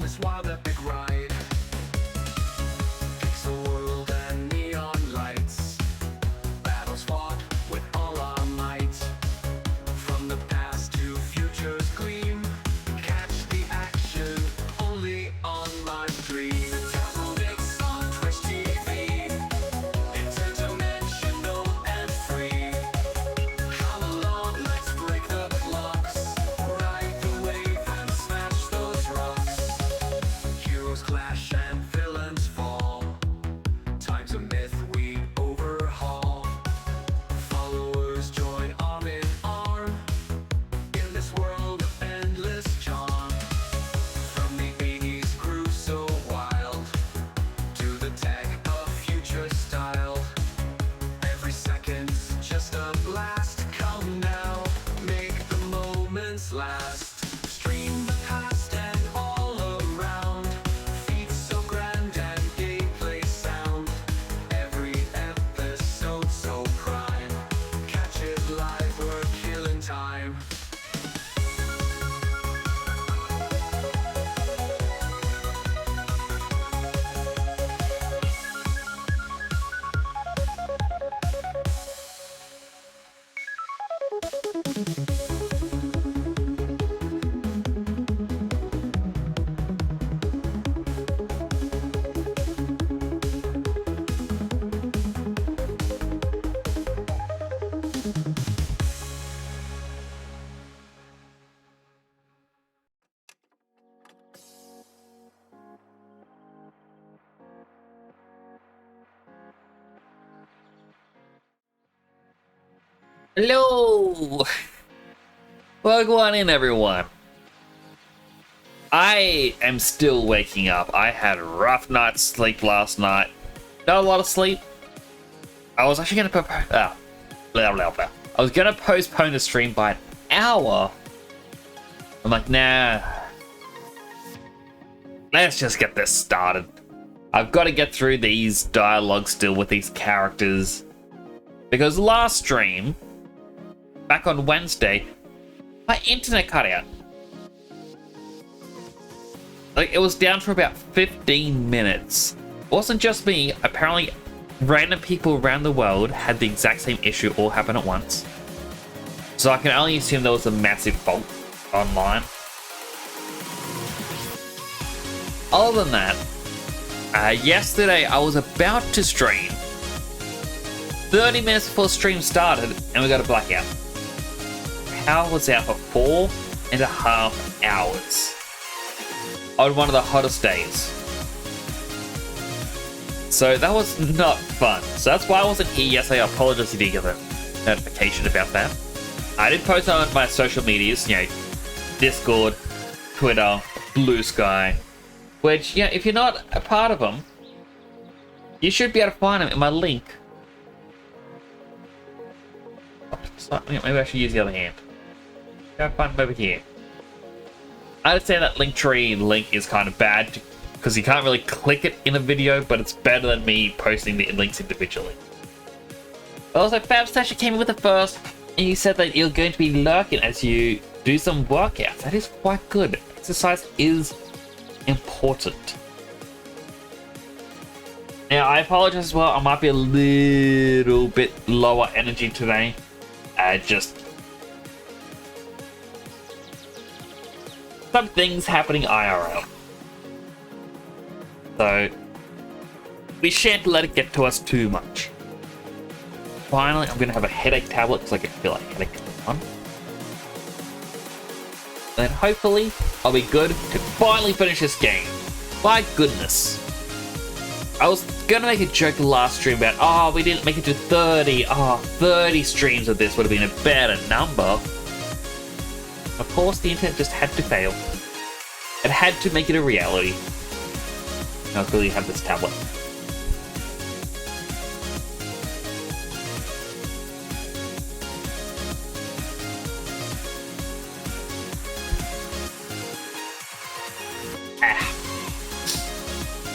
this wild epic ride. Pixel world and neon lights. Battles fought with all our might. From the past to future's gleam. Catch the action only on live stream. Fantastical mix on Twitch TV. Interdimensional and free. Come along, let's break the blocks. Ride the wave and smash those rocks. Heroes clash and villains fall. Time's a myth we overhaul. Followers join arm in arm. In this world of endless charm. From the 80s grew so wild. To the tech of future style. Every second's just a blast. Come now, make the moments last. Stream the past and all around. Feats so grand and gameplay sound. Every episode so prime. Catch it live, we're killing time. Hello! Welcome in, everyone. I am still waking up. I had a rough night's sleep last night. Not a lot of sleep. I was actually gonna I was gonna postpone the stream by an hour. I'm like, nah. Let's just get this started. I've got to get through these dialogues still with these characters. Because last stream, back on Wednesday, my internet cut out. Like, it was down for about 15 minutes. It wasn't just me. Apparently, random people around the world had the exact same issue all happen at once. So I can only assume there was a massive fault online. Other than that, yesterday I was about to stream. 30 minutes before stream started, and we got a blackout. Power was out for 4.5 hours on one of the hottest days. So that was not fun. So that's why I wasn't here yesterday. I apologize if you didn't get a notification about that. I did post on my social medias, Discord, Twitter, Blue Sky, which, if you're not a part of them, you should be able to find them in my link. Maybe I should use the other hand. Go find them over here. I understand that Linktree link is kind of bad because you can't really click it in a video, but it's better than me posting the links individually. But also, Fabstasher came in with the first, and you said that you're going to be lurking as you do some workouts. That is quite good. Exercise is important. Now, I apologize as well. I might be a little bit lower energy today. Just some things happening IRL. So we shan't let it get to us too much. Finally, I'm gonna have a headache tablet because I can feel like headache on. Then hopefully I'll be good to finally finish this game. My goodness. I was gonna make a joke last stream about, we didn't make it to 30. 30 streams of this would have been a better number. Of course, the internet just had to fail. It had to make it a reality. Now I really have this tablet.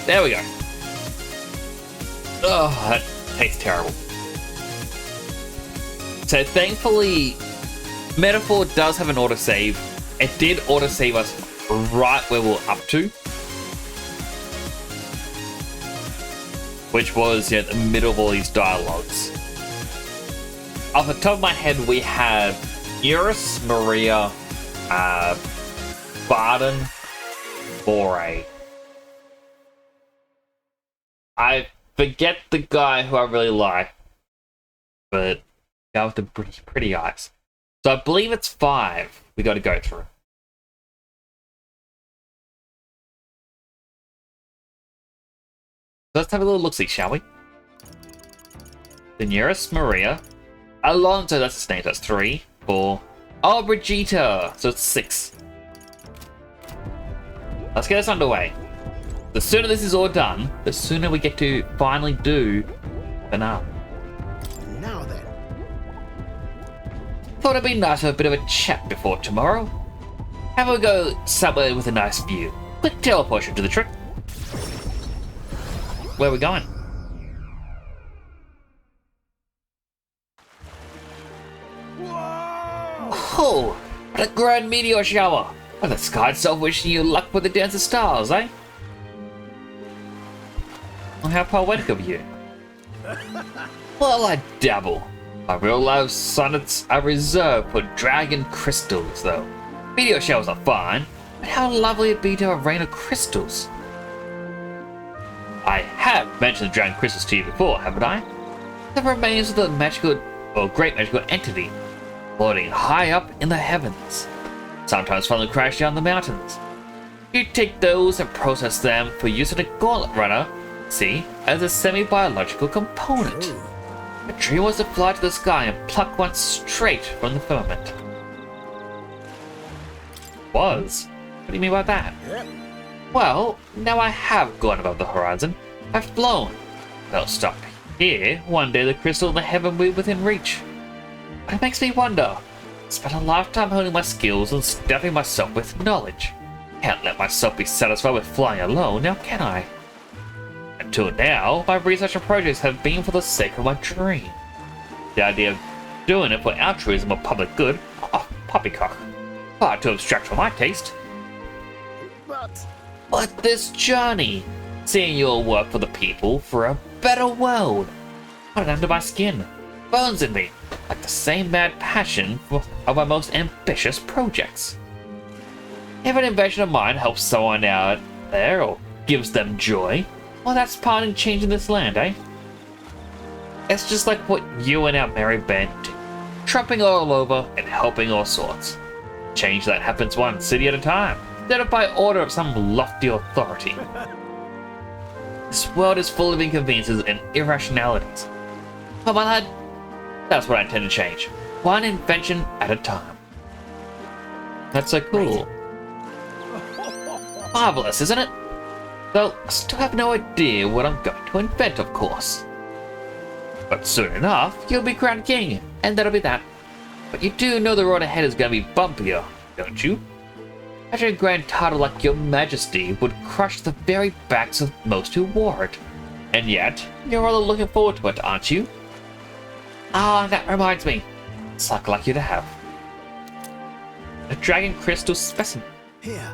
There we go. Oh, that tastes terrible. So thankfully, Metaphor does have an autosave. It did autosave us right where we're up to. which was the middle of all these dialogues. Off the top of my head, we had Eurus, Maria, Barden, Bore. I forget the guy who I really like, but the guy with the pretty eyes. So I believe it's 5 we got to go through. Let's have a little look-see, shall we? Daenerys, Maria, Alonso, that's his name, that's 3, 4. Oh, Brigitte, so it's 6. Let's get us underway. The sooner this is all done, the sooner we get to finally do finale. Now then. Thought it'd be nice to have a bit of a chat before tomorrow. Have a go somewhere with a nice view. Quick teleportation to the trick. Where are we going? Oh, what a grand meteor shower! Well, the sky itself wishing you luck with the dance of stars, eh? Well, how poetic of you. Well, I dabble. My real life sonnets are reserved for dragon crystals, though. Meteor showers are fine, but how lovely it'd be to have a rain of crystals. I have mentioned the dragon crystals to you before, haven't I? The remains of the magical, or great magical entity, floating high up in the heavens. Sometimes finally crash down the mountains. You take those and process them for use in a gauntlet runner, see, as a semi-biological component. Ooh. The dream was to fly to the sky and pluck one straight from the firmament. Was? What do you mean by that? Yep. Well, now I have gone above the horizon. I've flown. They'll stop here. One day the crystal in the heaven will be within reach. But it makes me wonder. I spent a lifetime honing my skills and stuffing myself with knowledge. Can't let myself be satisfied with flying alone, now can I? Until now, my research and projects have been for the sake of my dream. The idea of doing it for altruism or public good, oh, poppycock. Far too abstract for my taste. But this journey, seeing your work for the people, for a better world, got it under my skin, burns in me, like the same mad passion of my most ambitious projects. If an invention of mine helps someone out there or gives them joy, well, that's part in changing this land, eh? It's just like what you and our merry band do, tramping all over and helping all sorts. Change that happens one city at a time, instead of by order of some lofty authority. This world is full of inconveniences and irrationalities. But my lad, that's what I intend to change. One invention at a time. That's so cool. Marvelous, isn't it? Though I still have no idea what I'm going to invent, of course. But soon enough, you'll be crowned king, and that'll be that. But you do know the road ahead is going to be bumpier, don't you? Such a grand title like your majesty would crush the very backs of most who wore it. And yet, you're rather looking forward to it, aren't you? Ah, that reminds me. Suck like you to have. A dragon crystal specimen. Here.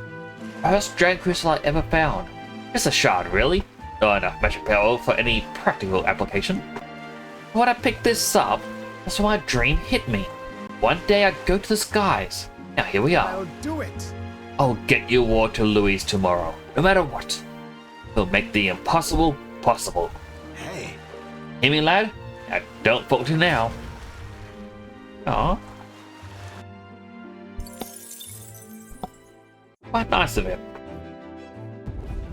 First dragon crystal I ever found. Just a shard, really. Not enough magic power for any practical application. When I picked this up, that's when my dream hit me. One day I'd go to the skies. Now here we are. I'll do it. I'll get you war to Louis tomorrow, no matter what. We'll make the impossible possible. Hey. Hear me, lad? Now don't falter now. Aw. Quite nice of him.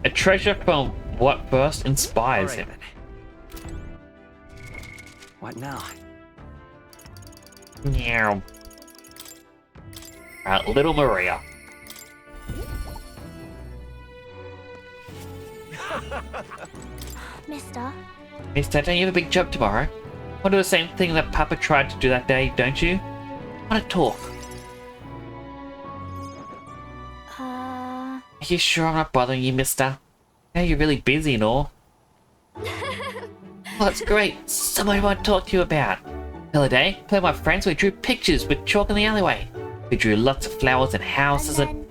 A treasure from what first inspires All right, him. then. What now? Meow. Little Maria. Mister, Mister, don't you have a big job tomorrow? Want to do the same thing that Papa tried to do that day, don't you? Want to talk? Are you sure I'm not bothering you, mister? I know you're really busy and all. Well, that's great. Somebody I want to talk to you about. The other day, played with my friends, we drew pictures with chalk in the alleyway. We drew lots of flowers and houses and...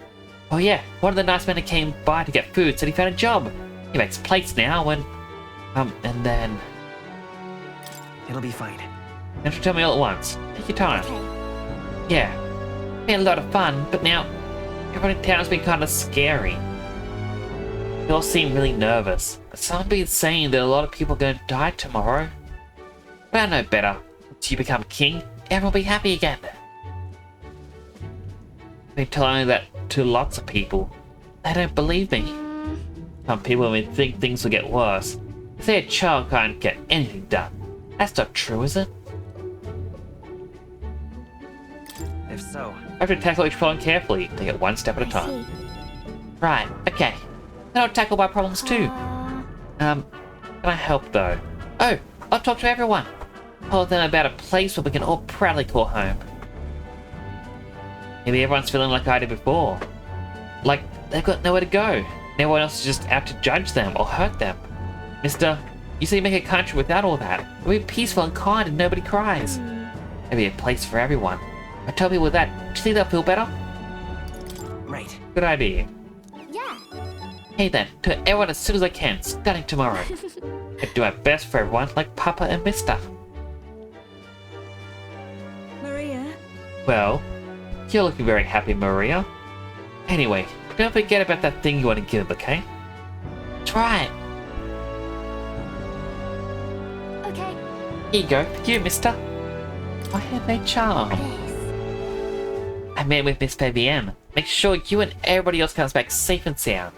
Oh yeah, one of the nice men that came by to get food said he found a job. He makes plates now and... And then... It'll be fine. Don't you tell me all at once. Take your time. Okay. Yeah. Been a lot of fun, but now... everyone in town's been kind of scary. They all seem really nervous. Someone's been saying that a lot of people are going to die tomorrow. But I know better. Once you become king, everyone will be happy again. I've been telling that to lots of people. They don't believe me. Some people may think things will get worse. They say a child can't get anything done. That's not true, is it? If so, I have to tackle each problem carefully, take it one step at a I time. see. Right, okay. Then I'll tackle my problems too. Can I help though? Oh, I'll talk to everyone. Tell them about a place where we can all proudly call home. Maybe everyone's feeling like I did before. Like they've got nowhere to go. And everyone else is just out to judge them or hurt them. Mister, you say you make a country without all that. We'll be peaceful and kind and nobody cries. Maybe a place for everyone. I tell people that. Do you think they'll feel better? right. Good idea. Yeah. Hey then, to everyone as soon as I can, starting tomorrow. I do my best for everyone, like Papa and Mister. Maria. Well, you're looking very happy, Maria. Anyway, don't forget about that thing you want to give, okay? Try it. Okay. Here you go, for you, Mister. My handmade charm. This. I met with Miss Fabienne. Make sure you and everybody else comes back safe and sound.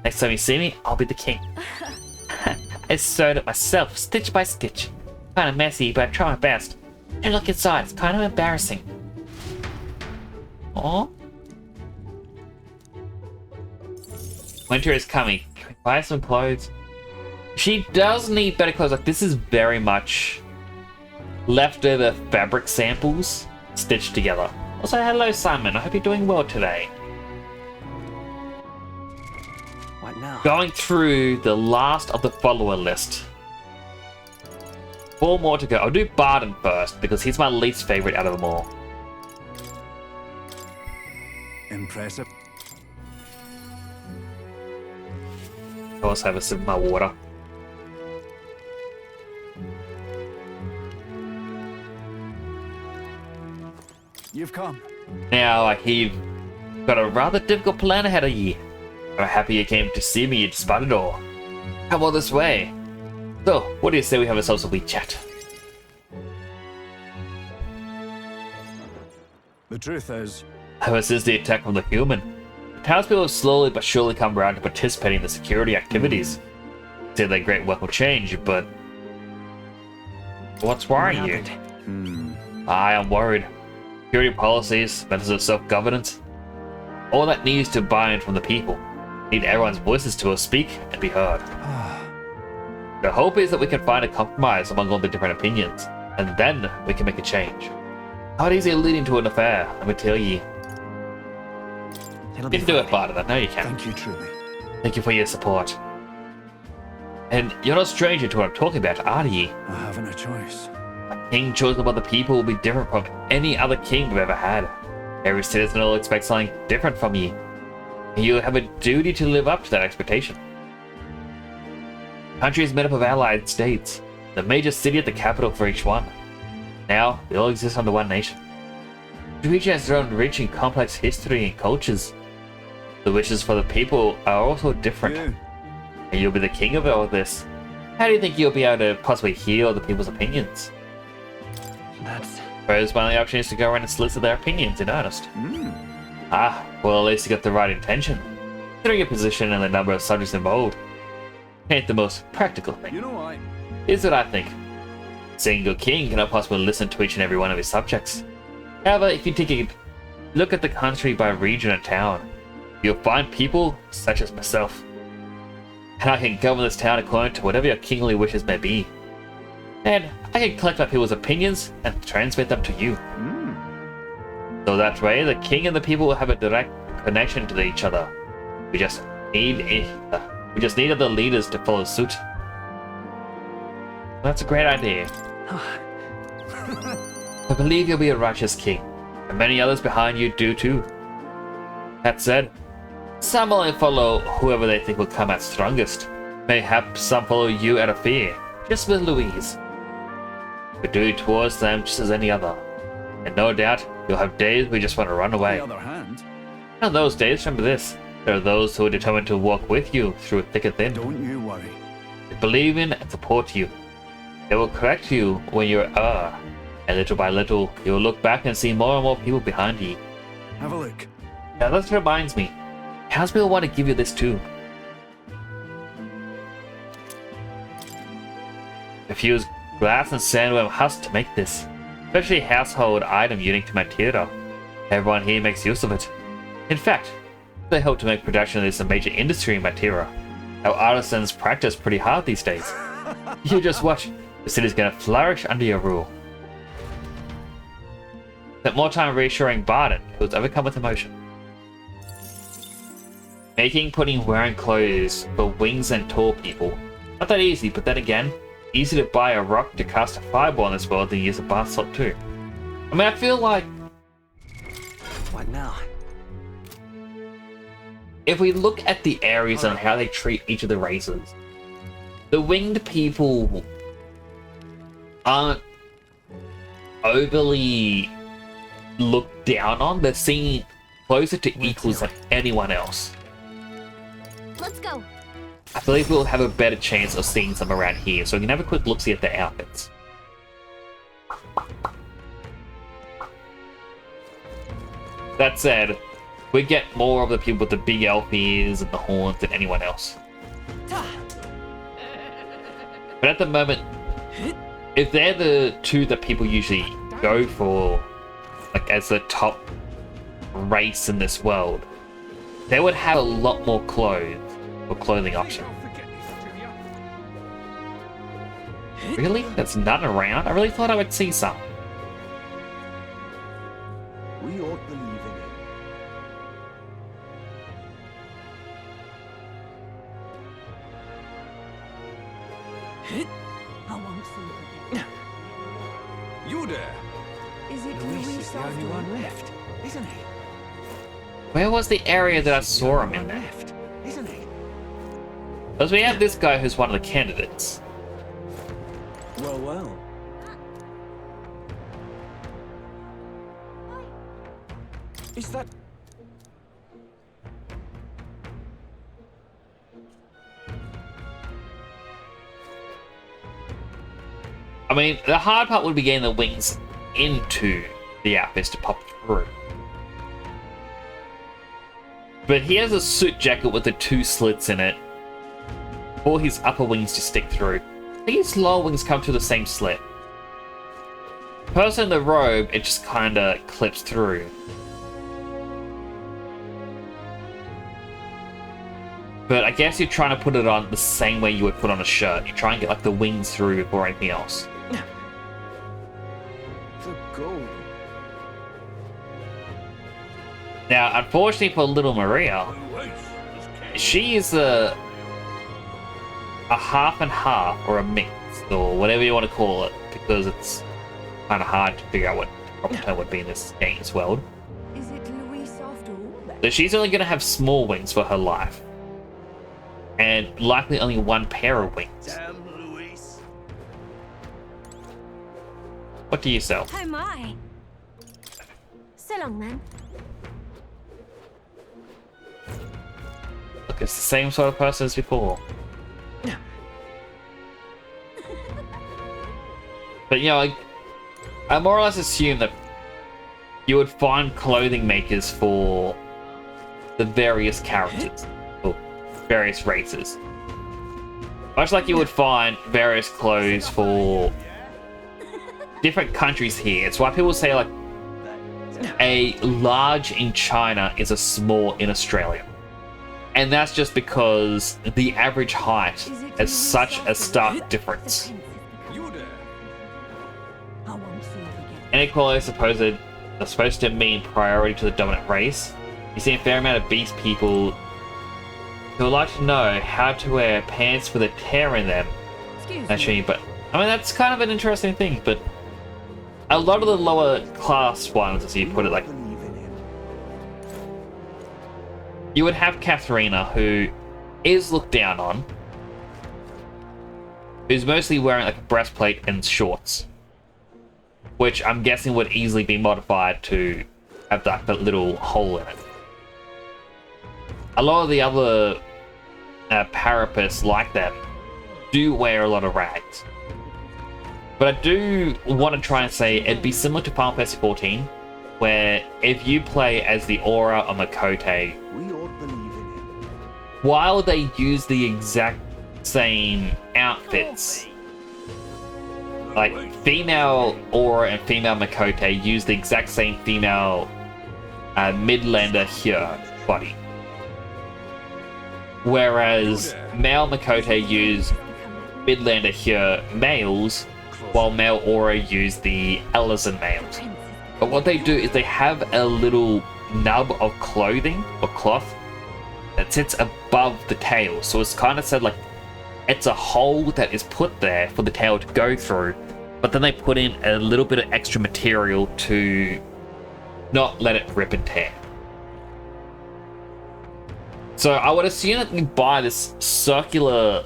Next time you see me, I'll be the king. I sewed it myself, stitch by stitch. Kinda messy, but I try my best. And look inside, it's kind of embarrassing. Aw. Winter is coming. Can we buy some clothes? She does need better clothes. Like, this is very much leftover fabric samples stitched together. Also, hello Simon, I hope you're doing well today. What now? Going through the last of the follower list. 4 more to go. I'll do Barden first, because he's my least favorite out of them all. Impressive. I also have a sip of my water. You've come. Now, I hear you've got a rather difficult plan ahead of you. I'm happy you came to see me despite it all. Come all this way. So, what do you say we have ourselves a wee chat? The truth is, Ever since the attack from the human, the townspeople have slowly but surely come around to participating in the security activities. Say that great work will change, but... what's worrying you? I am worried. Security policies, methods of self-governance, all that needs to buy in from the people. Need everyone's voices to speak and be heard. The hope is that we can find a compromise among all the different opinions, and then we can make a change. Not easy leading to an affair, let me tell you. It'll You be can do it, fine. Barton, I know you can. thank you truly. Thank you for your support. And you're not a stranger to what I'm talking about, are you? I haven't a choice. A king chosen by the people will be different from any other king we've ever had. Every citizen will expect something different from you. And you have a duty to live up to that expectation. The country is made up of allied states, the major city at the capital for each one. Now, they all exist under one nation. Each region has their own rich and complex history and cultures. The wishes for the people are also different. You. And you'll be the king of all this. How do you think you'll be able to possibly hear all the people's opinions? That's... Whereas one of the options is to go around and solicit their opinions in earnest. Ah, well at least you got the right intention. Considering your position and the number of subjects involved, ain't the most practical thing. You know I. Here's what I think. A single king cannot possibly listen to each and every one of his subjects. However, if you take a look at the country by region and town, you'll find people such as myself. And I can govern this town according to whatever your kingly wishes may be. And I can collect my people's opinions and transmit them to you. So that way, the king and the people will have a direct connection to each other. We just need other leaders to follow suit. That's a great idea. I believe you'll be a righteous king, and many others behind you do too. That said, some will only follow whoever they think will come out strongest. Mayhaps some follow you out of fear, just with Louise. We do towards them just as any other. And no doubt, you'll have days where you just want to run away. On the other hand, And on those days, remember this. There are those who are determined to walk with you through thick and thin. don't you worry. They believe in and support you. They will correct you when you're and little by little, you will look back and see more and more people behind you. Have a look. Now that reminds me, House will want to give you this too. If you use glass and sandworm husk to make this, especially a household item unique to Matera. Everyone here makes use of it. In fact, they hope to make production of this a major industry in Matera. Our artisans practice pretty hard these days. You just watch, the city's gonna flourish under your rule. Spent more time reassuring Barden, who was overcome with emotion. Making, putting, wearing clothes for wings and tall people. Not that easy, but then again, easy to buy a rock to cast a fireball in this world than use a bar slot too. I mean, I feel like What now? if we look at the areas and how they treat each of the races, the winged people aren't overly looked down on. They're seen closer to equals than anyone else. Let's go. I believe we'll have a better chance of seeing some around here, so we can have a quick look-see at their outfits. That said, we get more of the people with the big elf ears and the horns than anyone else. But at the moment, if they're the two that people usually go for, like as the top race in this world, they would have a lot more clothes or clothing options. Really? There's none around? I really thought I would see some. We ought believe in it. I won't see it again. You there? Is it Luis Louis is the only after one all? left, isn't he? Where was the area that I saw him in there? Left, isn't he? Because we have this guy who's one of the candidates. Well, well. Is that... I mean, the hard part would be getting the wings into the outfits to pop through. But he has a suit jacket with the 2 slits in it for his upper wings to stick through. I think his lower wings come to the same slit. Person in the robe, it just kind of clips through. But I guess you're trying to put it on the same way you would put on a shirt. You try and get like the wings through before anything else. The gold. Now, unfortunately for little Maria, she is a half and half, or a mix, or whatever you want to call it, because it's kind of hard to figure out what the proper term would be in this game's world. Is it Louis after all? Then? So she's only going to have small wings for her life, and likely only 1 pair of wings. Damn, Luis. What do you sell? Oh my. So long, man. Look, it's the same sort of person as before. But, you know, I more or less assume that you would find clothing makers for the various characters, or various races. Much like you would find various clothes for different countries here. It's why people say, like, a large in China is a small in Australia. And that's just because the average height has such a stark difference. You there? I won't see it again. Any clothes are supposed to mean priority to the dominant race. You see a fair amount of beast people who would like to know how to wear pants with a tear in them. Excuse Actually, me. but I mean that's kind of an interesting thing. But a lot of the lower class ones, as you put it, like Believe in him. you would have Katharina, who is looked down on, who's mostly wearing like a breastplate and shorts, which I'm guessing would easily be modified to have that little hole in it. A lot of the other parapists like that do wear a lot of rags. But I do want to try and say it'd be similar to Final Fantasy 14, where if you play as the Aura or Makote, We all believe in him. while they use the exact same outfits, like female Aura and female Makote use the exact same female Midlander here body. Whereas male Makote use Midlander here males, while male Aura use the Ellison males. But what they do is they have a little nub of clothing or cloth that sits above the tail. So it's kind of said like it's a hole that is put there for the tail to go through, but then they put in a little bit of extra material to not let it rip and tear. So I would assume that you buy this circular.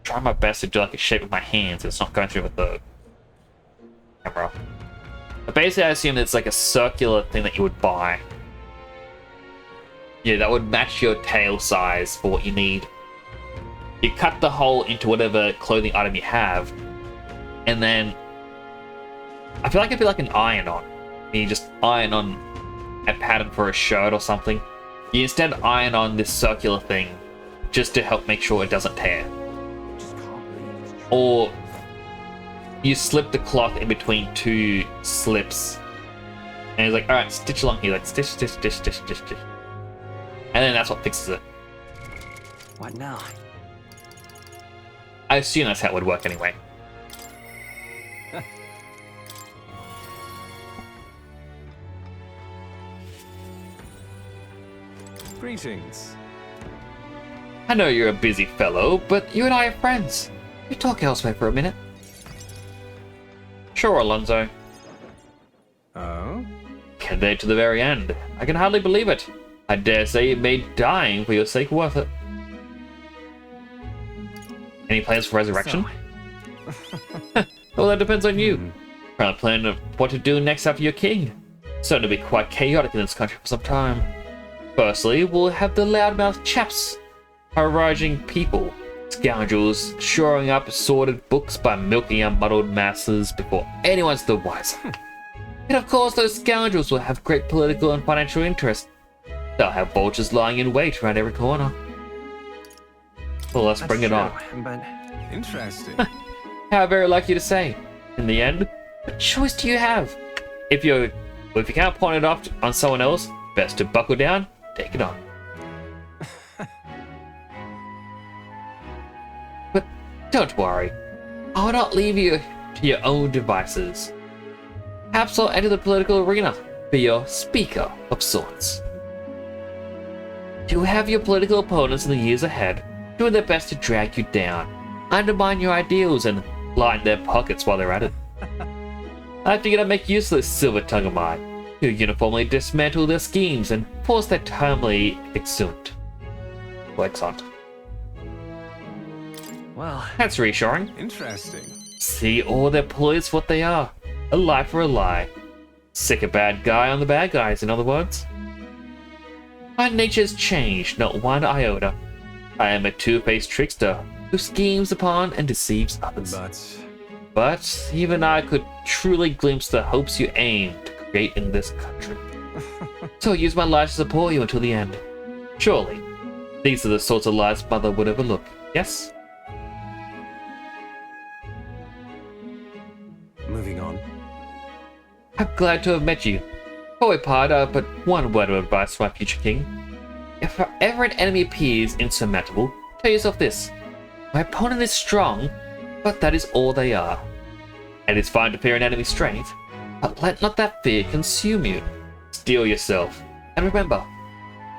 Try my best to do like a shape with my hands. It's not going through with the camera. But basically, I assume it's like a circular thing that you would buy. Yeah, that would match your tail size for what you need. You cut the hole into whatever clothing item you have, and then I feel like it'd be like an iron-on. You just iron on a pattern for a shirt or something. You instead iron on this circular thing just to help make sure it doesn't tear. Or you slip the cloth in between two slips, and it's like, all right, stitch along here, like stitch, stitch, stitch, stitch, stitch, stitch, and then that's what fixes it. What now? I assume that's how it would work anyway. Greetings. I know you're a busy fellow, but you and I are friends. We talk elsewhere for a minute. Sure, Alonso. Oh? Candidate to the very end. I can hardly believe it. I dare say it made dying for your sake worth it. Any plans for resurrection? Well, that depends on you. Trying to plan of what to do next after you're king. Certain to be quite chaotic in this country for some time. Firstly, we'll have the loudmouth chaps harassing people. Scoundrels shoring up sorted books by milking our muddled masses before anyone's the wiser. And of course, those scoundrels will have great political and financial interest. They'll have vultures lying in wait around every corner. Well, let's bring it on. But Interesting. How very like you to say. In the end, what choice do you have? If you can't pawn it off on someone else, best to buckle down, take it on. But don't worry, I will not leave you to your own devices. Perhaps I'll enter the political arena, be your speaker of sorts. You have your political opponents in the years ahead, doing their best to drag you down, undermine your ideals, and line their pockets while they're at it. I figured I'd make use of this silver tongue of mine, who uniformly dismantle their schemes and force their timely exunt. Exeunt. well, That's reassuring. Interesting. See all their ploys for what they are. A lie for a lie. Sick a bad guy on the bad guys, in other words. My nature's changed, not one iota. I am a two-faced trickster who schemes upon and deceives others. But even I could truly glimpse the hopes you aim to create in this country. So I'll use my life to support you until the end. Surely, these are the sorts of lies Mother would overlook, yes? Moving on. I'm glad to have met you. Before we part, but one word of advice to my future king. If ever an enemy appears insurmountable, tell yourself this. My opponent is strong, but that is all they are. It is fine to fear an enemy's strength, but let not that fear consume you. Steel yourself, and remember,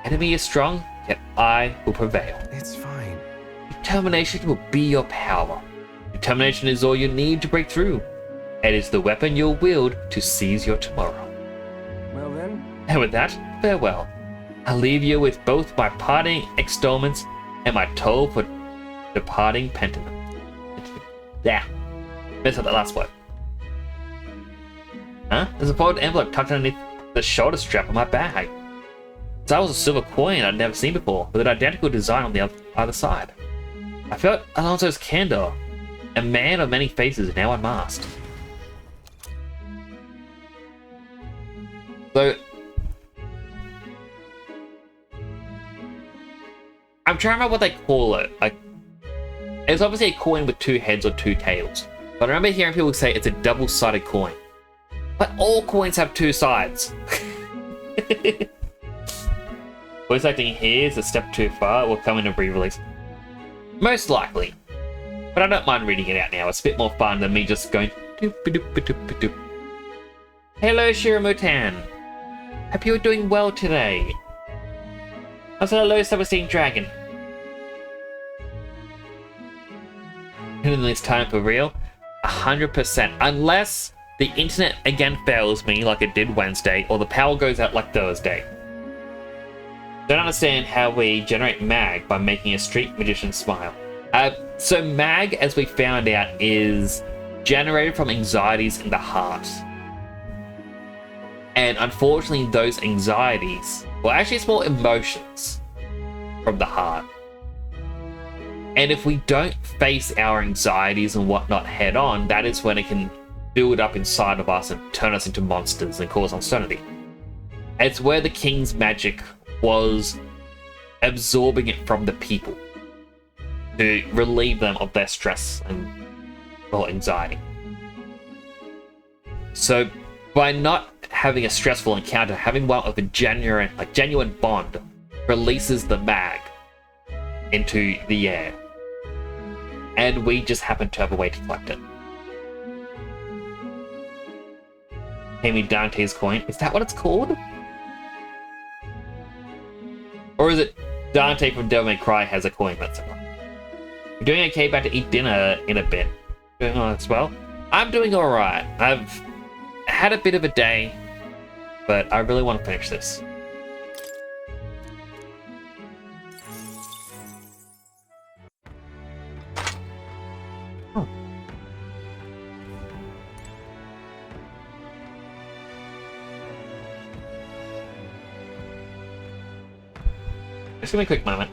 enemy is strong, yet I will prevail. It's fine. Determination will be your power. Determination is all you need to break through. It is the weapon you'll wield to seize your tomorrow. Well then. And with that, farewell. I'll leave you with both my parting extollments and my toll for departing pentiment. Yeah. Missed out the last word. Huh? There's a folded envelope tucked underneath the shoulder strap of my bag. That was a silver coin I'd never seen before, with an identical design on the other side. I felt Alonso's candor. A man of many faces now unmasked. So, I'm trying to remember what they call it. Like, it's obviously a coin with two heads or two tails. But I remember hearing people say it's a double-sided coin. But all coins have two sides. Voice acting here is a step too far. It will come in a re-release. Most likely. But I don't mind reading it out now. It's a bit more fun than me just going doop doop doop doop. Hello, Shiramutan. Hope you're doing well today. I was hello, Sebastian Dragon. In this time for real? 100%. Unless the internet again fails me like it did Wednesday, or the power goes out like Thursday. Don't understand how we generate mag by making a street magician smile. So mag, as we found out, is generated from anxieties in the heart. And unfortunately, those anxieties, well, actually it's more emotions from the heart. And if we don't face our anxieties and whatnot head on, that is when it can build up inside of us and turn us into monsters and cause uncertainty. It's where the king's magic was absorbing it from the people to relieve them of their stress and anxiety. So by not having a stressful encounter, having one of a genuine bond releases the mag into the air. And we just happen to have a way to collect it. Pay me Dante's coin. Is that what it's called? Or is it Dante from Devil May Cry has a coin? That's it. I'm doing okay, about to eat dinner in a bit. Doing all as well? I'm doing alright. I've had a bit of a day, but I really want to finish this. Oh. Just give me a quick moment.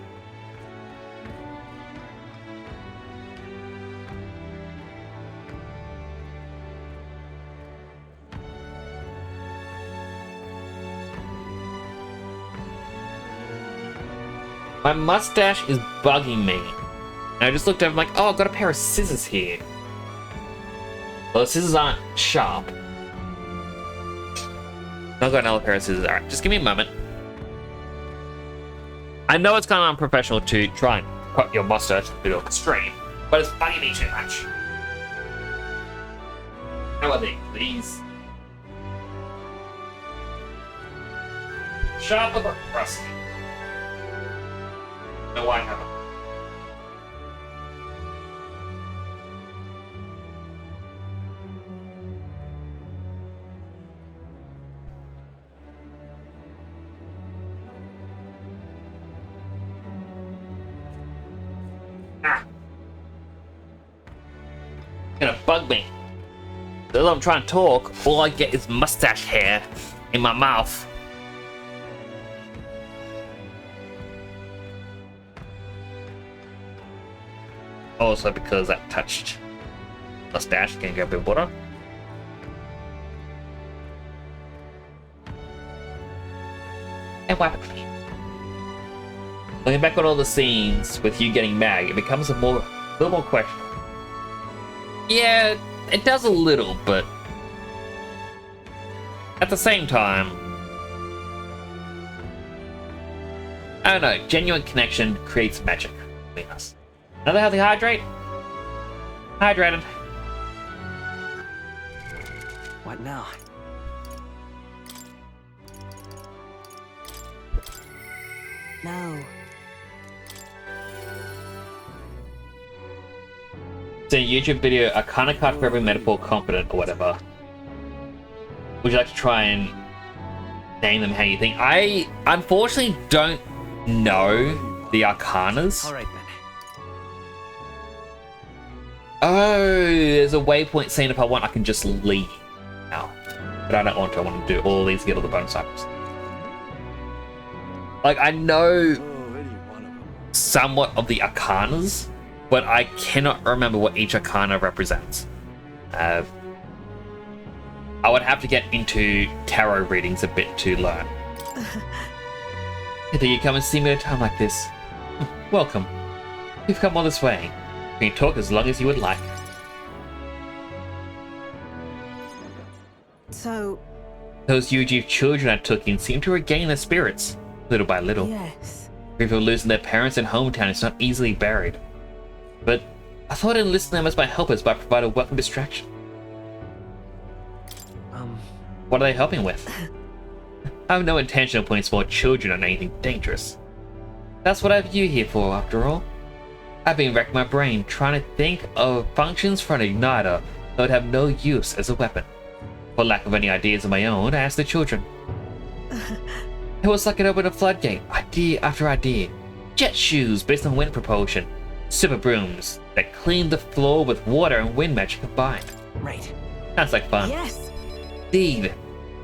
My mustache is bugging me. And I just looked over, I'm like, oh, I've got a pair of scissors here. Well, the scissors aren't sharp. I've got another pair of scissors. Alright, just give me a moment. I know it's kind of unprofessional to try and cut your mustache a bit of extreme, but it's bugging me too much. How are they, please? Sharp but rusty. No, I haven't. Gonna bug me. Though I'm trying to talk, all I get is mustache hair in my mouth. Also because that touched mustache, can grab a bit of water. And wipe it clean. Looking back on all the scenes with you getting mag, it becomes a little more question. Yeah, it does a little, but at the same time, I don't know, genuine connection creates magic between us. Another healthy hydrate? Hydrated. What now? No. It's a YouTube video, a kind of card for every metaphor competent or whatever. Would you like to try and name them how you think? I unfortunately don't know the arcanas. All right then. Oh, there's a waypoint saying if I want, I can just leave now. But I don't want to. I want to do all these, get all the bonus items. Like, I know somewhat of the arcanas, but I cannot remember what each arcana represents. I would have to get into tarot readings a bit to learn. Did you come and see me at a time like this? Welcome. You've come all this way. We can talk as long as you would like. So, Those UG children I took in seem to regain their spirits, little by little. yes. Grief of losing their parents and hometown is not easily buried. But I thought I'd enlist them as my helpers by providing a welcome distraction. What are they helping with? I have no intention of putting small children on anything dangerous. That's what I have you here for, after all. I've been racking my brain trying to think of functions for an igniter that would have no use as a weapon. For lack of any ideas of my own, I asked the children. It was like it opened a floodgate, idea after idea. Jet shoes based on wind propulsion. Super brooms that cleaned the floor with water and wind magic combined. Right. Sounds like fun. Yes. Indeed.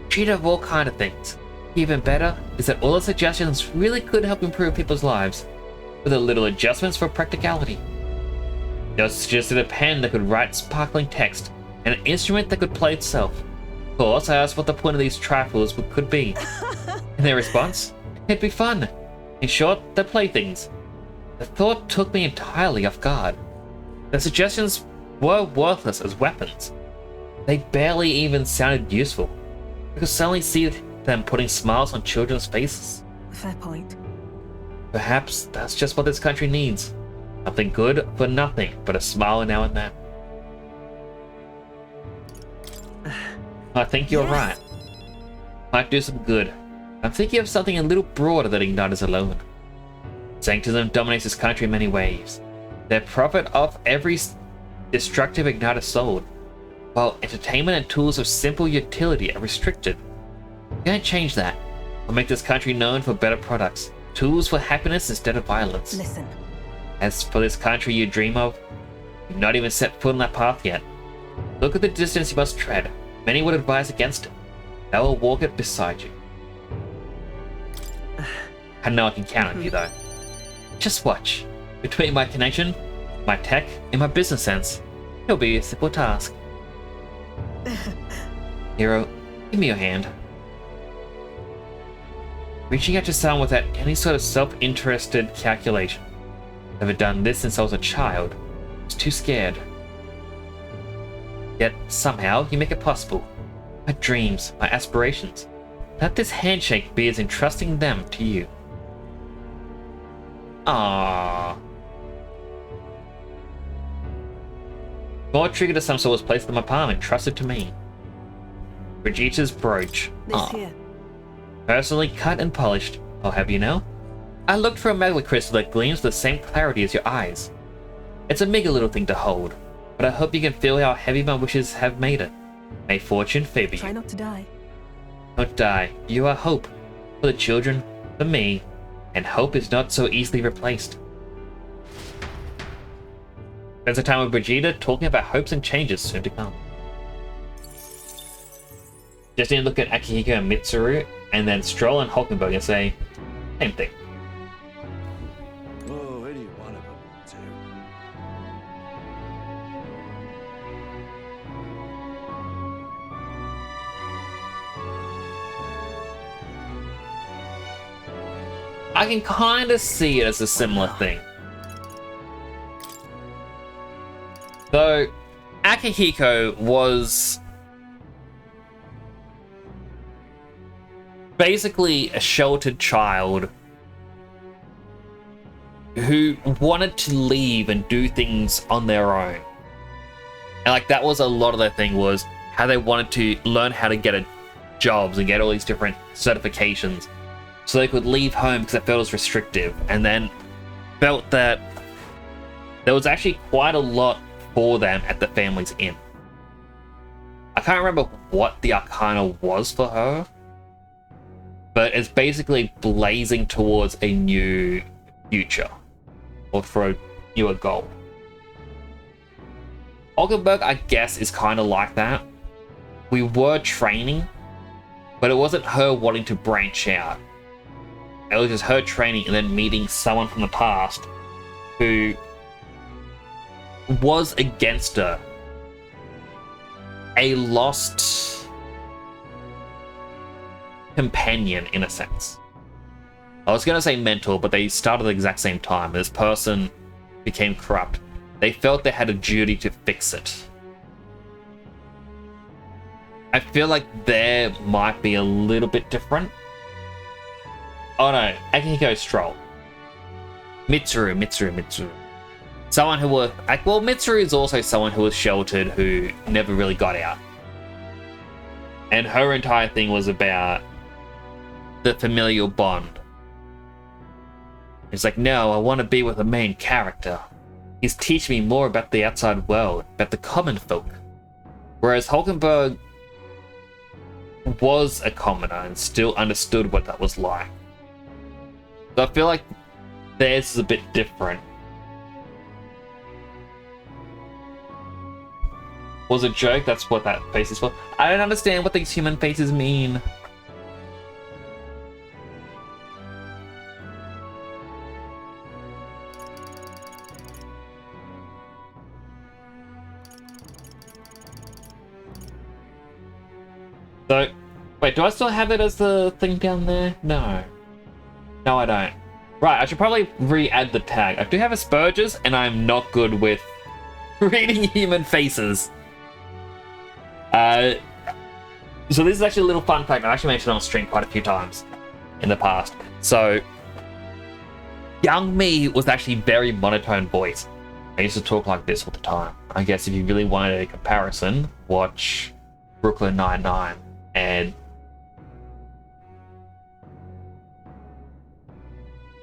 Treat of all kind of things. Even better is that all the suggestions really could help improve people's lives, with a little adjustments for practicality. They suggested a pen that could write sparkling text, and an instrument that could play itself. Of course, I asked what the point of these trifles could be. In their response, it'd be fun. In short, they're playthings. The thought took me entirely off guard. The suggestions were worthless as weapons. They barely even sounded useful. I could suddenly see them putting smiles on children's faces. Fair point. Perhaps that's just what this country needs. Something good for nothing but a smile now and then. I think you're right. Might do some good. I'm thinking of something a little broader than Igniters alone. Sanctism dominates this country in many ways. They profit off every destructive Igniter sold, while entertainment and tools of simple utility are restricted. I'm gonna change that. I'll make this country known for better products. Tools for happiness instead of violence. Listen. As for this country you dream of, you've not even set foot on that path yet. Look at the distance you must tread. Many would advise against it. I will walk it beside you. I know I can count on you though. Just watch. Between my connection, my tech, and my business sense, it'll be a simple task. Hero, give me your hand. Reaching out to someone without any sort of self-interested calculation. Never done this since I was a child. I was too scared. Yet, somehow, you make it possible. My dreams, my aspirations. Let this handshake be as entrusting them to you. Ah. More trigger to some sort was placed in my palm and trusted to me. Brigitta's brooch. This here. Personally cut and polished, I'll have you know. I looked for a magma crystal that gleams with the same clarity as your eyes. It's a meager little thing to hold, but I hope you can feel how heavy my wishes have made it. May fortune favor Try you. not to die. Don't die. You are hope. For the children, for me, and hope is not so easily replaced. Spends a time with Brigitte talking about hopes and changes soon to come. Just need to look at Akihiko and Mitsuru, and then Stroll and Hulkenberg and say, same thing. Oh, any one of them too. I can kind of see it as a similar thing. Though, Akihiko was basically a sheltered child who wanted to leave and do things on their own. And like that was a lot of their thing, was how they wanted to learn how to get jobs and get all these different certifications so they could leave home because they felt it was restrictive, and then felt that there was actually quite a lot for them at the family's inn. I can't remember what the arcana was for her, but it's basically blazing towards a new future, or for a newer goal. Hulkenberg, I guess, is kind of like that. We were training, but it wasn't her wanting to branch out. It was just her training and then meeting someone from the past who was against her. A lost companion, in a sense. I was going to say mentor, but they started at the exact same time. This person became corrupt. They felt they had a duty to fix it. I feel like there might be a little bit different. Oh no, Akihiko Stroll. Mitsuru. Someone who was... well, Mitsuru is also someone who was sheltered, who never really got out. And her entire thing was about the familial bond. It's like, no, I want to be with the main character. He's teaching me more about the outside world, about the common folk. Whereas Hulkenberg was a commoner and still understood what that was like. So I feel like theirs is a bit different. Was a joke, that's what that face is for. I don't understand what these human faces mean. So, wait, do I still have it as the thing down there? No. No, I don't. Right, I should probably re-add the tag. I do have Asperger's, and I'm not good with reading human faces. So this is actually a little fun fact. I actually mentioned it on stream quite a few times in the past. So, young me was actually very monotone voice. I used to talk like this all the time. I guess if you really wanted a comparison, watch Brooklyn Nine-Nine and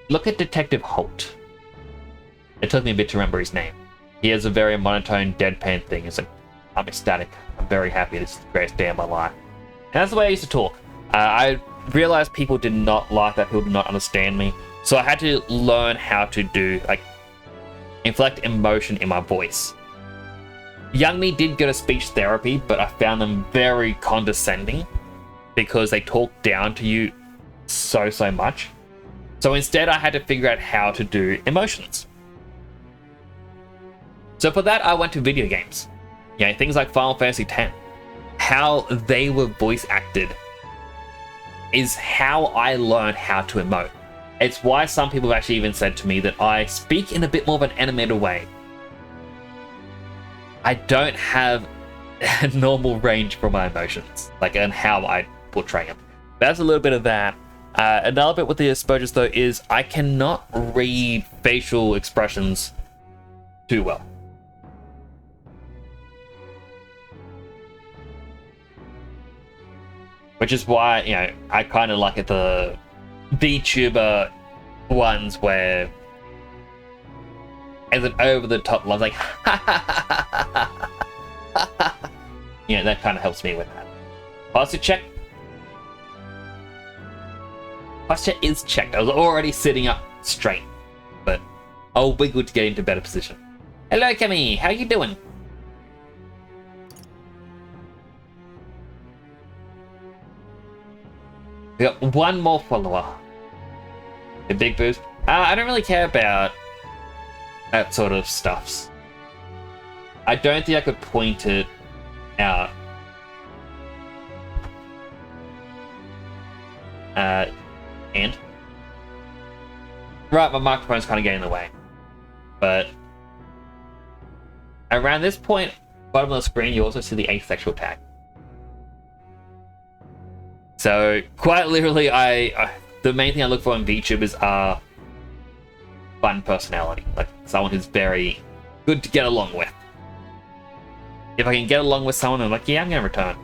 look at Detective Holt. It took me a bit to remember his name. He has a very monotone, deadpan thing. It's like, I'm ecstatic. I'm very happy. This is the greatest day of my life. And that's the way I used to talk. I realized people did not like that. People did not understand me. So I had to learn how to do, like, inflect emotion in my voice. Young me did go to speech therapy, but I found them very condescending because they talk down to you so much. So instead, I had to figure out how to do emotions. So for that, I went to video games. Yeah, things like Final Fantasy X. How they were voice acted is how I learned how to emote. It's why some people have actually even said to me that I speak in a bit more of an animated way. I don't have a normal range for my emotions, like, and how I portray them. That's a little bit of that. Another bit with the Asperger's, though, is I cannot read facial expressions too well. Which is why, you know, I kind of like it, the VTuber ones where as an over-the-top line, like, you know, that kind of helps me with that. Posture check. Posture is checked. I was already sitting up straight, but I'll wiggle to get into better position. Hello, Kemi. How you doing? We got one more follower. A big boost. I don't really care about that sort of stuffs. I don't think I could point it out. And? Right, my microphone's kind of getting in the way. But around this point, bottom of the screen, you also see the asexual tag. So, quite literally, the main thing I look for in VTubers are fun personality. Like, someone who's very good to get along with. If I can get along with someone, I'm like, yeah, I'm going to return.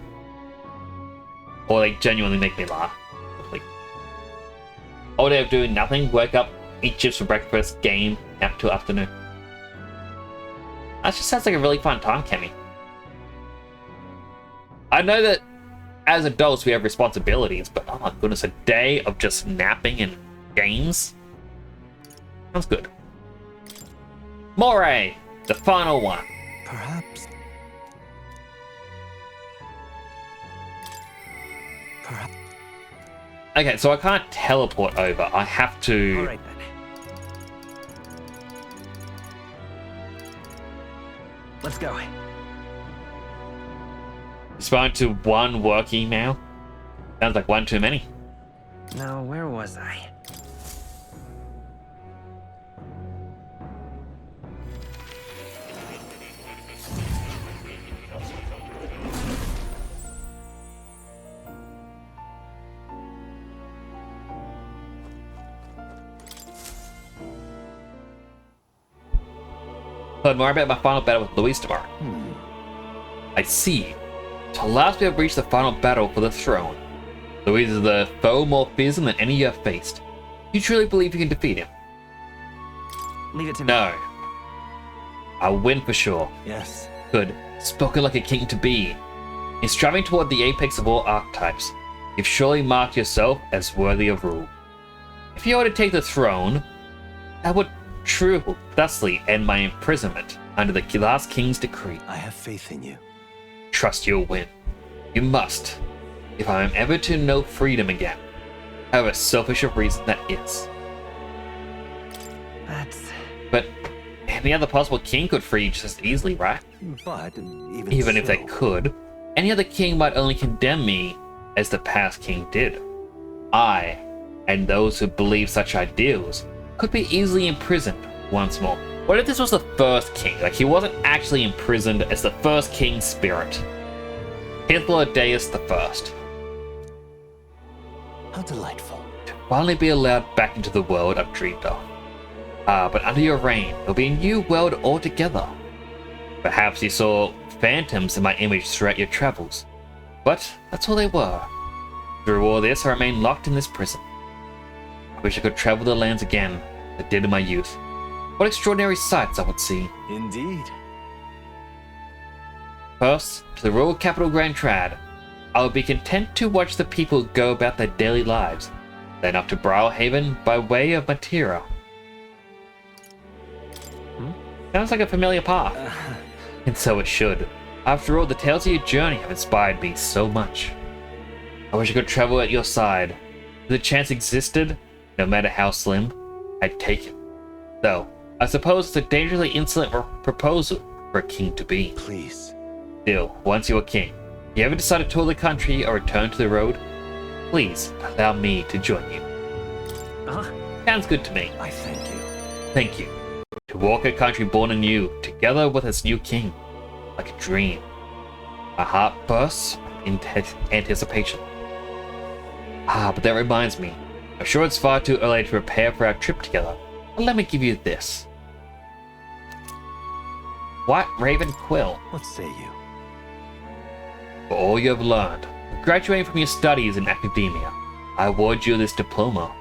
Or they genuinely make me laugh. Like, all day of doing nothing, wake up, eat chips for breakfast, game, out till afternoon. That just sounds like a really fun time, Kemi. I know that as adults we have responsibilities, but oh my goodness, a day of just napping and games? Sounds good. Moray, the final one. Perhaps Okay, so I can't teleport over. I have to... All right then. Let's go. Respond to one work email. Sounds like one too many. Now, where was I? Learn more about my final battle with Luis tomorrow. I see. Till last we have reached the final battle for the throne. Luis is the foe more fearsome than any you have faced. You truly believe you can defeat him? Leave it to me. No. I'll win for sure. Yes. Good. Spoken like a king to be. In striving toward the apex of all archetypes, you've surely marked yourself as worthy of rule. If you were to take the throne, that would thusly end my imprisonment under the last king's decree. I have faith in you. Trust you'll win. You must, if I am ever to know freedom again, however selfish a reason that is. That's... But any other possible king could free you just as easily, right? But Even if they could, any other king might only condemn me as the past king did. I, and those who believe such ideals, could be easily imprisoned once more. What if this was the first king? Like, he wasn't actually imprisoned as the first king's spirit. Hitler Deus the First. How delightful. To finally be allowed back into the world I've dreamed of. But under your reign, there'll be a new world altogether. Perhaps you saw phantoms in my image throughout your travels. But that's all they were. Through all this, I remain locked in this prison. I wish I could travel the lands again, as I did in my youth. What extraordinary sights I would see. Indeed. First, to the royal capital Grand Trad, I would be content to watch the people go about their daily lives, then up to Briarhaven by way of Matera. Sounds like a familiar path. And so it should. After all, the tales of your journey have inspired me so much. I wish I could travel at your side. If the chance existed, no matter how slim, I'd take it. Though, I suppose it's a dangerously insolent proposal for a king to be. Please. Still, once you're king, if you ever decide to tour the country or return to the road, please allow me to join you. Sounds good to me. I thank you. Thank you. To walk a country born anew, together with its new king, like a dream. My heart bursts in anticipation. But that reminds me. I'm sure it's far too early to prepare for our trip together, but let me give you this. White Raven Quill. What say you? For all you have learned, graduating from your studies in academia, I award you this diploma.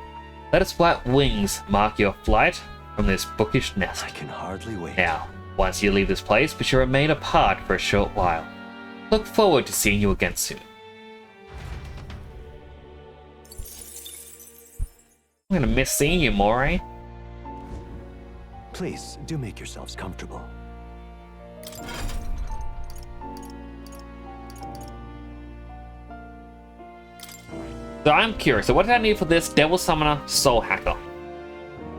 Let its white wings mark your flight from this bookish nest. I can hardly wait. Now, once you leave this place, we shall remain apart for a short while. Look forward to seeing you again soon. I'm gonna miss seeing you, Moray. Please, do make yourselves comfortable. So I'm curious, so what did I need for this Devil Summoner Soul Hacker?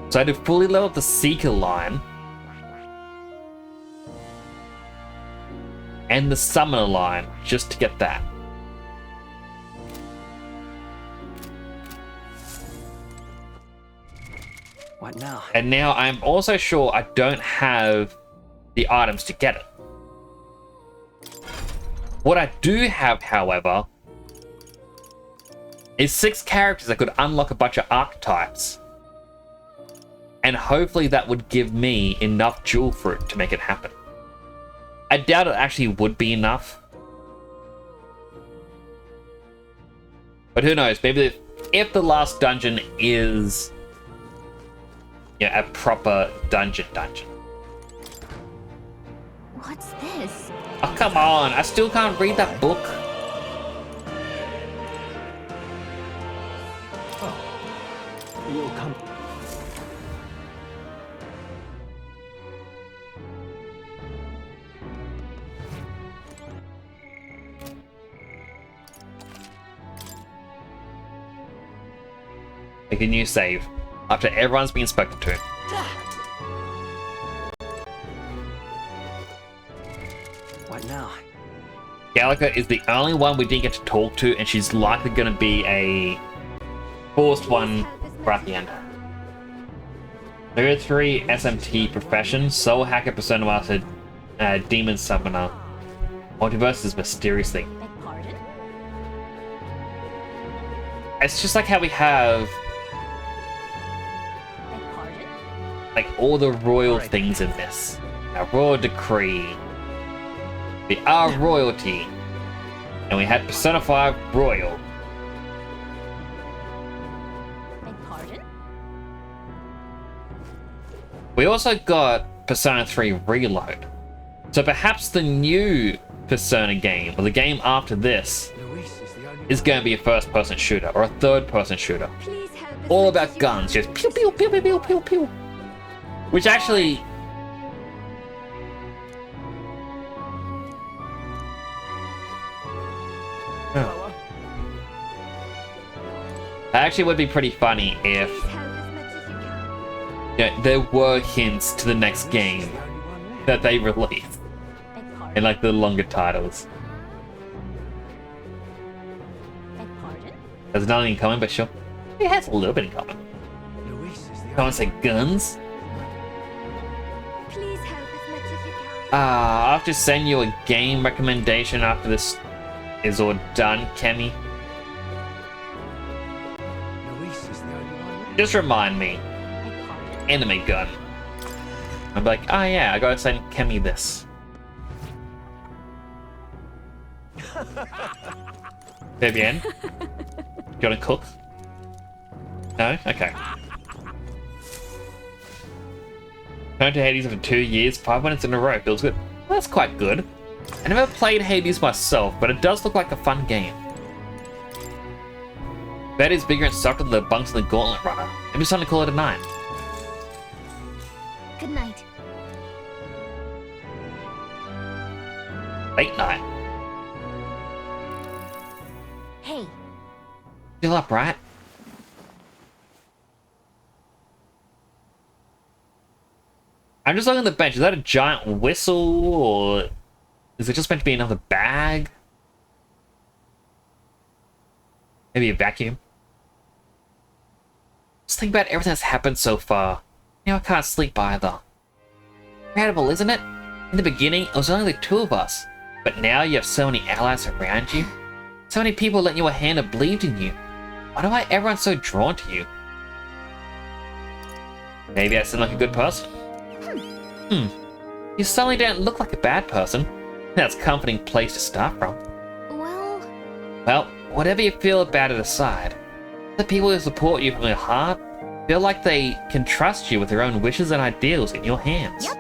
So I had to fully level up the Seeker line and the Summoner line just to get that. What now? And now I'm also sure I don't have the items to get it. What I do have, however, is 6 characters that could unlock a bunch of archetypes. And hopefully that would give me enough jewel fruit to make it happen. I doubt it actually would be enough. But who knows, maybe if the last dungeon is, a proper dungeon. What's this? Oh, come on, I still can't read that book. You'll come. Make a new save. After everyone's been spoken to. What now? Gallica is the only one we didn't get to talk to, and she's likely going to be a forced one right at the end. There 3 SMT profession, Soul Hacker, Persona Master, Demon Summoner. Multiverse is mysterious thing. Beg pardon? It's just like how we have Beg pardon? like all the royal things in this. Our royal decree. We are royalty. And we had Persona 5 Royal. Beg pardon? We also got Persona 3 Reload. So perhaps the new Persona game, or the game after this, is going to be a first-person shooter, or a third-person shooter. Please help as All much as about you guns, can. just pew pew pew pew pew pew pew. Which actually... That actually would be pretty funny if Please help as much as you can. there were hints to the next game that they released Beg in pardon? like the longer titles. Beg pardon? There's nothing in common, but sure. It has a little bit in common. Can't say guns. Please help as much as you can. I'll have to send you a game recommendation after this is all done, Kemi. Just remind me. Beg pardon? Anime gun. I'll be like, oh yeah, I gotta send Kemi this. Vivienne? You wanna cook? No? Okay. Turned to Hades for 2 years, 5 minutes in a row. Feels good. Well, that's quite good. I never played Hades myself, but it does look like a fun game. Bed is bigger and softer than the bunks in the Gauntlet Runner. Maybe it's time to call it a night. Good night. Late night. Hey, Still up, right? I'm just looking at the bench. Is that a giant whistle, or is it just meant to be another bag? Maybe a vacuum? Just think about everything that's happened so far. Now I can't sleep either. Incredible, isn't it? In the beginning, it was only the 2 of us. But now you have so many allies around you. So many people lent you a hand and believed in you. Why everyone's so drawn to you? Maybe I seem like a good person. You suddenly don't look like a bad person. That's a comforting place to start from. Well, whatever you feel about it aside, the people who support you from your heart feel like they can trust you with their own wishes and ideals in your hands. Yep.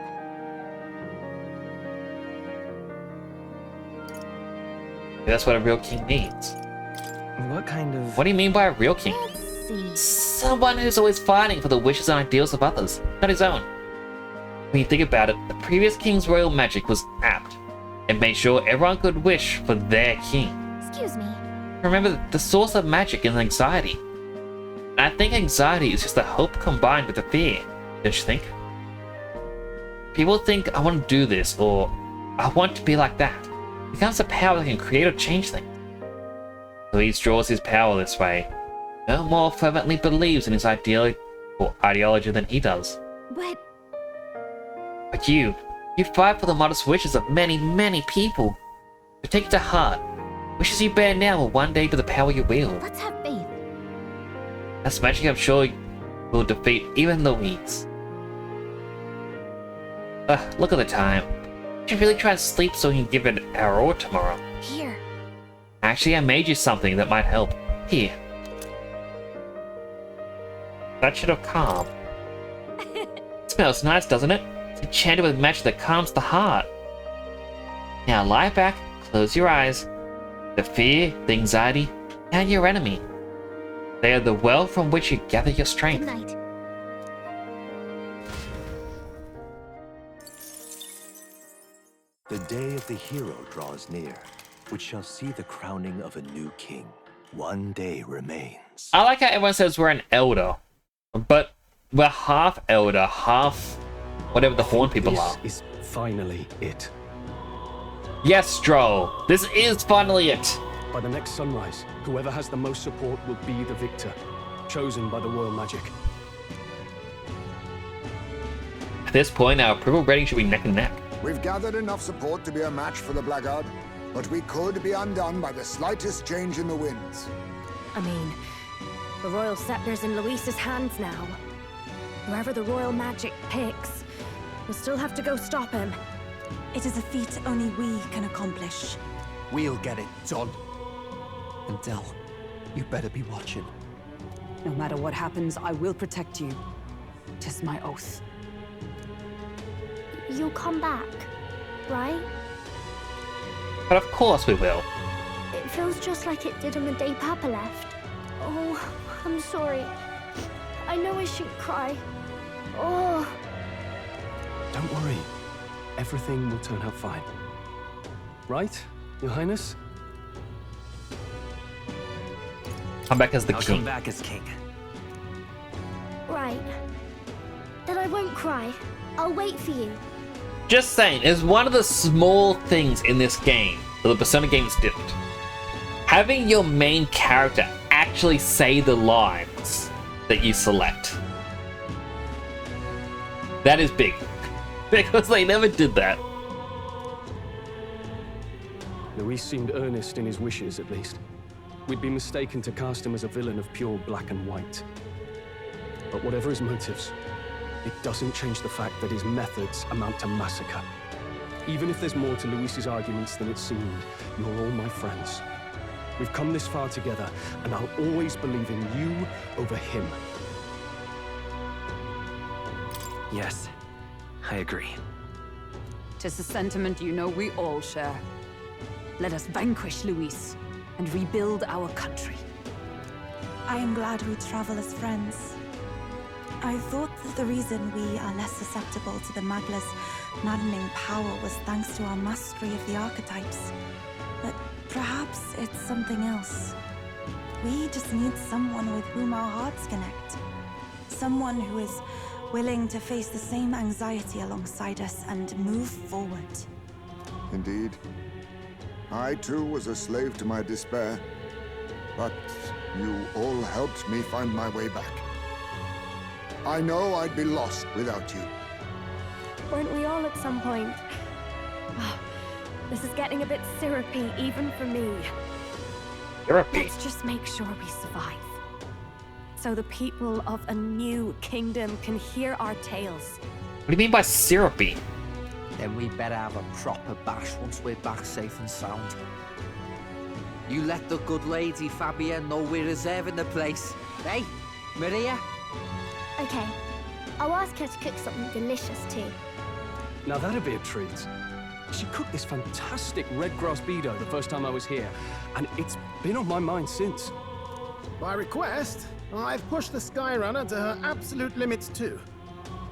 That's what a real king means. What kind of... What do you mean by a real king? let's see. Someone who's always fighting for the wishes and ideals of others, not his own. When you think about it, the previous king's royal magic was apt. It made sure everyone could wish for their king. Excuse me. Remember, the source of magic is anxiety. And I think anxiety is just the hope combined with the fear, don't you think? People think I want to do this, or I want to be like that. It becomes a power that can create or change things. So he draws his power this way. No more fervently believes in his ideology than he does. But you fight for the modest wishes of many, many people. So take it to heart. Wishes you bear now will one day be the power you wield. Let's have faith. That's magic I'm sure will defeat even the weeds. Look at the time. We should really try to sleep so we can give it our all tomorrow. Here. Actually, I made you something that might help. Here. That should have calmed. Smells nice, doesn't it? It's enchanted with magic that calms the heart. Now lie back, close your eyes. The fear, the anxiety, and your enemy. They are the well from which you gather your Good strength. night. The day of the hero draws near, which shall see the crowning of a new king. One day remains. I like how everyone says we're an elder, but we're half elder, half whatever the horn people are. This is finally it. Yes, Stroll, this is finally it. By the next sunrise, whoever has the most support will be the victor, chosen by the royal magic. At this point, our approval rating should be neck and neck. We've gathered enough support to be a match for the Blackguard, but we could be undone by the slightest change in the winds. I mean, the royal scepter's in Luis's hands now. Whoever the royal magic picks, we'll still have to go stop him. It is a feat only we can accomplish. We'll get it done. And Del, you better be watching. No matter what happens, I will protect you. 'Tis my oath. You'll come back, right? But of course we will. It feels just like it did on the day Papa left. Oh, I'm sorry. I know I shouldn't cry. Oh. Don't worry. Everything will turn out fine. Right, Your Highness? Come back as the I'll king. come back as king. Right. Then I won't cry. I'll wait for you. Just saying, it's one of the small things in this game that the Persona games didn't. Having your main character actually say the lines that you select. That is big. Because they never did that. Luis seemed earnest in his wishes, at least. We'd be mistaken to cast him as a villain of pure black and white. But whatever his motives, it doesn't change the fact that his methods amount to massacre. Even if there's more to Luis's arguments than it seemed, you're all my friends. We've come this far together, and I'll always believe in you over him. Yes, I agree. 'Tis a sentiment you know we all share. Let us vanquish Luis and rebuild our country. I am glad we travel as friends. I thought that the reason we are less susceptible to the Magla's maddening power was thanks to our mastery of the archetypes. But perhaps it's something else. We just need someone with whom our hearts connect. Someone who is willing to face the same anxiety alongside us and move forward. Indeed. I too was a slave to my despair, but you all helped me find my way back. I know I'd be lost without you. Weren't we all at some point? Oh, this is getting a bit syrupy, even for me. Therapy. Let's just make sure we survive. So the people of a new kingdom can hear our tales. What do you mean by syrupy? Then we better have a proper bash once we're back safe and sound. You let the good lady Fabia know we're reserving the place. Hey, Maria? Okay. I'll ask her to cook something delicious too. Now that'd be a treat. She cooked this fantastic red grass beedo the first time I was here, and it's been on my mind since. By request, I've pushed the Skyrunner to her absolute limits too.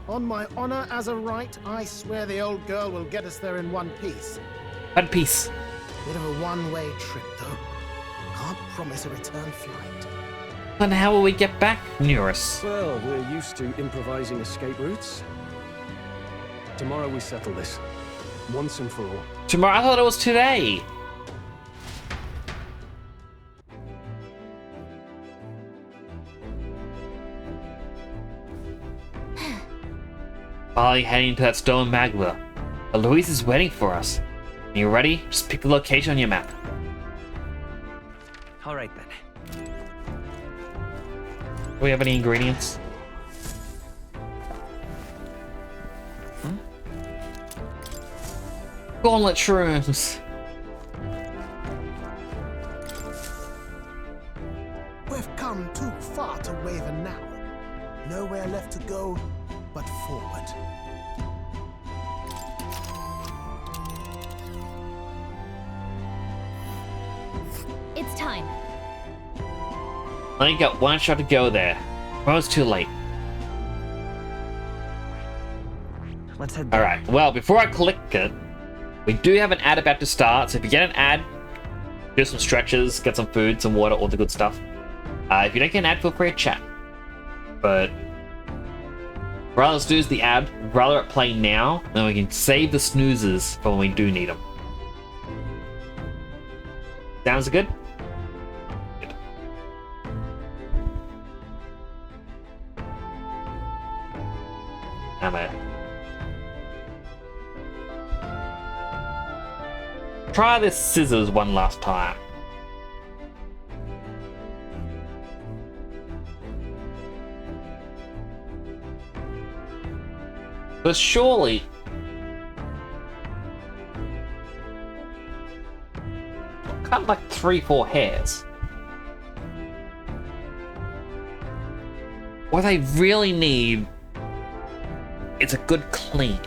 On my honor as a right, I swear the old girl will get us there in one piece. One piece. Bit of a one-way trip, though. Can't promise a return flight. And how will we get back, Neurus? Well, we're used to improvising escape routes. Tomorrow we settle this, once and for all. Tomorrow? I thought it was today. Finally heading to that stone magla. But Luis is waiting for us. Are you ready? Just pick the location on your map. All right then. Do we have any ingredients? Gauntlet shrooms. We've come too far to waver now. Nowhere left to go but forward. It's time. Only got one shot to go there. Almost too late. Let's head there. Alright, well, before I click it, we do have an ad about to start, so if you get an ad, do some stretches, get some food, some water, all the good stuff. If you don't get an ad, feel free to chat. But rather snooze the ad, rather it play now, then we can save the snoozes for when we do need them. Sounds good? Good. I'm it. Try this scissors one last time. But surely... cut like 3-4 hairs. What they really need is a good clean.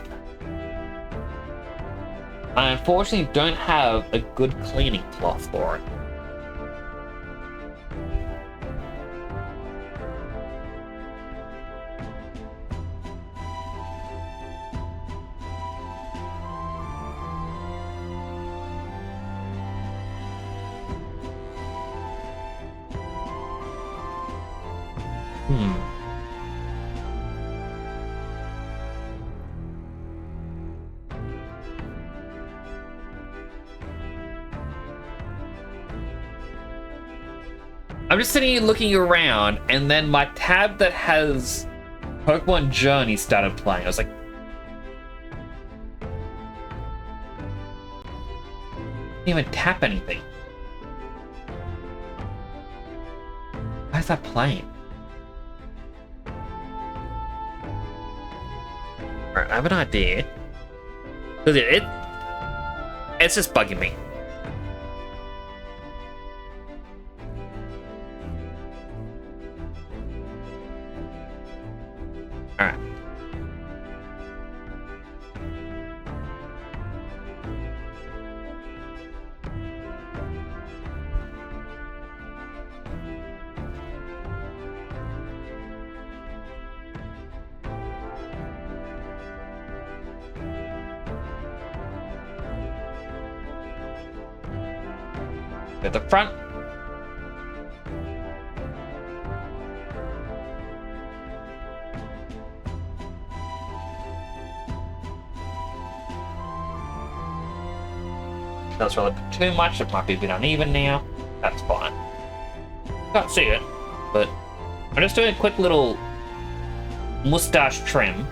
I unfortunately don't have a good cleaning cloth for it. I'm just sitting here looking around, and then my tab that has Pokemon Journey started playing. I was like, I didn't even tap anything. Why is that playing? Alright, I have an idea. Because it's just bugging me. Alright. At the front. That's really too much. It might be a bit uneven now. That's fine. Can't see it, but I'm just doing a quick little mustache trim.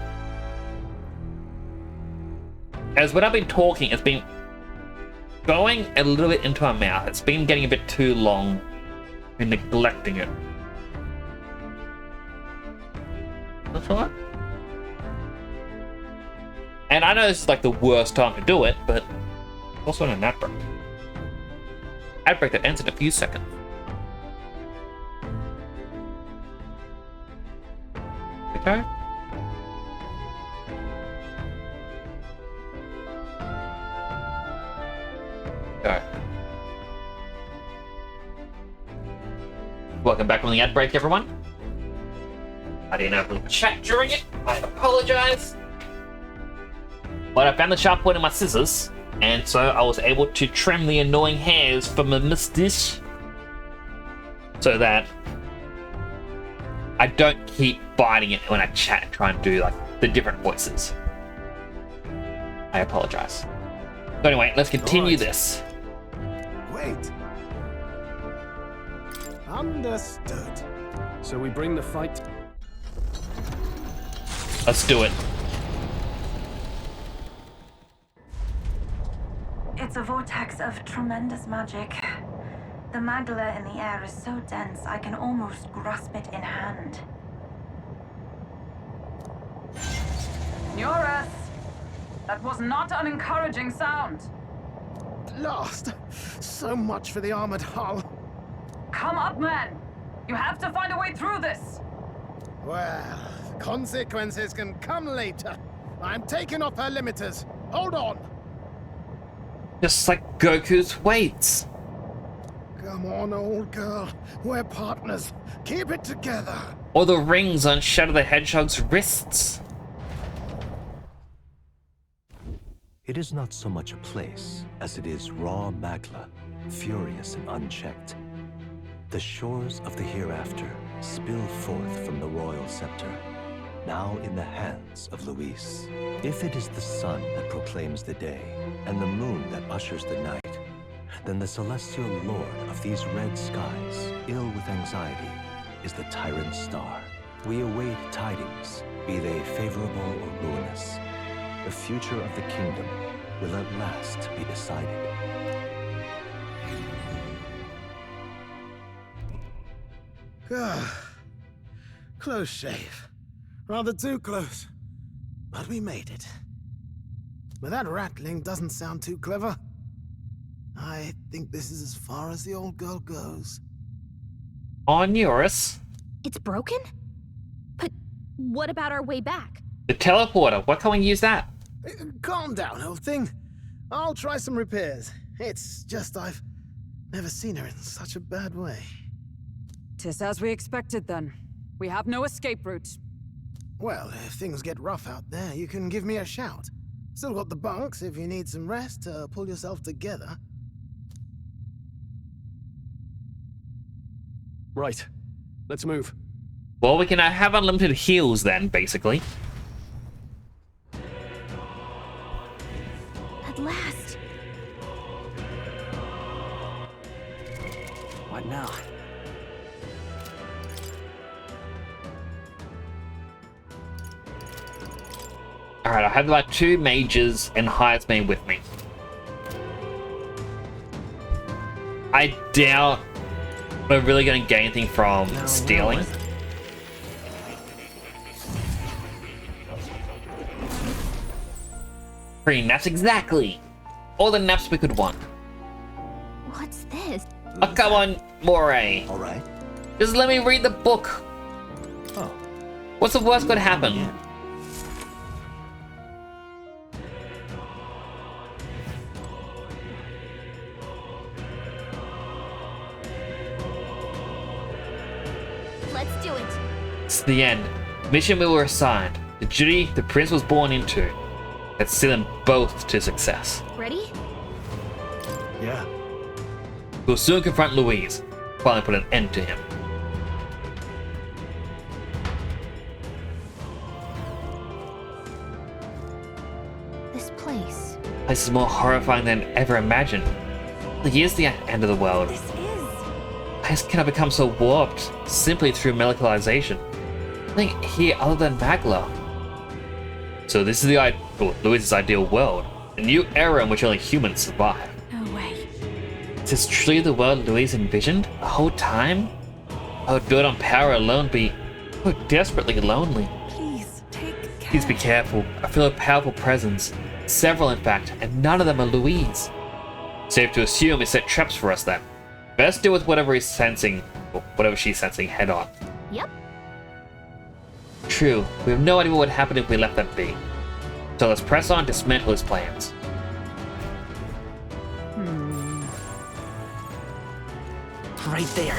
As when I've been talking, it's been going a little bit into my mouth. It's been getting a bit too long and neglecting it. That's all right. And I know this is like the worst time to do it, but also in an ad break. Ad break that ends in a few seconds. Okay. Go. Welcome back from the ad break, everyone. I didn't have a little chat during it. I apologize. But I found the sharp point in my scissors, and so I was able to trim the annoying hairs from my mustache so that I don't keep biting it when I chat and try and do like the different voices. I apologize. So anyway, let's continue this. Wait. Understood. So we bring the fight. Let's do it. It's a vortex of tremendous magic. The magla in the air is so dense, I can almost grasp it in hand. Eurus! That was not an encouraging sound. Lost. So much for the armored hull. Come up, man! You have to find a way through this! Well, consequences can come later. I'm taking off her limiters. Hold on. Just like Goku's weights. Come on, old girl. We're partners. Keep it together. Or the rings on Shadow the Hedgehog's wrists. It is not so much a place as it is raw magla, furious and unchecked, the shores of the hereafter spill forth from the royal scepter, now in the hands of Luis. If it is the sun that proclaims the day, and the moon that ushers the night, then the celestial lord of these red skies, ill with anxiety, is the tyrant star. We await tidings, be they favorable or ruinous. The future of the kingdom will at last be decided. Close shave. Rather too close. But we made it. But that rattling doesn't sound too clever. I think this is as far as the old girl goes. On yours. It's broken? But what about our way back? The teleporter. Why can't we use that? Calm down, old thing. I'll try some repairs. It's just I've never seen her in such a bad way. 'Tis as we expected then. We have no escape route. Well, if things get rough out there, you can give me a shout. Still got the bunks if you need some rest to pull yourself together. Right. Let's move. Well, we can have unlimited heals then, basically. At last. What now? Alright, I have like 2 mages and highest main with me. I doubt we're really going to gain anything from stealing. 3 naps, exactly! All the naps we could want. What's this? Oh, come on, Moray. All right. Just let me read the book. Oh. What's the worst could happen? Yeah. Let's do it. It's the end. Mission we were assigned. The duty the prince was born into. Let's see them both to success. Ready? Yeah. We'll soon confront Louise. Finally put an end to him. This place. This is more horrifying than ever imagined. Here's the end of the world. This is. How can I become so warped simply through medicalization? Nothing here other than Magla. So this is the Louise's ideal world, a new era in which only humans survive. No way. Is this truly the world Louise envisioned the whole time? I would build on power alone, be so desperately lonely. Please, take care. Please be careful. I feel a powerful presence. Several, in fact, and none of them are Louise. Safe to assume he set traps for us then. Best deal with whatever he's sensing, or whatever she's sensing head on. Yep. True, we have no idea what would happen if we left that be. So let's press on, dismantle his plans. Right there.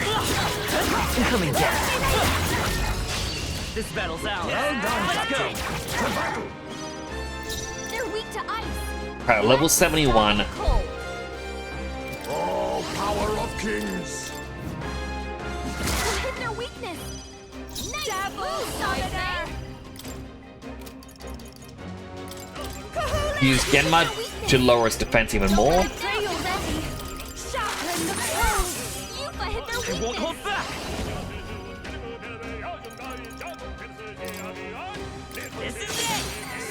Incoming gas. This battle's out. Let's go. They're weak to ice. Alright, level 71. Cold. Oh, power of kings! We'll hit their weakness. Nice. Double Sonic. Use Genma to lower its defense even more. Stay already. Sharpen the blows. Yufa hit their weakness. Won't hold back. This is it.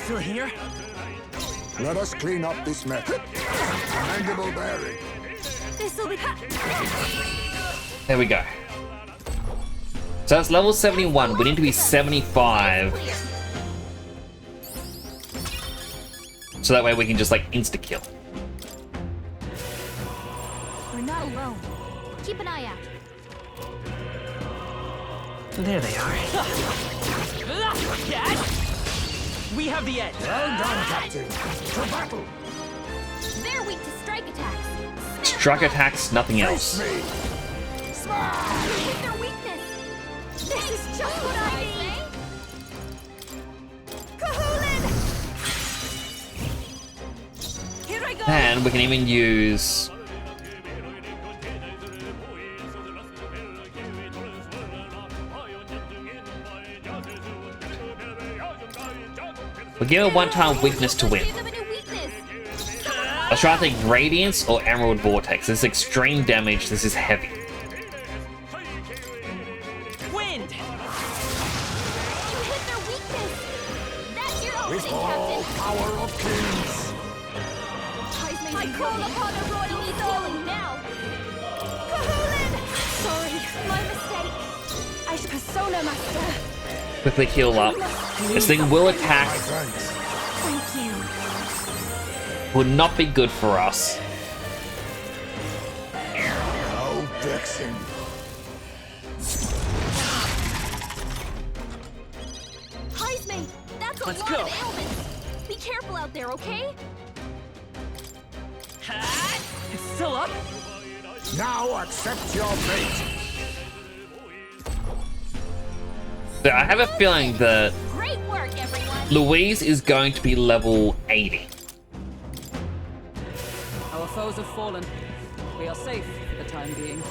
Still here? Let us clean up this mess. Mandible bearing. This'll be. There we go. So that's level 71. We need to be 75. So that way we can just like insta-kill. We're not alone. Keep an eye out. There they are. We have the edge. Well done, Captain. To battle. They're weak to strike attacks. Strike attacks, nothing else. Me. Hit their weakness. This is just what I need. Kahulin! Here I go. And we can even use We'll give it a one-time weakness to win. Let's try to think Radiance or Emerald Vortex. This is extreme damage, this is heavy. Wind! You hit their weakness! That's your opening, Captain! Power of kings! I call upon a royal healing now! Kahulin! Sorry, my mistake. I should persona master. Quickly heal up. This thing will attack. Thank you. Would not be good for us. Oh, Dixon. Heismate, that's a Let's lot go. of ailments. Be careful out there, okay? It's still up? Now accept your fate. So I have a feeling that Great work, everyone. Louise is going to be level 80. Our foes have fallen. We are safe for the time being.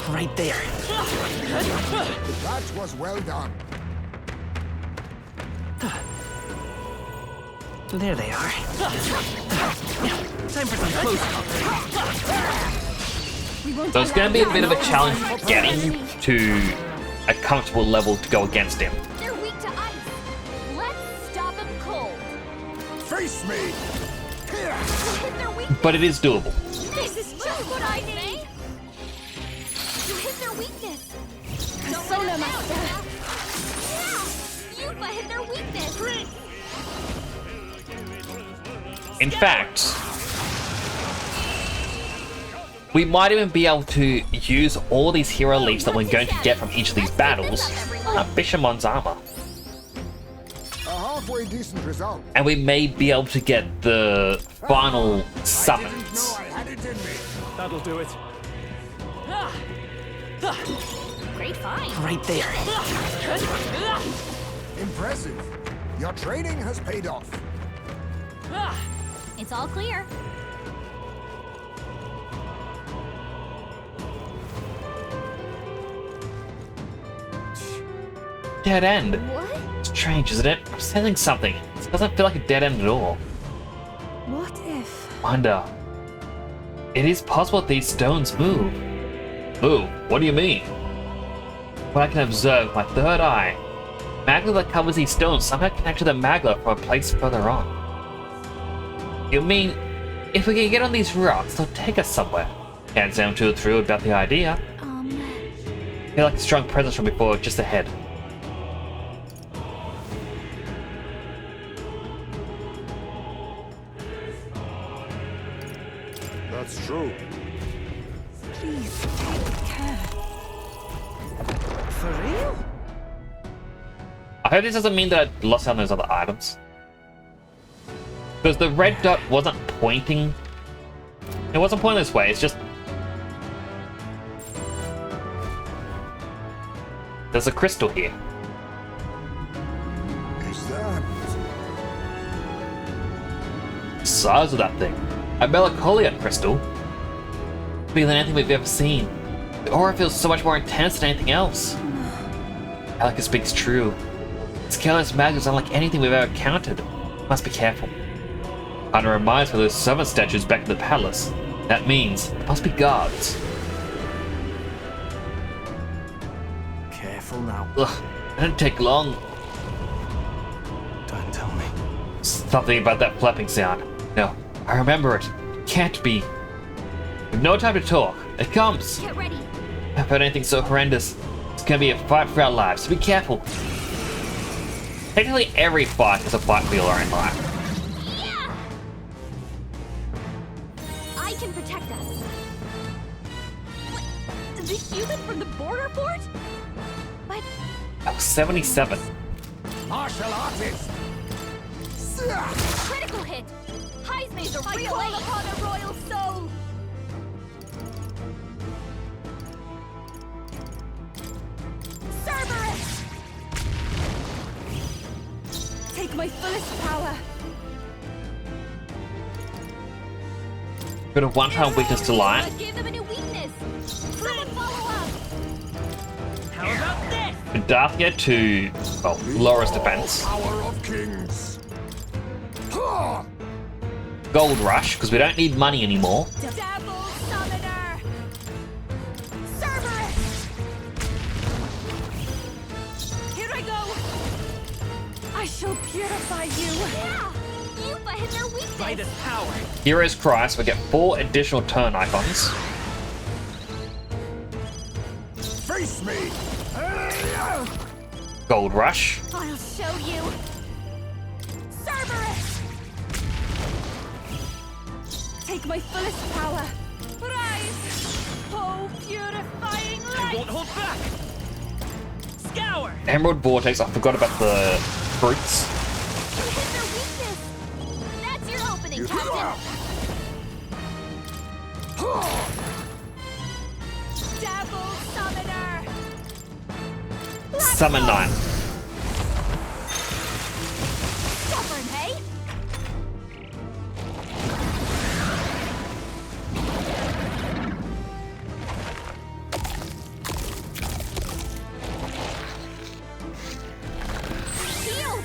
Right there. That was well done. There they are. Time for some close combat. So it's going to be a bit of a challenge getting to a comfortable level to go against him. They're weak to ice. Let's stop them cold. Face me! Here! You hit their weakness. But it is doable. This is just what I need. You hit their weakness. Persona master. Yeah! Yupa hit their weakness. In fact, we might even be able to use all these hero leaves that we're going to get from each of these battles on Bishamon's armor. A halfway decent result. And we may be able to get the final I didn't know summons. I had it in me. That'll do it. Great find. Right there. Impressive. Your training has paid off. It's all clear. Dead end. What? Strange, isn't it? I'm sensing something. This doesn't feel like a dead end at all. What if... Wonder. It is possible that these stones move. Move? What do you mean? What I can observe with my third eye. Magma that covers these stones somehow connects to the magma from a place further on. You mean, if we can get on these rocks, they'll take us somewhere. Can't say I'm too thrilled about the idea. Feel like a strong presence from before, just ahead. That's true. Please, take care. For real? I hope this doesn't mean that I lost out on those other items. Because the red dot wasn't pointing. It wasn't pointing this way, it's just... There's a crystal here. Is that... Size of that thing. A melancholia crystal. Bigger than anything we've ever seen. The aura feels so much more intense than anything else. Alika speaks true. This careless magic is unlike anything we've ever encountered. Must be careful. Kinda reminds me of those servant statues back in the palace. That means there must be guards. Careful now. Ugh, it didn't take long. Don't tell me. Something about that flapping sound. No, I remember it. It can't be. We've no time to talk. It comes. Get ready. I've heard anything so horrendous. It's gonna be a fight for our lives, so be careful. Technically, every fight is a fight for your own life. Yeah! I can protect us. What? The human from the border fort? But That was 77. Martial artist! critical hit! Heismei's a real I call upon a royal soul! Cerberus! Take my fullest power! Got a one-time weakness to light. Give them a new weakness! Someone follow up! How about this? Refantazio to, well, lower his defense. Power of kings. Gold Rush, because we don't need money anymore. Devil Summoner! Cerberus! Here I go! I shall purify you! Yeah! You've hit their weakness! Midas power! Heroes Christ, we get 4 additional turn icons. Face me. Gold Rush. I'll show you! Cerberus! Take my fullest power! Rise! Oh, purifying I light! won't hold back! Scour! Emerald Vortex, I forgot about the fruits. You hit their weakness! That's your opening, Captain! Devil Summoner! Summon 9. Stubborn, hey? Shield!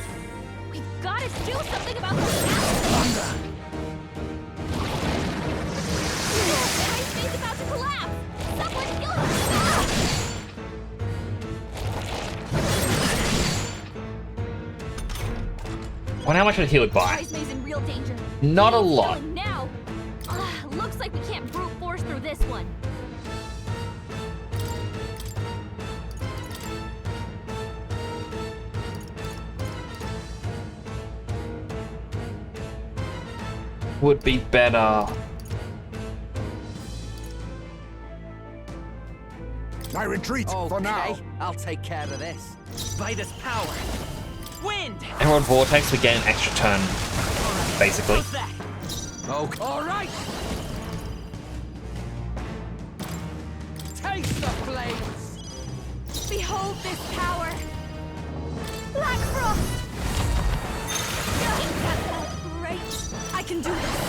We've gotta do something about this now! Ice Maid's about to collapse! Someone kill him now! Wonder how much it healed by. Ice Maid's in real danger. Not a We need lot. healing now. Looks like we can't brute force through this one. Would be better. I retreat for now. Okay, I'll take care of this. Midas power! Wind! Emerald Vortex, we get an extra turn, basically. How's that? Okay. All right. Taste the flames. Behold this power! Black Frost! Great! I can do this!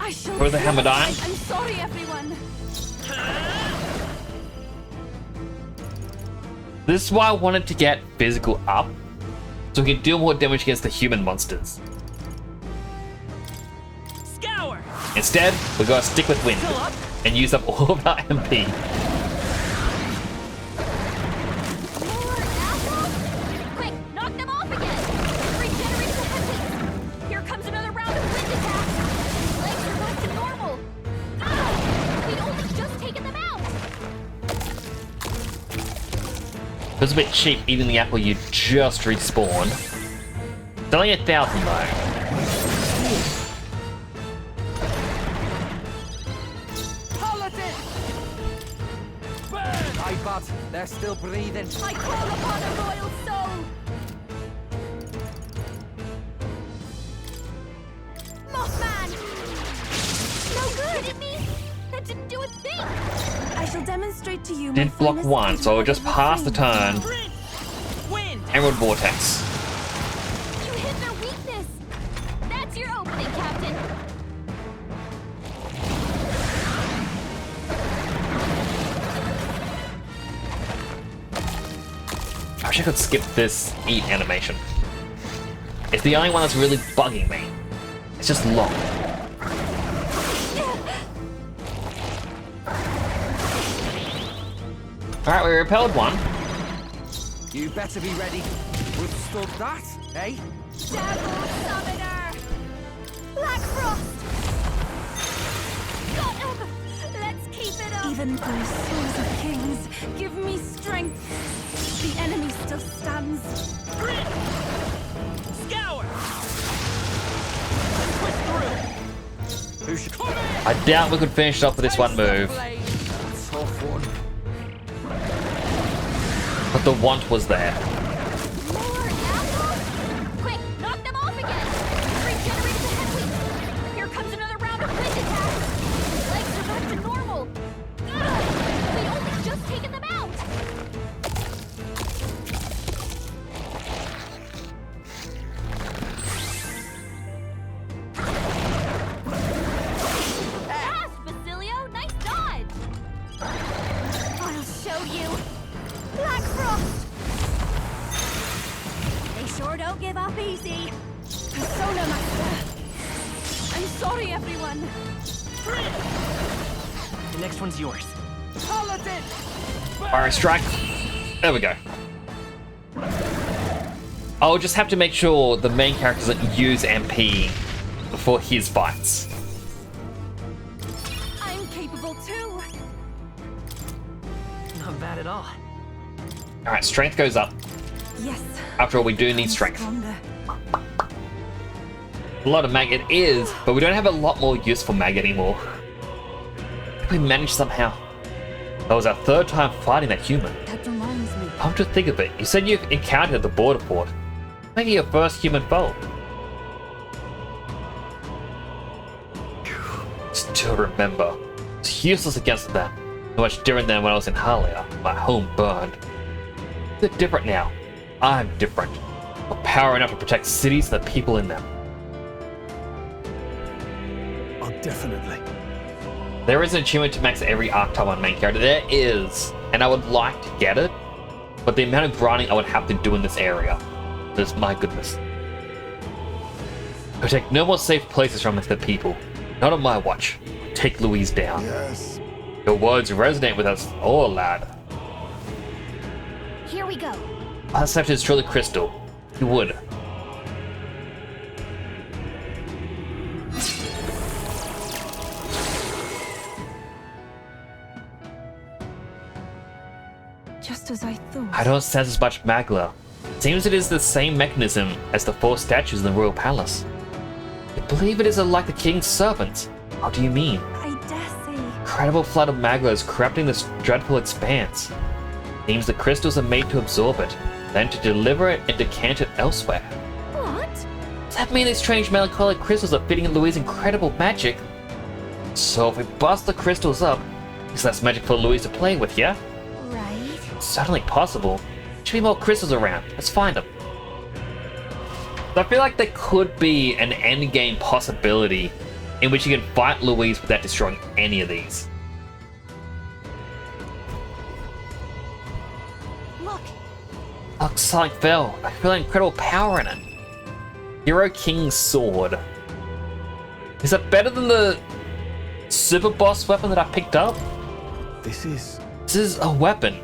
I shall... For the Hamadine. I'm sorry, everyone! This is why I wanted to get physical up, so we can deal more damage against the human monsters. Scour! Instead, we gotta stick with wind Still up? and use up all of our MP. More apples? Quick, knock them off again! Regenerate the headwinds! Here comes another round of wind attacks! Legs are back to normal! We'd only just taken them out! It was a bit cheap eating the apple you just respawned. It's only 1,000 though. Paladin! Burn! I bad. They're still breathing. I call upon a royal soul! Mothman! No good! Didn't me? That didn't do a thing! I shall demonstrate to you my Did block finest 1, so we'll just pass the turn. Sprint! Wind! Emerald Vortex. You hit their weakness! That's your opening, Captain! I wish I could skip this eat animation. It's the only one that's really bugging me. It's just long. Alright, we repelled one. You better be ready. Withstood that, eh? Devil Summoner! Black Frost! Got him! Let's keep it up! Even those souls of kings give me strength. The enemy still stands. Sprint! Scour! Push through! Who should Come in! I doubt we could finish it off with this one Taste the move, flames. Tough one. but the want was there. More apples? Quick, knock them off again! Regenerated the headwinds! Here comes another round of wind attacks! Legs are back to normal! We'd only just taken them out! Fast, Basilio! Nice dodge! I'll show you! Black sure don't give up easy. Persona Master. I'm sorry, everyone. The next one's yours. Paladin! Fire strike. There we go. I'll just have to make sure the main character doesn't use MP for his fights. I'm capable too. Not bad at all. Alright, strength goes up. Yes. After all, we do need strength. Stronger. A lot of mag it is, but we don't have a lot more useful mag anymore. We managed somehow. That was our third time fighting that human. That reminds me. Come to think of it, you said you encountered the border fort. Maybe your first human foe. Still remember. It's useless against that. So much different than when I was in Halia. My home burned. They're different now. I'm different. With power enough to protect cities and the people in them. Oh, definitely. There is an achievement to max every archetype on main character. There is, and I would like to get it, but the amount of grinding I would have to do in this area is, my goodness. I'll take no more safe places from the people. Not on my watch. Take Louise down. Yes. Your words resonate with us all, lad. Here we go. I'll have to destroy the crystal. You would. Just as I thought. I don't sense as much magla. Seems it is the same mechanism as the 4 statues in the royal palace. I believe it is like the king's servants. How do you mean? I dare say. Incredible flood of magla is corrupting this dreadful expanse. Seems the crystals are made to absorb it, then to deliver it and decant it elsewhere. What? Does that mean these strange melancholic crystals are feeding Louise incredible magic? So if we bust the crystals up, it's less magic for Louise to play with, yeah? Right. It's certainly possible. There should be more crystals around. Let's find them. So I feel like there could be an endgame possibility in which you can fight Louise without destroying any of these. Look. Looks like Vel. I feel incredible power in it. Hero King's Sword. Is that better than the super boss weapon that I picked up? This is a weapon.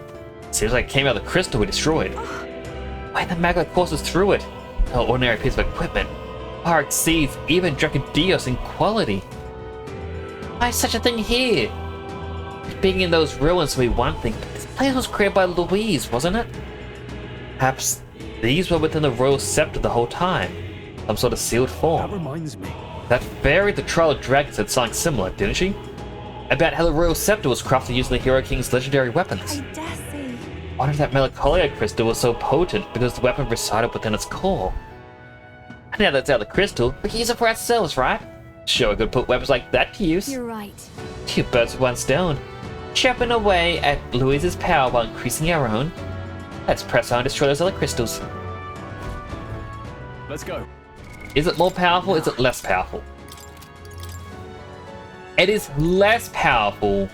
Seems like it came out of the crystal we destroyed. Why the magma courses through it? No ordinary piece of equipment. Far exceeds even Dracondios in quality. Why is such a thing here? Being in those ruins would be one thing, but this place was created by Louise, wasn't it? Perhaps these were within the royal scepter the whole time. Some sort of sealed form. That reminds me. That fairy at the Trial of Dragons said something similar, didn't she? About how the royal scepter was crafted using the Hero King's legendary weapons. I dare say. I wonder if that melancholia crystal was so potent because the weapon resided within its core. And now that's out of the crystal, we can use it for ourselves, right? Sure, we could put weapons like that to use. You're right. 2 birds with 1 stone. Chopping away at Louise's power while increasing our own. Let's press on and destroy those other crystals. Let's go. Is it more powerful? Is it less powerful? It is less powerful,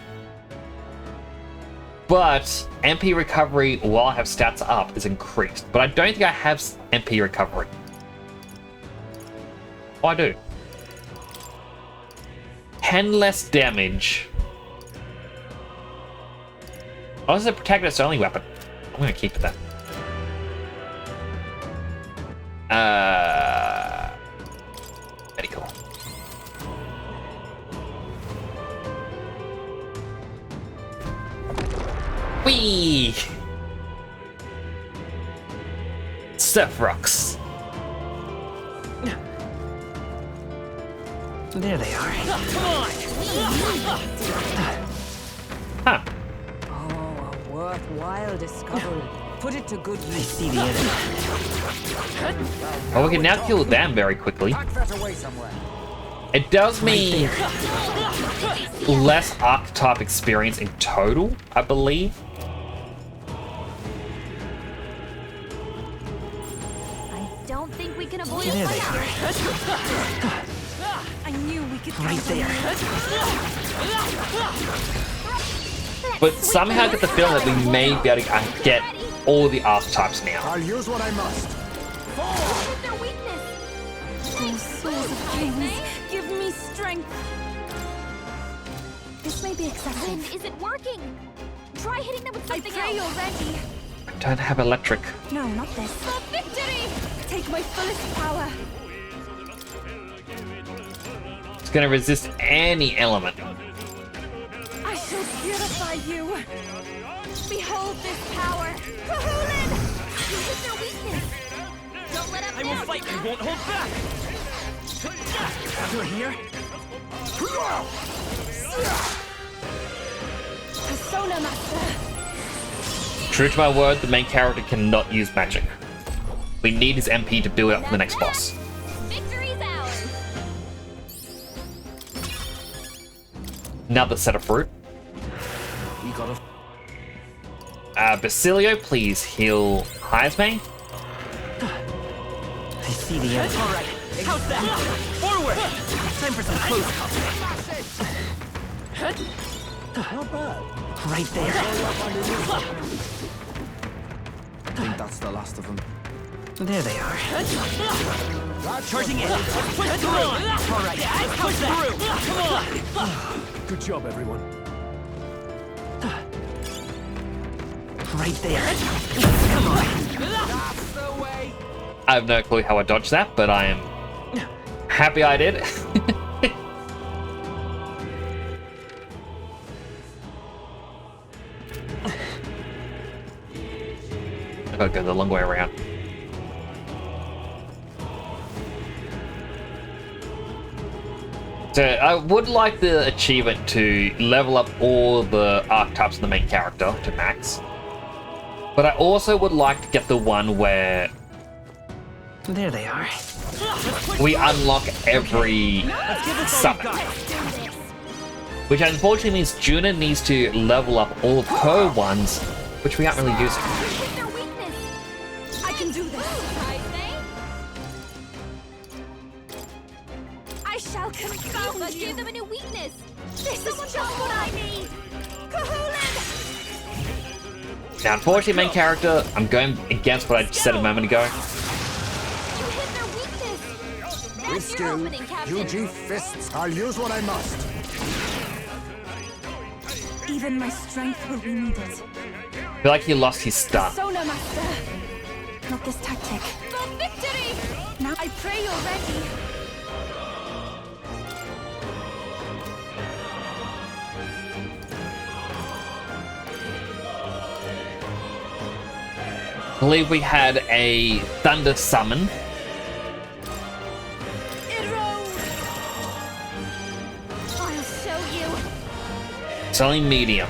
but MP recovery while I have stats up is increased. But I don't think I have MP recovery. Oh, I do. 10 less damage. Oh, this is a protected only weapon. I'm gonna keep that. Medical. Whee! Sephirox. There they are. Huh. Oh, a worthwhile discovery. Put it to good use. I see the enemy. Well, we can now kill them very quickly. It does mean less archetype experience in total, I believe. I don't think we can avoid There a they fight. are. I knew we could. Right there. But somehow I get the feeling that we may be able to get all the archetypes now. I'll use what I must. Hit their weakness. Oh, souls of kings, give me strength. This may be Lynn, excessive. is it working? Try hitting them with I something pray else. already. I don't have electric. No, not this. For victory! Take my fullest power. It's gonna resist any element. I shall purify you. Behold this power. Kahulin! You hit their weakness. Don't let up I will fight and won't hold back. Through here. Persona Master. True to my word, the main character cannot use magic. We need his MP to build up the next boss. Victory's ours. Another set of fruit. We gotta. Basilio, please heal Heisman. I see the end. All right. How's that? Forward. Time for some close combat. Right there. I think that's the last of them. There they are. Charging in. Let's push through. All right. Let's push through. Come on. Good job, everyone. Right there. Come on. That's the way. I have no clue how I dodged that, but I am happy I did. I gotta go the long way around. So I would like the achievement to level up all the archetypes of the main character to max. But I also would like to get the one where There they are. we unlock every Let's give this all summon. we've got. Which unfortunately means Juna needs to level up all of her ones, which we aren't really using. Hit their weakness. I can do this. Heisman. I shall confound But you. give them a new weakness. This is just what I need. Kahulin! Now, unfortunately, main character, I'm going against what I said a moment ago. You hit their weakness. With That's your skill, opening, Captain. UG fists, I'll use what I must. Even my strength will be needed. I feel like he lost his stun. Persona Master. Not this tactic. For victory! Now I pray you're ready. I believe we had a thunder summon. I'll show you. It's only medium,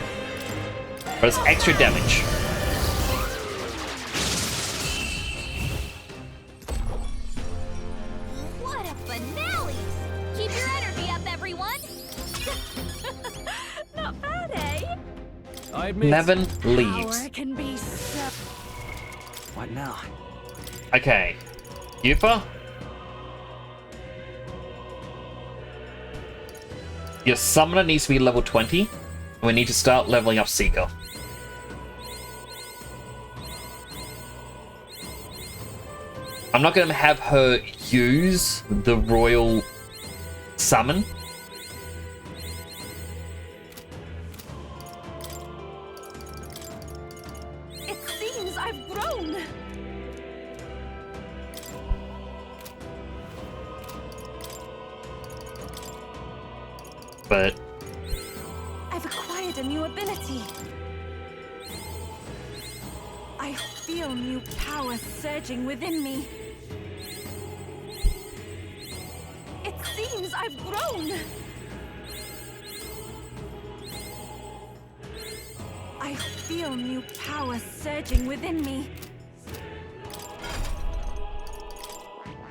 but it's extra damage. What a finale! Keep your energy up, everyone. Not bad, eh? I admit. 11 leaves. Power can be so. What now? Okay, Yupa. Your summoner needs to be level 20, and we need to start leveling up Seeker. I'm not going to have her use the royal summon. It seems I've grown. But I've acquired a new ability. I feel new power surging within me. It seems I've grown. I feel new power surging within me.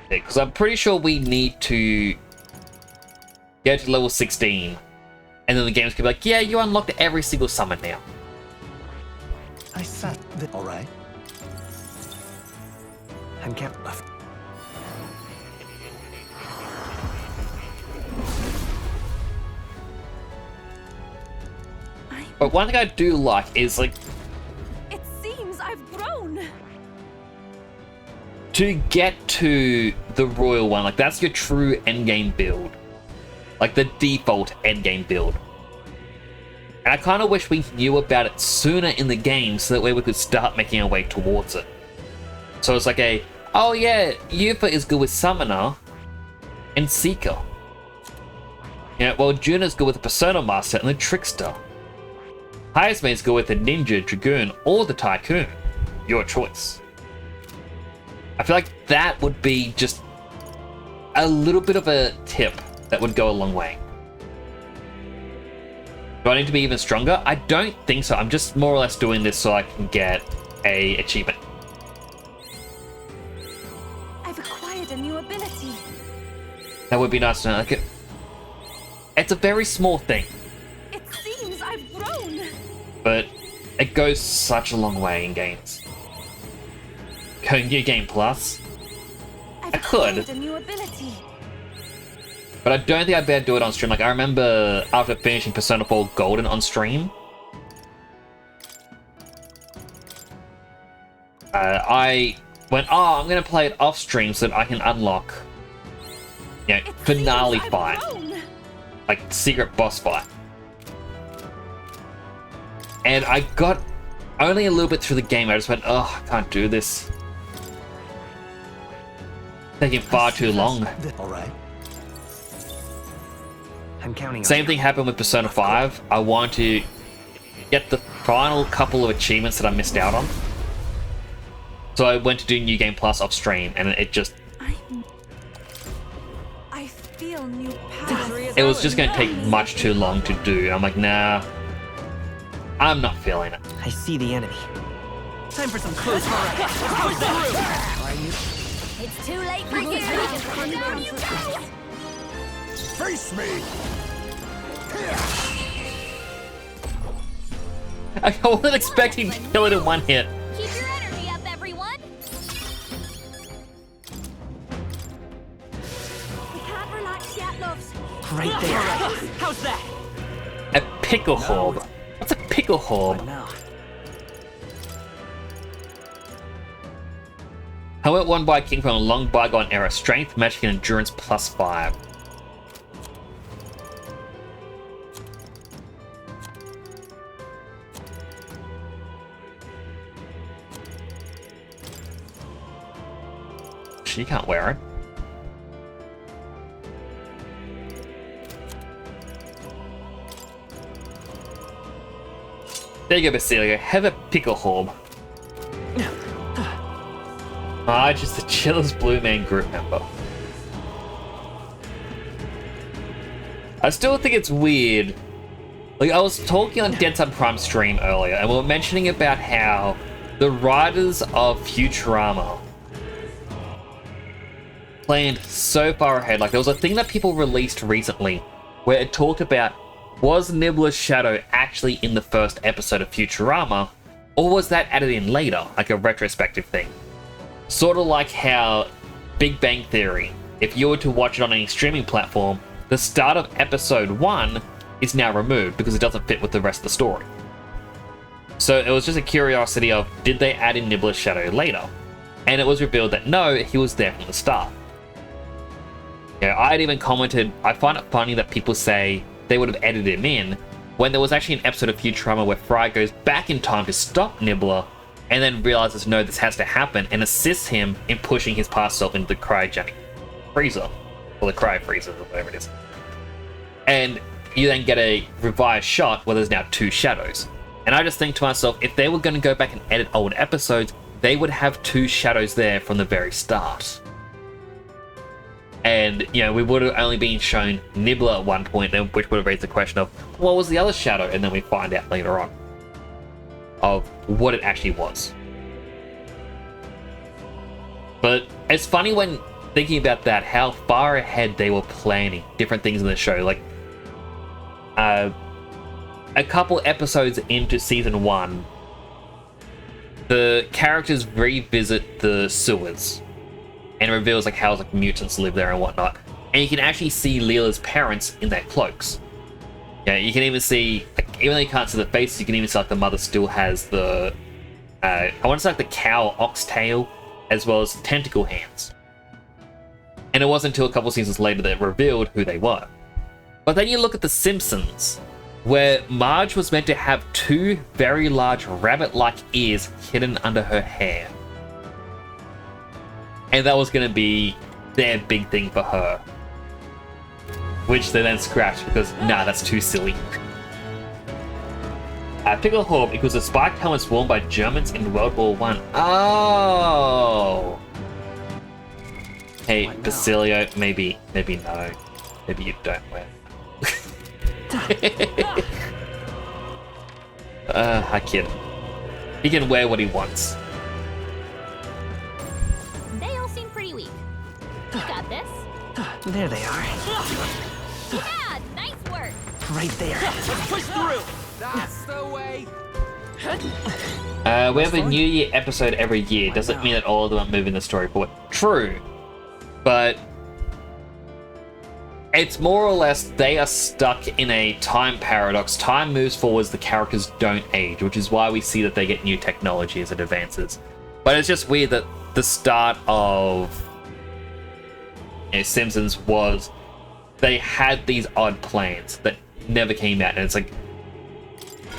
because I'm pretty sure we need to get to level 16, and then the game's gonna be like, yeah, you unlocked every single summon now. I sat the... All right. I'm kept left. But one thing I do like is, like, It seems I've grown. to get to the royal one, like that's your true endgame build, like the default endgame build. And I kind of wish we knew about it sooner in the game so that way we could start making our way towards it. So it's like oh yeah, Yuffie is good with Summoner and Seeker. Yeah, well, Juna's good with the Persona Master and the Trickster. Hayasme's good with the Ninja, Dragoon, or the Tycoon. Your choice. I feel like that would be just a little bit of a tip that would go a long way. Do I need to be even stronger? I don't think so. I'm just more or less doing this so I can get a achievement. I've acquired a new ability. That would be nice to know. Like it's a very small thing, It seems I've grown. but it goes such a long way in games. Going New Game Plus, I've I could, acquired a new ability. but I don't think I'd be able to do it on stream. Like I remember after finishing Persona 4 Golden on stream, I went, oh, I'm gonna play it off stream so that I can unlock, you know, finale fight, like secret boss fight. And I got only a little bit through the game. I just went, oh, I can't do this. Taking far too long. All right. I'm counting on Same you. thing happened with Persona 5. I wanted to get the final couple of achievements that I missed out on. So I went to do New Game Plus off stream, and it just... I feel new power. It was just going to take much too long to do. I'm like, nah. I'm not feeling it. I see the enemy. Time for some close fire. How's that? It's too late for you! Down you go! Face me! I wasn't expecting to kill it in one hit. Keep your energy up, everyone! We can't relax yet, loves. Right there. How's that? A pickle orb. What's a pickle orb? No. Helmet won by King from a long bygone era. Strength, magic, and endurance +5. She can't wear it. There you go, Basilio. Have a pickle orb. Ah, just the chillest Blue Man group member. I still think it's weird. Like, I was talking on Dead Sun Prime stream earlier, and we were mentioning about how the writers of Futurama planned so far ahead. Like, there was a thing that people released recently where it talked about, was Nibbler's shadow actually in the first episode of Futurama, or was that added in later, like a retrospective thing? Sort of like how Big Bang Theory, if you were to watch it on any streaming platform, the start of episode 1 is now removed because it doesn't fit with the rest of the story. So it was just a curiosity of, did they add in Nibbler's shadow later? And it was revealed that no, he was there from the start. Yeah, I had even commented, I find it funny that people say they would have edited him in when there was actually an episode of Futurama where Fry goes back in time to stop Nibbler and then realizes, no, this has to happen, and assists him in pushing his past self into the cryogenic freezer, or the cryo freezer, or whatever it is. And you then get a revised shot where there's now 2 shadows. And I just think to myself, if they were going to go back and edit old episodes, they would have 2 shadows there from the very start. And, you know, we would have only been shown Nibbler at one point, which would have raised the question of, what was the other shadow? And then we find out later on of what it actually was. But it's funny when thinking about that, how far ahead they were planning different things in the show. Like, a couple episodes into season 1, the characters revisit the sewers and it reveals like how like mutants live there and whatnot. And you can actually see Leela's parents in their cloaks. Yeah, you can even see, like, even though you can't see the face, you can even see like the mother still has the, I want to say like the cow oxtail as well as tentacle hands. And it wasn't until a couple seasons later that it revealed who they were. But then you look at The Simpsons, where Marge was meant to have 2 very large rabbit-like ears hidden under her hair. And that was going to be their big thing for her. Which they then scratched because, nah, that's too silly. Picklehorn equals the spiked helmets worn by Germans in World War I. Oh! Hey, Basilio, maybe no. Maybe you don't wear. I kid. He can wear what he wants. They all seem pretty weak. You got this? There they are. Yeah, nice work. Right there. Let's push through. That's the way. We have a New Year episode every year. Doesn't mean that all of them are moving the story forward. True. But it's more or less they are stuck in a time paradox. Time moves forwards, the characters don't age, which is why we see that they get new technology as it advances. But it's just weird that the start of Simpsons was they had these odd plans that never came out, and it's like,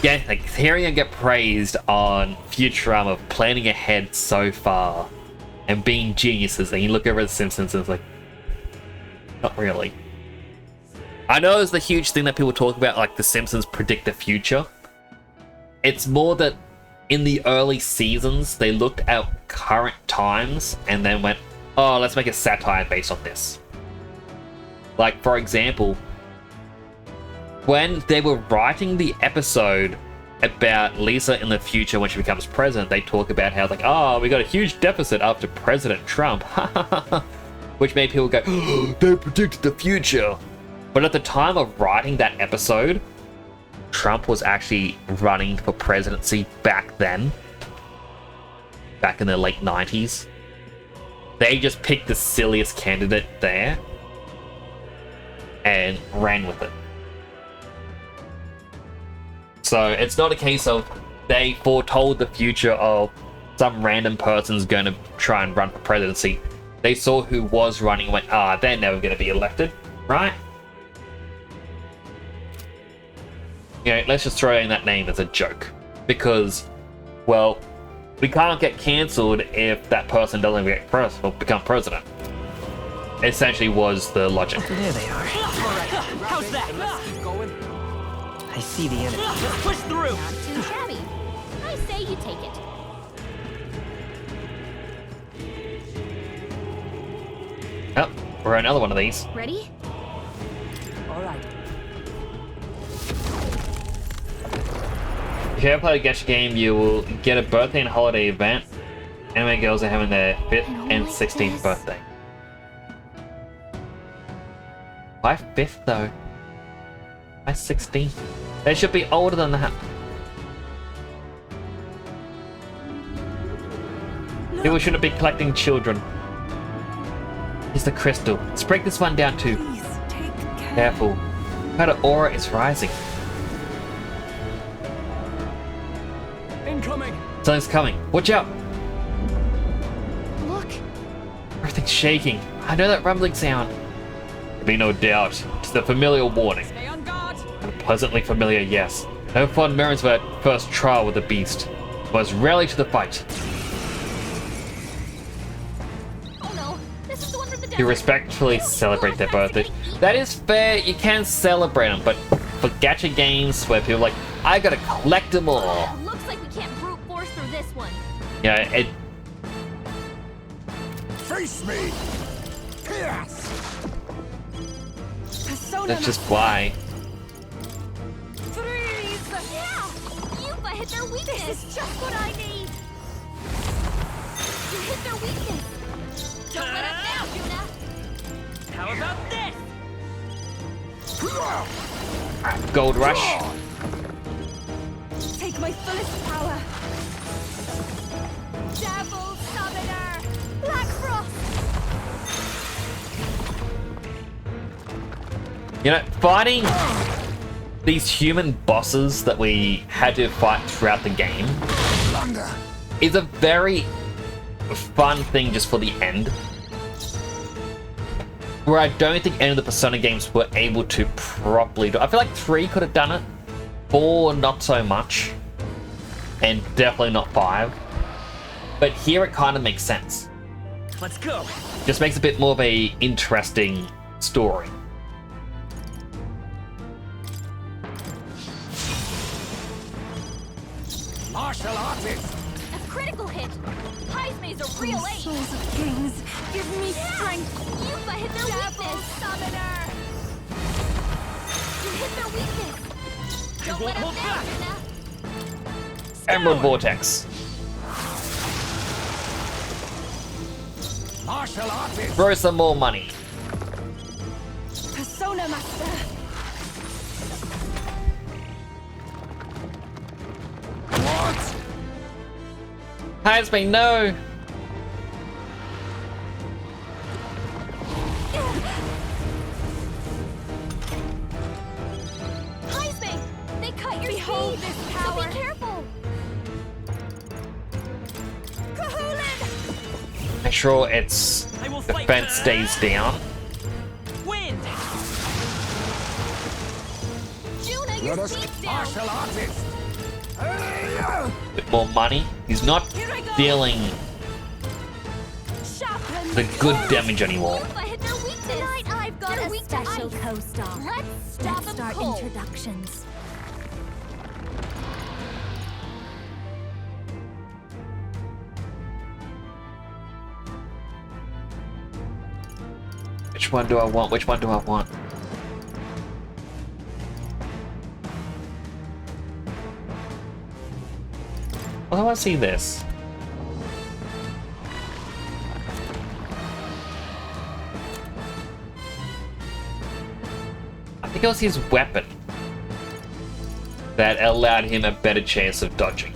yeah, like hearing them get praised on Futurama of planning ahead so far and being geniuses, and you look over at The Simpsons and it's like, not really. I know it's the huge thing that people talk about, like The Simpsons predict the future. It's more that in the early seasons, they looked at current times and then went, oh, let's make a satire based on this. Like, for example, when they were writing the episode about Lisa in the future when she becomes president, they talk about how, like, oh, we got a huge deficit after President Trump. Which made people go, oh, they predicted the future. But at the time of writing that episode, Trump was actually running for presidency back then. Back in the late 90s. They just picked the silliest candidate there and ran with it. So it's not a case of they foretold the future of some random person's going to try and run for presidency. They saw who was running and went, ah, they're never going to be elected, right? You know, let's just throw in that name as a joke. Because, well, we can't get cancelled if that person doesn't become president. Essentially was the logic. There they are. How's that? I see the enemy. Let's push through. Not too shabby. I say you take it. Oh, we're another one of these. Ready? All right. If you ever play a gacha game, you will get a birthday and holiday event. Anime girls are having their 5th and 16th birthday. Why 5th though? Why 16th? They should be older than that. People shouldn't be collecting children. Here's the crystal. Let's break this one down too. Please take care. Careful. Her aura is rising. Incoming! Something's coming. Watch out! Look. Everything's shaking. I know that rumbling sound. There'll be no doubt. It's the familiar warning. Stay on guard. And pleasantly familiar, yes. No fond memories of that first trial with the beast. Was rarely to the fight. Oh no. This is the one from the desert. You respectfully celebrate their birthday. That is fair. You can celebrate them, but for gacha games where people are like, I gotta collect them all. Looks like we can't brute force through this one. Yeah, it. Face me! Yes! That's just why. Freeze! Yeah! Yupa hit their weakness! This is just what I need! You hit their weakness! Don't let up now, Yuna! How about this? Gold Rush. Take my fullest power. Devil Summoner! Black Frost! You know, fighting these human bosses that we had to fight throughout the game is a very, fun thing just for the end. Where I don't think any of the Persona games were able to properly do. I feel like 3 could have done it. 4, not so much. And definitely not 5. But here it kind of makes sense. Let's go. Just makes a bit more of a interesting story. Martial artist. A critical hit. Heisme's a real ace. Souls of kings, give me strength. Yuba hit their weakness. Summoner. You hit their weakness. Don't won't let hold them back. down, Emerald Vortex. Martial artist. Throw some more money. Persona Master. What? Heisme, no! Heisme, they cut your Behold speed. this So power. be careful. Make sure its I will fight defense back. stays down. Wind. Juna, Let your us- speed's down. Martial artist. Bit more money. He's not Here I go. dealing Sharpen the good damage anymore. Yuba hit their weakness. Tonight I've got They're a weak to special ice. co-star. Let's stop Let's them start cold. introductions. Which one do I want? Which one do I want? Well, I want to see this. I think it was his weapon that allowed him a better chance of dodging.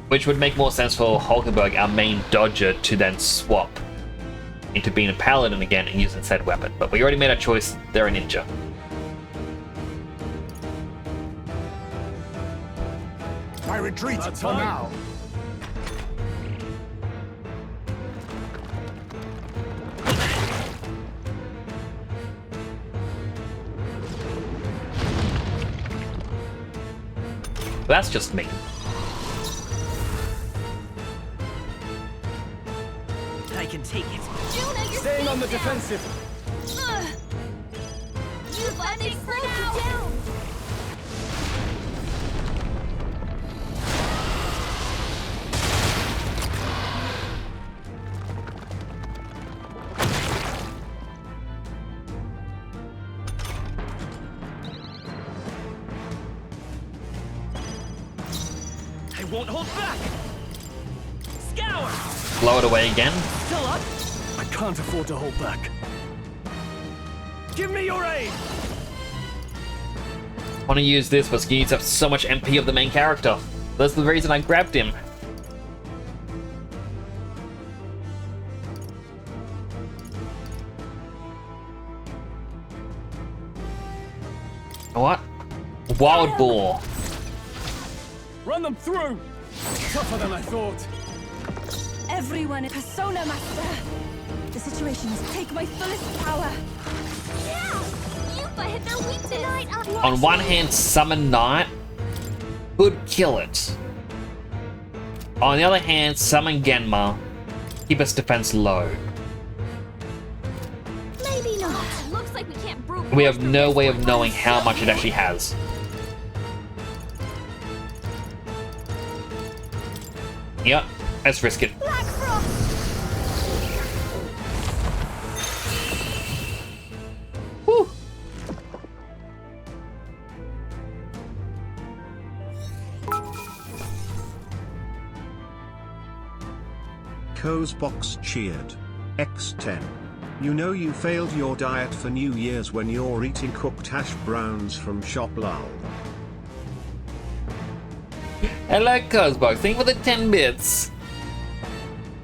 Which would make more sense for Hulkenberg, our main dodger, to then swap into being a paladin again and using said weapon. But we already made our choice, they're a ninja. I retreat for now. That's just me. I can take it. Juna, your Staying on the speed's down. defensive. Yuba, they slowed you down. I won't hold back. Scour. Blow it away again. Still up. I can't afford to hold back. Give me your aid. Want to use this, but he uses up so much MP of the main character. That's the reason I grabbed him. What? Wild Boar. Run them through! Tougher than I thought. Everyone is Persona Master. The situation is take my fullest power. Yeah! Yuba hit their weakness. Tonight I'll... On one hand, Summon Knight could kill it. On the other hand, Summon Genma, keep its defense low. Maybe not. Looks like we can't brute We have force through no this way one of knowing by how much it ourselves. actually has. Yep, let's risk it. Black Frost! Whew. Co's box cheered. X10. You know you failed your diet for New Year's when you're eating cooked hash browns from Shop Lal. Hello, Cosbox. Thank you for the 10 bits.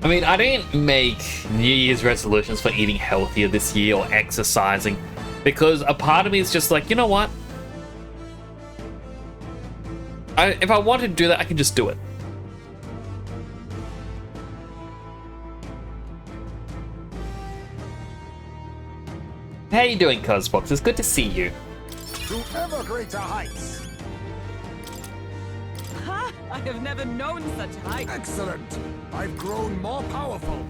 I mean, I didn't make New Year's resolutions for eating healthier this year or exercising. Because a part of me is just like, you know what? If I wanted to do that, I can just do it. How you doing, Cosbox? It's good to see you. To ever greater heights. Ha! I have never known such height. Excellent. I've grown more powerful.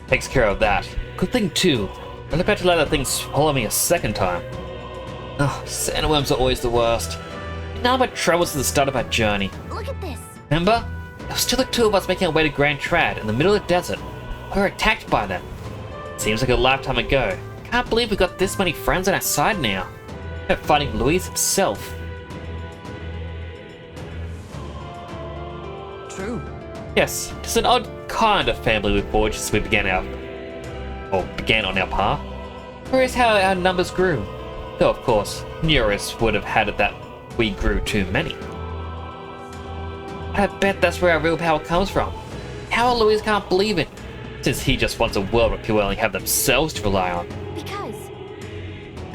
Takes care of that. Good thing too. I'm about to let that thing swallow me a second time. Oh, sandworms are always the worst. Now my troubles at the start of our journey. Look at this. Remember? There was still the two of us making our way to Grand Trad in the middle of the desert. We were attacked by them. Seems like a lifetime ago. Can't believe we got this many friends on our side now. We're fighting Luis himself. True. Yes, it's an odd kind of family we forged as we began on our path. Curious how our numbers grew. Though of course, Neurus would have had it that we grew too many. I bet that's where our real power comes from. How Luis can't believe it, since he just wants a world where people only have themselves to rely on. Because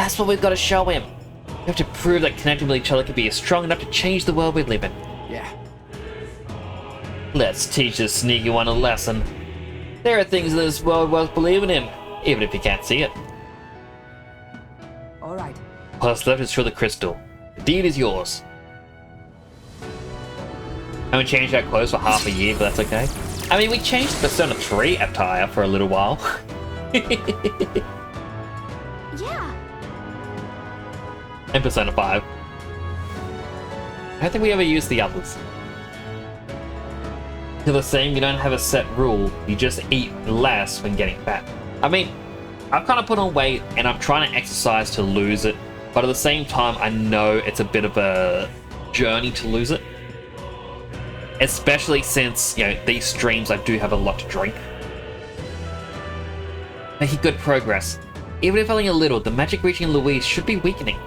That's what we've got to show him. We have to prove that connecting with each other can be strong enough to change the world we live in. Yeah. Let's teach this sneaky one a lesson. There are things in this world worth believing in, even if you can't see it. All right. What's left is for the crystal. The deed is yours. Haven't changed our clothes for half a year, but that's okay. I mean, we changed the Persona 3 attire for a little while. yeah. And Persona 5. I don't think we ever used the others. They're the same, you don't have a set rule, you just eat less when getting fat. I mean, I've kind of put on weight and I'm trying to exercise to lose it, but at the same time I know it's a bit of a journey to lose it. Especially since, you know, these streams I do have a lot to drink. Making good progress. Even if only a little, the magic reaching Luis should be weakening.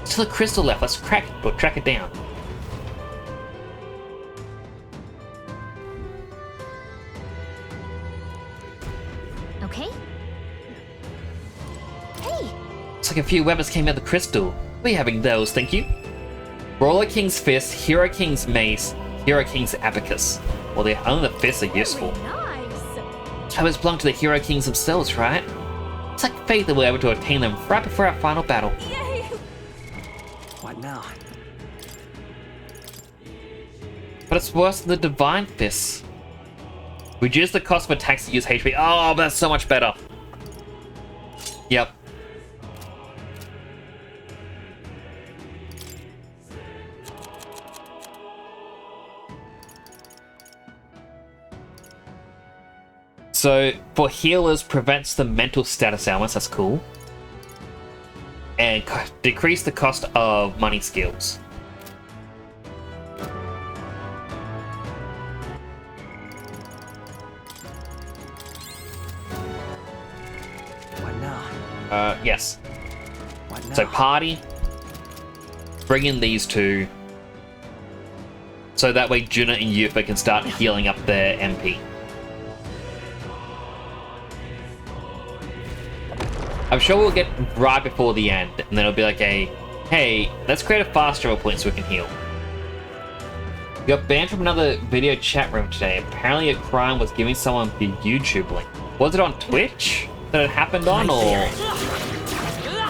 Still a crystal left, let's crack it or track it down. Okay. Hey. Looks like a few weapons came out of the crystal. We're having those, thank you. Roller King's Fist, Hero King's Mace, Hero King's Abacus. Well, only the fists are useful. Nice. Weapons belong to the Hero Kings themselves, right? It's like fate that we're able to attain them right before our final battle. Yay. What now? But it's worse than the Divine Fists. Reduce the cost of attacks to use HP. Oh, that's so much better. Yep. So, for healers, prevents the mental status ailments, that's cool. And decrease the cost of money skills. What now? Yes. What now? So party, bring in these two, so that way Juna and Yufa can start healing up their MP. I'm sure we'll get right before the end, and then it'll be like hey, let's create a fast travel point so we can heal. We got banned from another video chat room today. Apparently a crime was giving someone the YouTube link. Was it on Twitch that it happened on, or...?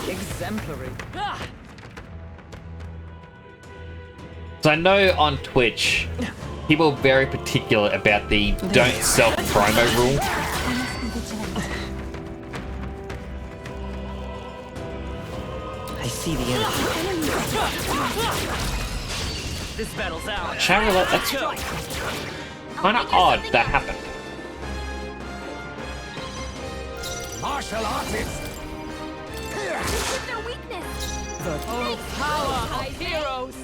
Exemplary. So I know on Twitch, people are very particular about the don't self-promo rule. I see the enemy. This battle's ours. Charlotte, that's kind of odd that happened. Martial artist. This is their weakness. The power of heroes.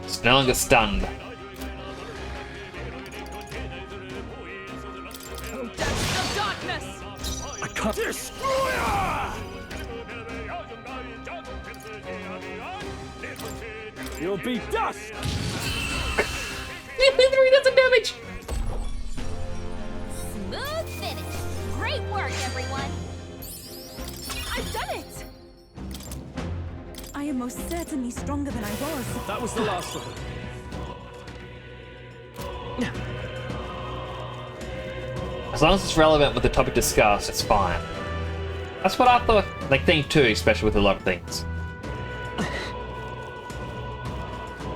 It's no longer stunned. Oh, depths of darkness. I can't. Destroyer! You'll be dust! 3,000 damage! work, everyone. I've done it! I am most certainly stronger than I was. That was the last of them. As long as it's relevant with the topic discussed, it's fine. That's what I thought, like, thing too, especially with a lot of things.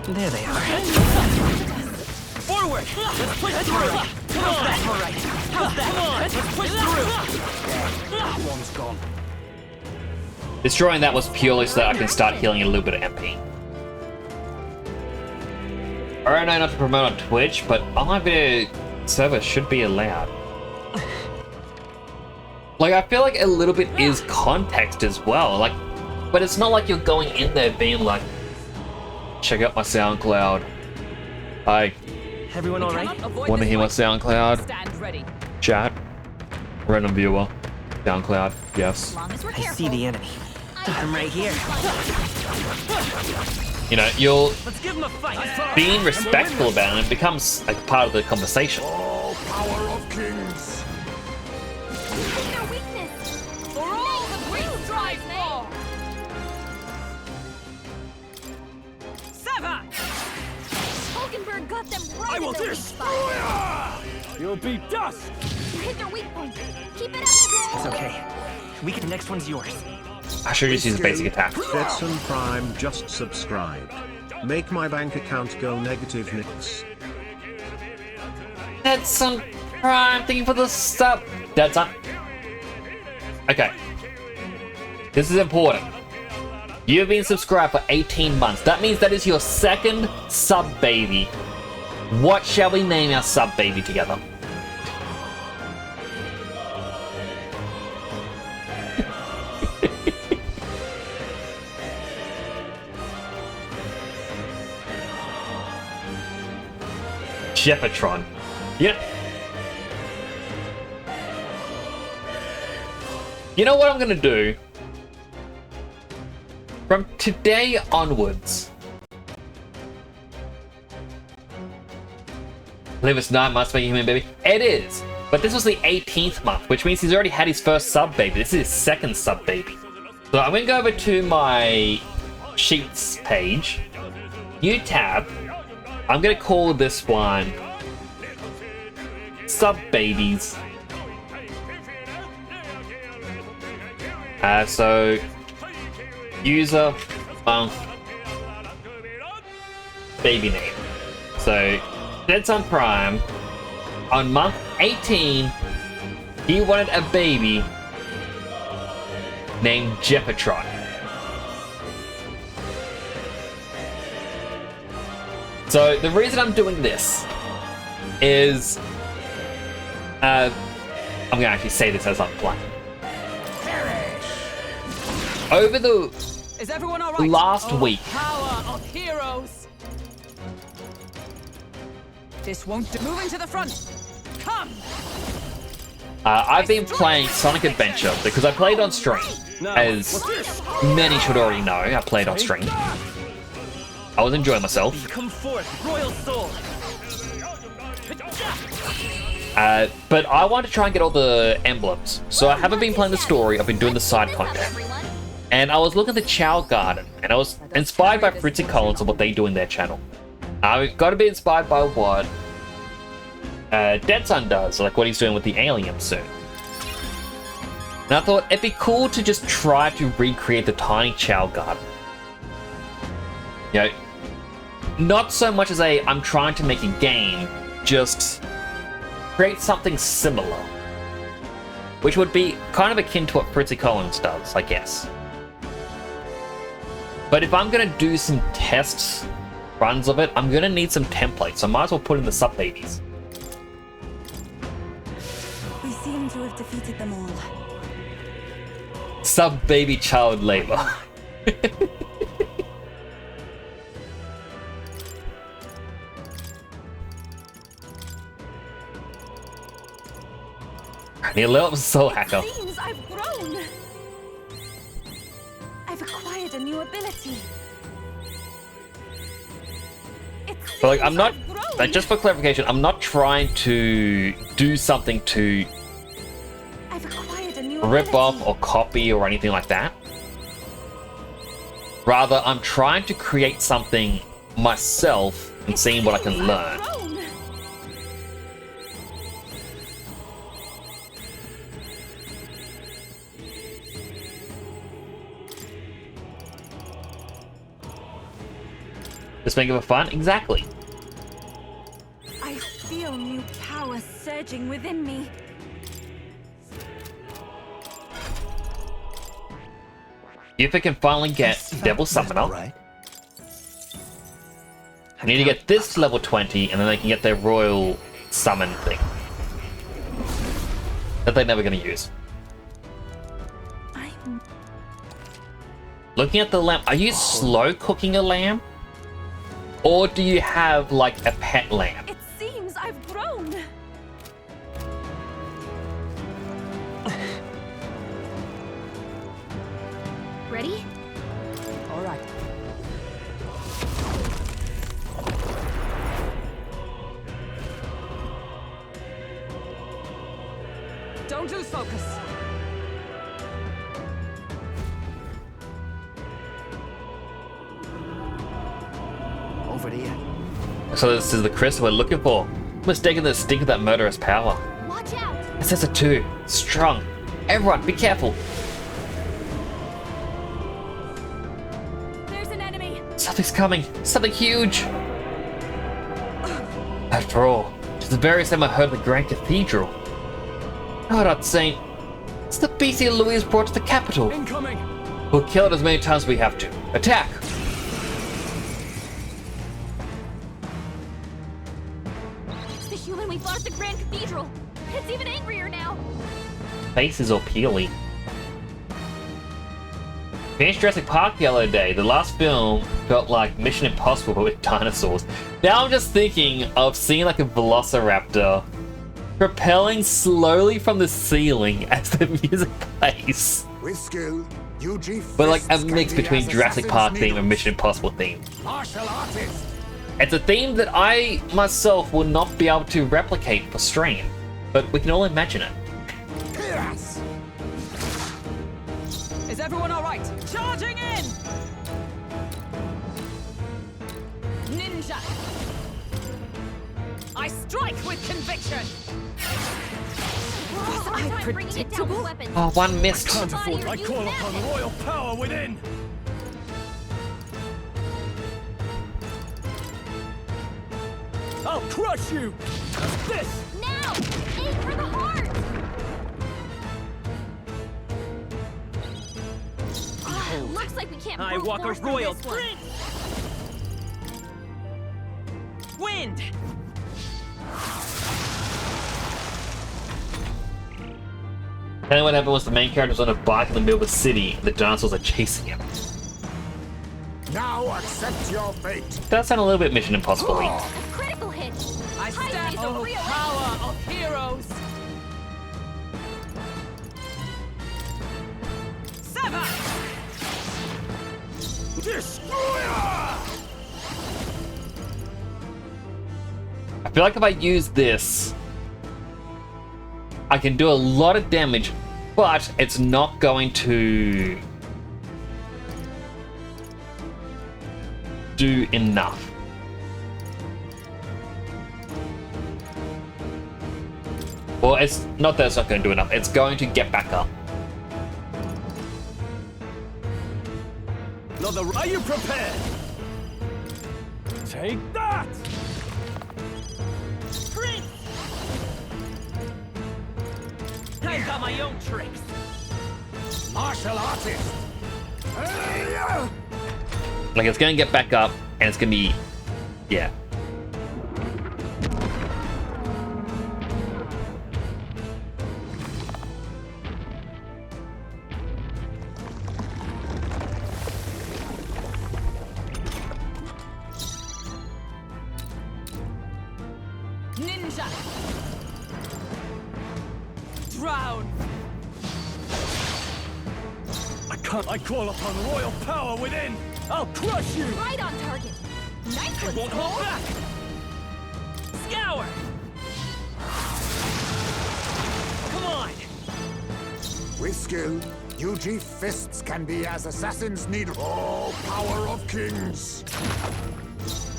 There they are. Forward! Let's push through! How's that? All right. How's that? Let's push through! That one's gone. Destroying that was purely so that I can start healing a little bit of MP. I know not to promote on Twitch, but online video server should be allowed. Like, I feel like a little bit is context as well, like, but it's not like you're going in there being like, check out my SoundCloud. Hi. Everyone all right? Want to hear my SoundCloud? Stand ready. Chat. Random viewer. SoundCloud. Yes. Long as we're I careful. see the enemy. I'm right here. You know, you're Let's give him a fight. being respectful about it, and it becomes like part of the conversation. All power of kings. Their weakness. For all the wings strive for! Sever! Hulkenberg got them right I will in their weak destroy spot. You'll be dust! You hit their weak point. Keep it up. It's okay. The next one's yours. I should just use basic attack. Detson Prime just subscribed. Make my bank account go negative, Nix. That's some prime. Thank you for the sub. That's on. Okay. This is important. You've been subscribed for 18 months. That means that is your second sub baby. What shall we name our sub baby together? Jeffetron. Yeah. You know what I'm gonna do? From today onwards, I believe it's 9 months to make a human baby. It is, but this was the 18th month, which means he's already had his first sub baby. This is his second sub baby. So I'm gonna go over to my sheets page, new tab. I'm gonna call this one Sub Babies. So user, month, baby name. So Detson Prime on month 18, he wanted a baby named Jeffetron. So the reason I'm doing this is, I'm gonna actually say this as I'm playing. Over the Is everyone all right? last week, Power of heroes. This won't do. Moving to the front. Come. I've been playing Sonic Adventure because I played on stream, as many should already know. I played on stream. I was enjoying myself. Come forth, royal soul. But I want to try and get all the emblems. So I haven't been playing the story, I've been doing the side content. And I was looking at the Chow Garden, and I was inspired by Fritz and Collins and what they do in their channel. I've got to be inspired by what Detson does, like what he's doing with the alien suit. And I thought it'd be cool to just try to recreate the tiny Chow Garden. You know, not so much as I'm trying to make a game, just create something similar. Which would be kind of akin to what Fritzy Collins does, I guess. But if I'm gonna do some tests, runs of it, I'm gonna need some templates, so I might as well put in the sub babies. We seem to have defeated them all. Sub baby child labor. I need a little soul hacker. It seems I've grown. I've acquired a new ability. But like, I'm not, like, just for clarification, I'm not trying to do something to I've acquired rip off or copy or anything like that. Rather, I'm trying to create something myself and seeing what I can learn. Just make it for fun? Exactly. I feel new power surging within me. If I can finally get Devil Summoner, Right. I need to get this to level 20, and then they can get their Royal Summon thing. That they're never going to use. Looking at the lamb, are you slow cooking a lamb? Or do you have, like, a pet lamb? It seems I've grown. Ready? All right. Don't lose focus. Over here. So this is the crystal we're looking for. Mistaken the stink of that murderous power. Watch out! It says it too. Strong. Everyone, be careful. There's an enemy. Something's coming. Something huge. After all, it's the very same I heard at the Grand Cathedral. No, not Saint. It's the beastie Louise brought to the capital. Incoming! We'll kill it as many times as we have to. Attack! It's the human we fought at the Grand Cathedral. It's even angrier now. Face is all peely. Finished Jurassic Park the other day. The last film felt like Mission Impossible but with dinosaurs. Now I'm just thinking of seeing like a velociraptor propelling slowly from the ceiling as the music plays. With skill, UG But like a fists mix can be between as Jurassic assassin's Park theme and needles. Mission Impossible theme. Martial artist. It's a theme that I myself will not be able to replicate for stream, but we can all imagine it. Yes. Is everyone all right? Charging in! Ninja! I strike with conviction! Hard time bringing it down with weapons. Oh, one missed. Can't afford. I call upon royal power within. I'll crush you! This! Now! Aim for the heart! Looks like we can't I both walk a walk through royal this one. Wind! And what happened was the main character was on a bike in the middle of the city, and the dinosaurs are chasing him. Now accept your fate. That sounded a little bit Mission Impossible-y. A critical hit! I Titan stand is for a the real power of heroes! Sever! Destroyer! I feel like if I use this, I can do a lot of damage, but it's not going to do enough. Well, it's not that it's not going to do enough, it's going to get back up. Are you prepared? Take that! Prince! I've got my own tricks! Martial artist. Like, it's going to get back up, and it's going to be... yeah. Ninja! Drown! I call upon royal power within. I'll crush you. Right on target. Nice one, Won't hold Skull. back! Scour! Come on! With skill, UG fists can be as assassin's needle. Oh, power of kings!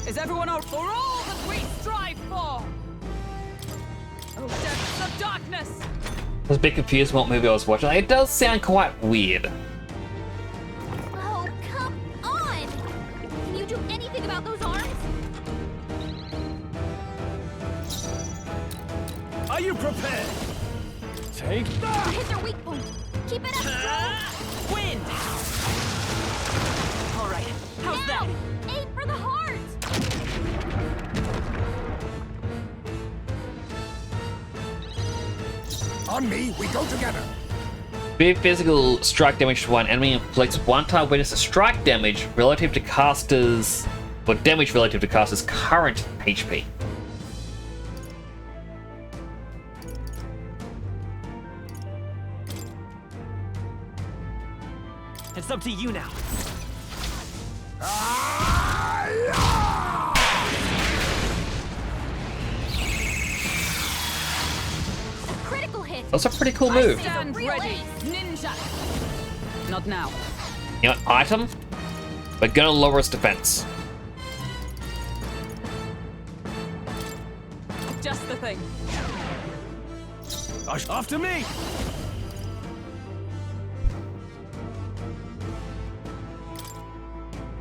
Is everyone out for all that we strive for? Oh, depths of darkness! I was a bit confused what movie I was watching. It does sound quite weird. Oh, come on! Can you do anything about those arms? Are you prepared? Take that! Hit their weak point. Keep it up, Stroll. Wind! Alright, how's that? Now, aim for the heart. On me, we go together. Big physical strike damage to one enemy inflicts one-time witness strike damage relative to caster's, or damage relative to caster's current HP. It's up to you now. Critical hit. That's a pretty cool move. Stand ready, ninja! Not now. You know, item? We're gonna lower its defense. Just the thing. After me!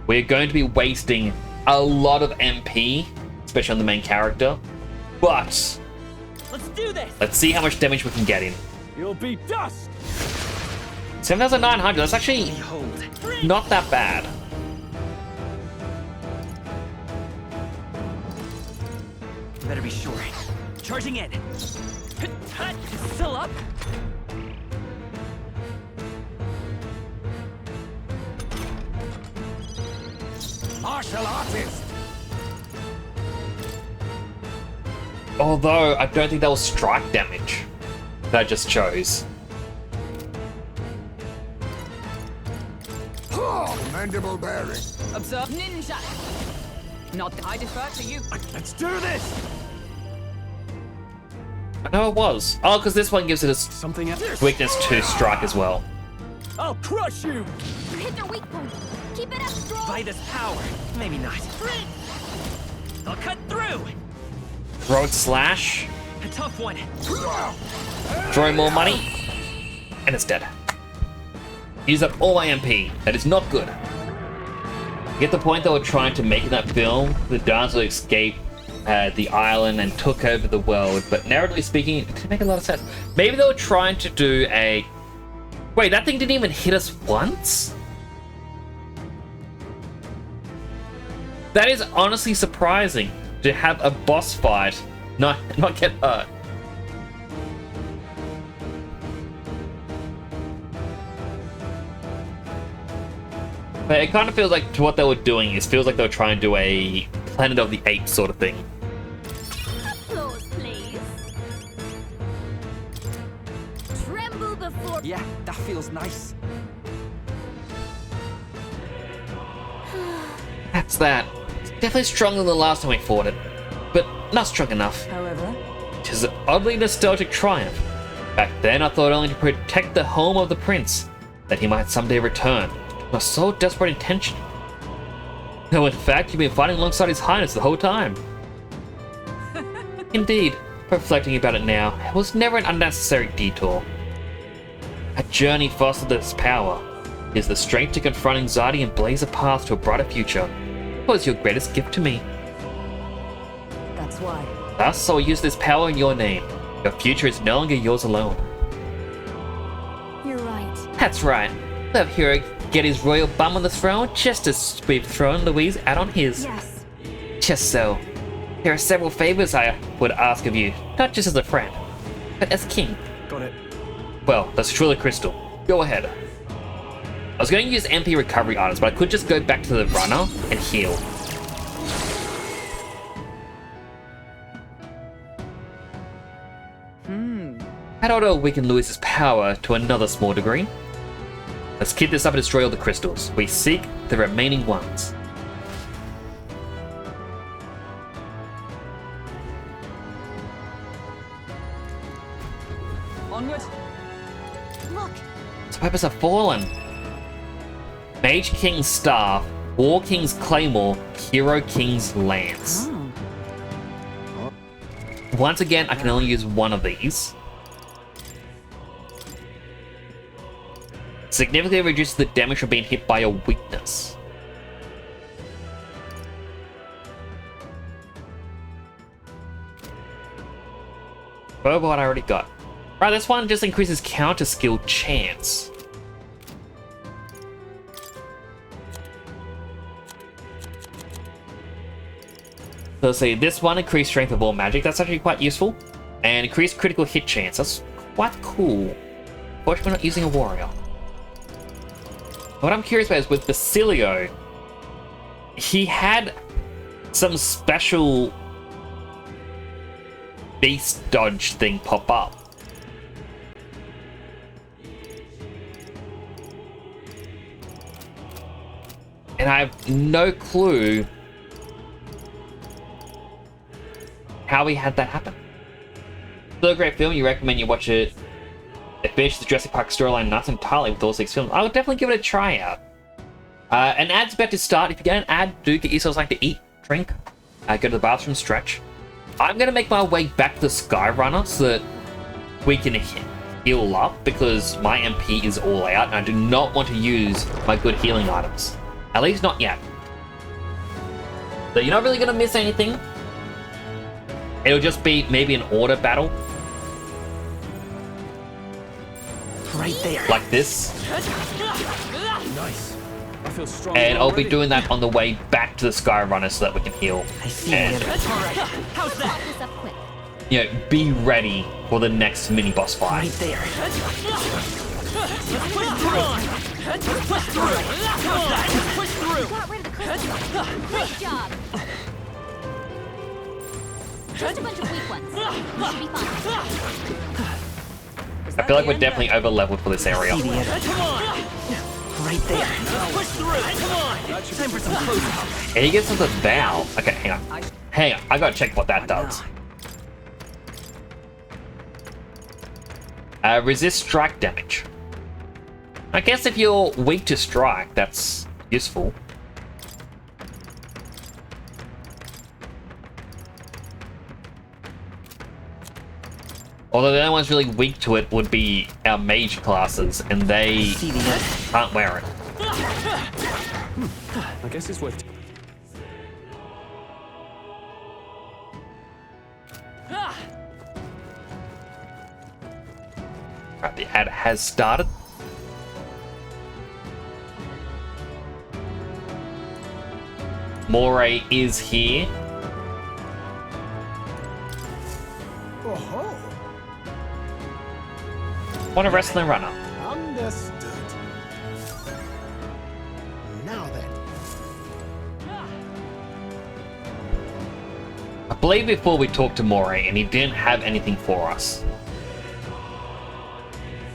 We're going to be wasting a lot of MP, especially on the main character, but Let's do this! let's see how much damage we can get in. You'll be dust! 7,900, that's actually Behold. not that bad. Better be sure. Charging in. Still up? Martial artist! Although, I don't think that was strike damage that I just chose. Mandible bearing. Observe ninja! Not I defer to you. Let's do this! I know it was. Oh, because this one gives it a Something else. weakness to strike as well. I'll crush you! Hit their weak point. Keep it up, Stroll. By this power. Maybe not. I'll cut through! Road slash, A tough one. throw more money, and it's dead. Use up all my MP. That is not good. Get the point they were trying to make in that film? The dinosaur escaped the island and took over the world, but narratively speaking, it didn't make a lot of sense. Maybe they were trying to do a... Wait, that thing didn't even hit us once? That is honestly surprising, to have a boss fight not get hurt. But it kind of feels like to what they were doing is feels like they were trying to do a Planet of the Apes sort of thing. Applause, please. Tremble before. Yeah, that feels nice. That's that. It's definitely stronger than the last time we fought it, but not strong enough. However, It is an oddly nostalgic triumph. Back then, I thought only to protect the home of the prince, that he might someday return. My sole desperate intention. No, in fact, you've been fighting alongside His Highness the whole time. Indeed, reflecting about it now, it was never an unnecessary detour. A journey fostered this power. It is the strength to confront anxiety and blaze a path to a brighter future. It was your greatest gift to me. that's why. Thus, I will use this power in your name. Your future is no longer yours alone. You're right. That's right. Let hero get his royal bum on the throne just as we've thrown Louise out on his. Yes. Just so. There are several favors I would ask of you, not just as a friend, but as king. Got it. Well, let's drill the crystal. Go ahead. I was going to use MP recovery items, but I could just go back to the runner and heal. How do I weaken Louise's power to another small degree? Let's keep this up and destroy all the crystals. We seek the remaining ones. Onward. Look, Weapons have fallen. Mage King's Staff, War King's Claymore, Hero King's Lance. Once again, I can only use one of these. Significantly reduces the damage from being hit by a weakness. Oh, what I already got. Right, this one just increases counter skill chance. So let's see, this one increased strength of all magic. That's actually quite useful. And increased critical hit chance. That's quite cool. Fortunately, we're not using a warrior. What I'm curious about is with Basilio, he had some special beast dodge thing pop up. And I have no clue how he had that happen. Still a great film. You recommend you watch it. It finished the Jurassic Park storyline not entirely with all 6 films. I would definitely give it a try out. An ad's about to start. If you get an ad, do get yourself something to eat, drink, go to the bathroom, stretch. I'm going to make my way back to the Skyrunner so that we can heal up, because my MP is all out and I do not want to use my good healing items. At least not yet. So you're not really going to miss anything. It'll just be maybe an order battle. Right there. Like this. Nice. I feel strong. And I'll be doing that on the way back to the Skyrunner so that we can heal. I see. And, How's that? This up quick. you know, be ready for the next mini boss fight. Right there. Let's push through. Let's push through. How's that? Let's push through. Got rid of the crystal. Great job. Just a bunch of weak ones. We should be fine. I feel like we're definitely over leveled for this area. Come on. Right there. Let's push through. Come on. Time for some close-up. And he gets something bow. Okay, hang on. Hang on, I gotta check what that does. Resist strike damage. I guess if you're weak to strike, that's useful. Although the only ones really weak to it would be our mage classes, and they can't wear it. I guess it's worth. Right, the ad has started. Moray is here. Oh, Want a wrestling runner. understood. Now then. I believe before we talked to Moray and he didn't have anything for us.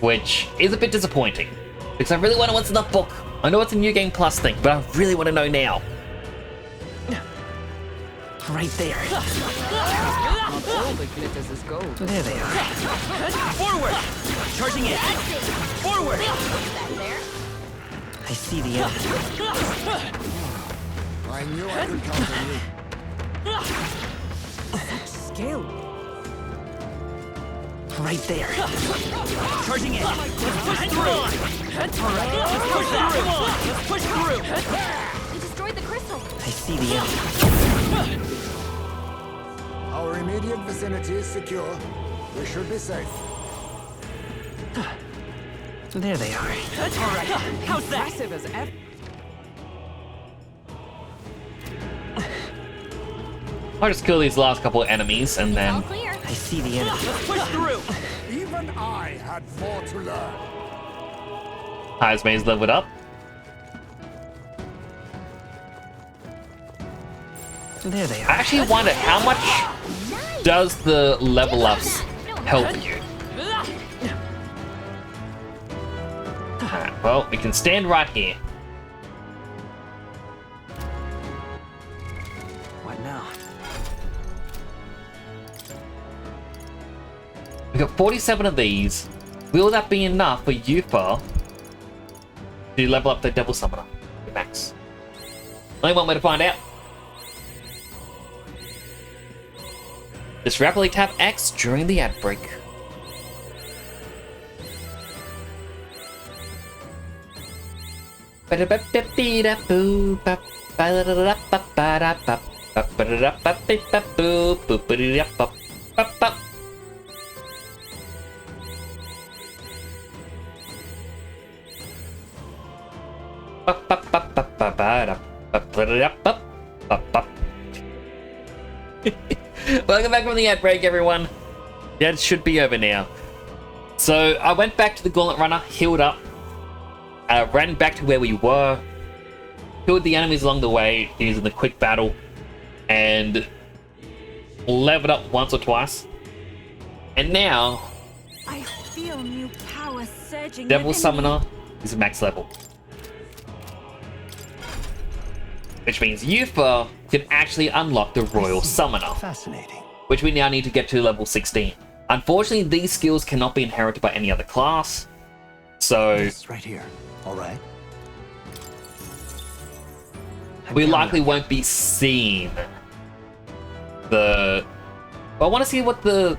Which is a bit disappointing. Because I really want to know what's in the book. I know it's a New Game Plus thing, but I really want to know now. Right there. All that glitters is gold. There they are. Forward! Charging in. Forward! Back there. I see the end. I knew I could count on you. Skill. Right there. Charging in. Let's push through. All right. Let's push through. Let's push through. We destroyed the crystal. I see the end. Our immediate vicinity is secure. We should be safe. There they are. All right. How's that? Impressive as ever. I'll just kill these last couple of enemies and All then... clear. I see the end. Let's push through. Even I had more to learn. Heismay's leveled up. There they I are. actually wonder how much does the level ups help you? Alright, well, we can stand right here. What now? We got 47 of these. Will that be enough for Yufa to level up the Devil Summoner to max? Only one way to find out. Just rapidly tap X during the ad break. Welcome back from the ad break, everyone. That should be over now. So I went back to the Gauntlet Runner, healed up, ran back to where we were, killed the enemies along the way using the quick battle, and leveled up once or twice. And now, I feel new power surging. Devil within Summoner me. is max level. Which means Yufa can actually unlock the Royal Summoner. Fascinating. Which we now need to get to level 16. Unfortunately, these skills cannot be inherited by any other class. So It's right here. All right. we likely won't be seeing the... Well, I want to see what the...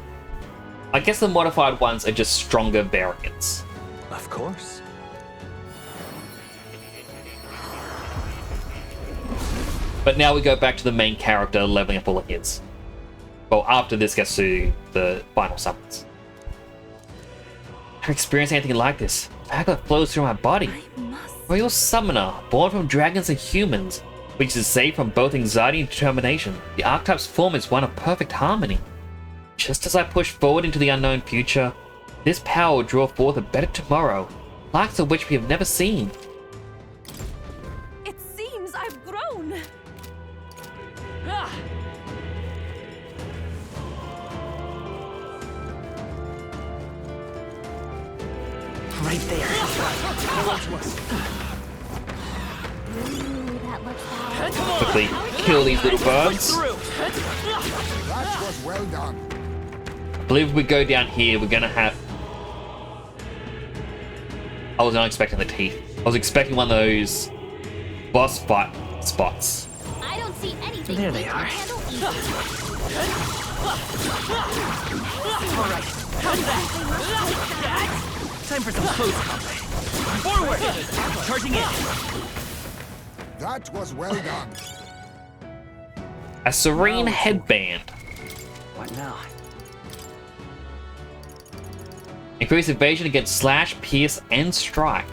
I guess the modified ones are just stronger variants. Of course. But now we go back to the main character leveling up all of his. Well, after this gets to the final summons. Never experienced anything like this. Power flows through my body. Royal Summoner, born from dragons and humans, which is safe from both anxiety and determination. The archetype's form is one of perfect harmony. Just as I push forward into the unknown future, this power will draw forth a better tomorrow, likes of which we have never seen. It seems I've grown. Right there. Ooh, that looks bad. Quickly kill these little bugs. That was well done. I believe if we go down here, we're gonna have... I was not expecting the teeth. I was expecting one of those boss fight spots. I don't see anything There we they can are. handle easily. Alright, how's that? Time for some close combat. Forward! Charging in. That was well done. A serene headband. What now? Increase evasion against slash, pierce, and strike.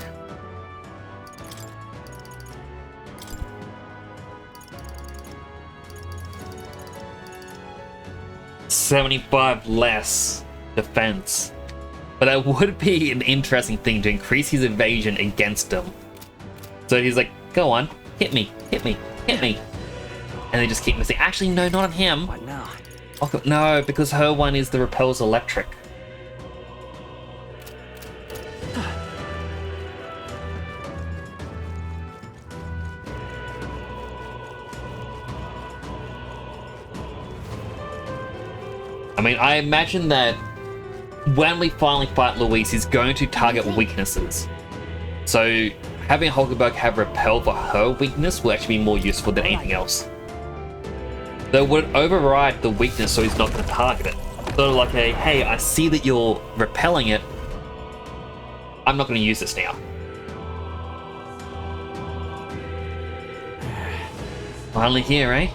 $75 less defense. But that would be an interesting thing to increase his evasion against him. So he's like, go on, hit me, hit me, hit me. And they just keep missing. Actually, no, not on him. What now? Oh, no, because her one is the repels electric. I mean, I imagine that when we finally fight Louise, he's going to target weaknesses. So having Hulkenberg have repel for her weakness will actually be more useful than anything else. Though it would override the weakness so he's not going to target it. Sort of like a, hey, I see that you're repelling it, I'm not going to use this now. Finally here, eh?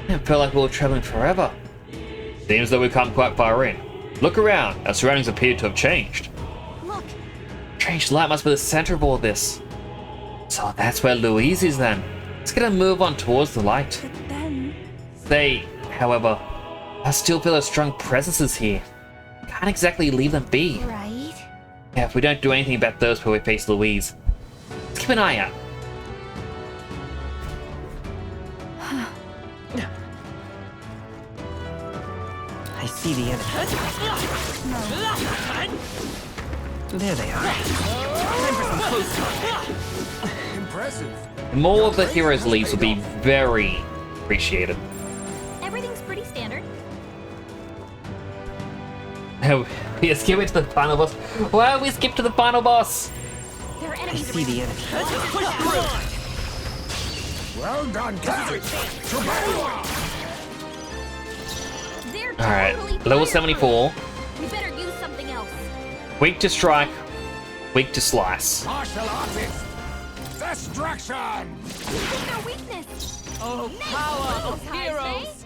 It felt like we were traveling forever. Seems that we've come quite far in. Look around, our surroundings appear to have changed. Look, Strange light must be the center of all this. So that's where Louise is then. Let's get a move on towards the light. But then, They, however, I still feel a strong presences here. Can't exactly leave them be. right? Yeah, if we don't do anything about those where we face Louise, let's keep an eye out. I see the enemy. There they are. Time for some close combat. Impressive. More of the heroes' leaves will be very appreciated. Everything's pretty standard. We skip it to the final boss. Well, we skipped to the final boss. There are I enemies see the around. enemy. Push through! Well done, Captain. To battle! They're Alright, totally level fireproof. 74. We better use something else. Weak to strike, weak to slice. Martial artist! Destruction! We hit their weakness. Oh, Nice power moves, of heroes!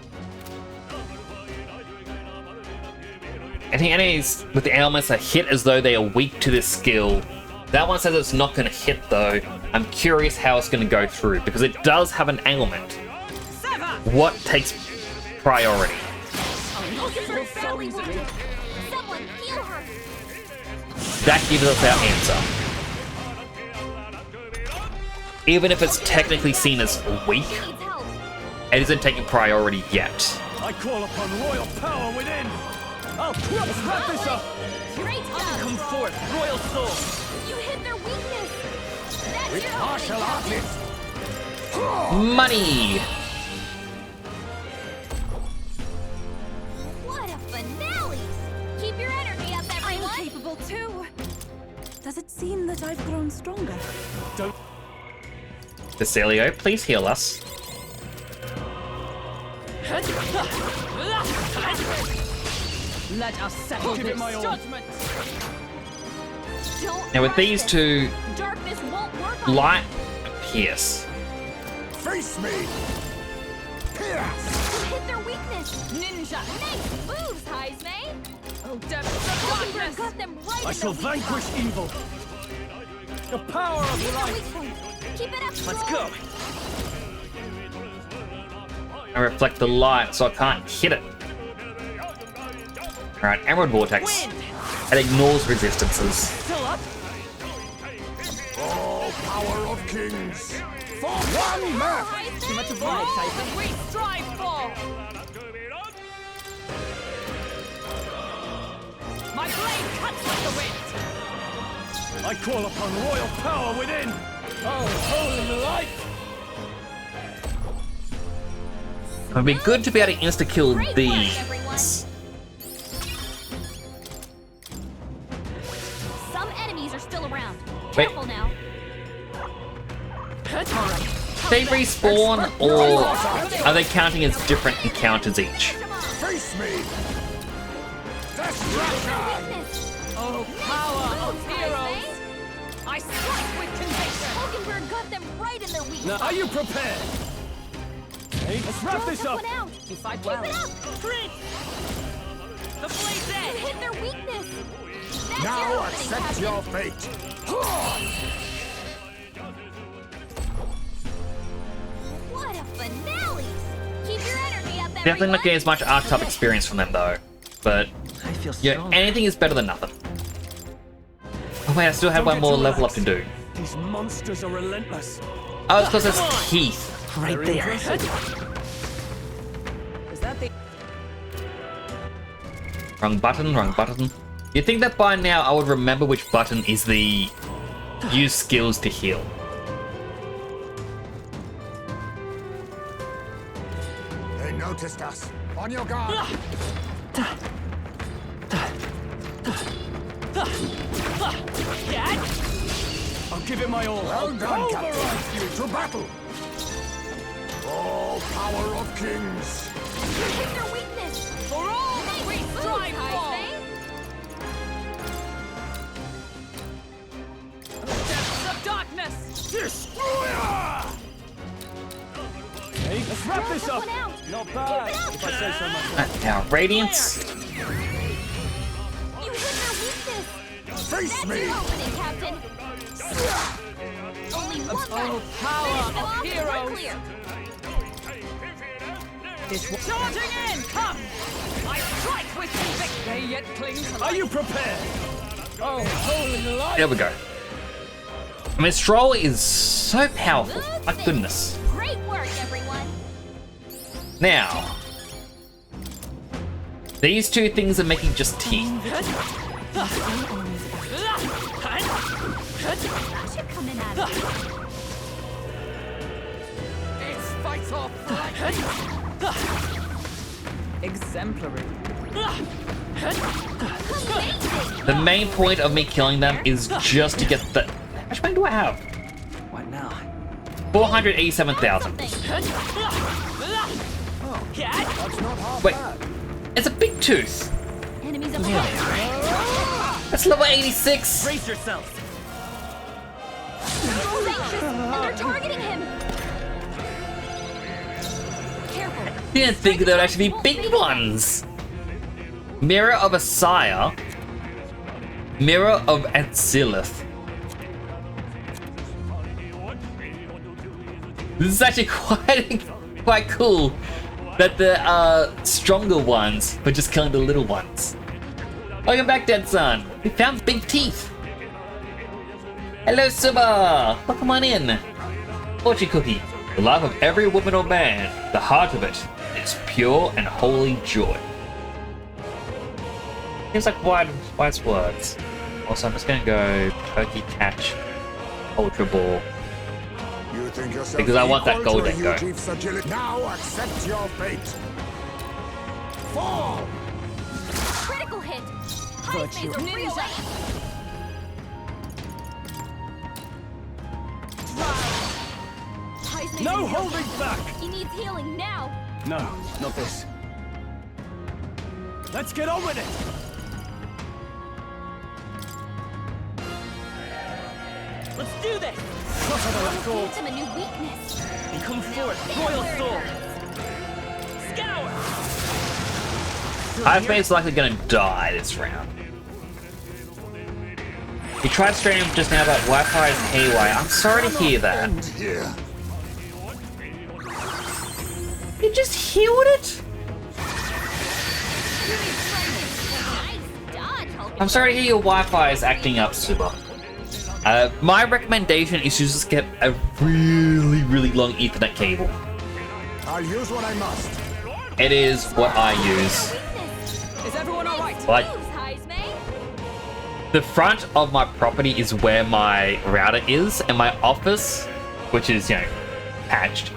Any enemies with the ailments are hit as though they are weak to this skill. That one says it's not going to hit though. I'm curious how it's going to go through because it does have an ailment. What takes priority? Mockingbird badly wounded. Someone heal her. That gives us our answer. Even if it's technically seen as weak, She needs help. it isn't taking priority yet. I call upon royal power within. Let's wrap this up. Great job. Come forth, royal soul! You hit their weakness. That's With your martial opening, artist! Money! What a finale! Keep your energy up, everyone. I'm capable too. Does it seem that I've grown stronger? Cecilio, please heal us. Let us settle Give it this my all. judgment! Don't Now with rush these this. two, Darkness won't work on light pierce. Face me! Pierce! You hit their weakness. Ninja! Nice moves, Heisme. Oh, depths of Mockingbird darkness! got them right I in shall the weak vanquish spot. evil. The power of Hit their light. weak point. Keep it up, Let's Stroll. go. I reflect the light so I can't hit it. Alright, Emerald Vortex. It ignores resistances. Still up? Oh, power of kings! For one man! Too much of life, Tyson. We strive for! My blade cuts like the wind! I call upon royal power within. Oh, holy light! It would be good to be able to insta-kill Great work, these. everyone. Some enemies are still around. Wait. Careful now. They respawn, or are they counting as different encounters each? Face me! Destruction! Weakness. Oh, power of Moves, heroes! Heisme. I strike with conviction! Mockingbird got them right in their weak Now, spot. are you prepared? Hey, let's wrap Stroll this took up. one out. You fight Keep well. it up. Crit! The blade's You edge! hit their weakness. That's your Now opening, accept Captain. your fate! What a finale! Keep your energy up, Definitely everyone. not getting as much archetype experience from them though. But I feel yeah, strong. anything is better than nothing. Oh wait, I still have Don't one get more too level up relaxed. to do. These monsters are relentless. Oh, it's because it's teeth. Right Very there. impressive. Is that the... Wrong button, wrong button. You'd think that by now I would remember which button is the use skills to heal. They noticed us. On your guard! I'll give it my all. Well done, Captain! Pulverize you. To battle! Oh, power of kings! You hit their weakness. For all that we Moves, strive for! Heisme. Depths of darkness! Destroyer! Hey, let's wrap Stroll this took up. one out. Not bad, Keep it up. if I say so myself. Now, Radiance. You hit their weakness. Face That's me! your opening, Captain. Only one Oh, left. power Finish them of off and we're heroes. clear. Charging in! Come! I strike with conviction! They yet cling to Are life. you prepared? Oh, holy light! There we go. I mean, Stroll is so powerful. Smooth My finish. goodness. Great work, everyone. Now, these two things are making just teeth. That should come in handy. It's fight or flight! Exemplary. Amazing. The main point of me killing them is just to get the much money do I have? What now? 487,000. Wait, it's a big tooth. Enemies up ahead. That's level 86. Brace yourselves. Everyone's anxious, and they're targeting him. Careful. Didn't think there would actually be big ones. Mirror of Asaya. Mirror of Atzilith. This is actually quite cool that the stronger ones were just killing the little ones. Welcome back, Dead Son. We found big teeth. Hello, Suba. Welcome on in. Fortune cookie. The life of every woman or man, the heart of it is pure and holy joy. Seems like wise words. Also, I'm just gonna go Turkey Catch, Ultra Ball. You think yourself Because I want that equal to a golden go. huge chief's agility? Now accept your fate. Fall! Critical hit. High phase of real life. High's No making holding back! He needs healing now. No, not this. Let's get on with it! Let's do this! Give him a new weakness. Come forth, Royal Soul! Scour! Hivebane's likely gonna die this round. He tried streaming just now about Wi-Fi is haywire. I'm sorry to hear that. Here. You just healed it? Nice dodge, Hulk. I'm sorry to hear your Wi-Fi is acting up, Suba. My recommendation is to just get a really long Ethernet cable. I'll use what I must. It is what I use. Is everyone alright? Like, Highs, May. the front of my property is where my router is, and my office, which is, patched,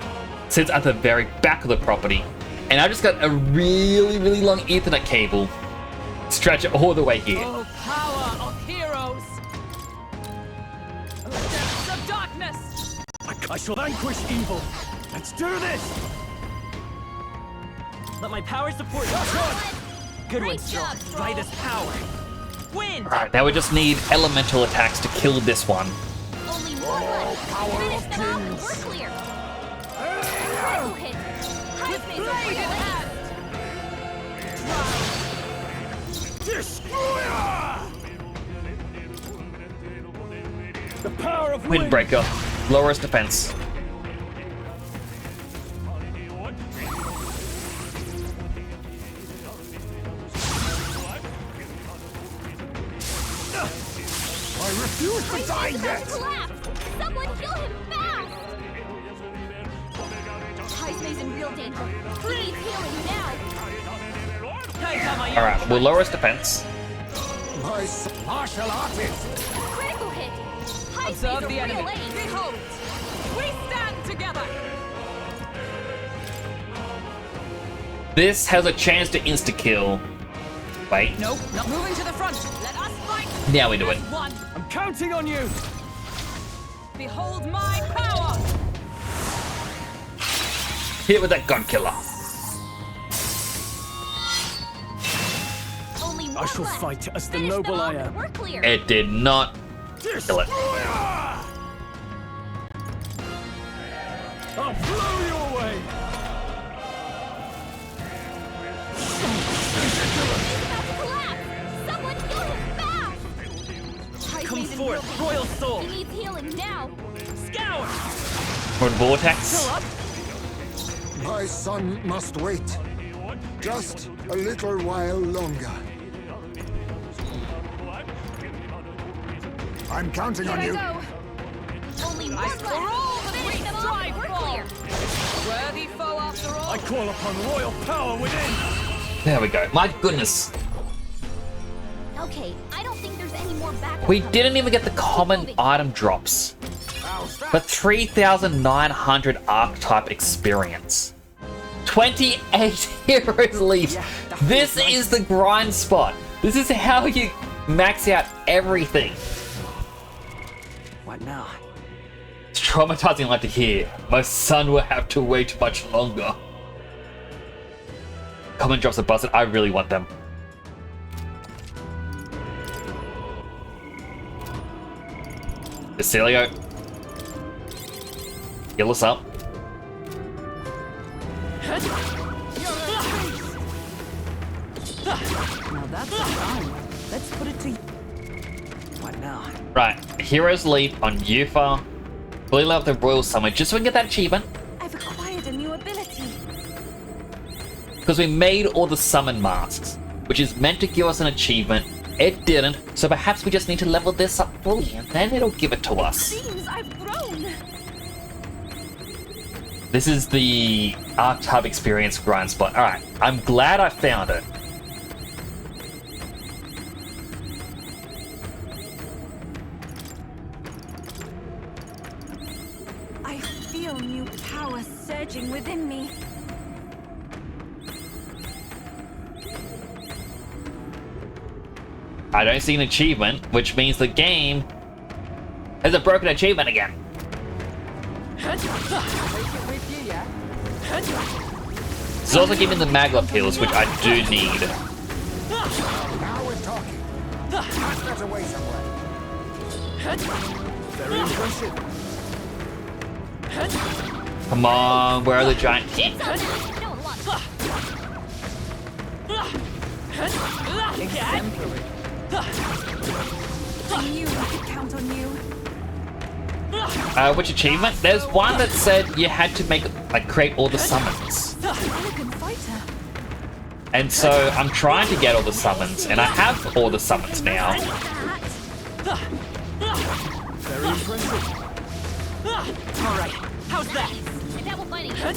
sits at the very back of the property. And I just got a really long Ethernet cable. Stretch it all the way here. Oh, power of heroes! Depths of darkness! I shall vanquish evil. Let's do this! Let my power support you. Good one, Great Strong. job, By this power. Wind! Alright, now we just need elemental attacks to kill this one. Only one left. Finish them off and we're clear. Critical hit. High phase of real life. The power of wind! Windbreaker. Lowers defense. I refuse to die About to yet! collapse. Someone kill him fast. High's in real danger. He needs healing now. Alright, we'll lower his defense. My martial artist! Critical hit. High's Observe of the real enemy. aim. Behold! We stand together! This has a chance to insta-kill. Wait, Nope, not moving to the front. Let us fight. now we do it. As one. I'm counting on you! Behold my power! Hit with that gun killer. Only one I shall left. fight as the Finish noble them I off and am. we're clear. It did not kill it. I'll blow you away! About to collapse. Someone kill him fast. High's Come in forth, real Royal danger. Soul. He needs healing now. Scour! Run vortex. My son must wait. Just a little while longer. I'm counting on you. Only one Nice left. for all, but Finish we them off strive and we're for. clear. Worthy foe after all. I call upon royal power within! There we go. My goodness. Okay, I don't think there's any more backup. We coming. didn't even get the common item drops. How's that? But 3,900 archetype experience. 28 heroes elite. This is the grind spot. This is how you max out everything. What What now? It's traumatizing like to hear. My son will have to wait much longer. Common drops a buzzard. I really want them. Basilio. Heal us up. Now that's a sign. Let's put it to you. What now? Right. Hero's Leap on Yufa. Fully level up the Royal Summon just so we can get that achievement. I've acquired a new ability. Because we made all the summon masks, which is meant to give us an achievement. It didn't, so perhaps we just need to level this up fully and then it'll give it to us. Seems I've grown. This is the Archetype Experience grind spot. Alright, I'm glad I found it. I feel new power surging within me. I don't see an achievement, which means the game has a broken achievement again. It's also giving the Magla pills, which I do need. Now we're talking. Pass that away somewhere. Very impressive. Come on, where are the giant teeth? Exemplary. I knew we could count on you. Which achievement? There's one that said you had to make, like, create all the summons. An elegant fighter. And so I'm trying to get all the summons, and I have all the summons now. Very impressive. All right. How's that? If that will fighting that.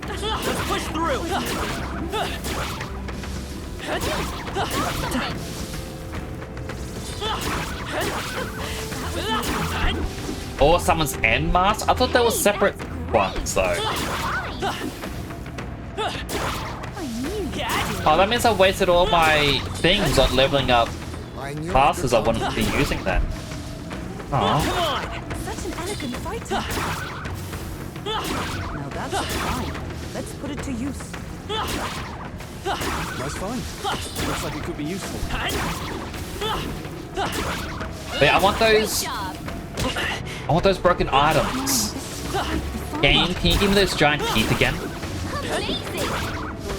Let's push through. All summons and masks? I thought they were separate ones, though. Oh, that means I wasted all my things on leveling up classes I wouldn't be using then. Oh. Such an elegant fighter. Now that's a sign. Let's put it to use. Nice find. Looks like it could be useful. But I want those broken items. Game, can you give me those giant teeth again? Amazing!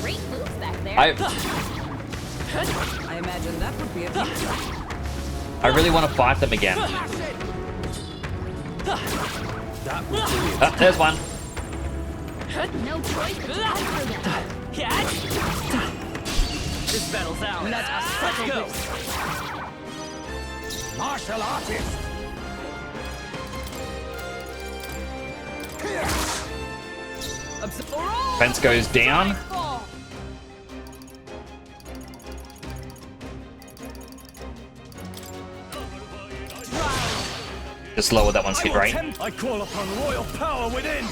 Great moves back there. I imagine that would be a use. I really want to fight them again. That was brilliant. There's one. No choice but to go for them. This battle's ours. Let's go. Martial artist. Fence goes down. Just lower that one's hit rate. I call upon royal power within.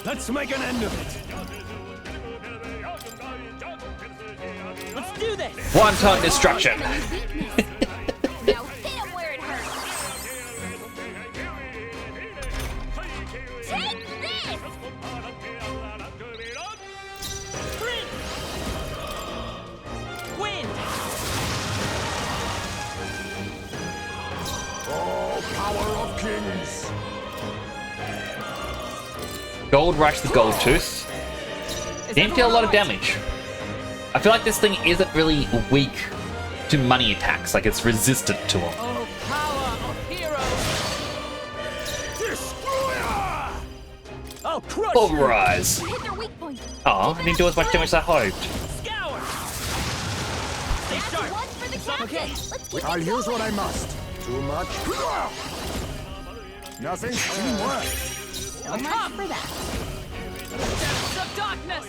Let's make an end of it. Let's do this. One-ton destruction. Now hit him where it hurts. Take this! Wind. Oh, power of kings. Gold Rush the Gold Tooth. Didn't deal a lot of damage. I feel like this thing isn't really weak to money attacks, like it's resistant to them. Oh, power of heroes. Destroyer! I'll crush Pulverize. Hit their weak point. Aw, I didn't do as much damage as I hoped. Scour. Stay That's sharp. one for the captain. Let's keep I'll it use going. what I must. Too much. Nothing. Teamwork. So much for that. Depths of darkness.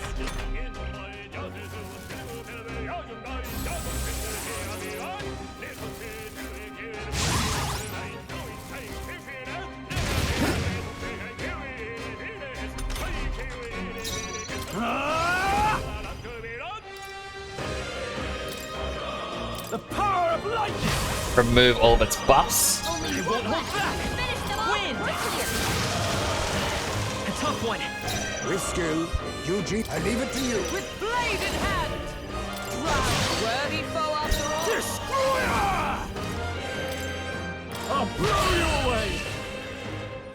the power of light. remove all of its buffs. Only one left. Finish them off. Win. We're clear. A tough one. With skill, Eugene, I leave it to you. With blade in hand. Worthy foe after all. Destroyer! I'll blow you away.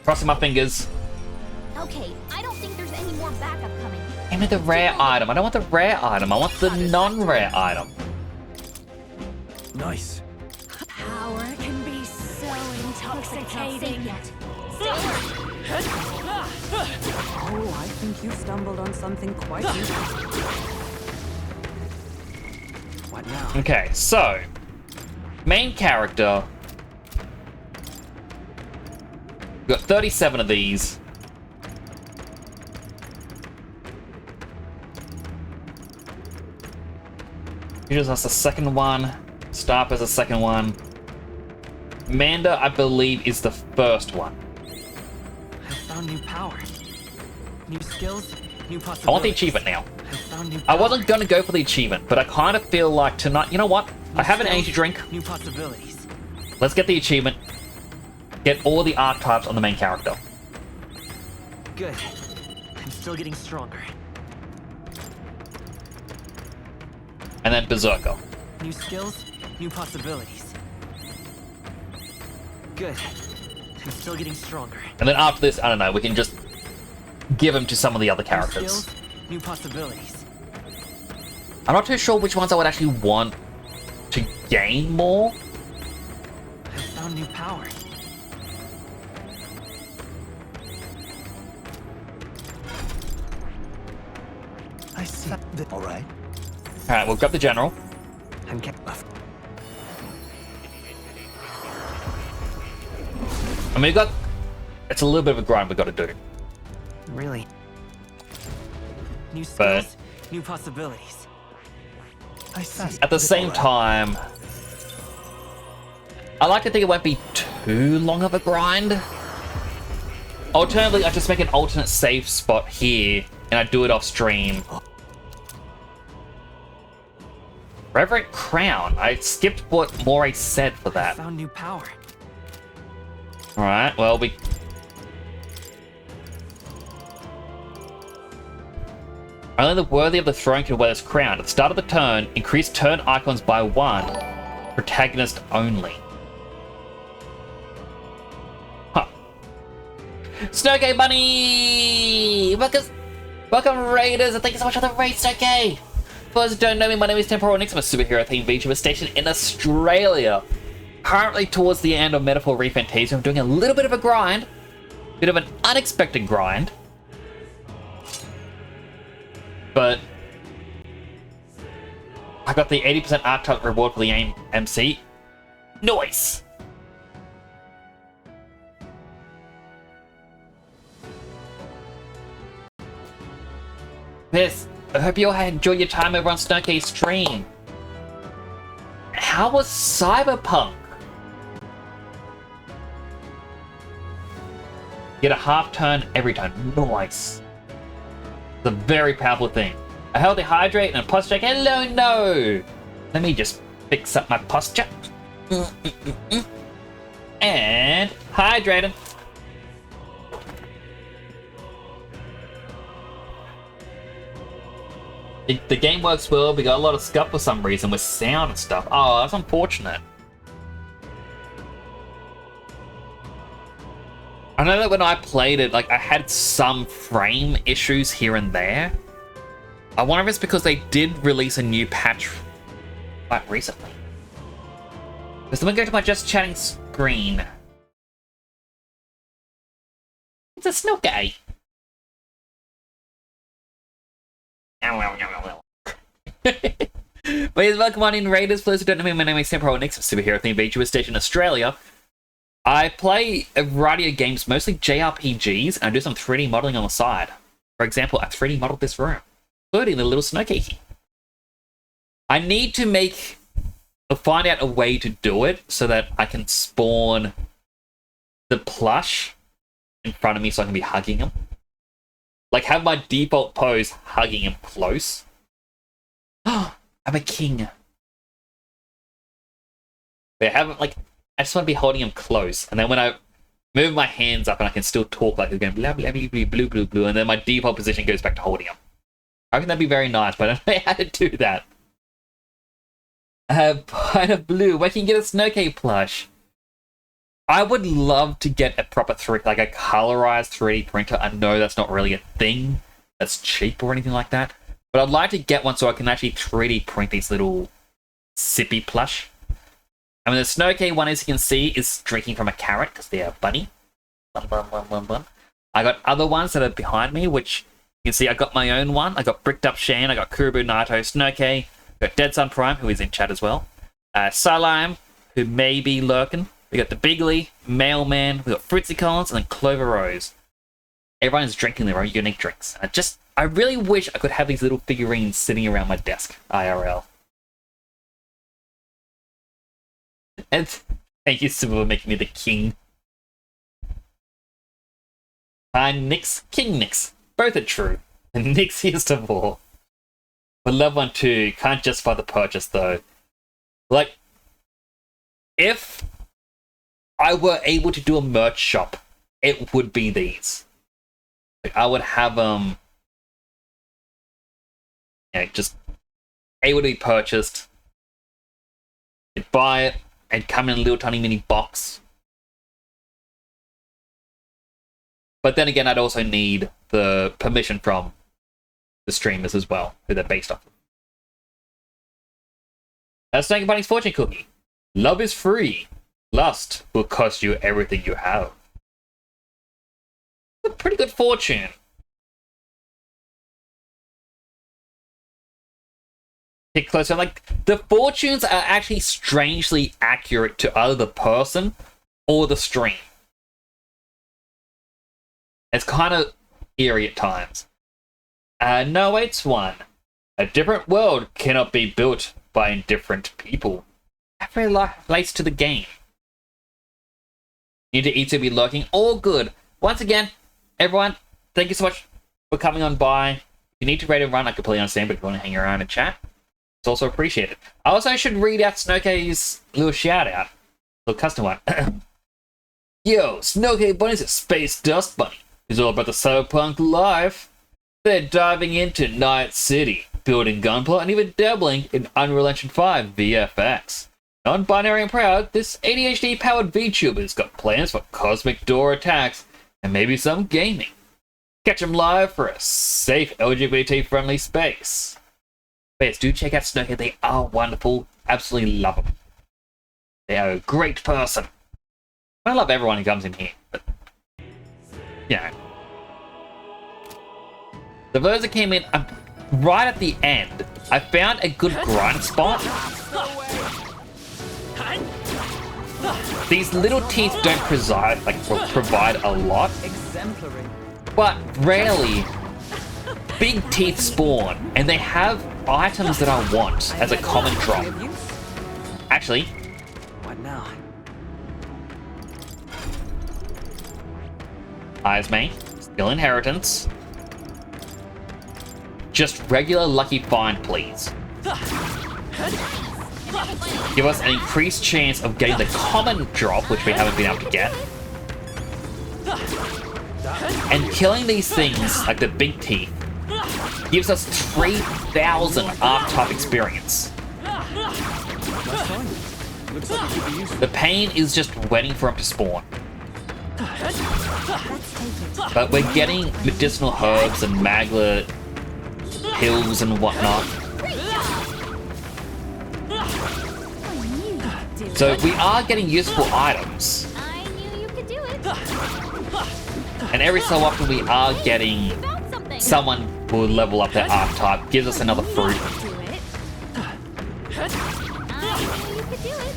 Crossing my fingers. Okay, I don't think there's any more backup coming. Give me the rare item. I don't want the rare item. I want the non-rare item. Nice. Power can be so intoxicating. Oh, I think you stumbled on something quite useful. What now? Okay, so main character. We've got 37 of these. Here's us the second one. Starp is the second one. Manda, I believe, is the first one. I found new power. New skills, new possibilities. I want the achievement now. I found new I power. wasn't going to go for the achievement, but I kind of feel like tonight... You know what? I have an energy drink. New possibilities. Let's get the achievement. Get all the archetypes on the main character. Good. I'm still getting stronger. And then Berserker. New skills, new possibilities. Good. I'm still getting stronger. And then after this, I don't know, we can just give them to some of the other New characters. skills, new possibilities. I'm not too sure which ones I would actually want to gain more. I found new power. I see. All right. Alright, we'll grab the general. I'm get buff. I mean, it's a little bit of a grind we've got to do. Really? New But- skills, new possibilities. I see. At the same time, I like to think it won't be too long of a grind. Alternatively, I just make an alternate save spot here, and I do it off stream. Reverent Crown. I skipped what Moray said for I that. found new power. Alright, well, we... Only the worthy of the throne can wear this crown. At the start of the turn, increase turn icons by 1. Protagonist only. Huh. Snowgay Bunny! Welcome, Raiders, and thank you so much for the raid, Snowgay! For those who don't know me, my name is Temporal Nix. I'm a superhero themed VTuber stationed in Australia. Currently towards the end of Metaphor Refantazio. I'm doing a little bit of a grind. Bit of an unexpected grind. But I got the 80% archetype reward for the MC. Nice! Yes, I hope you all enjoyed your time over on Snowcase stream. How was Cyberpunk? Get a half turn every time. Nice. It's a very powerful thing. A healthy hydrate and a posture check. Hello, no! Let me just fix up my posture. And hydrating. The game works well, we got a lot of scuff for some reason with sound and stuff. Oh, that's unfortunate. I know that when I played it, like, I had some frame issues here and there. I wonder if it's because they did release a new patch quite recently. Because let me go to my just chatting screen. It's a Snooky. But yes, welcome on in, Raiders. For those who don't know me, my name is Temporal Nix, I'm a superhero themed VTuber station in Australia. I play a variety of games, mostly JRPGs, and I do some 3D modeling on the side. For example, I 3D modeled this room, including the little snowcakey. I need to find out a way to do it so that I can spawn the plush in front of me so I can be hugging him. Like, have my default pose hugging him close. I'm a king. They haven't, like, I just want to be holding him close. And then when I move my hands up and I can still talk like again, blah, blah, blah, blah, blue, blue, blue, and then my default position goes back to holding him. I think that'd be very nice, but I don't know how to do that. Pint of blue, where can you get a Snowcave plush? I would love to get a proper like a colorized 3D printer. I know that's not really a thing that's cheap or anything like that, but I'd like to get one so I can actually 3D print these little sippy plush. I mean, the Snowcave one, as you can see, is drinking from a carrot because they're bunny. Bun, bun, bun, bun, bun. I got other ones that are behind me, which you can see I got my own one. I got Bricked Up Shane, I got Kurubu Naito, Snowcave, got Dead Sun Prime, who is in chat as well. Salime, who may be lurking. We got the Bigley, Mailman, we got Fritzy Collins, and then Clover Rose. Everyone is drinking their own unique drinks. I really wish I could have these little figurines sitting around my desk, IRL. And thank you, Sybil, for making me the king. Nix, King Nix. Both are true. And Nixiest of all. But Love One too, can't justify the purchase though. Like, if I were able to do a merch shop, it would be these. Like, I would have them, just able to be purchased. You'd buy it and come in a little tiny mini box. But then again, I'd also need the permission from the streamers as well, who they're based off of. That's Snake Bunny's fortune cookie. Love is free. Lust will cost you everything you have. A pretty good fortune. Get closer. Like, the fortunes are actually strangely accurate to either the person or the stream. It's kind of eerie at times. No, it's one. A different world cannot be built by indifferent people. That very relates to the game. Need to eat to be lurking. All good. Once again, everyone, thank you so much for coming on by. If you need to rate and run, I completely understand, but if you want to hang around and chat, it's also appreciated. I also should read out Snowcave's little shout out. Little custom one. Yo, Snowcave Bunny's a space dust bunny. He's all about the cyberpunk life. They're diving into Night City, building gunpla, and even dabbling in Unreal Engine 5 VFX. Non-binary and proud, this ADHD-powered VTuber's got plans for cosmic door attacks and maybe some gaming. Catch them live for a safe LGBT-friendly space. But yes, do check out Snowcave. They are wonderful. Absolutely love them. They are a great person. I love everyone who comes in here, but yeah. The those that came in right at the end, I found a good grind spot. These little teeth don't provide a lot, but rarely big teeth spawn, and they have items that I want as a common drop. Actually, What now? Eyes May, still inheritance. Just regular lucky find, please. Give us an increased chance of getting the common drop, which we haven't been able to get. And killing these things, like the big teeth, gives us 3,000 archetype experience. The pain is just waiting for him to spawn. But we're getting medicinal herbs and maglet pills and whatnot. So we are getting useful items. I knew you could do it. And every so often we are getting someone who will level up their archetype, gives us another fruit. I knew you could do it.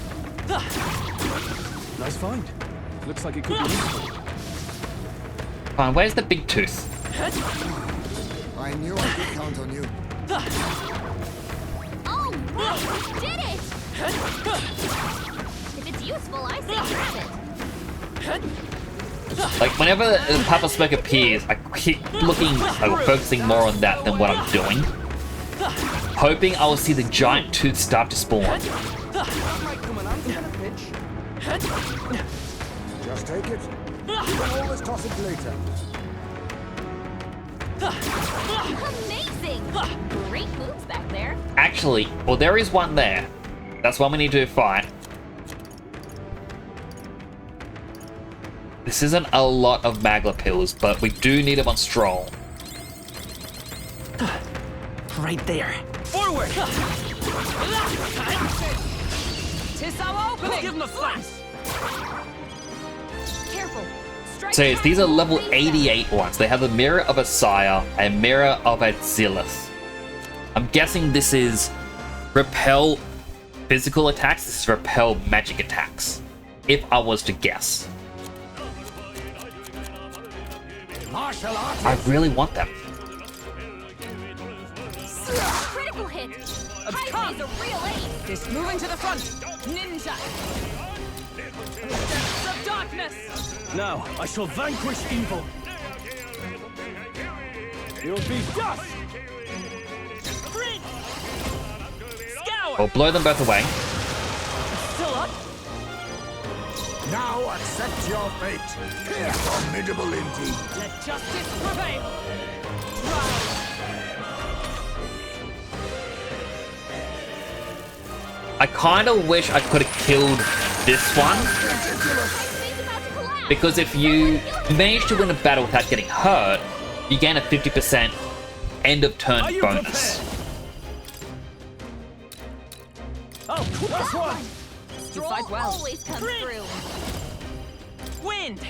Nice find. Looks like it could be useful. Fine, where's the big tooth? I knew I could count on you. Oh, right, you did it! If it's useful, I say grab it. Like, whenever the Papa Smoke appears, I keep focusing more on that than what I'm doing. Hoping I will see the giant tooth start to spawn. Just take it. You can always toss it later. Amazing! Great moves back there. Actually, well, there is one there. That's one we need to fight. This isn't a lot of Magla pills, but we do need them on Stroll. Right there. Forward! Tis our opening! Let's give him a flash! Careful. Strike So yes, these are level Raise them. 88 ones. They have the Mirror of a Sire and Mirror of a Zilith. I'm guessing this is repel physical attacks. This is repel magic attacks. If I was to guess. Martial arts. I really want them. Critical hit. Hype's a real ace. This moving to the front. Ninja. Depths of darkness. Now, I shall vanquish evil. You'll be dust! Grid! Scour! We'll blow them both away. Still up? Now accept your fate. Formidable indeed. Let justice prevail! I kind of wish I could have killed this one. Because if you manage to win a battle without getting hurt, you gain a 50% end of turn bonus. Oh, that's one! You fight well. Always comes through. Wind!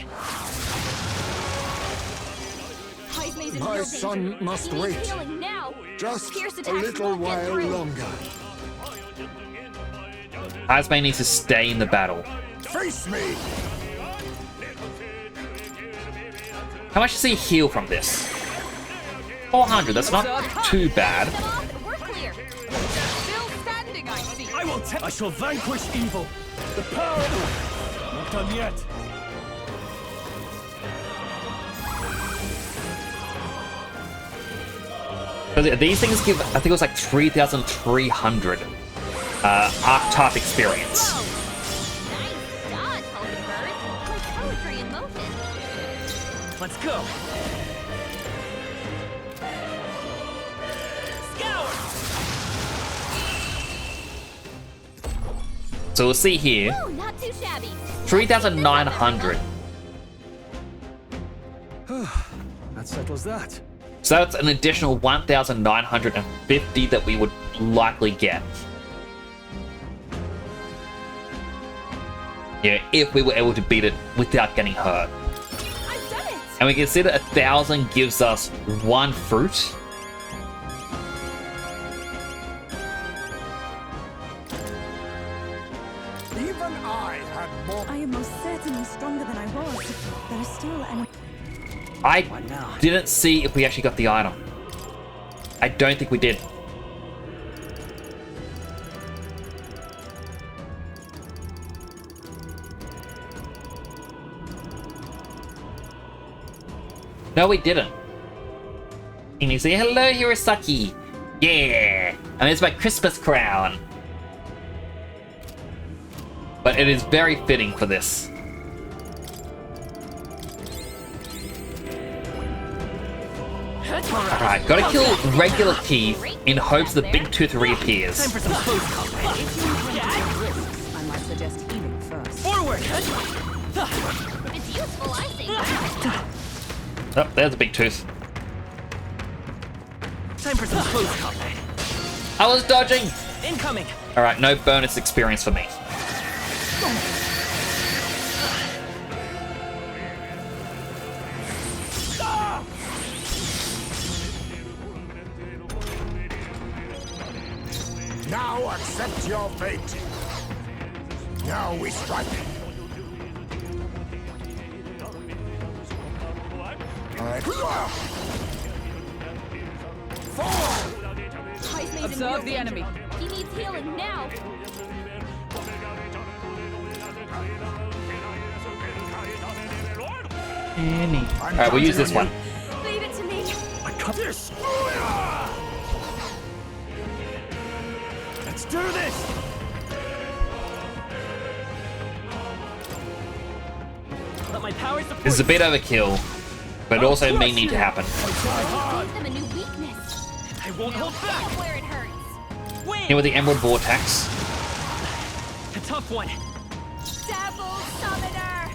Hype's in My real son danger. must He needs wait. healing now. Just Fierce a attacks little won't get while through. longer. Hazbane needs to stay in the battle. Face me. How much does he heal from this? 400, that's not too bad. Them off and we're clear. Still standing, I see. I shall vanquish evil. The power. Not done yet. Because these things give, I think it was like 3,300 archetype experience. Nice dodge, Hummingbird. Like poetry in motion. Let's go! Scour! So we'll see here, Oh, not too shabby. 3,900. That settles that. So that's an additional 1,950 that we would likely get. Yeah, if we were able to beat it without getting hurt. I've done it. And we consider 1,000 gives us one fruit. Even I had more. I am most certainly stronger than I was. There is still an... I didn't see if we actually got the item. I don't think we did. No, we didn't. And you say, hello, Hirosaki. Yeah. And it's my Christmas crown. But it is very fitting for this. Alright, gotta kill regular Keith in hopes the big tooth reappears. Time for some close combat. I might suggest healing first. Forward! If it's useful, I say grab it. Oh, there's a big tooth. Time for some close combat. I was dodging! Incoming! Alright, no bonus experience for me. Now accept your fate. Now we strike. Alright. Forward! Hype's in Observe real the danger. enemy. He needs healing now. Alright, we'll use this one. Leave it to me. I cut this. Let's do this. My powers support This is a bit you. overkill, but it also may need to happen. Give them a new weakness. I won't hold back. Hit 'em where it hurts. Win. Here with the Emerald Vortex. A tough one. Devil Summoner.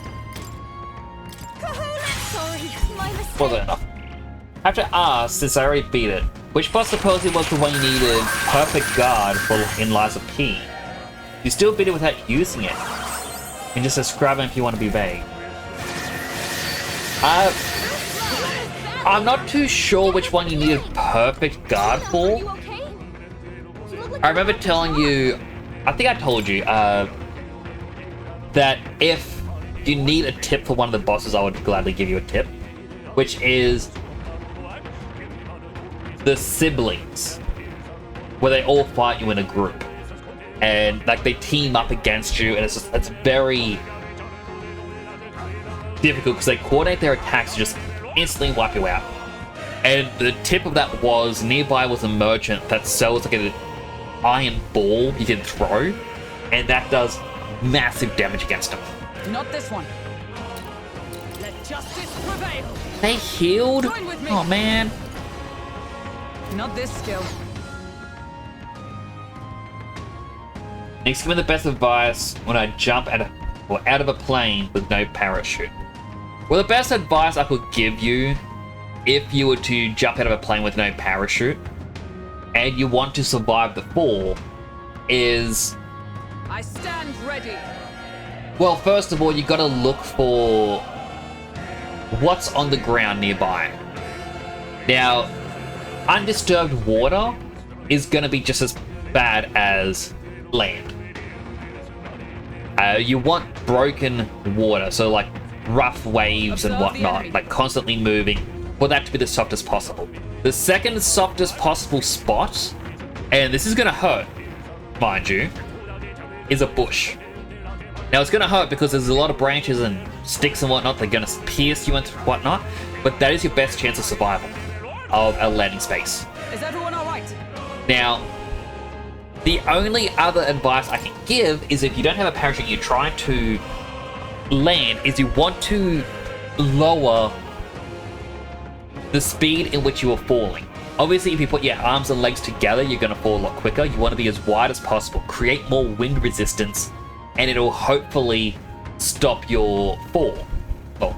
Kahuna. Sorry, my mistake. Wasn't enough. I have to ask, since I already beat it, which boss supposedly was the one you needed perfect guard for in Lies of P? You still beat it without using it. And just describe it if you want to be vague. I'm not too sure which one you needed perfect guard for. You okay? You look like I remember telling you, I think I told you, that if you need a tip for one of the bosses, I would gladly give you a tip. Which is the siblings, where they all fight you in a group. And like they team up against you, and it's very difficult because they coordinate their attacks to just instantly wipe you out. And the tip of that was nearby was a merchant that sells like an iron ball you can throw, and that does massive damage against them. Not this one. Let justice prevail. They healed? Join with me. Oh man. Not this skill. Next, give me the best advice when I jump out of a plane with no parachute. Well, the best advice I could give you if you were to jump out of a plane with no parachute and you want to survive the fall is... I stand ready. Well, first of all, you gotta look for what's on the ground nearby. Now, undisturbed water is gonna be just as bad as land. You want broken water, so like rough waves and whatnot, like constantly moving, for that to be the softest possible. The second softest possible spot, and this is gonna hurt, mind you, is a bush. Now it's gonna hurt because there's a lot of branches and sticks and whatnot that are gonna pierce you and whatnot, but that is your best chance of survival of a landing space. Is everyone alright? Now, the only other advice I can give is if you don't have a parachute, you're trying to land, is you want to lower the speed in which you are falling. Obviously, if you put your arms and legs together, you're going to fall a lot quicker. You want to be as wide as possible, create more wind resistance, and it'll hopefully stop your fall. Or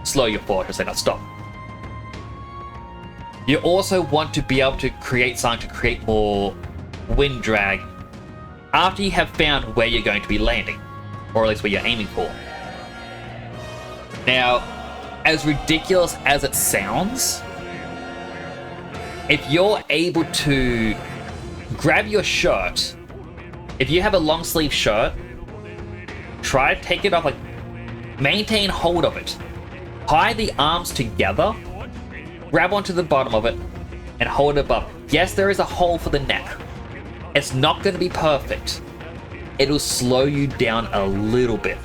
slow your fall, I should say, not stop. You also want to be able to create something to create more wind drag after you have found where you're going to be landing, or at least where you're aiming for. Now, as ridiculous as it sounds, if you're able to grab your shirt, if you have a long sleeve shirt, try to take it off, like maintain hold of it, tie the arms together, grab onto the bottom of it, and hold it above. Yes, there is a hole for the neck. It's not going to be perfect. It'll slow you down a little bit.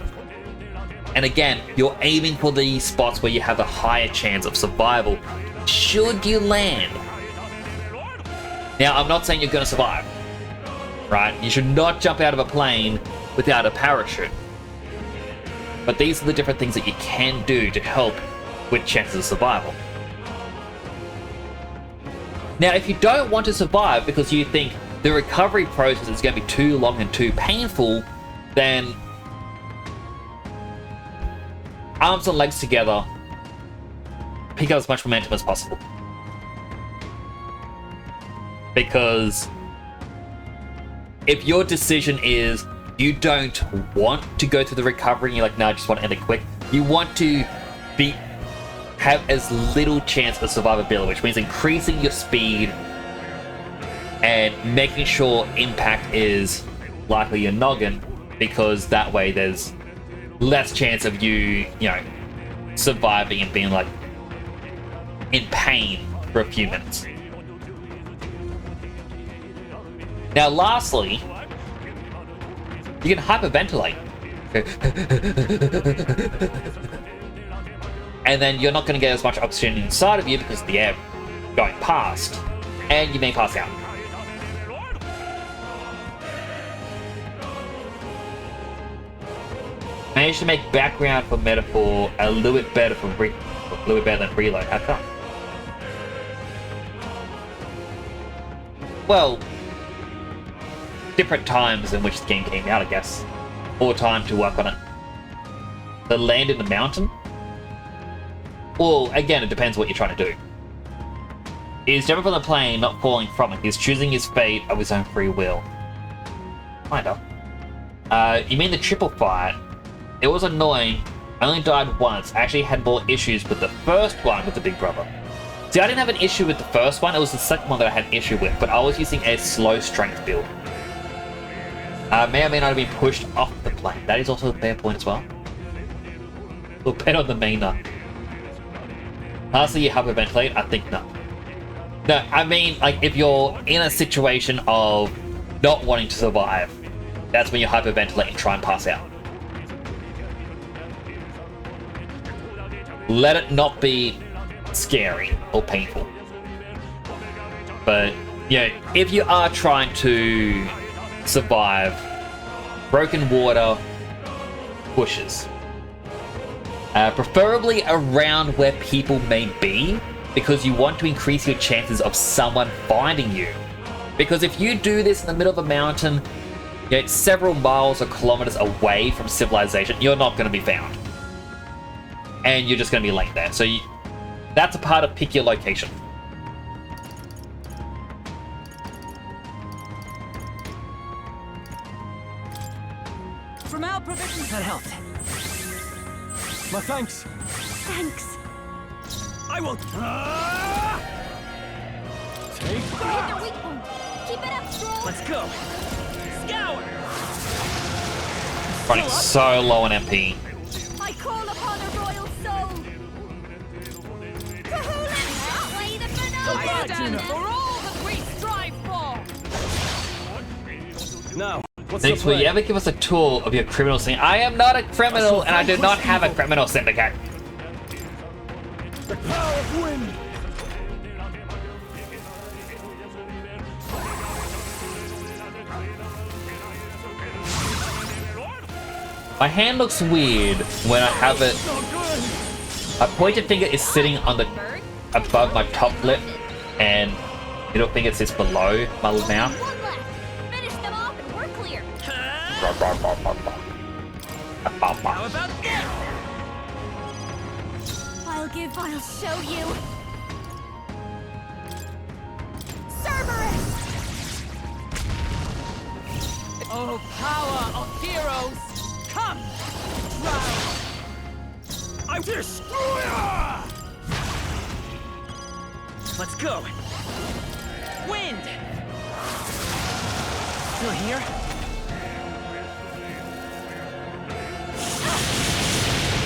And again, you're aiming for the spots where you have a higher chance of survival should you land. Now, I'm not saying you're going to survive, right? You should not jump out of a plane without a parachute. But these are the different things that you can do to help with chances of survival. Now, if you don't want to survive because you think the recovery process is going to be too long and too painful, then arms and legs together, pick up as much momentum as possible. Because if your decision is you don't want to go through the recovery and you're like, no, I just want to end it quick, you want to have as little chance of survivability, which means increasing your speed and making sure impact is likely your noggin, because that way there's less chance of you surviving and being like in pain for a few minutes. Now, lastly, you can hyperventilate. And then you're not going to get as much oxygen inside of you because of the air going past, and you may pass out. managed to make background for Metaphor a little bit better a little bit better than Reload. How come? Well, different times in which the game came out, I guess. More time to work on it. The land in the mountain? Well, again, it depends what you're trying to do. He's jumping from the plane, not falling from it. He's choosing his fate of his own free will. Kinda. You mean the triple fight? It was annoying. I only died once. I actually had more issues with the first one with the Big Brother. See, I didn't have an issue with the first one. It was the second one that I had an issue with, but I was using a slow strength build. May or may not have been pushed off the plane. That is also a fair point as well. A little bit on the mainer. Lastly, you hyperventilate? I think no. No, I mean, like, if you're in a situation of not wanting to survive, that's when you hyperventilate and try and pass out. Let it not be scary or painful. But, you know, if you are trying to survive, broken water pushes. Preferably around where people may be, because you want to increase your chances of someone finding you. Because if you do this in the middle of a mountain, you know, several miles or kilometers away from civilization, you're not going to be found. And you're just going to be laying there. So that's a part of pick your location. From our provisions, that helped. My thanks. Thanks. I will. Take Hit their weak point. Keep it up, Stroll. Let's go. Scour. Running so low on MP. I call upon a royal soul. Kahuna, play the finale. I stand for all that we strive for. Now, what's Thanks, the will plan? you ever give us a tour of your criminal syndicate? I am not a criminal, and I do not have a criminal syndicate. The power of wind. My hand looks weird when I have it. My pointer finger is sitting on the above my top lip, and middle finger sits below my mouth. One left. Finish them off and we're clear. How about this? I'll show you. Cerberus! Oh, power of heroes! Come! Drown! I'm destroyer! Let's go! Wind! Still here?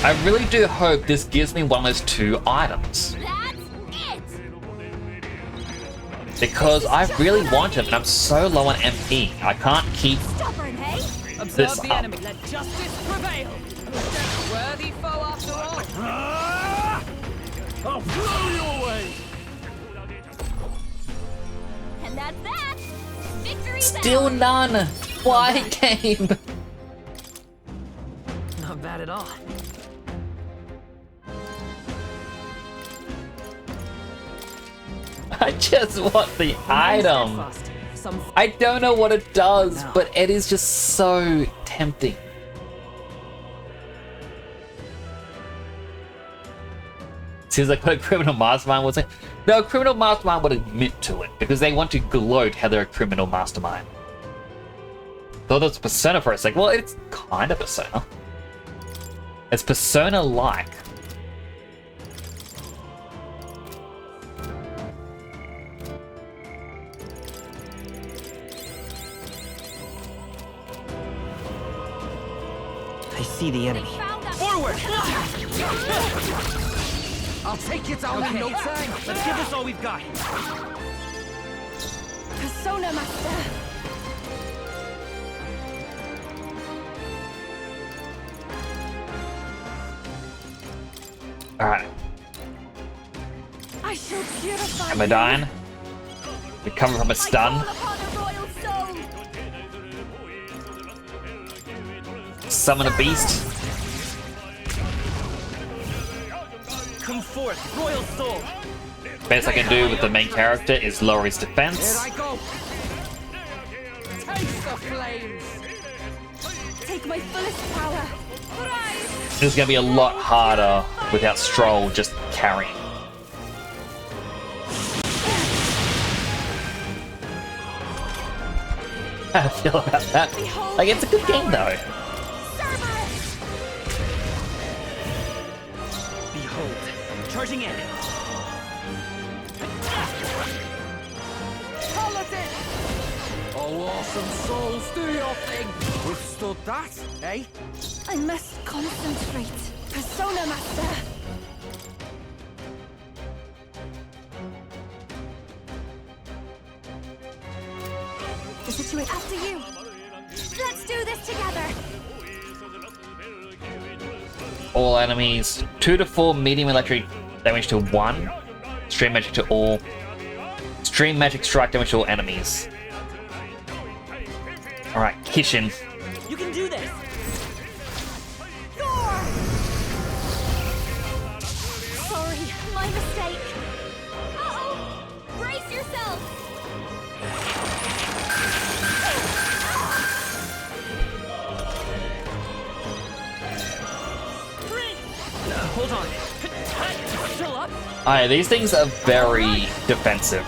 I really do hope this gives me one of those two items. That's it! Because I really want it, and I'm so low on MP. I can't keep Stubborn, hey? Observe this the up. enemy. Let justice prevail. Who's that worthy foe after all? I'll blow you away. And that's that. Victory's Still ours. none. Why, game? Not bad at all. I just want the item. I don't know what it does, but it is just so tempting. Seems like what a criminal mastermind would say. No, a criminal mastermind would admit to it because they want to gloat how they're a criminal mastermind. Thought that's Persona for a sec. Well, it's kind of Persona. It's Persona-like. I see the enemy. Forward! I'll take you down in no time. Let's give this all we've got. Persona Master. Alright. I shall purify Am I dying? Recover from a stun. Upon a royal soul. Summon a beast. Come forth, royal soul. Best I can do with the main character is lower his Here defense. I go. Taste the flames. Take my fullest power. It's gonna be a lot harder without Stroll just carrying. How do I feel about that? Like, it's a good game though. Behold, charging in. Paladin! Oh, awesome souls, do your thing. Withstood that, eh? I must concentrate. Persona Master. The situation after you. Let's do this together. All enemies, 2 to 4 medium electric damage to 1. Stream magic to all. Stream magic strike damage to all enemies. Alright, Kishin. You can do this. Sorry, my mistake. Uh-oh! Brace yourself! Hold on. Still up? Alright, these things are very defensive.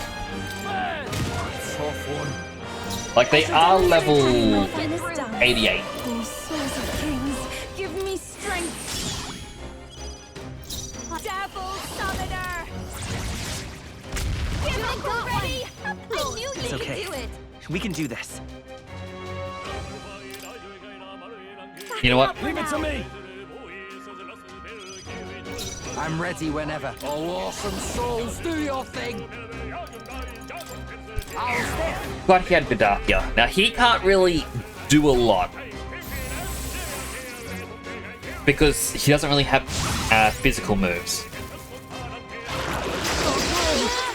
Tough one. Like, they are level When this done, 88. oh souls of kings, give me strength. Devil Summoner! Give it got ready! I knew It's you okay. could do it! We can do this. You know what? Leave it to me. I'm ready whenever. Oh, awesome souls, do your thing. How's this? Glad he had Vidakia. Now, he can't really do a lot. Because he doesn't really have physical moves.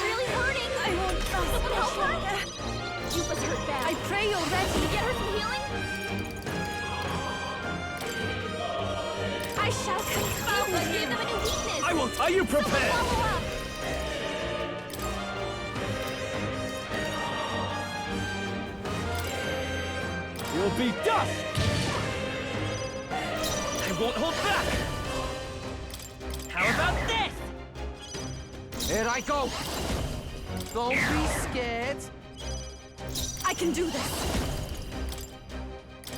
Really hurting! I won't someone help her! You was hurt bad. I pray you're ready. Can you get her some healing? I shall confound them. Give them a new weakness. I will. Are you prepared? Follow up. You'll be dust. I won't hold back. How about this? Here I go. Don't be scared. I can do this.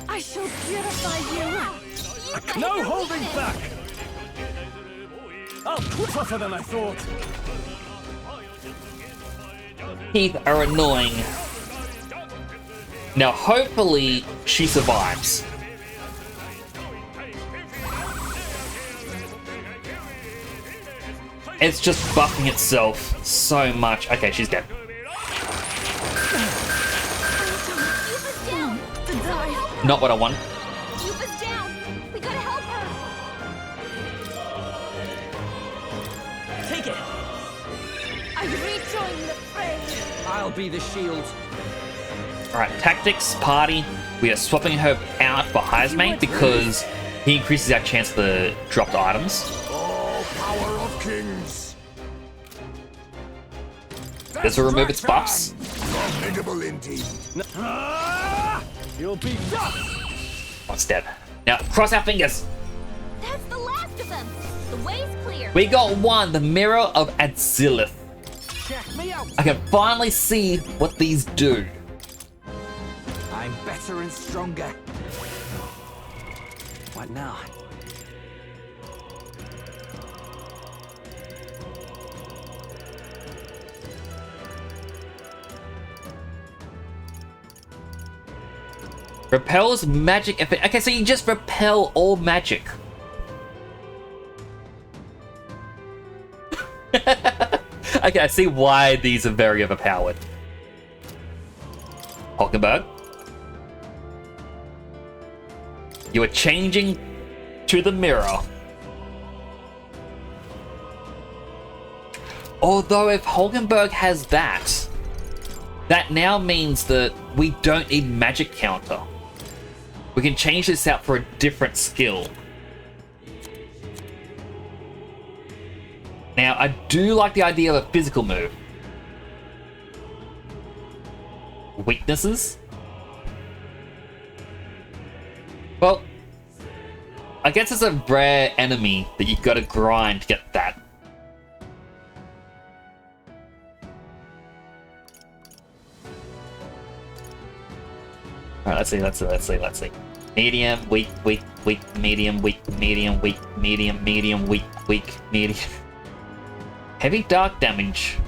I shall purify you. No holding back. Oh, tougher than I thought. Teeth are annoying. Now, hopefully, she survives. It's just buffing itself so much. Okay, she's dead. Yuba's down. To die. Not what I want. Yuba's down. We gotta help her. Take it. I rejoin the fray. I'll be the shield. Alright, tactics, party. We are swapping her out for Heismate because he increases our chance for the dropped items. Oh, power of kings! This will remove its buffs. Formidable indeed. You'll be dust. Oh, it's dead. Now, cross our fingers. That's the last of them. The way's clear. We got one, the Mirror of Adzilith. Check me out. I can finally see what these do. I'm better and stronger. What now? Repels magic effect. Okay, so you just repel all magic. Okay, I see why these are very overpowered. Hulkenberg. You are changing to the mirror. Although if Hulkenberg has that, that now means that we don't need magic counter. We can change this out for a different skill. Now, I do like the idea of a physical move. Weaknesses? Well, I guess it's a rare enemy that you've got to grind to get that. Alright, let's see. Medium, weak, medium, medium, weak, medium. Heavy dark damage.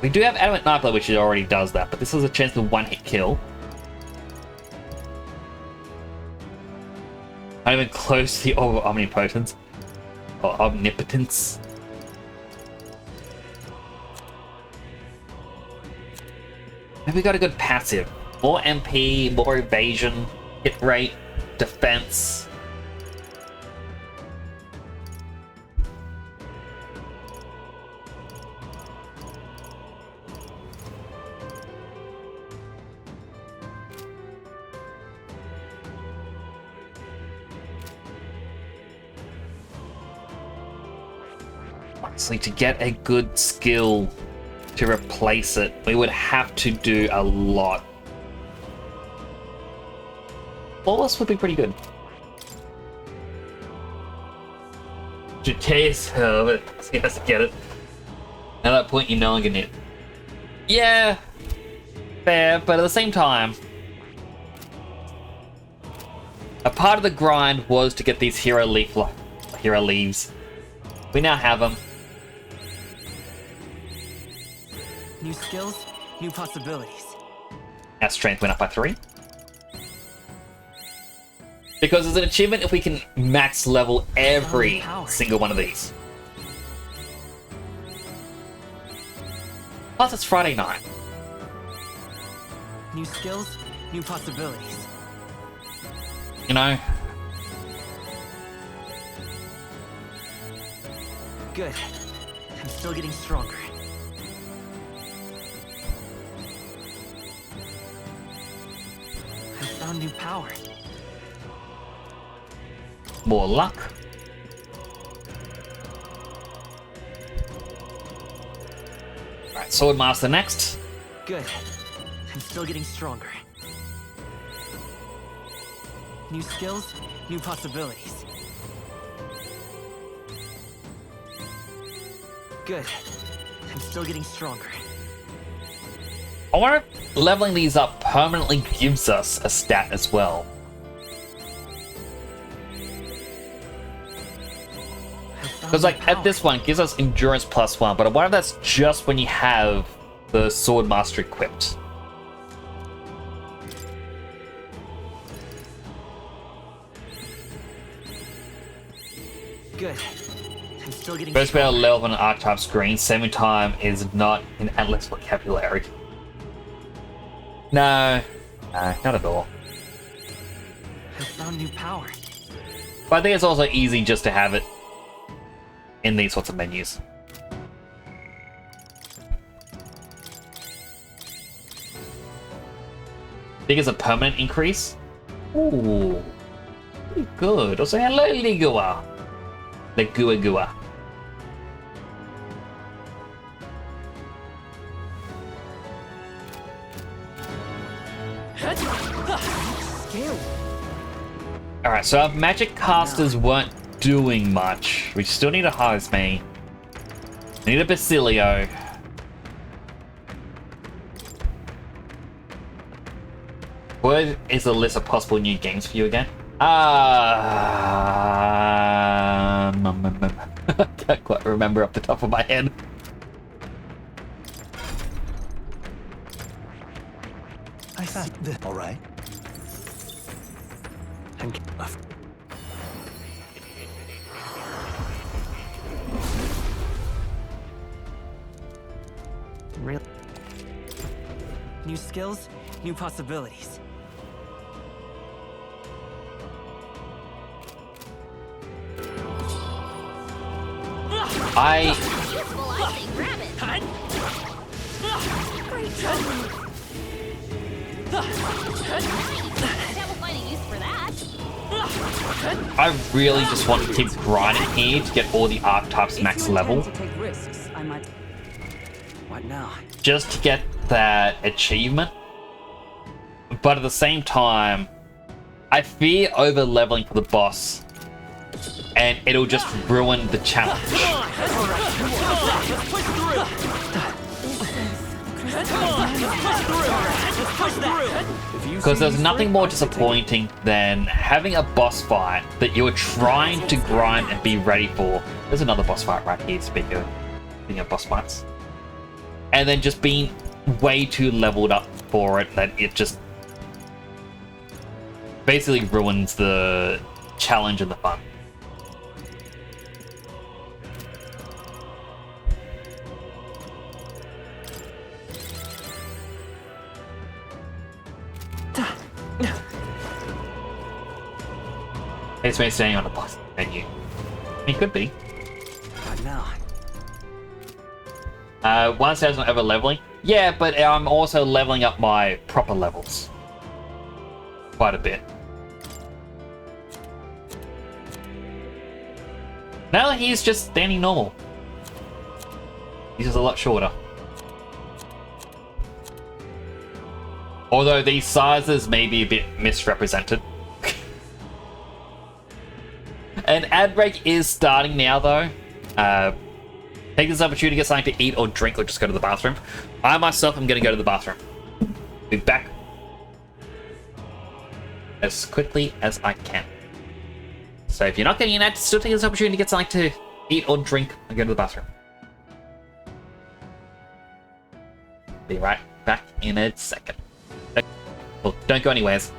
We do have Adamant Knife, which already does that, but this has a chance to one-hit kill. Not even close to the omnipotence. Or omnipotence. Maybe we got a good passive. More MP, more evasion, hit rate, defense. Honestly, to get a good skill to replace it, we would have to do a lot. Flawless would be pretty good. Chase, but he has to get it. At that point, you're no longer it. Yeah, fair, but at the same time, a part of the grind was to get these hero leaves. We now have them. New skills, new possibilities. Our strength went up by 3. Because there's an achievement if we can max level every single one of these. Plus, it's Friday night. New skills, new possibilities. You know? Good. I'm still getting stronger. I found new power. More luck. Alright, Sword Master next. Good. I'm still getting stronger. New skills, new possibilities. Good. I'm still getting stronger. I wonder if leveling these up permanently gives us a stat as well. Because, like, at this one, it gives us endurance +1, but I wonder if that's just when you have the Sword Master equipped. Good. I'm still getting First better level on an archetype screen, saving time is not in Atlas vocabulary. No, not at all. I found new power. But I think it's also easy just to have it in these sorts of menus. Think it's a permanent increase? Ooh, pretty good. Also, hello, Ligua. Ligua. Alright, so our magic casters weren't doing much. We still need a Hazme. We need a Basilio. What is the list of possible new games for you again? I can't quite remember off the top of my head. I found this. All right. Real. New skills, new possibilities. Useful, I say grab it. Great job. Nice. That will find a use for that. I really just want to keep grinding here to get all the archetypes max level. To take risks, I might... What now? Just to get that achievement. But at the same time, I fear over leveling for the boss. And it'll just ruin the challenge. Because there's nothing more disappointing than having a boss fight that you're trying to grind and be ready for. There's another boss fight right here, speaking of boss fights. And then just being way too leveled up for it that it just basically ruins the challenge and the fun. It's me staying on the boss menu. I mean, could be. What now? One says I'm over leveling. Yeah, but I'm also leveling up my proper levels. Quite a bit. Now he's just standing normal. He's just a lot shorter. Although these sizes may be a bit misrepresented. An ad break is starting now, though. Take this opportunity to get something to eat or drink or just go to the bathroom. I myself am going to go to the bathroom. Be back as quickly as I can. So if you're not getting an ad, still take this opportunity to get something to eat or drink and go to the bathroom. Be right back in a second. Well, don't go anywheres.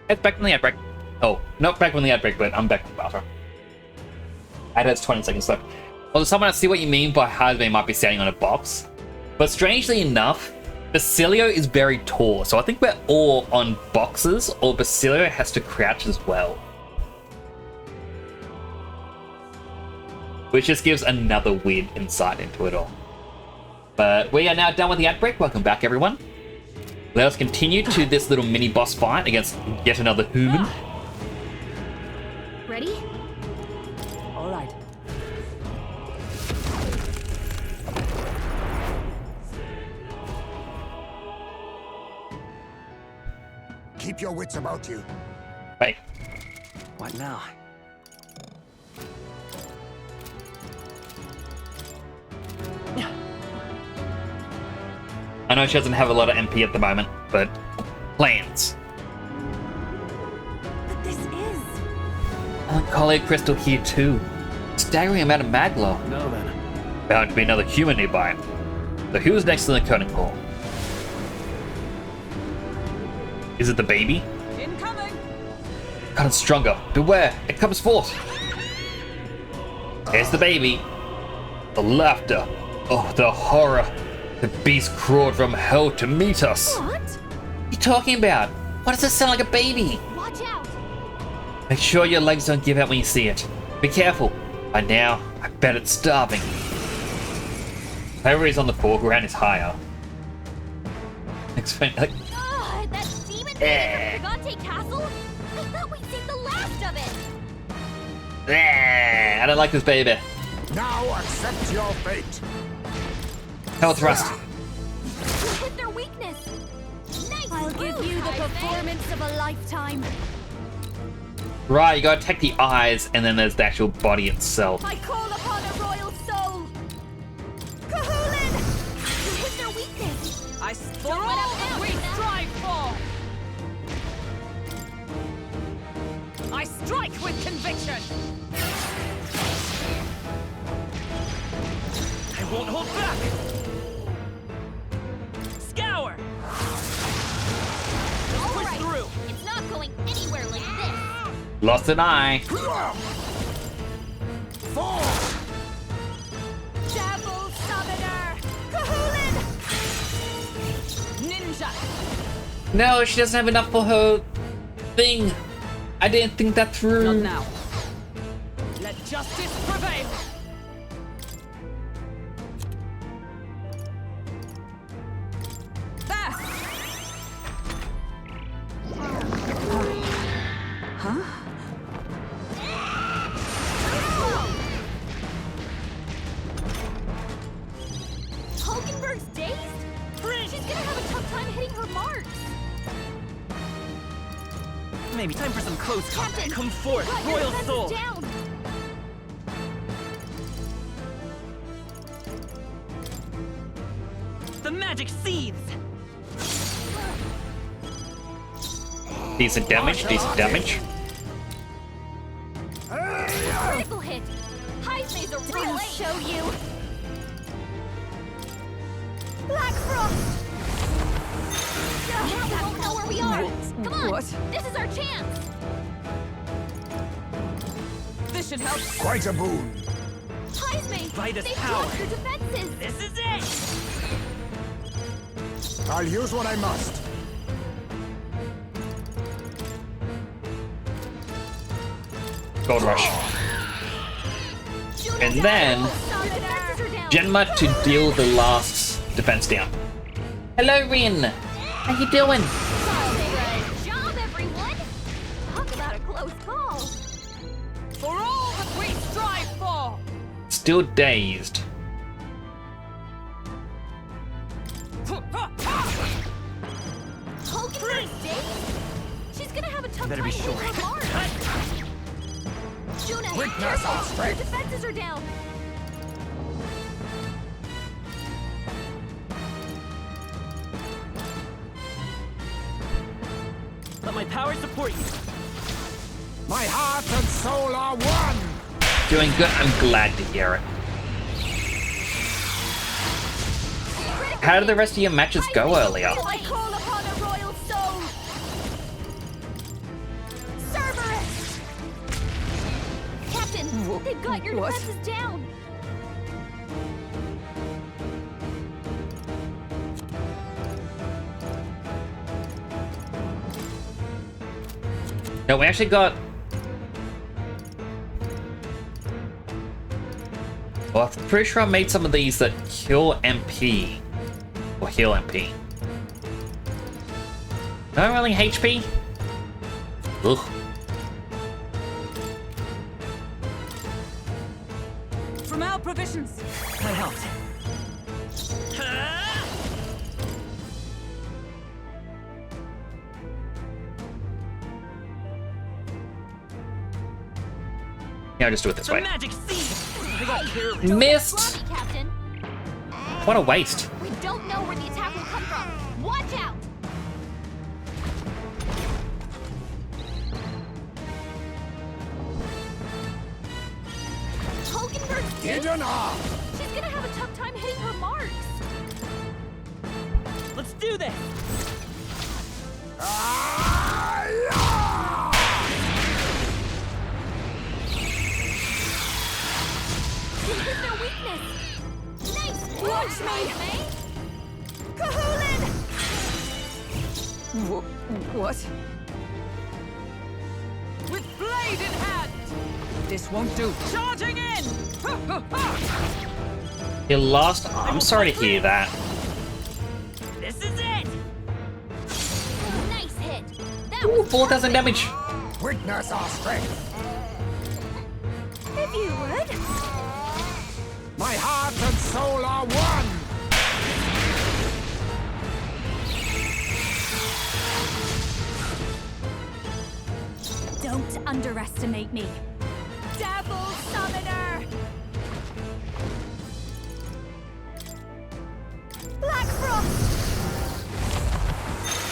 It's back from the ad break. Oh, not back from the ad break, but I'm back from the bathroom. Ad has 20 seconds left. Although someone, I see what you mean by Hardman might be standing on a box. But strangely enough, Basilio is very tall. So I think we're all on boxes, or Basilio has to crouch as well. Which just gives another weird insight into it all. But we are now done with the ad break. Welcome back, everyone. Let us continue to this little mini boss fight against yet another human. Ready? All right. Keep your wits about you. Wait. What now? I know she doesn't have a lot of MP at the moment, but plans. But this is... Melancholia crystal here too. Staggering amount of magla. Now then. Bound to be another human nearby. So who's next in the curtain call? Is it the baby? Incoming! Gotten stronger. Beware, it comes forth. Here's the baby. The laughter. Oh, the horror. The beast crawled from hell to meet us. What? What are you talking about? Why does it sound like a baby? Watch out! Make sure your legs don't give out when you see it. Be careful. By now, I bet it's starving. Whoever is on the foreground is higher. Explain, like, That demon thing from Gigante Castle? I thought we'd seen the last of it! I don't like this baby. Now accept your fate. Hell thrust. You hit their weakness! Nice I'll give move, you the Jaime. performance of a lifetime. Right, you gotta take the eyes, and then there's the actual body itself. I call upon a royal soul! Kahulin! You hit their weakness! I for Don't let all up that now, we Rita. strive for! I strike with conviction! I won't hold back! Scour! All Push right. through! It's not going anywhere like this! Lost an eye. Fall! Devil Summoner! Kahulin! Ninja! No, she doesn't have enough for her thing. I didn't think that Not through. now. Let justice prevail! There! Huh? Hulkenberg's dazed? She's gonna have a tough time hitting her marks! Maybe time for some close combat. Captain, Come forth, got your Royal defenses Soul! down! The magic seethes! Decent damage, decent damage. Critical hit! Hype's a real I'll ace! show you. Black Frost! Now we won't know where we are! Come on! What? This is our chance! This should help. Quite a boon. Hype's Vitus they've power. dropped your defenses! This is it! I'll use what I must. Gold rush. And then Your defenses are down! Genma to deal the last defense down. Hello, Rin. How you doing? Good job, everyone! Talk about a close call! For all that we strive for! Still dazed. Hulkenberg's dazed? She's gonna have a tough Better time be hitting sure. her marks! Juna, Weakness careful! on Your strength. defenses are down! Let my power support you. My heart and soul are one. Doing good. I'm glad to hear it. How did the rest of your matches go earlier? I call upon a royal soul! Cerberus! Captain, they've got your What? defenses down! No, we actually got... Well, I'm pretty sure I made some of these that kill MP. Or heal MP. Not really HP? Ugh. From our provisions! That helped. Yeah, I'll just do it this The way. magic seed. I got careless. Missed! Sloppy, Captain. What a waste. We don't know where the attack will come from. Watch out! Hulkenberg's Hidden off! She's gonna have a tough time hitting her marks. Let's do this. She hit their weakness. Nice watch me! Kahulin! What? With blade in hand. This won't do. Charging in. Ha, ha, ha. You lost? Oh, I'm sorry to hear that. This is it. Nice hit. That Ooh, was 4,000 damage. Witness our strength! if you would. My heart and soul are one! Don't underestimate me. Devil Summoner! Black Frost!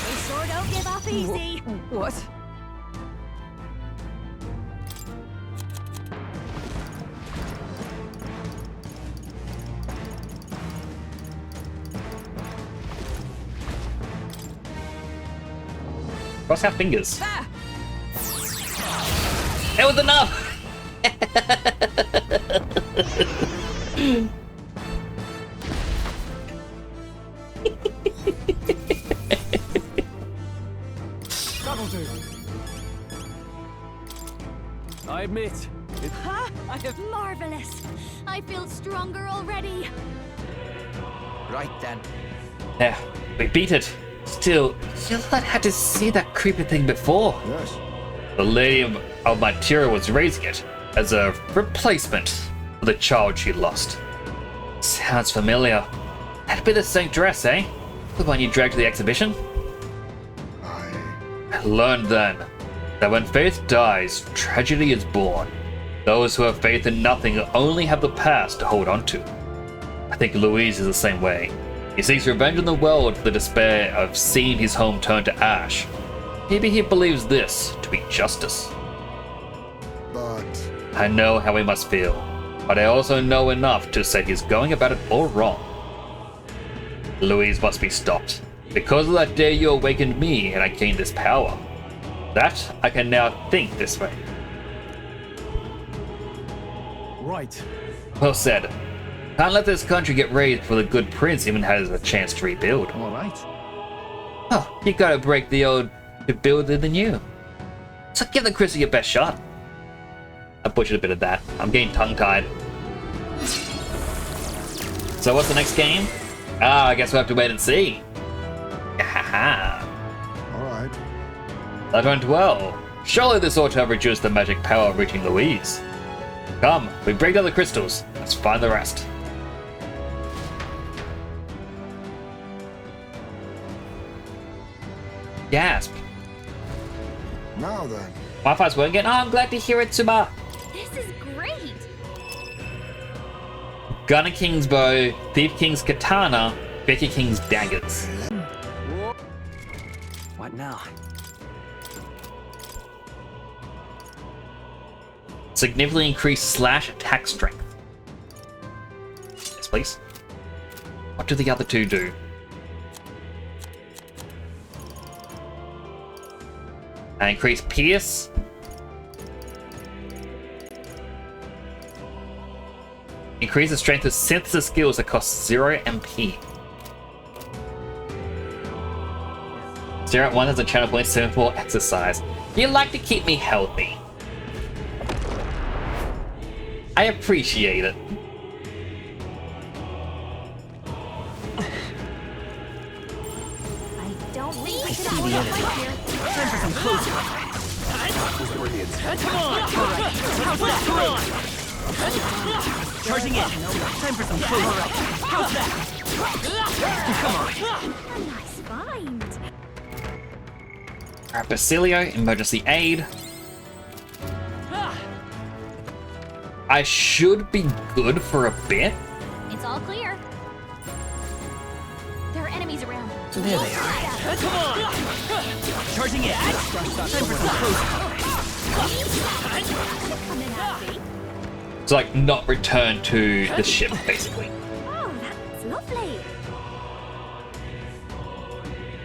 They sure don't give up easy. What? Cross our fingers. Ah! It was enough! That'll do. I admit, it Huh? I have marvelous. I feel stronger already. Right then. Yeah, we beat it. Still, Yolette had to see that creepy thing before. Yes. The Lady of Materia was raising it as a replacement for the child she lost. Sounds familiar. That'd be the same dress, eh? The one you dragged to the exhibition? I learned then that when faith dies, tragedy is born. Those who have faith in nothing only have the past to hold on to. I think Louise is the same way. He seeks revenge in the world for the despair of seeing his home turn to ash. Maybe he believes this to be justice. But I know how he must feel, but I also know enough to say he's going about it all wrong. Louise must be stopped. Because of that day you awakened me and I gained this power. That I can now think this way. right. Well said. Can't let this country get raised before the good prince even has a chance to rebuild. all right. Oh, you gotta break the old to build the new. So give the crystal your best shot. I butchered a bit of that. I'm getting tongue-tied. So what's the next game? Ah, I guess we'll have to wait and see. Haha. All right. That went well. Surely this ought to have reduced the magic power of reaching Louise. Come, we break down the crystals. Let's find the rest. Gasp. Now then. Wi-Fi's working. Oh, I'm glad to hear it, Tsuma. This is great. Gunner King's bow, Thief King's katana, Becky King's daggers. What now? Significantly increased slash attack strength. Yes, please. What do the other two do? Increase pierce. Increase the strength of synthesis skills that cost 0 MP. 0 at 1 has a channel point 7 for exercise. You like to keep me healthy. I appreciate it. I don't think I I should see hold the up energy. right here. Time for some closer. Come on! How's that? Charging in. Time for some closer. How's that? A nice find. Alright, Basilio, emergency aid. I should be good for a bit. It's all clear. There are enemies around. There they are. Come on! Charging in! Time for some Come in handy. It's like not return to the ship, basically. Oh, that's lovely.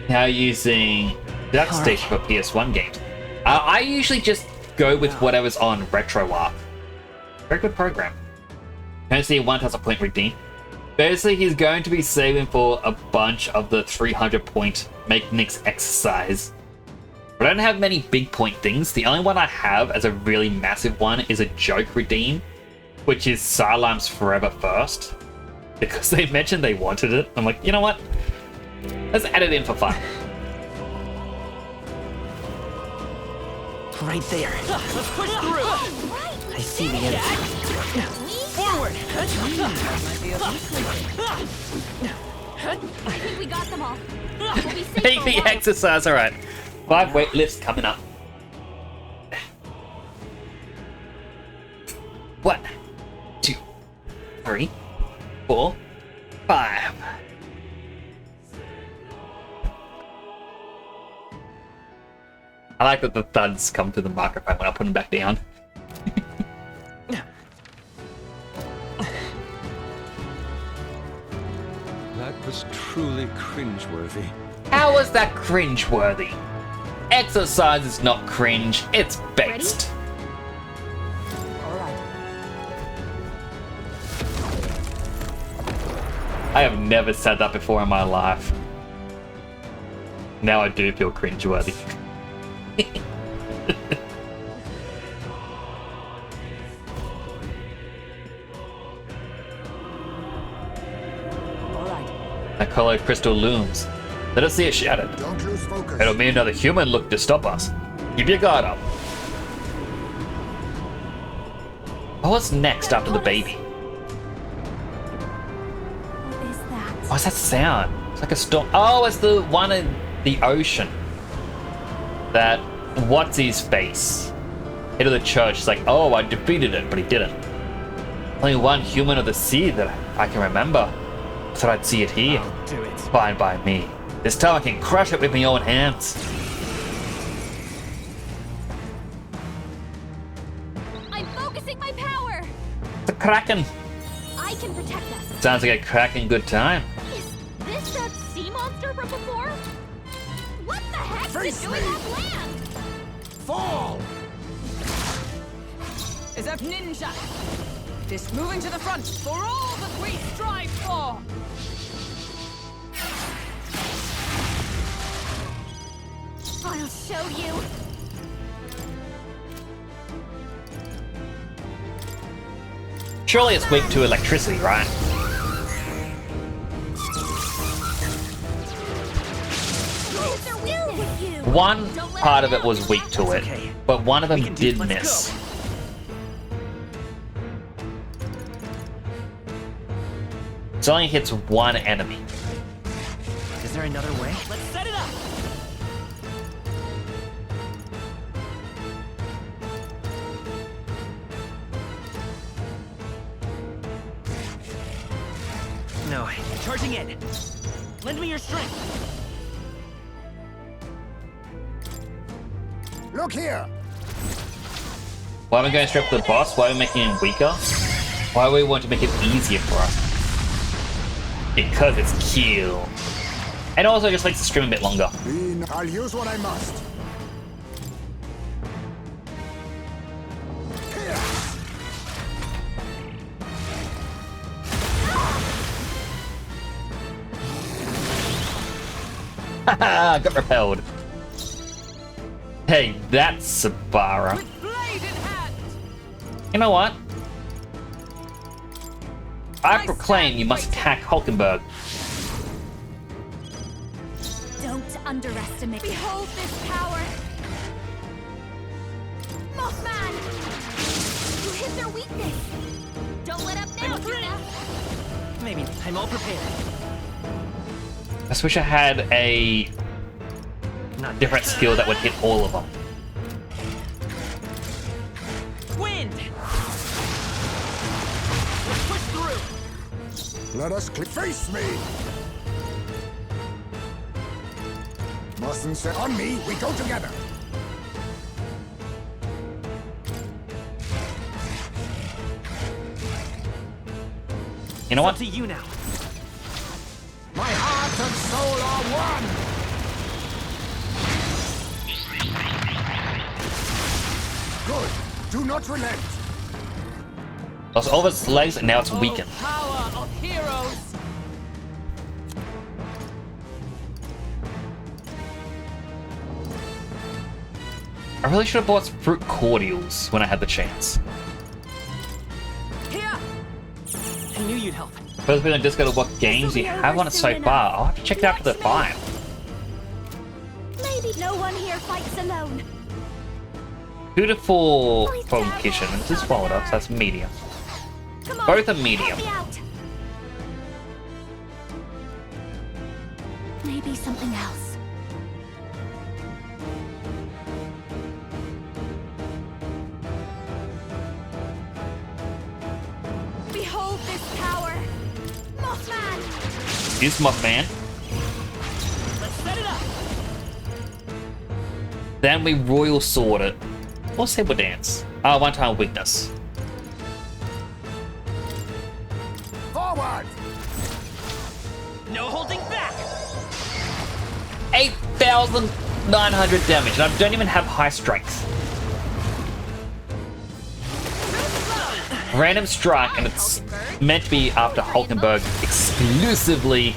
Now using Dark Station for PS1 games. I usually just go with whatever's on RetroArch. Very good program. Don't see a 1,000 point redeem. Basically, he's going to be saving for a bunch of the 300 point Make Nix exercise. I don't have many big point things. The only one I have as a really massive one is a joke redeem, which is Salam's Forever First. Because they mentioned they wanted it. I'm like, you know what? Let's add it in for fun. Right there. Let's push through. I see the end. Forward. I think we got them all. We'll be safe Make for a the while. exercise, alright. 5 weightlifts coming up. 1, 2, 3, 4, 5. I like that the thuds come to the microphone when I put them back down. That was truly cringeworthy. How is that cringe-worthy? Exercise is not cringe, it's based. I have never said that before in my life. Now I do feel cringe-worthy. That color crystal looms. Let us see it shattered. Don't lose focus. It'll mean another human look to stop us. Keep your guard up. Oh, what's next after the baby? What is that? What's that sound? It's like a storm. Oh, it's the one in the ocean. That what's his face? Head of the church is like, oh, I defeated it, but he didn't. Only one human of the sea that I can remember. I thought I'd see it here. I'll do it. Fine by me. This time I can crush it with my own hands. I'm focusing my power. It's a kraken. I can protect us. Sounds like a cracking good time. Is this that sea monster from before? What the heck Face did doing me. that land? Fall! Is that ninja? This moving to the front for all that we strive for! I'll show you. Surely it's weak to electricity, right? They're weak with you. One Don't let part them of it was out. weak to it, okay. but one of them We can do it. did Let's miss. go. It only hits one enemy. Is there another way? Let's set it up! No, charging in. Lend me your strength. Look here. Why are we going straight for the boss? Why are we making him weaker? Why do we want to make it easier for us? Because it's kill. And also it just makes the stream a bit longer. I'll use what I must. Haha, got repelled. Hey, that's Sabara. With blade in hand! You know what? I proclaim you must attack Hulkenberg. Don't underestimate. Behold this power. Mothman! You hit their weakness. Don't let up now, Juna. Maybe I'm all prepared. I just wish I had a Not different skill that would hit all of them. Wind! Let us face me! Mustn't set on me, we go together! You know what? Up to you now. My heart and soul are one! Good. Do not relent. Lost all of its legs and now it's weakened. Power of heroes. I really should have bought fruit cordials when I had the chance. Here. I knew you'd help. First been on Discord of what games you have on it so far. I'll have to check it out for the 5. Maybe no one here fights alone. 2 to 4 foam kitchen. This is followed up, so that's medium. Come on, Both are medium. help me out. Maybe something else. Behold this power, Mothman. Here's Mothman. Let's set it up. Then we Royal Sword it. Or Saber Dance. One time weakness. Forward! No holding back. 8,900 damage, and I don't even have high strength. Random strike, and it's meant to be after Hulkenberg exclusively.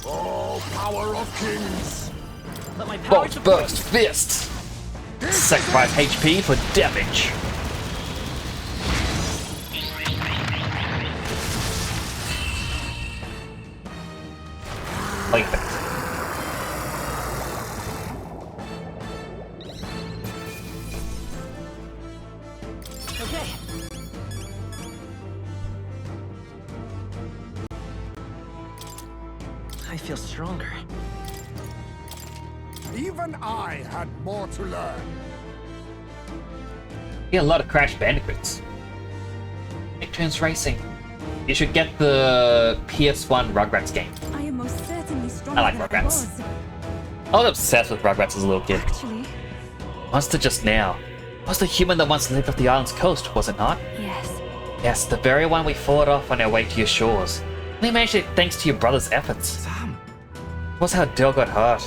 Oh, power of kings! Let my power Bolt Burst Fist! Sacrifice HP for damage. Like that. Okay. I feel stronger. Even I had more to learn. Yeah, a lot of Crash Bandicoots. Nicktoons Racing. You should get the PS1 Rugrats game. I am most certainly stronger I like than I Rugrats. was. I was obsessed with Rugrats as a little kid. Actually, Monster just now. Was the human that once lived off the island's coast, was it not? Yes. Yes, the very one we fought off on our way to your shores. We managed it thanks to your brother's efforts. Sam. Was how Dale got hurt.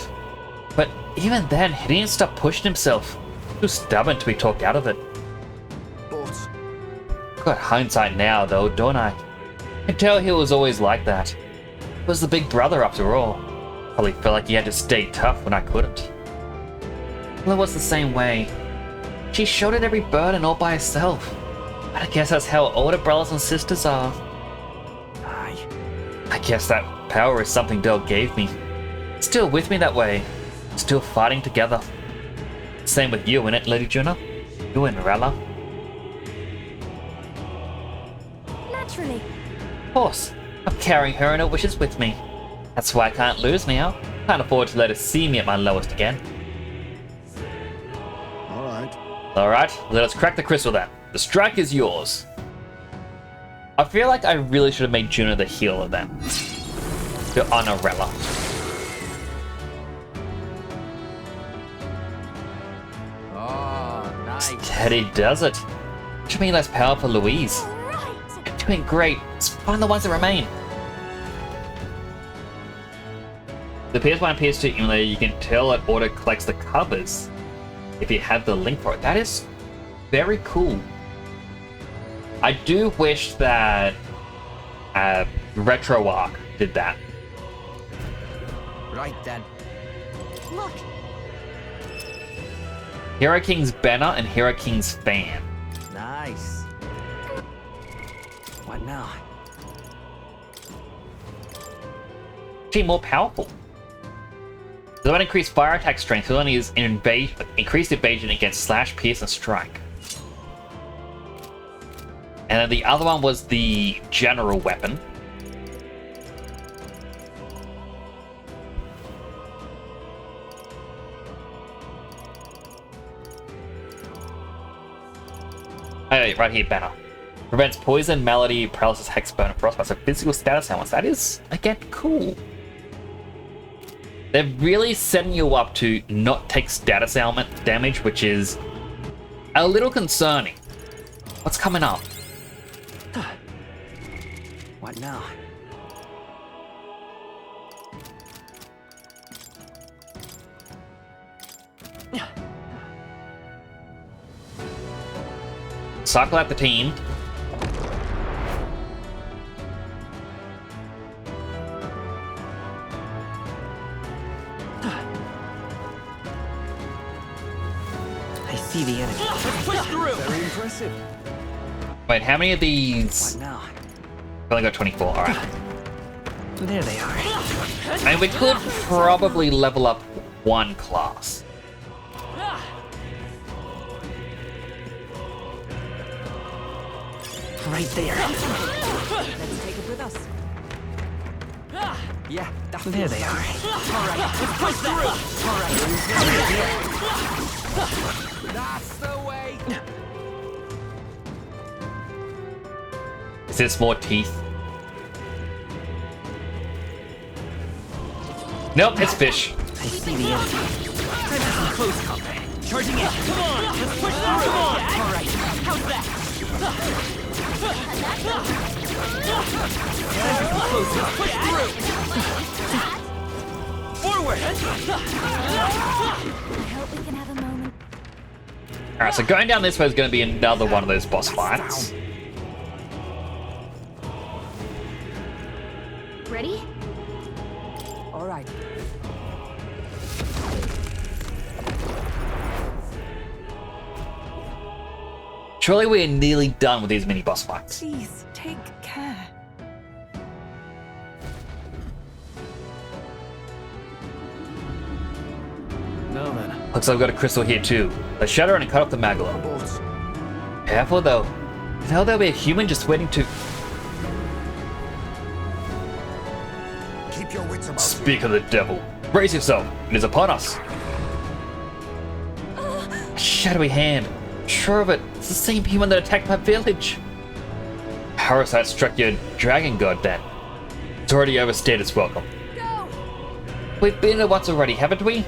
But even then, he didn't stop pushing himself. Too stubborn to be talked out of it. But Got hindsight now, though, don't I? I can tell he was always like that. He was the big brother after all. Probably felt like he had to stay tough when I couldn't. Well, it was the same way. She shouldered every burden all by herself. But I guess that's how older brothers and sisters are. I guess that power is something Dale gave me. It's still with me that way. Still fighting together. Same with you, innit, Lady Juna? You and Rella? Naturally. Of course. I'm carrying her and her wishes with me. That's why I can't lose now. Can't afford to let her see me at my lowest again. alright. Alright, let us crack the crystal then. The strike is yours. I feel like I really should have made Juna the healer then. To honor Rella. Oh, nice. Steady does it. Should mean less power for Louise. You're doing great. Let's find the ones that remain. The PS1 and PS2 emulator, you can tell it auto collects the covers if you have the link for it. That is very cool. I do wish that RetroArch did that. Right then. Look, Hero King's banner and Hero King's fan. Nice. What now? Actually more powerful. The one increased fire attack strength, the one is increased evasion against slash, pierce, and strike. And then the other one was the general weapon. Oh, right here, banner. Prevents poison, malady, paralysis, hex, burn, and frostbite. So physical status ailments. That is, again, cool. They're really setting you up to not take status ailment damage, which is a little concerning. What's coming up? What now? Cycle out the team. I see the enemy. Let's push through. Very impressive. Wait, how many of these? What now? I've only got 24. All right. There they are. And we could probably level up one class. Right there. Let's take it with us. Yeah, there they are. Alright, let's push through. Alright. That's the way. Is this more teeth? Nope, it's fish. I see the enemy. Time for some close combat. Charging in. Come on, let's push through. Come on. Alright, how's that? Push through! Forward! I hope we can have a moment. Alright, so going down this way is going to be another one of those boss fights. Ready? All right. Surely we're nearly done with these mini boss fights. Please, take care. Now then. Looks like we've got a crystal here too. Let's shatter it and cut off the magma. Careful though. Hell, there'll be a human just waiting to... Keep your wits about you. Speak of the devil. Brace yourself. It is upon us. A shadowy hand. Sure of it. It's the same human that attacked my village. Parasite struck your dragon god then. It's already overstayed its welcome. Go! We've been here once already, haven't we?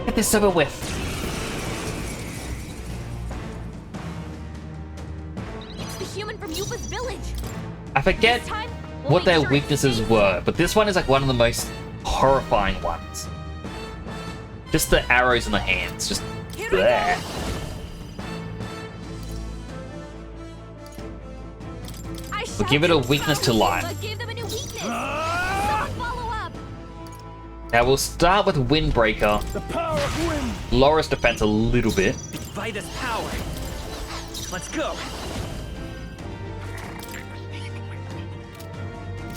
Get this over with. It's the human from Yuba's village. I forget This time, we'll what make their sure it weaknesses stays. were, but this one is like one of the most horrifying ones. Just the arrows in the hands, just there. We'll give it a weakness to light. But gave them a new weakness. Someone follow up. Now we'll start with Windbreaker. The power of wind! Lower its defense a little bit. By this power. Let's go.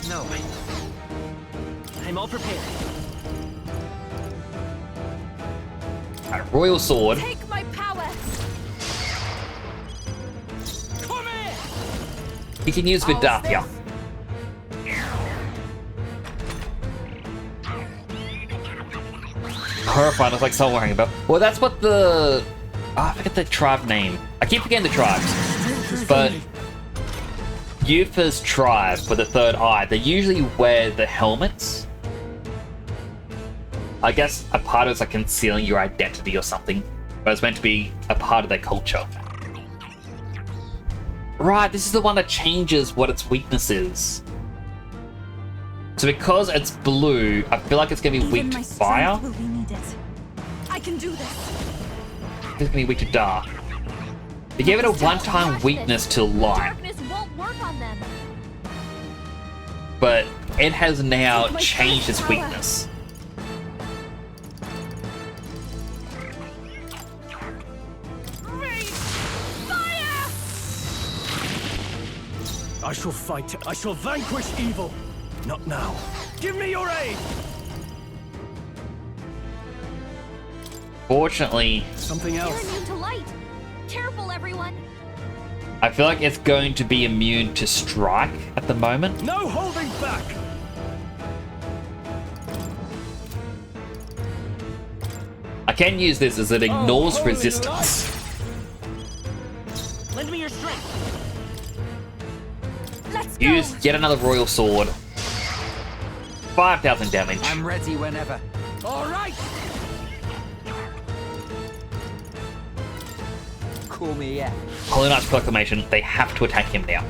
No. I'm all prepared. Alright, Royal Sword. Take my power. Come in! You can use Vidathia. Horrifying, looks like someone wearing a belt. Well, that's what the... Oh, I forget the tribe name. I keep forgetting the tribes. But Yufa's tribe with the third eye, they usually wear the helmets. I guess a part of it's like concealing your identity or something. But it's meant to be a part of their culture. Right, this is the one that changes what its weakness is. So because it's blue, I feel like it's going to be weak to fire. Will be needed. I can do this. It's going to be weak to dark. They gave it a one-time weakness to light, Darkness won't work on them. but it has now changed its weakness. I shall fight. I shall vanquish evil. Not now. Give me your aid! Fortunately, Something You're else. immune to light. Careful, everyone. I feel like it's going to be immune to strike at the moment. No holding back! I can use this as it ignores holy resistance. Lend me your strength. Use yet another royal sword. 5,000 damage. I'm ready whenever. All right. Call me, yeah. Holy Knight's proclamation. They have to attack him now.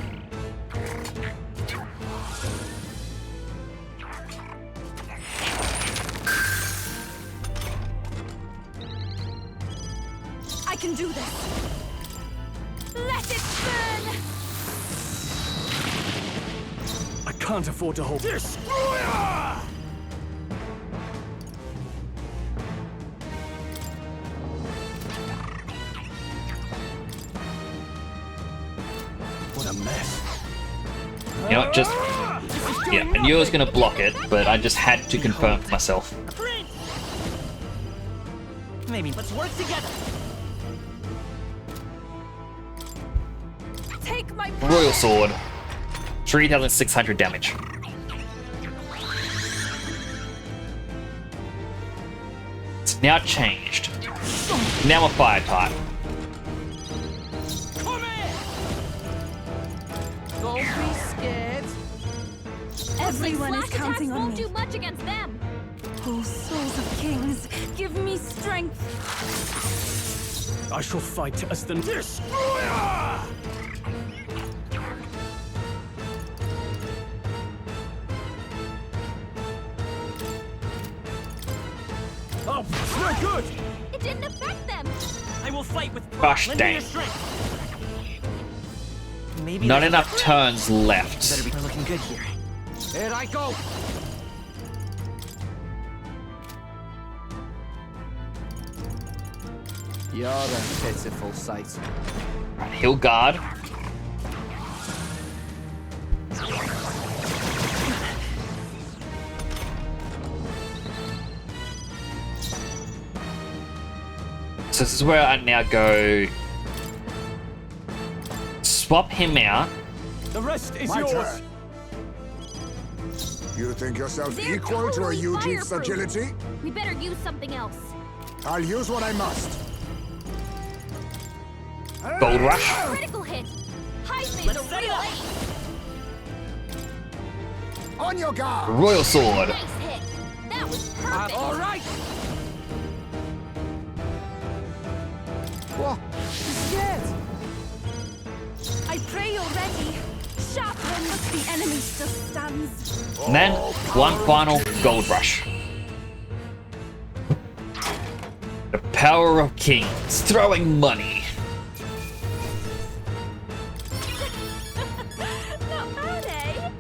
I can do this. Let it burn. I can't afford to hold. Destroyer! What a mess. You know what, just... Yeah, I knew I was going to block it, but I just had to confirm for myself. Maybe let's work together. Take my Royal Sword. 3,600 damage. It's now changed. Now a fire type. Don't be scared. Everyone is Slash attacks counting on won't me. do much against them. Oh, souls of kings, give me strength. I shall fight as the Destroyer! Oh, it's no good! It didn't affect them. I will fight with Gosh Lend me dang. your strength. Maybe Not there's enough turns left. better be looking good here. Here I go. You're a pitiful sight. Right, he'll guard. So this is where I now go. Swap him out. The rest is My yours. turn. You think yourself They're equal to a totally Eugene's fireproof. agility? We better use something else. I'll use what I must. Gold Rush. Critical hit. Hype is Let's a set it real up. ace. On your guard! Royal Sword. Nice hit. That was perfect. All right. What? You're scared? I pray you're ready. Sharpen, the enemy still stands. And then one final Gold Rush. The power of kings. Throwing money. Not bad, eh?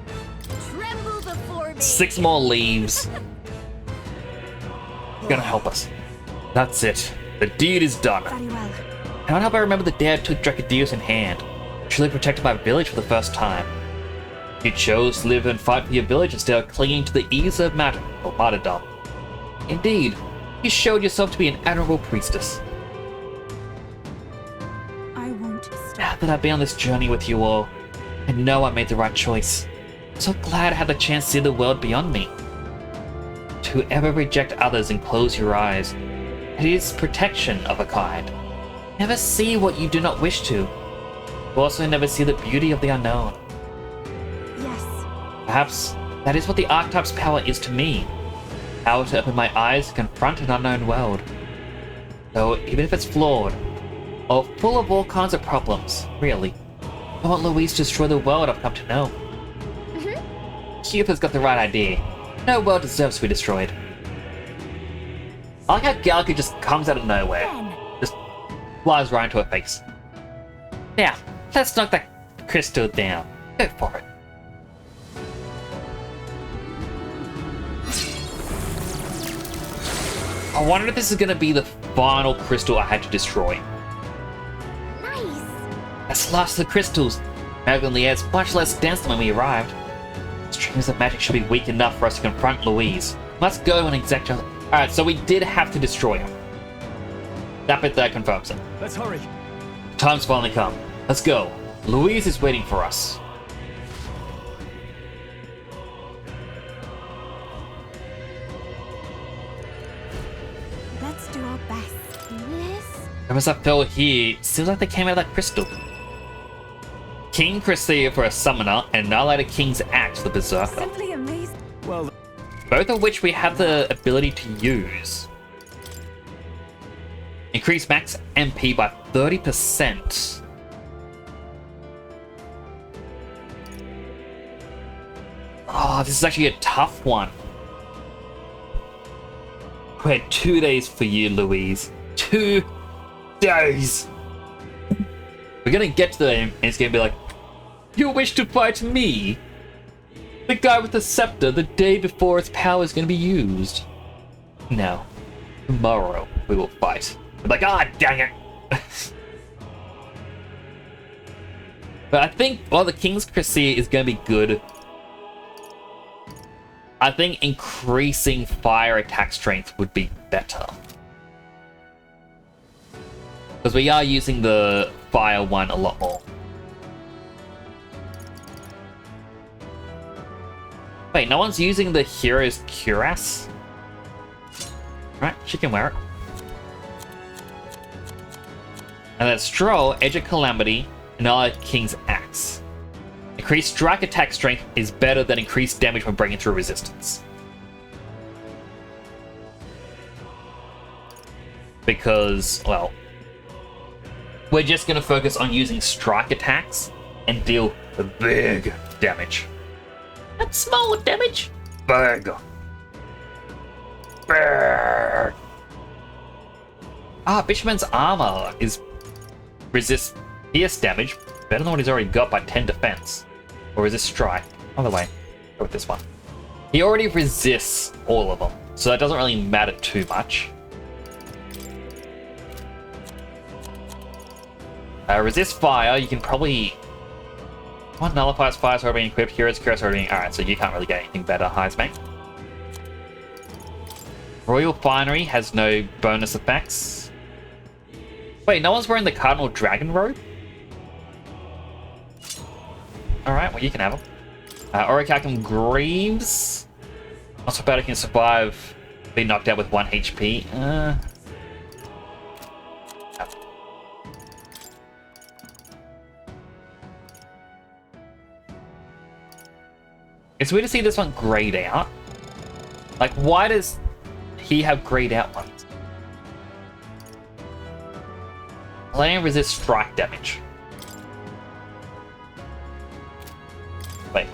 Tremble before me. 6 more leaves. Gonna help us. That's it. The deed is done. Very well. Can't help but remember the day I took Dracadius in hand. Truly protected my village for the first time. You chose to live and fight for your village instead of clinging to the ease of martyrdom. Indeed, you showed yourself to be an admirable priestess. I won't stop. Now that I've been on this journey with you all, I know I made the right choice. I'm so glad I had the chance to see the world beyond me. To ever reject others and close your eyes, it is protection of a kind. Never see what you do not wish to. You also never see the beauty of the unknown. Yes. Perhaps that is what the Archetype's power is to me. Power to open my eyes to confront an unknown world. Though, even if it's flawed, or full of all kinds of problems, really, I want Louise to destroy the world I've come to know. Cupid's got the right idea. No world deserves to be destroyed. I like how Gallica just comes out of nowhere. Just flies right into her face. Now, let's knock that crystal down. Go for it. I wonder if this is going to be the final crystal I had to destroy. Nice. That's the last of the crystals. Magic in the air is much less dense than when we arrived. Streams of magic should be weak enough for us to confront Louise. Let's go and exact other. Alright, so we did have to destroy her. That bit there confirms it. Let's hurry. Time's finally come. Let's go. Louise is waiting for us. Let's do our best. This? Ever since I fell here, seems like they came out of that crystal. King Crescia for a summoner, and Annihilate a King's Axe for Berserker. Simply amazing. Well, Both of which we have the ability to use. Increase max MP by 30%. Oh, this is actually a tough one. We had 2 days for you, Louise. 2 days! We're gonna get to them, and it's gonna be like, you wish to fight me? The guy with the scepter the day before its power is gonna be used. No. Tomorrow we will fight. I'm like, ah, dang it! But I think, well, the King's Crescia is gonna be good. I think increasing fire attack strength would be better. Because we are using the fire one a lot more. Wait, no one's using the hero's cuirass? Right, she can wear it. And then Stroll, Edge of Calamity, Annihilate King's Axe. Increased strike attack strength is better than increased damage when breaking through resistance. Because, well, we're just going to focus on using strike attacks and deal the big damage. Not small damage. Big. Big. Ah, Bishopman's armor is resist pierce damage, better than what he's already got by 10 defense. Or resist strike. Other way. Go with this one. He already resists all of them, so that doesn't really matter too much. Resist fire, you can probably... What nullifies fire so being equipped? Hero's Curse already being... Alright, so you can't really get anything better, Heismate. Royal Finery has no bonus effects. Wait, no one's wearing the Cardinal Dragon robe? Alright, well you can have them. Orichalcum Greaves. Not so bad, it can survive being knocked out with 1 HP. It's weird to see this one grayed out. Like, why does he have grayed out ones? Land resist strike damage. Wait.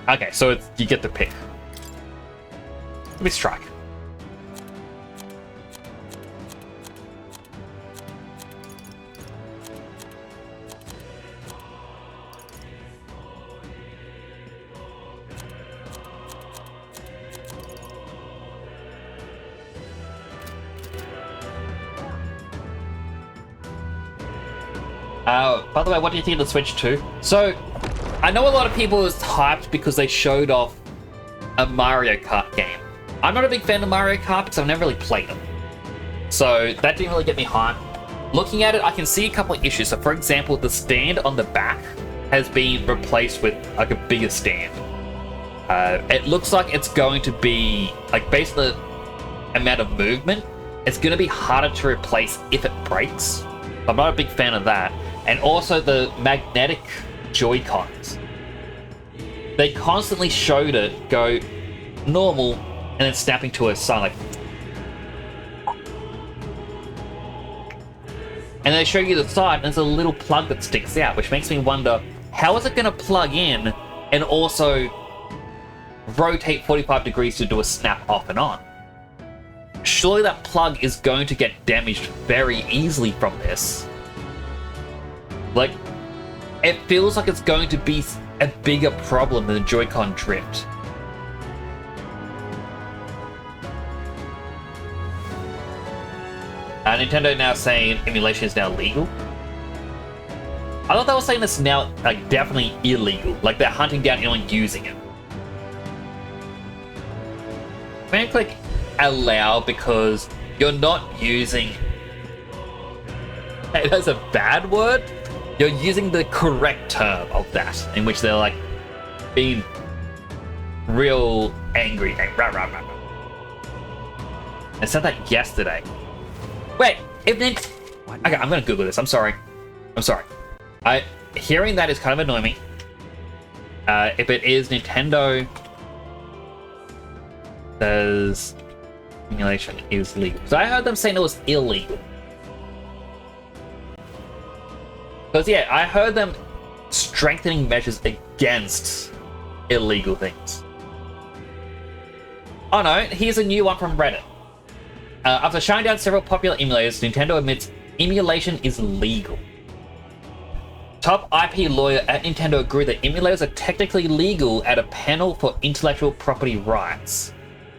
Okay, so it's, you get the pick. Let me strike. By the way, what do you think of the Switch 2? So, I know a lot of people was hyped because they showed off a Mario Kart game. I'm not a big fan of Mario Kart because I've never really played them. So, that didn't really get me hyped. Looking at it, I can see a couple of issues. So, for example, the stand on the back has been replaced with, like, a bigger stand. It looks like it's going to be, like, based on the amount of movement, it's going to be harder to replace if it breaks. I'm not a big fan of that. And also the magnetic Joy-Cons. They constantly showed it go normal and then snapping to a side like... And they show you the side and there's a little plug that sticks out, which makes me wonder, how is it going to plug in and also rotate 45 degrees to do a snap off and on? Surely that plug is going to get damaged very easily from this. Like, it feels like it's going to be a bigger problem than the Joy-Con drift. Nintendo now saying emulation is now legal. I thought they were saying this now, like, definitely illegal. Like, they're hunting down anyone using it. I'm gonna click allow because you're not using... Hey, that's a bad word? You're using the correct term of that, in which they're like being real angry. Rah, rah, rah, rah. I said that yesterday. Wait, if then... Okay, I'm gonna Google this. I'm sorry. Hearing that is kind of annoying me. If it is Nintendo says emulation is legal. So I heard them saying it was illegal. Because yeah, I heard them strengthening measures against illegal things. Oh no, here's a new one from Reddit. After shutting down several popular emulators, Nintendo admits emulation is legal. Top IP lawyer at Nintendo agreed that emulators are technically legal at a panel for intellectual property rights.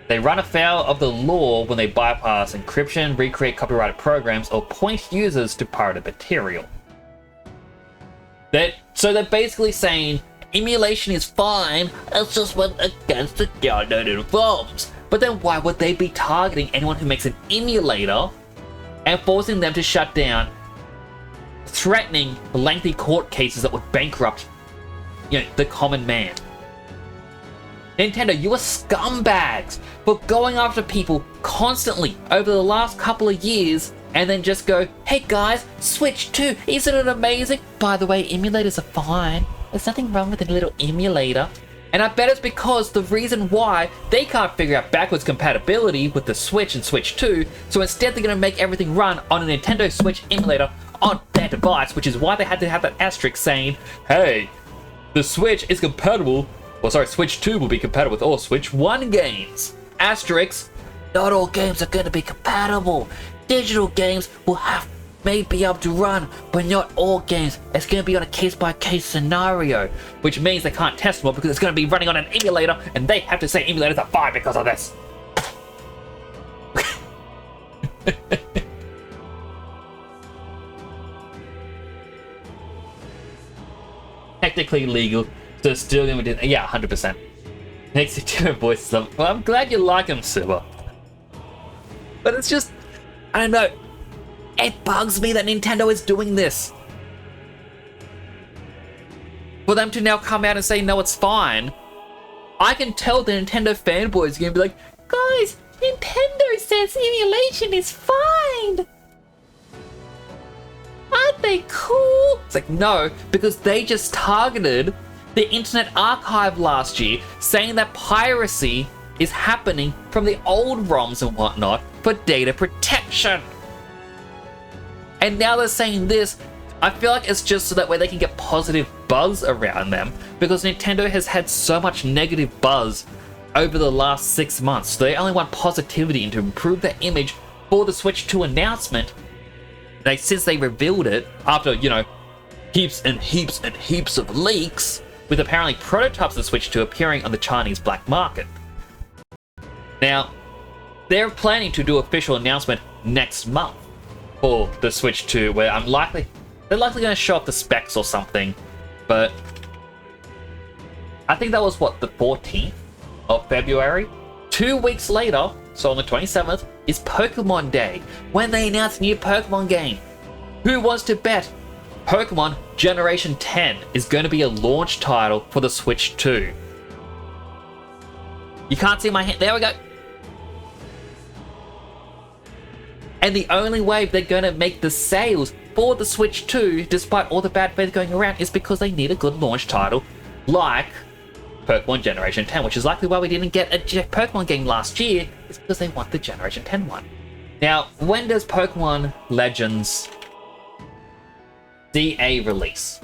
They run afoul of the law when they bypass encryption, recreate copyrighted programs, or point users to pirated material. So they're basically saying emulation is fine, it's just went against the downloaded ROMs. But then why would they be targeting anyone who makes an emulator and forcing them to shut down, threatening lengthy court cases that would bankrupt, the common man? Nintendo, you are scumbags for going after people constantly over the last couple of years and then just go, hey guys, Switch 2, isn't it amazing? By the way, emulators are fine. There's nothing wrong with a little emulator. And I bet it's because the reason why they can't figure out backwards compatibility with the Switch and Switch 2, so instead they're going to make everything run on a Nintendo Switch emulator on their device, which is why they had to have that asterisk saying, hey, the Switch is compatible. Well, sorry, Switch 2 will be compatible with all Switch 1 games. Asterisk, not all games are going to be compatible. Digital games may be able to run, but not all games. It's going to be on a case-by-case scenario, which means they can't test more because it's going to be running on an emulator, and they have to say emulators are fine because of this. Technically legal, so still going to be... Yeah, 100%. Makes it different voices. Well, I'm glad you like them, Suba. But it's just... I don't know. It bugs me that Nintendo is doing this. For them to now come out and say, no, it's fine. I can tell the Nintendo fanboys are going to be like, guys, Nintendo says emulation is fine. Aren't they cool? It's like, no, because they just targeted the Internet Archive last year, saying that piracy is happening from the old ROMs and whatnot for data protection. And now they're saying this. I feel like it's just so that way they can get positive buzz around them, because Nintendo has had so much negative buzz over the last 6 months. So they only want positivity and to improve their image for the Switch 2 announcement. Since they revealed it after, heaps and heaps and heaps of leaks, with apparently prototypes of the Switch 2 appearing on the Chinese black market. Now, they're planning to do an official announcement next month for the Switch 2, where they're likely going to show off the specs or something, but I think that was, the 14th of February? 2 weeks later, so on the 27th, is Pokemon Day, when they announce a new Pokemon game. Who wants to bet Pokemon Generation 10 is going to be a launch title for the Switch 2? You can't see my hand. There we go. And the only way they're going to make the sales for the Switch 2, despite all the bad faith going around, is because they need a good launch title like Pokemon Generation 10, which is likely why we didn't get a Pokemon game last year, is because they want the Generation 10 one. Now, when does Pokemon Legends DA release?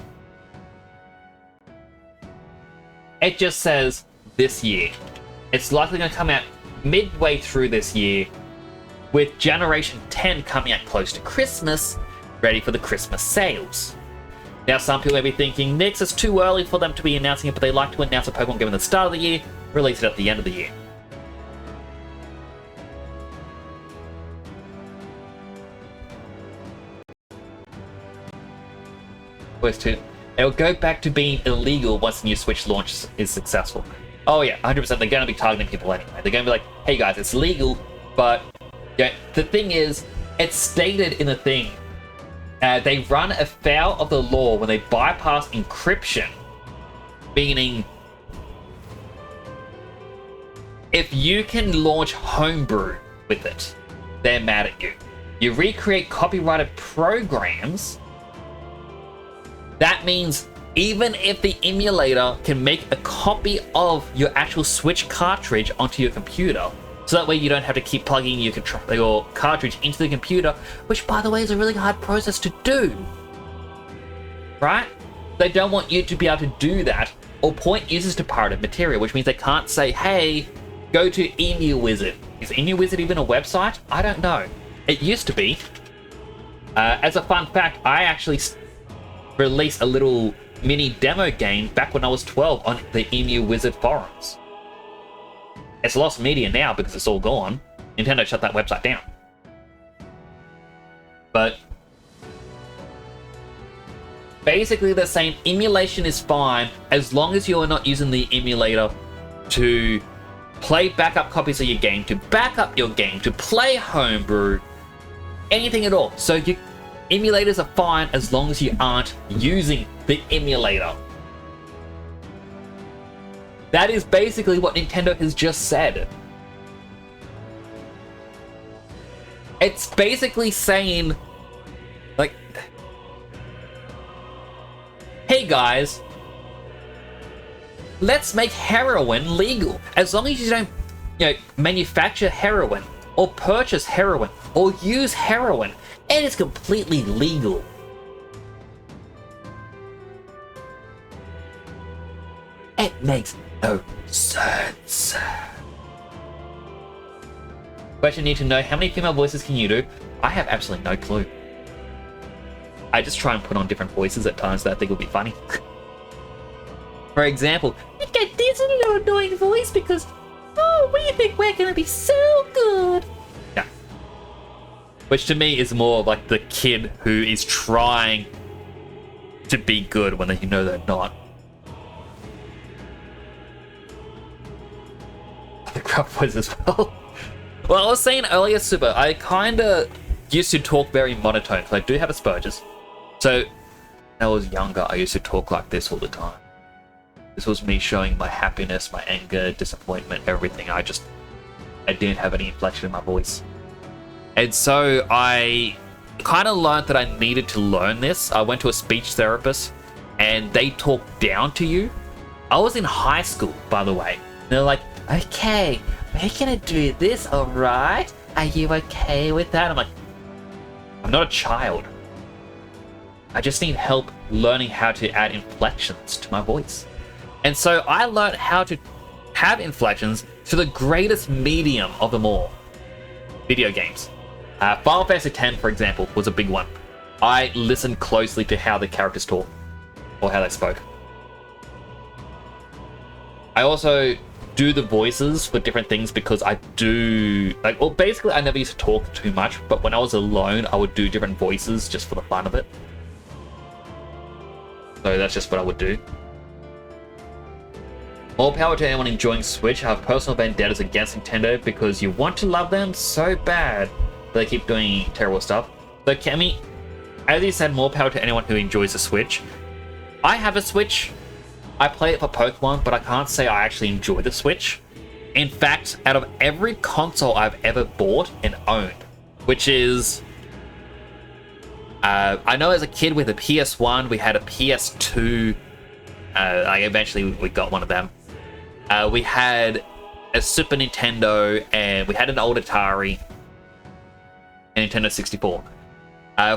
It just says this year. It's likely going to come out midway through this year, with Generation 10 coming out close to Christmas, ready for the Christmas sales. Now, some people may be thinking, Nix, it's too early for them to be announcing it, but they like to announce a Pokemon game at the start of the year, release it at the end of the year. It'll go back to being illegal once the new Switch launch is successful. Oh yeah, 100%, they're going to be targeting people anyway. They're going to be like, hey guys, it's legal, but the thing is, it's stated in the thing, they run afoul of the law when they bypass encryption. Meaning, if you can launch Homebrew with it, they're mad at you. You recreate copyrighted programs, That means even if the emulator can make a copy of your actual Switch cartridge onto your computer, so that way you don't have to keep plugging your cartridge into the computer, which, by the way, is a really hard process to do. Right? They don't want you to be able to do that or point users to pirated material, which means they can't say, hey, go to Emu Wizard. Is Emu Wizard even a website? I don't know. It used to be. As a fun fact, I actually released a little mini demo game back when I was 12 on the Emu Wizard forums. It's lost media now because it's all gone. Nintendo shut that website down. But basically they're saying emulation is fine as long as you're not using the emulator to play backup copies of your game, to back up your game, to play homebrew, anything at all. So your emulators are fine as long as you aren't using the emulator. That is basically what Nintendo has just said. It's basically saying, like, hey guys, let's make heroin legal. As long as you don't, manufacture heroin or purchase heroin or use heroin, it is completely legal. It makes no sense. Question need to know, how many female voices can you do? I have absolutely no clue. I just try and put on different voices at times that I think will be funny. For example, you get this little annoying voice because, oh, we think we're gonna be so good. Yeah. Which to me is more like the kid who is trying to be good when you know they're not. The gruff voice as well. Well, I was saying earlier, Super, I kind of used to talk very monotone because I do have Asperger's. So, when I was younger, I used to talk like this all the time. This was me showing my happiness, my anger, disappointment, everything. I didn't have any inflection in my voice. And so I kind of learned that I needed to learn this. I went to a speech therapist and they talked down to you. I was in high school, by the way. They're like, okay, we're gonna do this, alright? Are you okay with that? I'm like, I'm not a child. I just need help learning how to add inflections to my voice. And so I learned how to have inflections to the greatest medium of them all. Video games. Final Fantasy X, for example, was a big one. I listened closely to how the characters talk, or how they spoke. I also do the voices for different things because I do, basically I never used to talk too much, but when I was alone, I would do different voices just for the fun of it. So that's just what I would do. More power to anyone enjoying Switch. I have personal vendettas against Nintendo because you want to love them so bad, but they keep doing terrible stuff. So Kemi, as you said, more power to anyone who enjoys the Switch. I have a Switch. I play it for Pokemon, but I can't say I actually enjoy the Switch. In fact, out of every console I've ever bought and owned, which is... I know as a kid with a PS1, we had a PS2. Eventually we got one of them. We had a Super Nintendo, and we had an old Atari, and Nintendo 64.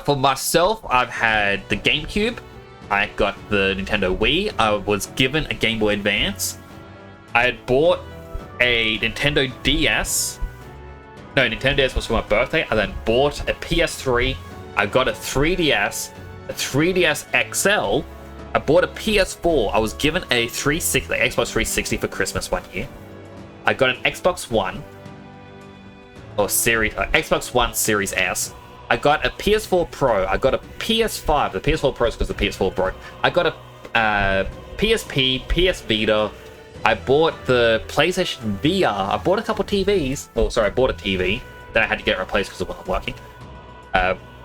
For myself, I've had the GameCube. I got the Nintendo Wii. I was given a Game Boy Advance. I had bought a Nintendo DS. No, Nintendo DS was for my birthday. I then bought a PS3. I got a 3DS, a 3DS XL. I bought a PS4. I was given a Xbox 360 for Christmas one year. I got an Xbox One, or Xbox One Series S. I got a PS4 Pro. I got a PS5. The PS4 Pro is because the PS4 broke. I got a PSP, PS Vita. I bought the PlayStation VR. I bought a couple TVs. Oh, sorry, I bought a TV. Then I had to get it replaced because it wasn't working.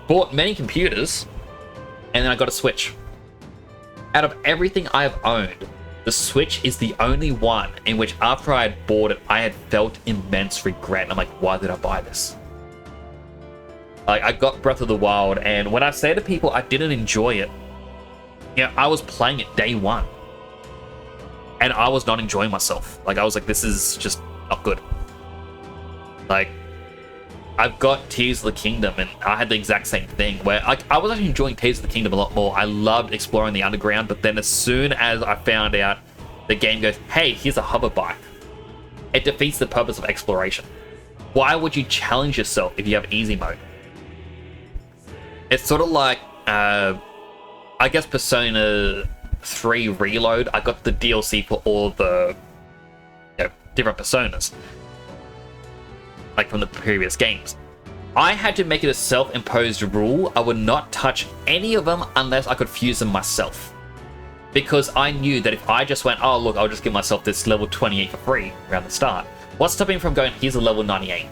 Bought many computers, and then I got a Switch. Out of everything I have owned, the Switch is the only one in which after I had bought it, I had felt immense regret. I'm like, why did I buy this? Like, I got Breath of the Wild, and when I say to people I didn't enjoy it, Yeah, I was playing it day one, and I was not enjoying myself. Like, I was like, this is just not good. Like, I've got Tears of the Kingdom, and I had the exact same thing, where I was actually enjoying Tears of the Kingdom a lot more. I loved exploring the underground, but then as soon as I found out the game goes, hey, here's a hover bike, it defeats the purpose of exploration. Why would you challenge yourself if you have easy mode? It's sort of like, I guess Persona 3 Reload. I got the DLC for all the different Personas, like from the previous games. I had to make it a self-imposed rule. I would not touch any of them unless I could fuse them myself. Because I knew that if I just went, oh look, I'll just give myself this level 28 for free around the start. What's stopping me from going, here's a level 98?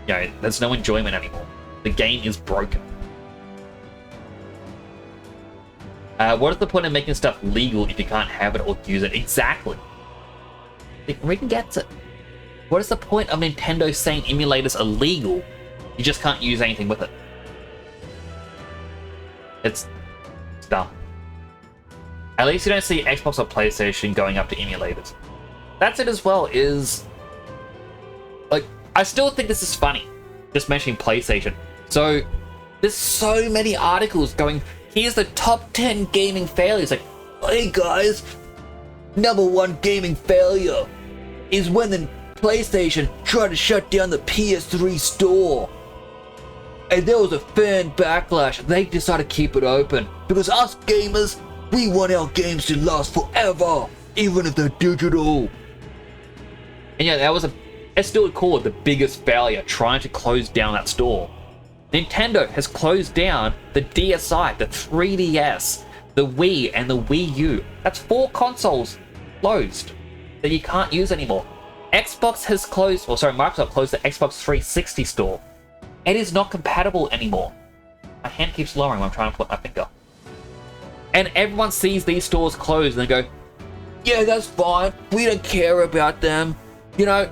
You know, there's no enjoyment anymore. The game is broken. What is the point of making stuff legal if you can't have it or use it? Exactly. Regan gets it. What is the point of Nintendo saying emulators are legal? You just can't use anything with it. It's dumb. At least you don't see Xbox or PlayStation going up to emulators. That's it as well, is... like, I still think this is funny, just mentioning PlayStation. So, there's so many articles going, here's the top 10 gaming failures. Like, hey guys, #1 gaming failure is when the PlayStation tried to shut down the PS3 store. And there was a fan backlash. They decided to keep it open because us gamers, we want our games to last forever, even if they're digital. And yeah, that was it's still called the biggest failure, trying to close down that store. Nintendo has closed down the DSi, the 3DS, the Wii, and the Wii U. That's 4 consoles closed that you can't use anymore. Xbox has closed, Microsoft closed the Xbox 360 store. It is not compatible anymore. My hand keeps lowering when I'm trying to put my finger. And everyone sees these stores closed and they go, yeah, that's fine. We don't care about them. You know,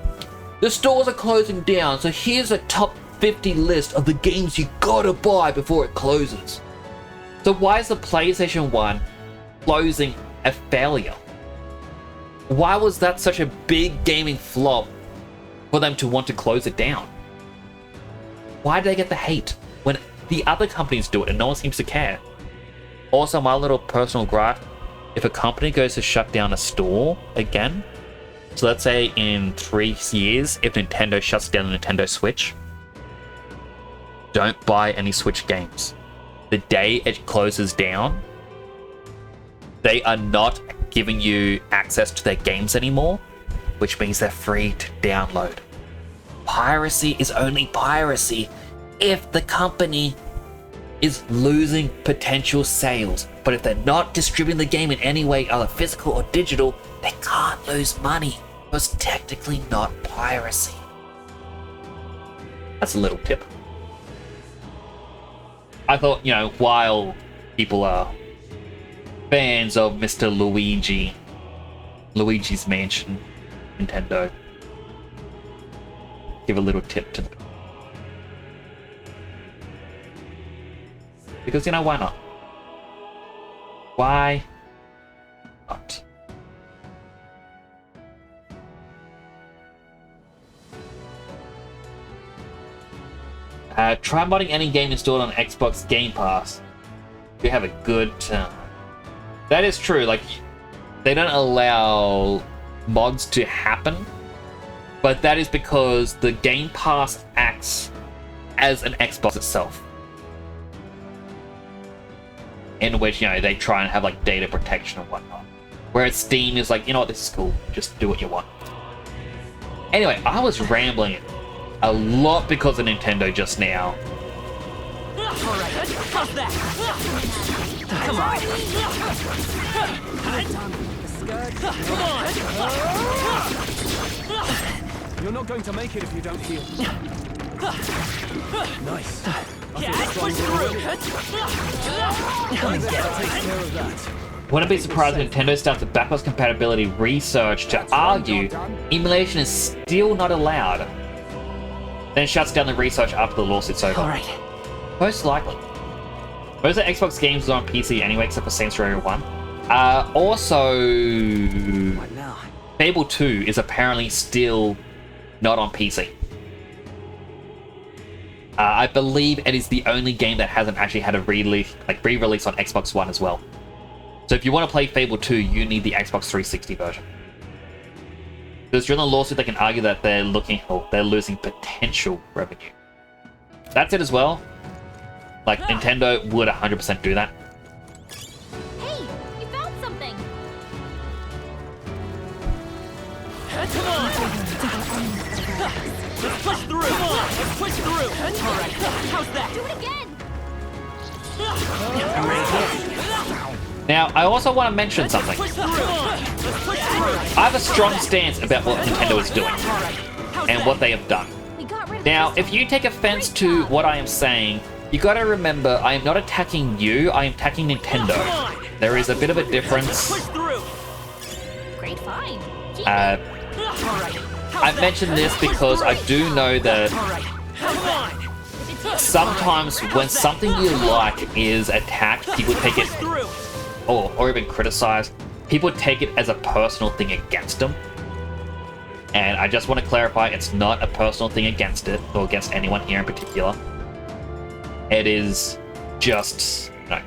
the stores are closing down, so here's a top 50 list of the games you gotta buy before it closes. So why is the PlayStation 1 closing a failure? Why was that such a big gaming flop for them to want to close it down? Why do they get the hate when the other companies do it and no one seems to care? Also, my little personal gripe, if a company goes to shut down a store again, so let's say in 3 years, if Nintendo shuts down the Nintendo Switch, don't buy any Switch games. The day it closes down, they are not giving you access to their games anymore, which means they're free to download. Piracy is only piracy if the company is losing potential sales. But if they're not distributing the game in any way, either physical or digital, they can't lose money. It's technically not piracy. That's a little tip. I thought, you know, while people are fans of Mr. Luigi's Mansion, Nintendo, give a little tip to them. Because, you know, why not? Why not? Try modding any game installed on Xbox Game Pass. You have a good time. That is true. Like, they don't allow mods to happen, but that is because the Game Pass acts as an Xbox itself, in which, you know, they try and have like data protection and whatnot. Whereas Steam is like, you know what, this is cool. Just do what you want. Anyway, I was rambling a lot because of Nintendo just now. Alright, how's that? Come on. Come on! You're not going to make it if you don't heal. Nice. Yeah, push through. Wouldn't be surprised if Nintendo starts a backwards compatibility research to argue emulation is still not allowed, then shuts down the research after the lawsuit's over. Alright. Most likely. Most of the Xbox games are on PC anyway, except for Saints Row 1. Also, What now? Fable 2 is apparently still not on PC. I believe it is the only game that hasn't actually had a re-release on Xbox One as well. So if you want to play Fable 2, you need the Xbox 360 version. Because during the lawsuit, they can argue that they're losing potential revenue. That's it as well. Like, Nintendo would 100% do that. Hey, you found something. Come on! Let's push through! Come on! Let's push through! Alright, how's that? Do it again. I'm ready. Now, I also want to mention something. Push through! Come on! Let's push through! I have a strong stance about what Nintendo is doing and what they have done. We got rid of Now, the if you take offense to what I am saying, you gotta remember, I am not attacking you, I am attacking Nintendo. There is a bit of a difference. Push through! Great find. Keep it. I mentioned this because I do know that sometimes when something you like is attacked, people take it, or even criticized, people take it as a personal thing against them. And I just want to clarify, it's not a personal thing against it, or against anyone here in particular. It is just, no.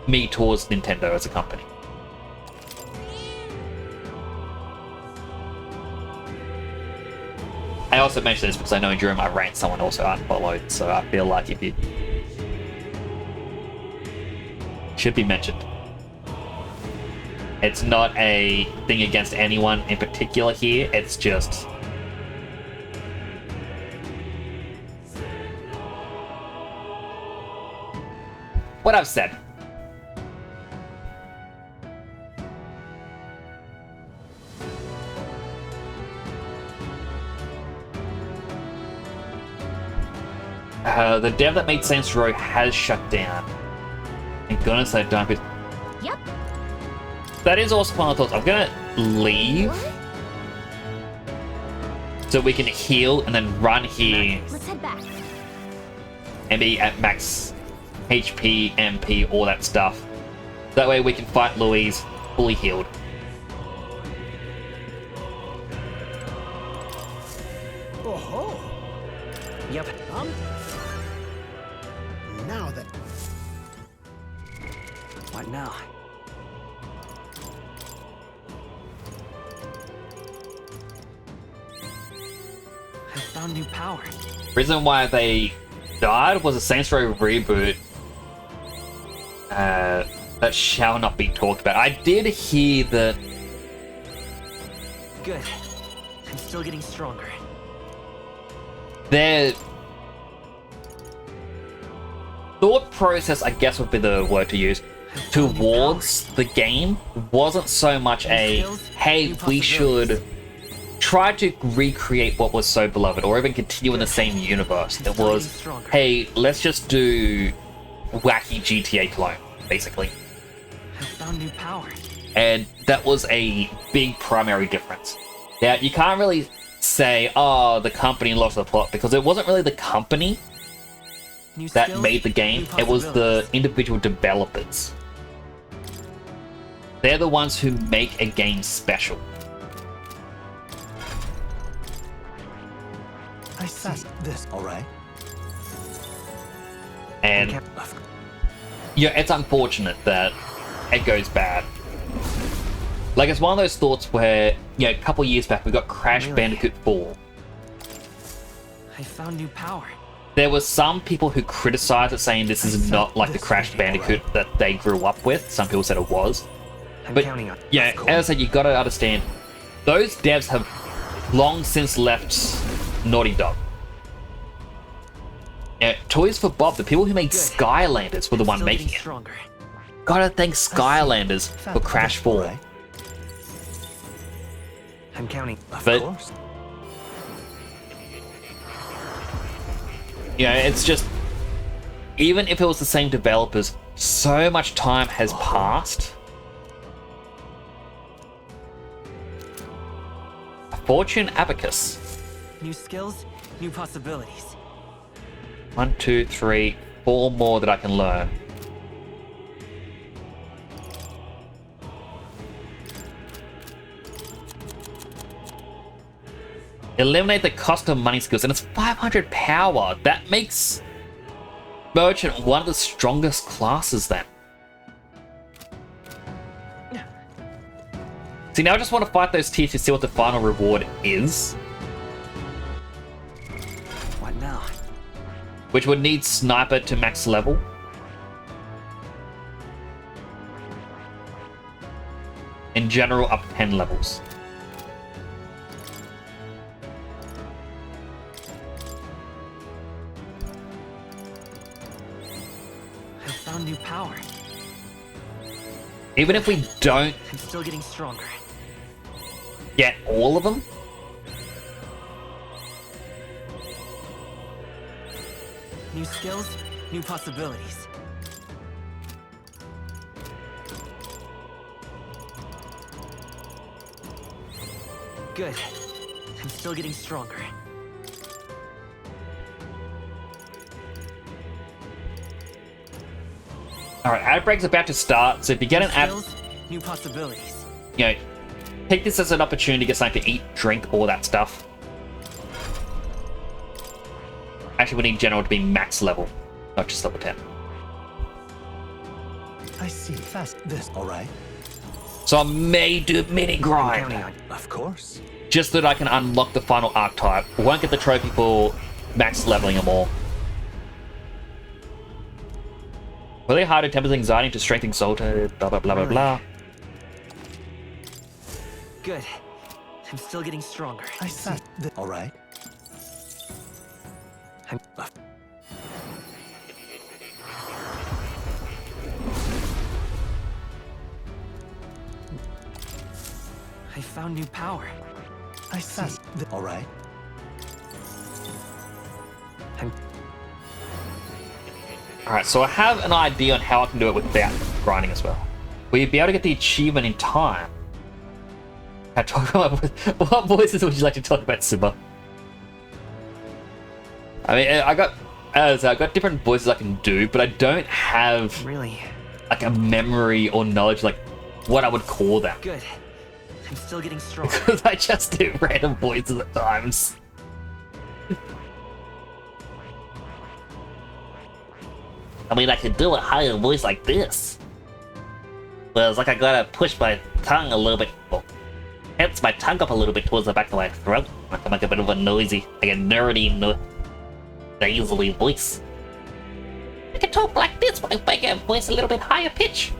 Me towards Nintendo as a company. I also mentioned this because I know during my rant someone also unfollowed, so I feel like if you should be mentioned. It's not a thing against anyone in particular here, it's just what I've said. The dev that made Saints Row has shut down. Thank goodness they don't. But Yep. that is also one of the thoughts. I'm gonna leave so we can heal and then run here Let's head back. and be at max HP, MP, all that stuff. That way we can fight Louise fully healed. Oh, Yep. now then. What now? I found new power. Reason why they died was a Saints Row reboot that shall not be talked about. I did hear that Good. I'm still getting stronger. their thought process, I guess would be the word to use, towards the game wasn't so much a, hey, we should try to recreate what was so beloved or even continue in the same universe. It was, hey, let's just do wacky GTA clone, basically. I found new power. And that was a big primary difference. Now, you can't really say, oh, the company lost the plot, because it wasn't really the company New that skills, made the game, new it was the possibilities. individual developers. They're the ones who make a game special. I see this, all right? And yeah, it's unfortunate that it goes bad. Like, it's one of those thoughts where, you know, a couple years back we got Crash Bandicoot 4. I found new power. There was some people who criticized it, saying this is not like the Crash Bandicoot that they grew up with. Some people said it was. But yeah, as I said, you gotta understand, those devs have long since left Naughty Dog. Yeah, Toys for Bob, the people who made Skylanders were the one making it. Stronger. Gotta thank Skylanders for Crash 4. I'm counting. But you know, it's just, even if it was the same developers, so much time has passed. Fortune Abacus. New skills, new possibilities. 1, 2, 3, 4 more that I can learn. Eliminate the cost of money skills, and it's 500 power. That makes Merchant one of the strongest classes then. See, now I just want to fight those tiers to see what the final reward is. What now? Which would need Sniper to max level. In general, up 10 levels. I found new power. Even if we don't I'm still getting stronger. get all of them, New skills, new possibilities. Good. I'm still getting stronger. Alright, Outbreak's about to start, so if you get an ad, Skills, new possibilities. you know, take this as an opportunity to get something to eat, drink, all that stuff. Actually, we need General to be max level, not just level 10. I see. Fast. This. All right. So I may do mini grind, Of course. just so that I can unlock the final archetype. We won't get the trophy for max leveling them all. Really hard to tempers anxiety to strength exalted, blah blah blah blah blah. Good. I'm still getting stronger. I see. All right. I'm... I found new power. I see. All right. I'm... Alright, so I have an idea on how I can do it without grinding as well. Will you be able to get the achievement in time? I talk about what voices would you like to talk about, Simba? I mean, I got different voices I can do, but I don't have Really? like a memory or knowledge like what I would call them. Good. I'm still getting stronger. Because I just do random voices at times. I mean, I could do a higher voice like this. But it's like I gotta push my tongue a little bit, well, tense my tongue up a little bit towards the back of my throat. I can make a bit of a noisy, like a nerdy, nasally voice. I can talk like this, but I make a voice a little bit higher pitch.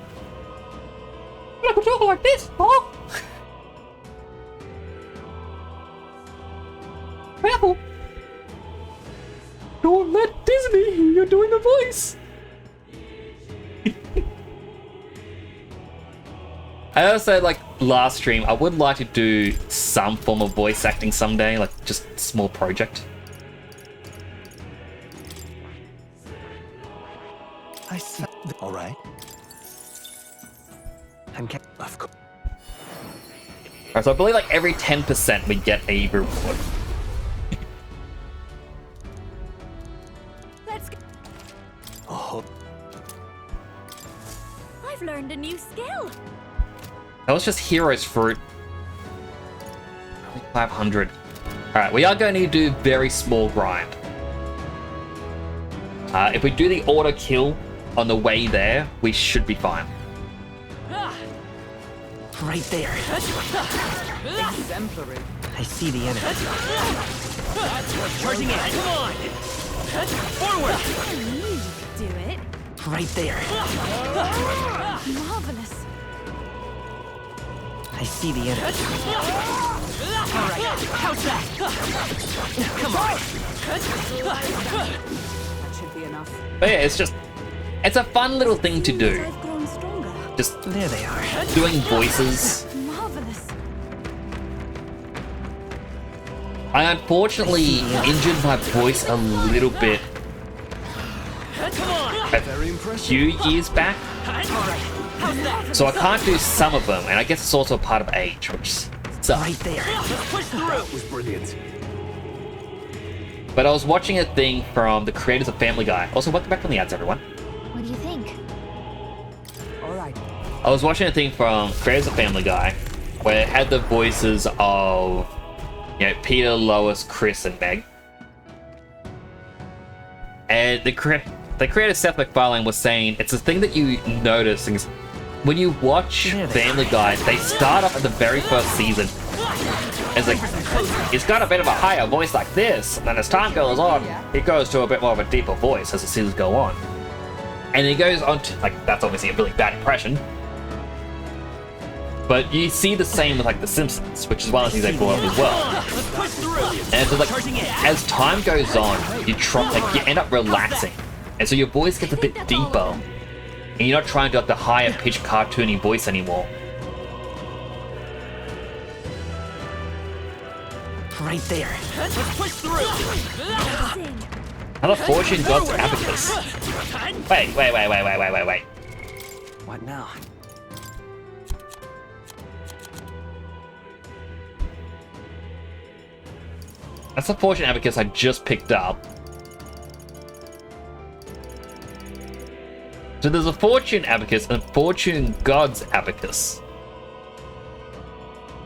I can talk like this, oh! Careful! Don't let Disney hear you doing the voice! I also, like, last stream, I would like to do some form of voice acting someday, like, just a small project. I see. All right. I'm... Of course. Alright, so I believe, like, every 10% we get a reward. Let's go. Oh. I've learned a new skill. That was just Heroes Fruit. Only 500. Alright, we are going to do very small grind. If we do the auto kill on the way there, we should be fine. Right there. Exemplary. I see the enemy. Charging in. Come on. Forward. I knew you could do it. Right there. Marvelous. I see the enemy. Alright, how's that? Come on. That should be enough. But yeah, it's a fun little thing to do. I've grown stronger. Just There they are. doing voices. Marvelous. I unfortunately injured my voice a little bit a few years back, so I can't do some of them, and I guess it's also a part of age, which sucks. Right there. Let's push through. That was brilliant. But I was watching a thing from the creators of Family Guy. Also, welcome back from the ads, everyone. What do you think? Alright. I was watching a thing from creators of Family Guy where it had the voices of, you know, Peter, Lois, Chris, and Meg. And the creator Seth MacFarlane was saying it's a thing that you notice when you watch Family Guy. They start off at the very first season as like he's got a bit of a higher voice like this, and then as time goes on, it goes to a bit more of a deeper voice as the seasons go on. And he goes on to, like, that's obviously a really bad impression. But you see the same with like The Simpsons, which is one of the things they brought up as well. And so like as time goes on, you end up relaxing, and so your voice gets a bit deeper, and you're not trying to do like the higher pitched cartoony voice anymore. Right there. Let's push through. Another Fortune God's Abacus. Wait. What now? That's the Fortune Abacus I just picked up. So there's a Fortune Abacus and Fortune God's Abacus,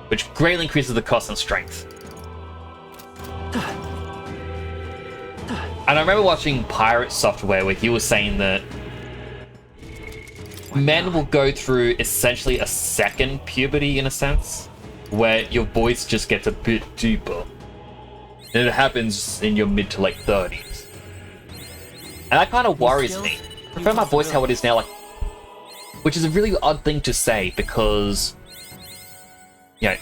which greatly increases the cost and strength. And I remember watching Pirate Software where he was saying that men will go through essentially a second puberty in a sense, where your voice just gets a bit deeper. And it happens in your mid to late 30s. And that kind of worries me. I prefer my voice how it is now, like, which is a really odd thing to say because, you know,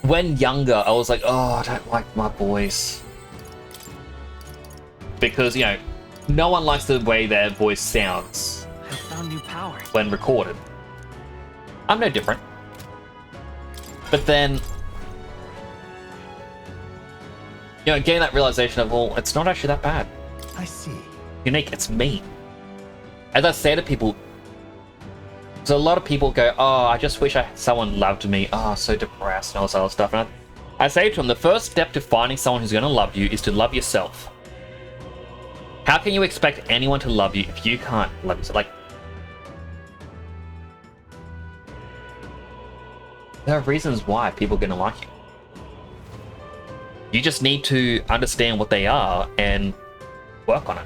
when younger, I was like, oh, I don't like my voice. Because, you know, no one likes the way their voice sounds I found new power. when recorded. I'm no different. But then, you know, getting that realization of, well, it's not actually that bad. I see. Unique, it's me. As I say to people, so a lot of people go, oh, I just wish someone loved me. Oh, so depressed and all this other stuff. And I say to them, the first step to finding someone who's going to love you is to love yourself. How can you expect anyone to love you if you can't love yourself? Like, there are reasons why people are going to like you. You just need to understand what they are and work on it.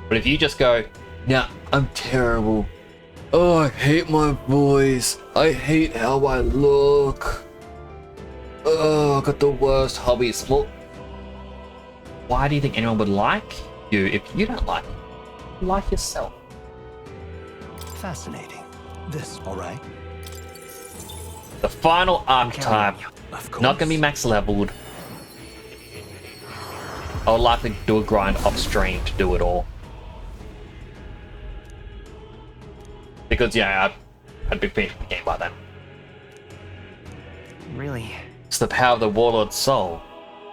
But if you just go, nah, I'm terrible. Oh, I hate my voice. I hate how I look. Oh, I got the worst hobbies. Well, why do you think anyone would like you if you don't like it? You like yourself. Fascinating. This, all right? The final archetype. Not gonna be max leveled. I'll likely do a grind off stream to do it all. Because, yeah, I'd be finished with the game by then. Really? It's the power of the Warlord's soul.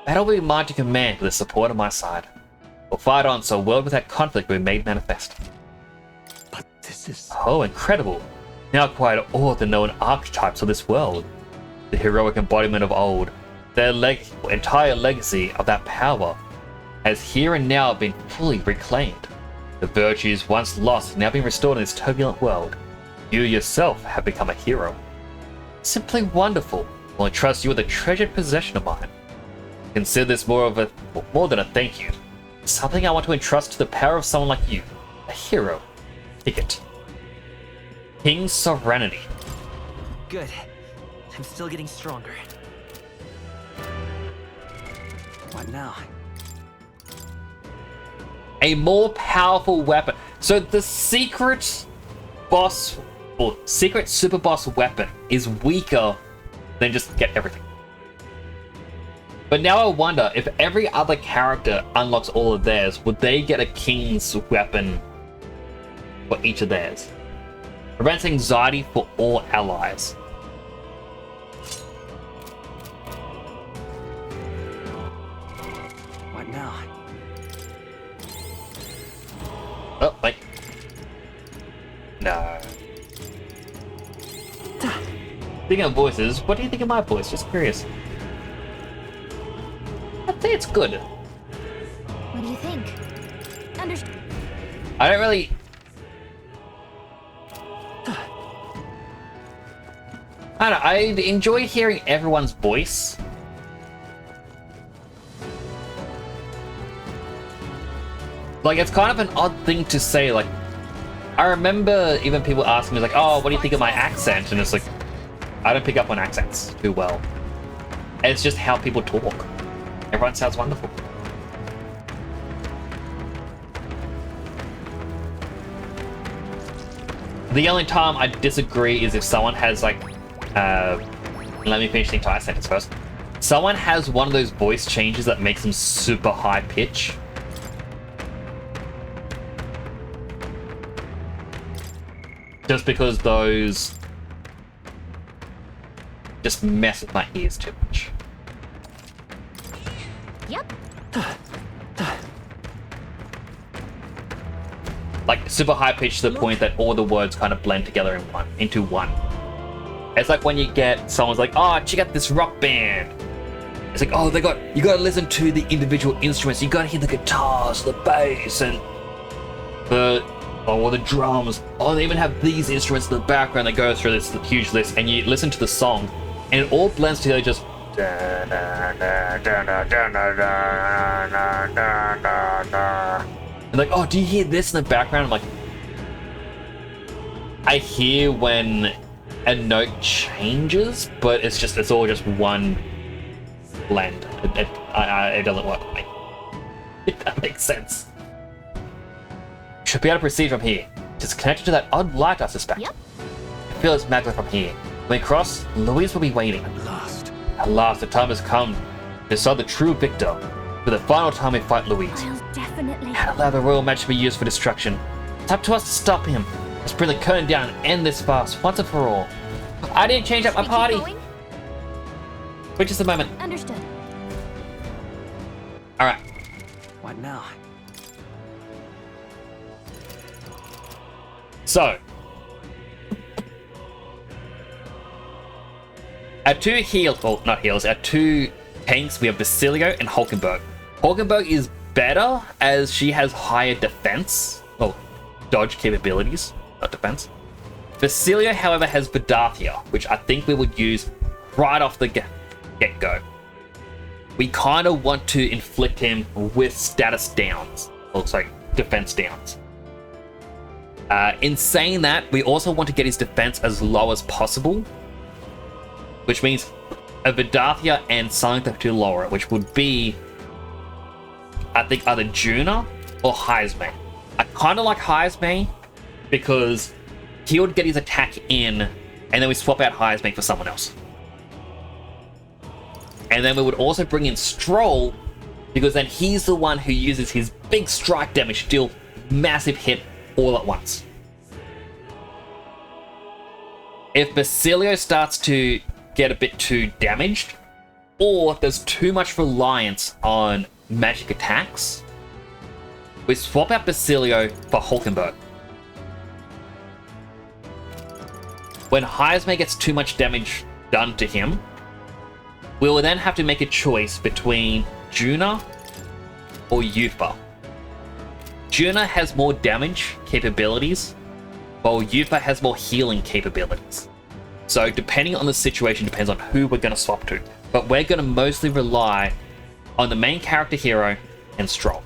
That'll be mine to command with the support of my side. We'll fight on so a world without conflict will be made manifest. But this is... Oh, incredible. Now acquired all the known archetypes of this world. The heroic embodiment of old. Their entire legacy of that power has here and now been fully reclaimed. The virtues once lost have now been restored in this turbulent world. You yourself have become a hero. Simply wonderful. I'll entrust you with a treasured possession of mine. Consider this more than a thank you. Something I want to entrust to the power of someone like you. A hero. Take it. King's Serenity. Good. I'm still getting stronger. What now? A more powerful weapon. So the secret boss, or secret super boss weapon is weaker than just get everything. But now I wonder if every other character unlocks all of theirs, would they get a king's weapon for each of theirs? Prevents anxiety for all allies. What now? Oh, wait. No. Speaking of voices, what do you think of my voice? Just curious. I'd say it's good. What do you think? I don't really... I don't know, I enjoy hearing everyone's voice. Like, it's kind of an odd thing to say, like, I remember even people asking me, like, oh, what do you think of my accent? And it's like, I don't pick up on accents too well. It's just how people talk. Everyone sounds wonderful. The only time I disagree is if someone has, like, let me finish the entire sentence first. Someone has one of those voice changes that makes them super high pitch. Just because those just mess with my ears too much. Yep. Like super high pitched to the point that all the words kind of blend together into one. It's like when you get someone's like, oh, check out this rock band. It's like, oh, you gotta listen to the individual instruments. You gotta hear the guitars, the bass, and the drums. Oh, they even have these instruments in the background that go through this huge list, and you listen to the song, and it all blends together just. And like, oh, do you hear this in the background? I'm like, I hear when a note changes, but it's all just one blend. It doesn't work for me. If that makes sense. Should be able to proceed from here. It's connected to that odd light, I suspect. Yep. I feel it's magnet from here. When we cross, Louise will be waiting. At last, the time has come to decide the true victor. For the final time we fight Louise. I'll definitely. And allow the royal magic to be used for destruction. It's up to us to stop him. Let's bring the curtain down and end this farce once and for all. I didn't change up my party. Wait just a moment. Understood. Alright. What now? So, our two heals, well, not heals, our two tanks, we have Basilio and Hulkenberg. Hulkenberg is better as she has higher defense, well, dodge capabilities, not defense. Basilio, however, has Verdathia, which I think we would use right off the get-go. We kind of want to inflict him with status downs, or sorry, defense downs. In saying that, we also want to get his defense as low as possible, which means a Verdathia and something to lower it, which would be, I think, either Juna or Heismay. I kind of like Heismay because he would get his attack in, and then we swap out Heismay for someone else. And then we would also bring in Stroll, because then he's the one who uses his big strike damage to deal massive hit all at once. If Basilio starts to get a bit too damaged, or there's too much reliance on magic attacks, we swap out Basilio for Hulkenberg. When Heismay gets too much damage done to him, we will then have to make a choice between Juna or Yufa. Juna has more damage capabilities, while Yufa has more healing capabilities. So depending on the situation, depends on who we're going to swap to. But we're going to mostly rely on the main character hero and Stroll.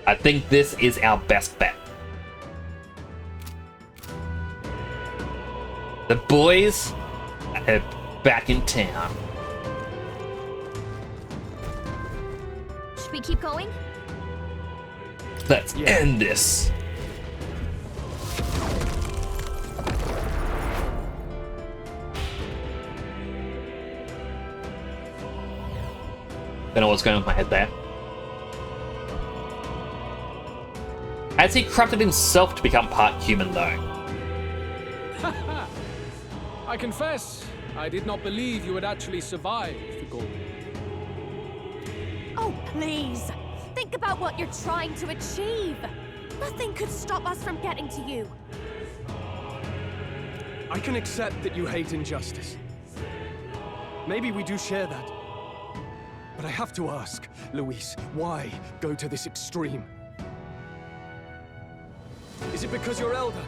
I think this is our best bet. The boys are back in town. Should we keep going? Let's end this. Don't know what's going on with my head there. Has he corrupted himself to become part human, though? I confess, I did not believe you would actually survive the Gorgon. Oh, please. Think about what you're trying to achieve. Nothing could stop us from getting to you. I can accept that you hate injustice. Maybe we do share that. But I have to ask, Luis, why go to this extreme? Is it because you're elder?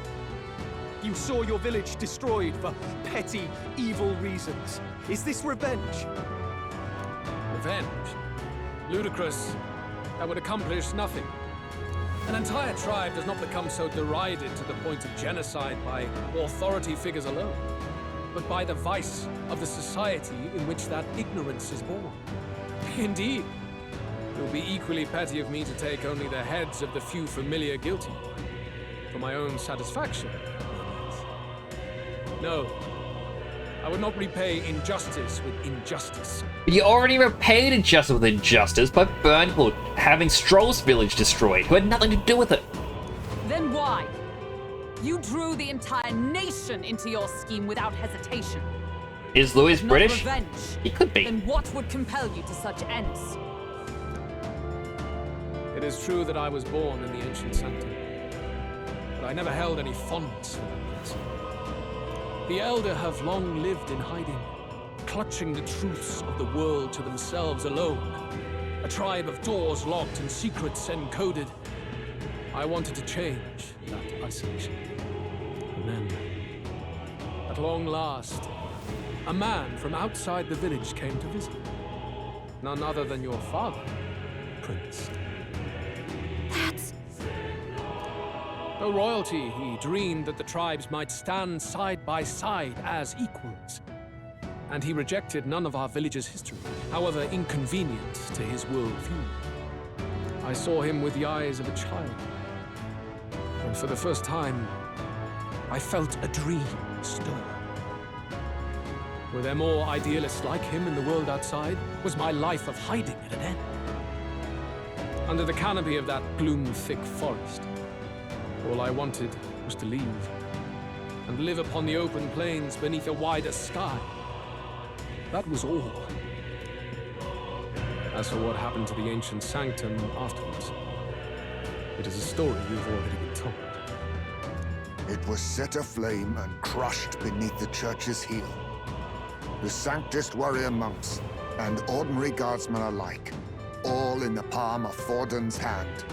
You saw your village destroyed for petty, evil reasons. Is this revenge? Revenge? Ludicrous. That would accomplish nothing. An entire tribe does not become so derided to the point of genocide by authority figures alone, but by the vice of the society in which that ignorance is born. Indeed, it would be equally petty of me to take only the heads of the few familiar guilty, for my own satisfaction. No, I would not repay injustice with injustice. You already repaid injustice with injustice by having Stroll's village destroyed, who had nothing to do with it. Then why? You drew the entire nation into your scheme without hesitation. Is Louis Not British? revenge. He could be. Then what would compel you to such ends? It is true that I was born in the ancient sanctum, but I never held any fondness for that place. The Elder have long lived in hiding, clutching the truths of the world to themselves alone. A tribe of doors locked and secrets encoded. I wanted to change that isolation. And then, at long last, a man from outside the village came to visit. None other than your father, Prince. That's... Though royalty, he dreamed that the tribes might stand side by side as equals. And he rejected none of our village's history, however inconvenient to his worldview. I saw him with the eyes of a child. And for the first time, I felt a dream stir. Were there more idealists like him in the world outside? Was my life of hiding at an end? Under the canopy of that gloom-thick forest, all I wanted was to leave, and live upon the open plains beneath a wider sky. That was all. As for what happened to the ancient sanctum afterwards, it is a story you've already been told. It was set aflame and crushed beneath the church's heel. The Sanctist warrior monks and ordinary guardsmen alike, all in the palm of Forden's hand.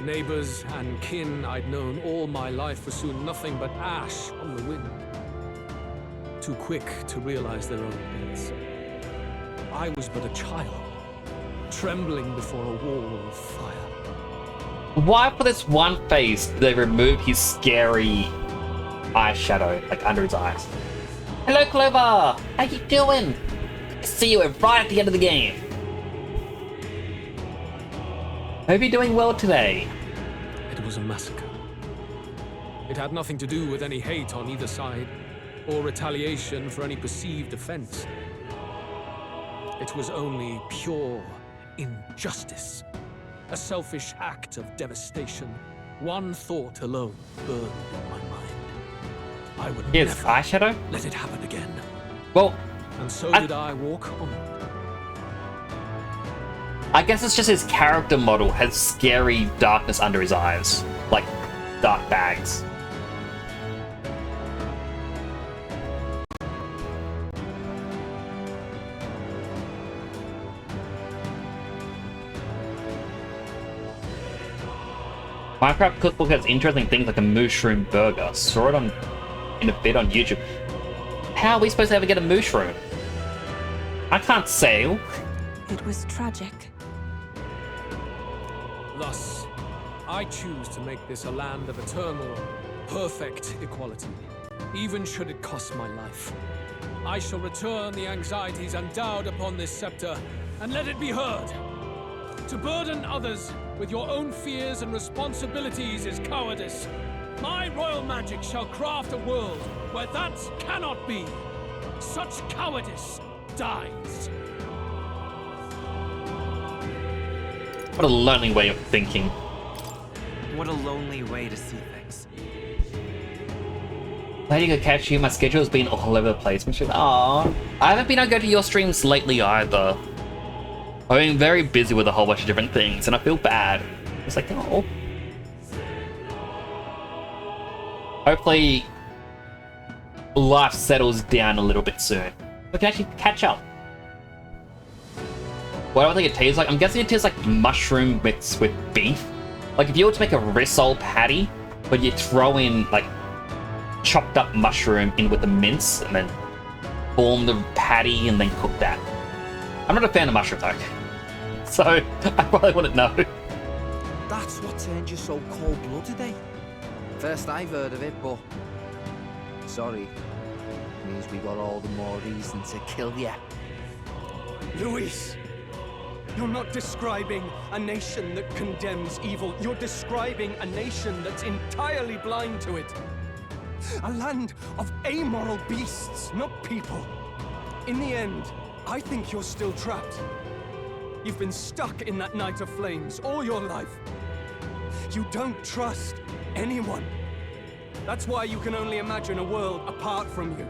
Neighbors and kin I'd known all my life were soon nothing but ash on the wind. Too quick to realize their own deaths. I was but a child, trembling before a wall of fire. Why for this one face did they remove his scary eyeshadow, like under his eyes? Hello, Clover! How you doing? I see you right at the end of the game. Hope you're doing well today. It was a massacre. It had nothing to do with any hate on either side, or retaliation for any perceived offense. It was only pure injustice. A selfish act of devastation. One thought alone burned in my mind. I would never eyeshadow? let it happen again. Well, and so did I walk onward. I guess it's just his character model has scary darkness under his eyes, like dark bags. Minecraft Cookbook has interesting things like a mushroom burger. Saw it in a bit on YouTube. How are we supposed to ever get a mushroom? I can't sail. It was tragic. Thus, I choose to make this a land of eternal, perfect equality, even should it cost my life. I shall return the anxieties endowed upon this scepter, and let it be heard. To burden others with your own fears and responsibilities is cowardice. My royal magic shall craft a world where that cannot be. Such cowardice dies. What a lonely way of thinking. What a lonely way to see things. Glad to catch you. My schedule has been all over the place. Aww. I haven't been able to go to your streams lately either. I've been very busy with a whole bunch of different things, and I feel bad. It's like, oh. Hopefully, life settles down a little bit soon. We can actually catch up. what do I think it tastes like? I'm guessing it tastes like mushroom mixed with beef. Like if you were to make a rissole patty, but you throw in like chopped up mushroom in with the mince and then form the patty and then cook that. I'm not a fan of mushroom though, so I probably wouldn't know. That's what turned you so cold-blooded, eh? First I've heard of it, but... Sorry. Means we got all the more reason to kill you. Luis! You're not describing a nation that condemns evil. You're describing a nation that's entirely blind to it. A land of amoral beasts, not people. In the end, I think you're still trapped. You've been stuck in that night of flames all your life. You don't trust anyone. That's why you can only imagine a world apart from you.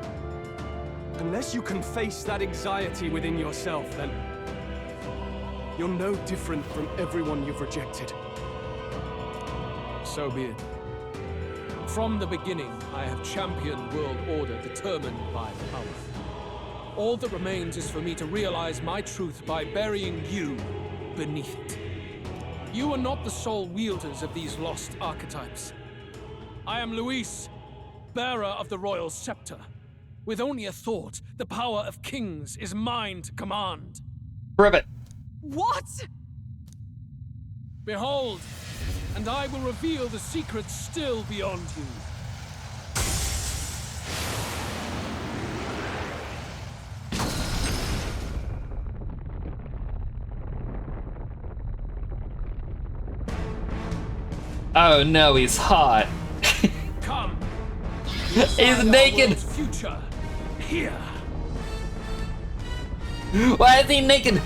Unless you can face that anxiety within yourself, then you're no different from everyone you've rejected. So be it. From the beginning, I have championed world order determined by power. All that remains is for me to realize my truth by burying you beneath it. You are not the sole wielders of these lost archetypes. I am Luis, bearer of the royal scepter. With only a thought, the power of kings is mine to command. Ribbit. What? Behold, and I will reveal the secrets still beyond you. Oh no, he's hot. Come. He's naked. Future. Here. Why is he naked?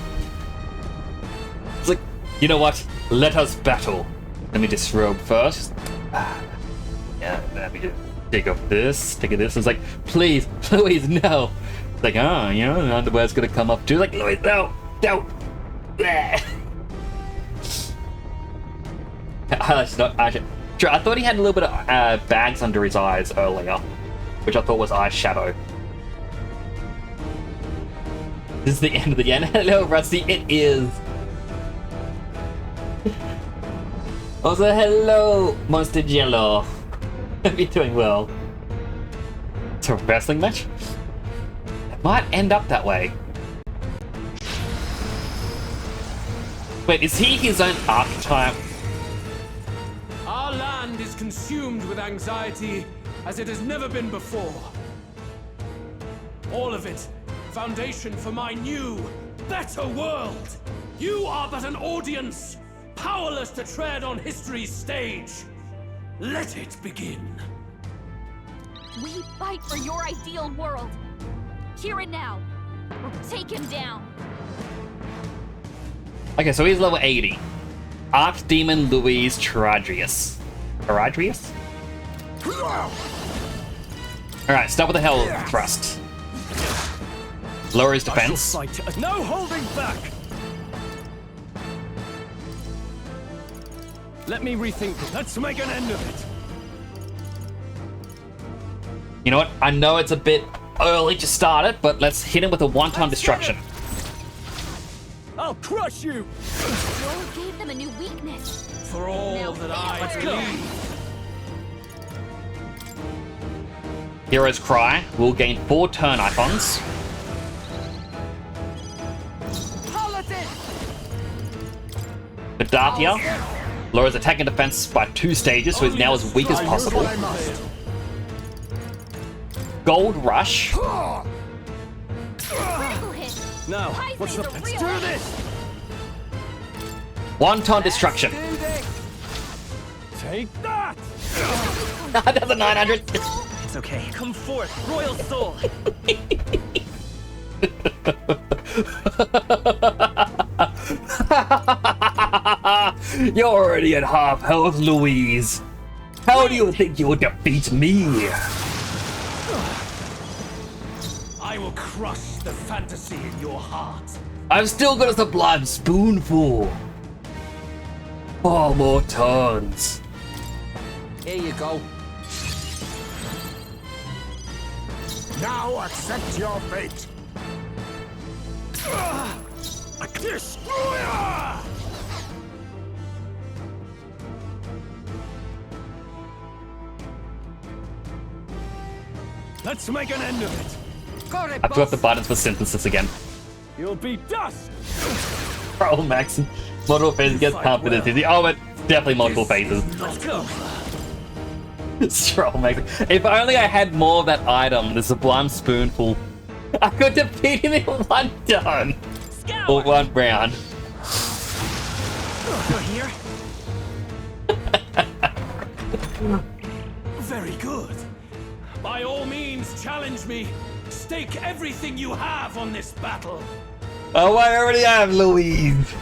It's like, you know what? Let us battle. Let me disrobe first. Yeah, let me just take off this, take this. It's like, please, Louise, no. It's like, oh, you know, the underwear's gonna come up too. Like, Louise, no, no. Sure, I thought he had a little bit of bags under his eyes earlier, which I thought was eyeshadow. This is the end of the end. Hello, Rusty. It is. Also, hello, Monster Jello. Hope you're doing well. It's a wrestling match? It might end up that way. Wait, is he his own archetype? Our land is consumed with anxiety as it has never been before. All of it, foundation for my new, better world. You are but an audience, powerless to tread on history's stage. Let it begin. We fight for your ideal world. Here and now. Or take him down. Okay, so he's level 80. Archdemon Louise Charadrius. Charadrius? Alright, start with the Hell Thrust. Lower his defense. No holding back! Let me rethink this. Let's make an end of it. You know what? I know it's a bit early to start it, but let's hit him with a one-time destruction. I'll crush you! Joel gave them a new weakness. For all Now, that let's I go. believe. Hero's Cry will gain 4 turn icons. Vidathia lowers attack and defense by 2 stages, so he's now as weak as possible. Gold Rush. Now, what's the... Let's do this! One-time destruction. Take that! That's a 900. It's okay. Come forth, Royal Soul. You're already at half health, Louise. How do you think you will defeat me? I will crush the fantasy in your heart. I've still got a sublime spoonful. 4 more turns. Here you go. Now accept your fate. Destroyer! Let's make an end of it. Got it, I forgot the buttons for synthesis again. You'll be dust. Bro, Max. Multiple phases gets confidence. Oh, but definitely multiple phases. Let's go. Stroll Max. If only I had more of that item, the Sublime Spoonful, I could defeat him in one turn. Or one round. You're here? Very good. By all means, challenge me. Stake everything you have on this battle. Oh, I already have, Louise.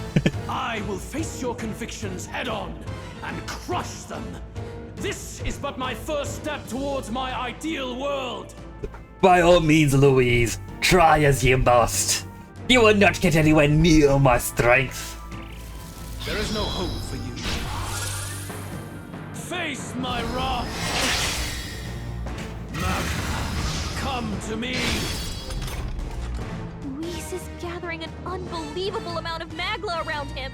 I will face your convictions head on and crush them. This is but my first step towards my ideal world. By all means, Louise, try as you must. You will not get anywhere near my strength. There is no hope for you. Face my wrath. Magma, come to me. Luis is gathering an unbelievable amount of Magla around him.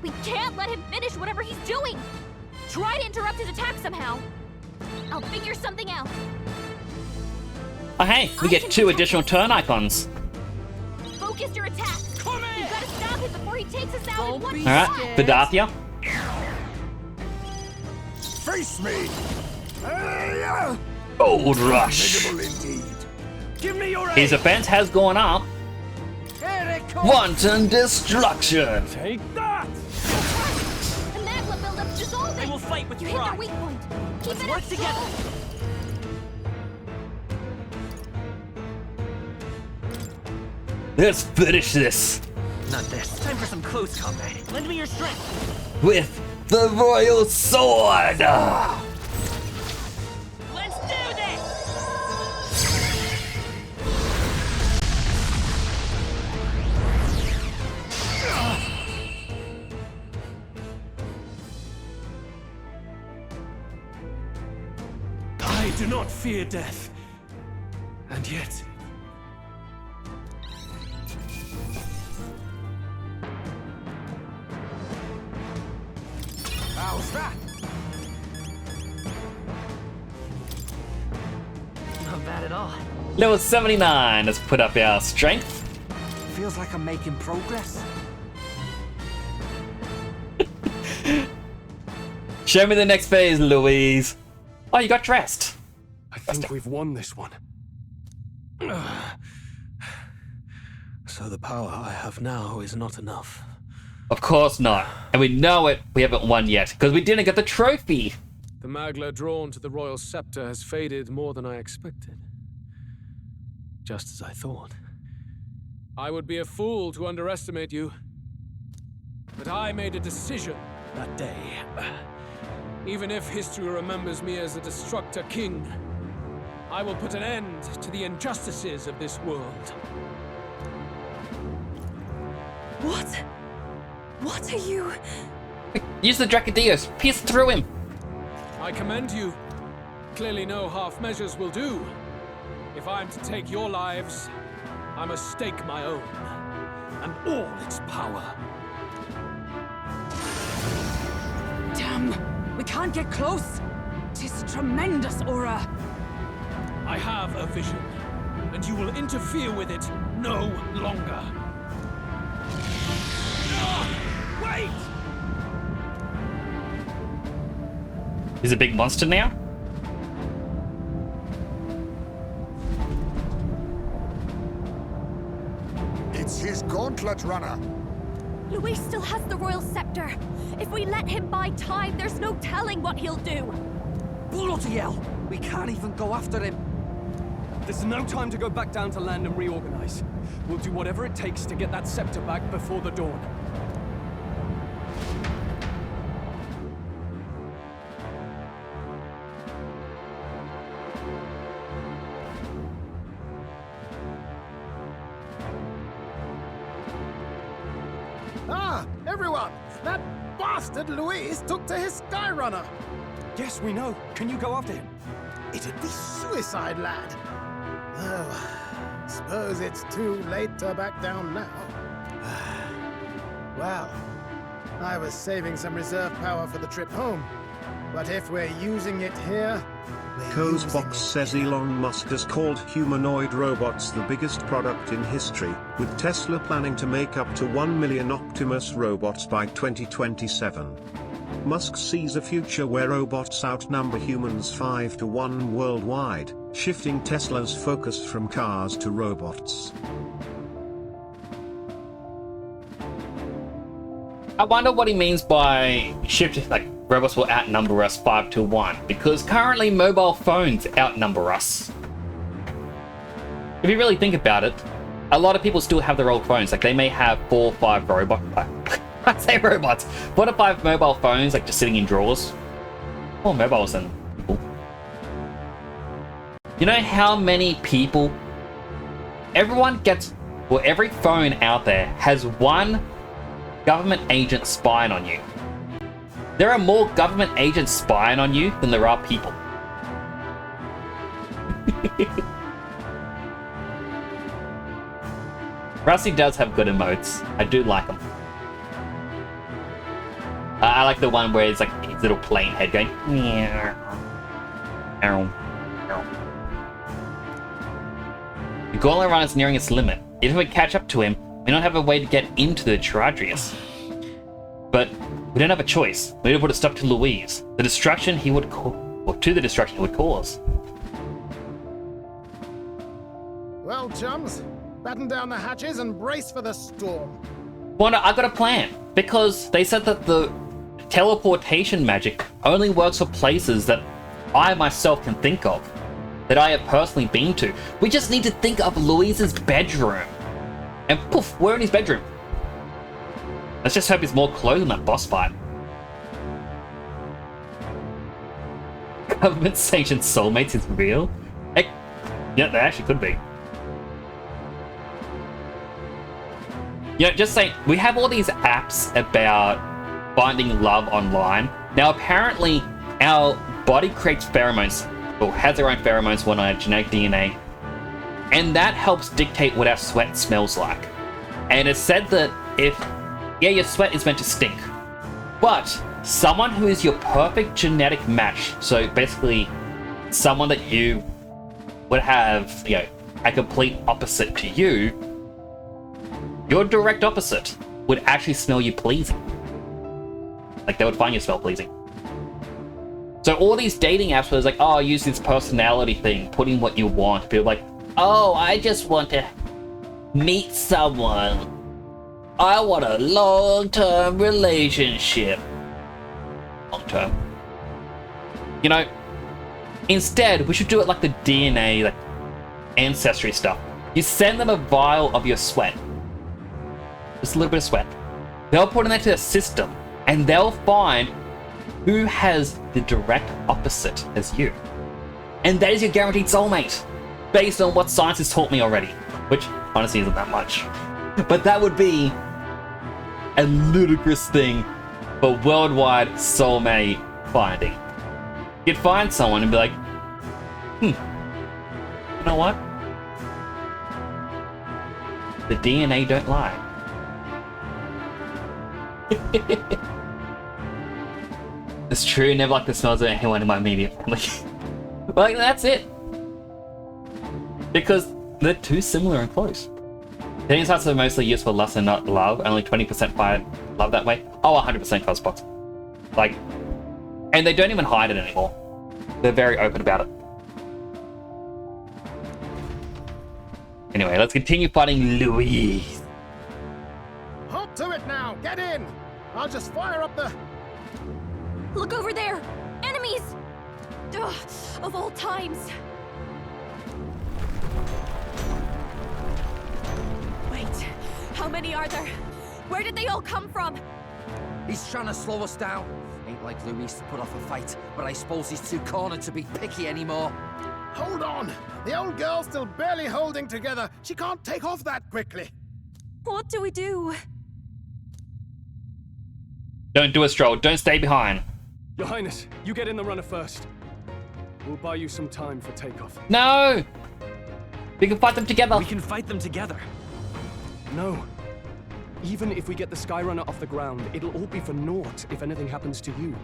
We can't let him finish whatever he's doing. Try to interrupt his attack somehow. I'll figure something out. Oh, hey, we get 2 additional turn icons. Focus your attack. You've got to stop him before he takes us out in one Alright, Refantazio. Face me. Gold Rush. Indeed. Give me your His offense has gone up. Wanton Destruction. Take that. The Magla buildup dissolving. They will fight with You hit their pride. weak point. Keep Let's it work up, together. Joel. Let's finish this Not this. Time for some close combat. Lend me your strength. with the Royal Sword. Let's do this! I do not fear death. And yet... How's that? Not bad at all. Level 79. Let's put up our strength. Feels like I'm making progress. Show me the next phase, Louise. Oh, you got dressed. I think we've won this one. So the power I have now is not enough. Of course not. And we know it. We haven't won yet because we didn't get the trophy. The Magla drawn to the royal scepter has faded more than I expected. Just as I thought. I would be a fool to underestimate you. But I made a decision that day. Even if history remembers me as the Destructor King, I will put an end to the injustices of this world. What? What are you? Use the Dracodios. Pierce through him. I commend you. Clearly no half measures will do. If I'm to take your lives, I must stake my own, and all its power. Damn! We can't get close! Tis a tremendous aura! I have a vision, and you will interfere with it no longer. Wait! He's a big monster now. It's his gauntlet runner. Luis still has the royal scepter. If we let him buy time, there's no telling what he'll do. Bloody hell! We can't even go after him. This is no time to go back down to land and reorganize. We'll do whatever it takes to get that scepter back before the dawn. Ah, everyone! That bastard Luis took to his Skyrunner! Yes, we know. Can you go after him? It'd be suicide, lad. Oh, suppose it's too late to back down now. Well, I was saving some reserve power for the trip home. But if we're using it here, Cozebox says Elon Musk has called humanoid robots the biggest product in history, with Tesla planning to make up to 1 million Optimus robots by 2027. Musk sees a future where robots outnumber humans 5-1 worldwide, shifting Tesla's focus from cars to robots. I wonder what he means by shifting, like, robots will outnumber us 5-1, because currently mobile phones outnumber us. If you really think about it, a lot of people still have their old phones. Like, they may have 4 or 5 robots. I say robots. 4 to 5 mobile phones, like, just sitting in drawers. More mobiles than people. You know how many people... Everyone gets... Well, every phone out there has one government agent spying on you. There are more government agents spying on you than there are people. Rusty does have good emotes. I do like them. I like the one where it's like his little plane head going. The Golem run is nearing its limit. If we catch up to him, we don't have a way to get into the Charadrius. But we don't have a choice. We need to put a stop to Louise. The destruction he would to the destruction he would cause. Well, chums, batten down the hatches and brace for the storm. Wanda, I got a plan. Because they said that the teleportation magic only works for places that I myself can think of, that I have personally been to. We just need to think of Louise's bedroom. And poof, we're in his bedroom. Let's just hope he's more clothes in that boss fight. Government sanctioned soulmates is real? Heck, yeah, they actually could be. You know, just saying, we have all these apps about finding love online. Now, apparently, our body creates pheromones, or has their own pheromones on our genetic DNA, and that helps dictate what our sweat smells like. And it's said that if, yeah, your sweat is meant to stink, but someone who is your perfect genetic match, so basically someone that you would have, you know, a complete opposite to you, your direct opposite would actually smell you pleasing. Like, they would find your smell pleasing. So all these dating apps where it's like, oh, use this personality thing, put in what you want. People are like, oh, I just want to meet someone. I want a long-term relationship. Long-term. You know, instead, we should do it like the DNA, like ancestry stuff. You send them a vial of your sweat. Just a little bit of sweat. They'll put it into the system, and they'll find who has the direct opposite as you. And that is your guaranteed soulmate, based on what science has taught me already. Which, honestly, isn't that much. But that would be a ludicrous thing for worldwide soulmate finding. You'd find someone and be like, you know what? The DNA don't lie. It's true, never like the smells of anyone in my immediate family. Like, that's it. Because they're too similar and close. Dating sites are mostly used for lust and not love. Only 20% find love that way. Oh, 100% Cosbox. Like, and they don't even hide it anymore. They're very open about it. Anyway, let's continue fighting Louise. Halt to it now! Get in! I'll just fire up the... Look over there! Enemies! Ugh, of all times! Wait, how many are there? Where did they all come from? He's trying to slow us down. Ain't like Luis to put off a fight, but I suppose he's too cornered to be picky anymore. Hold on! The old girl's still barely holding together. She can't take off that quickly. What do we do? Don't do a stroll. Don't stay behind. Your Highness, you get in the runner first. We'll buy you some time for takeoff. No! We can fight them together. We can fight them together. No. Even if we get the Skyrunner off the ground, it'll all be for naught if anything happens to you.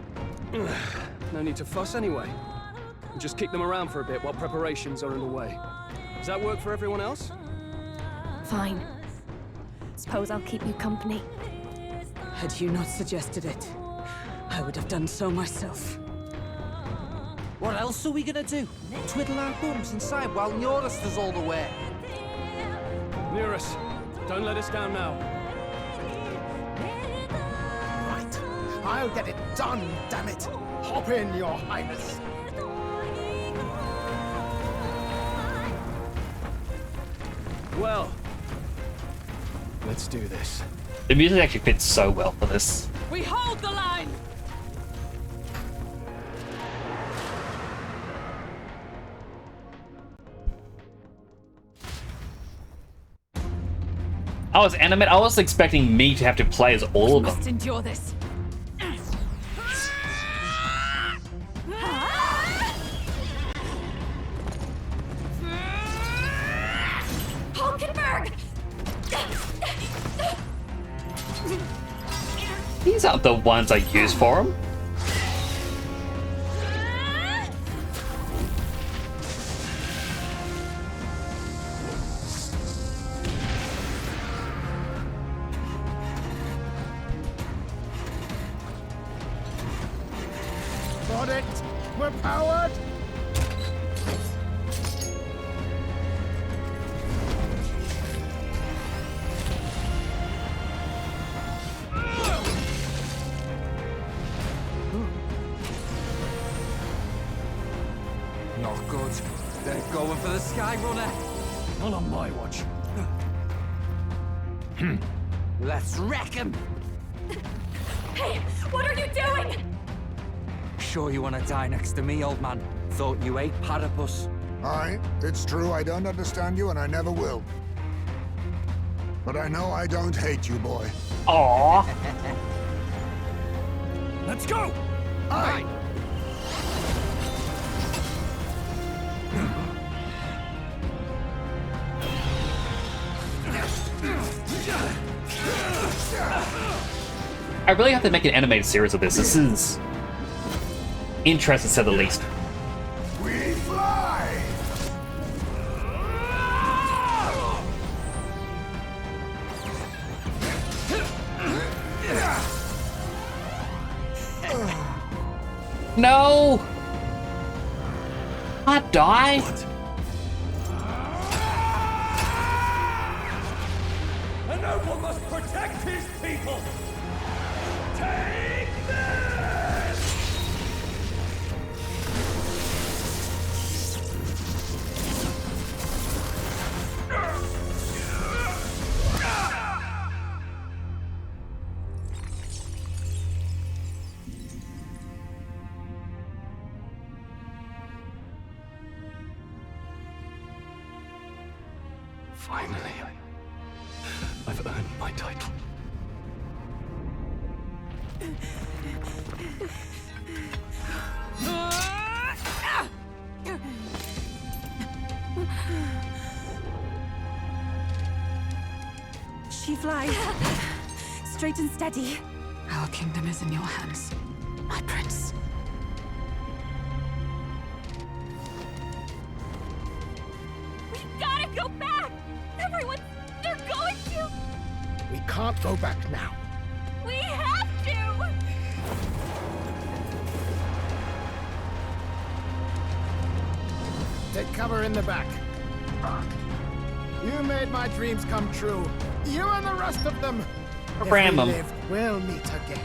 No need to fuss anyway. We'll just kick them around for a bit while preparations are underway. Does that work for everyone else? Fine. Suppose I'll keep you company. Had you not suggested it, I would have done so myself. What else are we gonna do? Twiddle our thumbs inside while Norris does all the work? Nearest, don't let us down now. Right. I'll get it done, damn it. Hop in, Your Highness. Well, let's do this. The music actually fits so well for this. We hold the line! I was expecting me to have to play as all of them. Must endure this. Hulkenberg! These aren't the ones I use for him. Got it. We're powered. Not good. They're going for the Skyrunner. Not on my watch. Let's wreck him. Hey, what are you doing? Sure you want to die next to me, old man? Thought you ate platypus. Aye, it's true I don't understand you and I never will. But I know I don't hate you, boy. Aww. Let's go! Aye! I really have to make an animated series of this. This is interesting, to say the least. We fly! No! I die? A noble must protect his people! Take this! Finally, I've earned my title. She flies. Straight and steady. Our kingdom is in your hands, my prince. We gotta go back! Everyone, they're going to! We can't go back now. We have to! Take cover in the back. You made my dreams come true. You and the rest of them. If Ram we 'em. live, we'll meet again.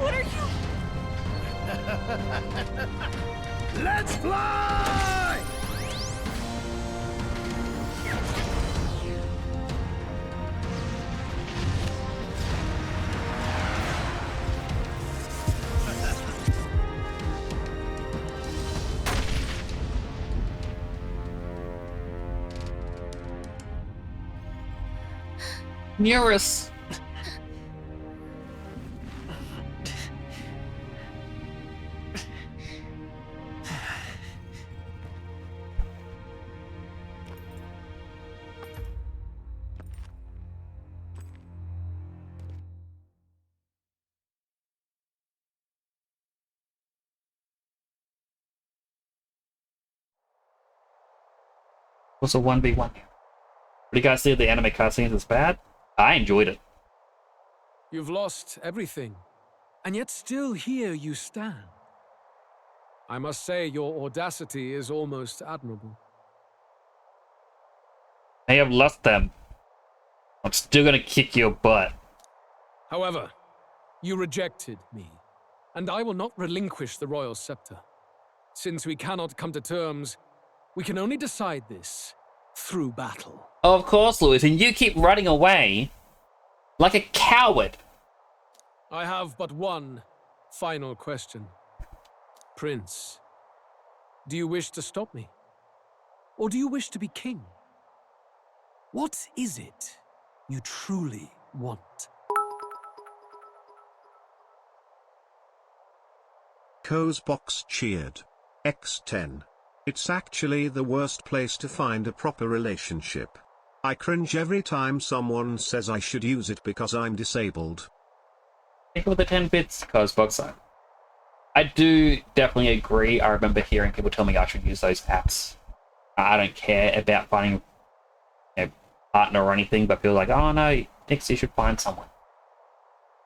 What are you? Let's fly! Nearest. was a 1v1. What do you guys think of the anime cutscenes? It's bad? I enjoyed it. You've lost everything, and yet still here you stand. I must say your audacity is almost admirable. I have lost them. I'm still gonna kick your butt. However, you rejected me, and I will not relinquish the royal scepter. Since we cannot come to terms, we can only decide this through battle. Of course, Louis, and you keep running away like a coward. I have but one final question. Prince, do you wish to stop me? Or do you wish to be king? What is it you truly want? Cozebox cheered. X10. It's actually the worst place to find a proper relationship. I cringe every time someone says I should use it because I'm disabled. Thank you for the 10 bits, Cozebox. I do definitely agree. I remember hearing people tell me I should use those apps. I don't care about finding a partner or anything, but people are like, oh no, Nix, you should find someone.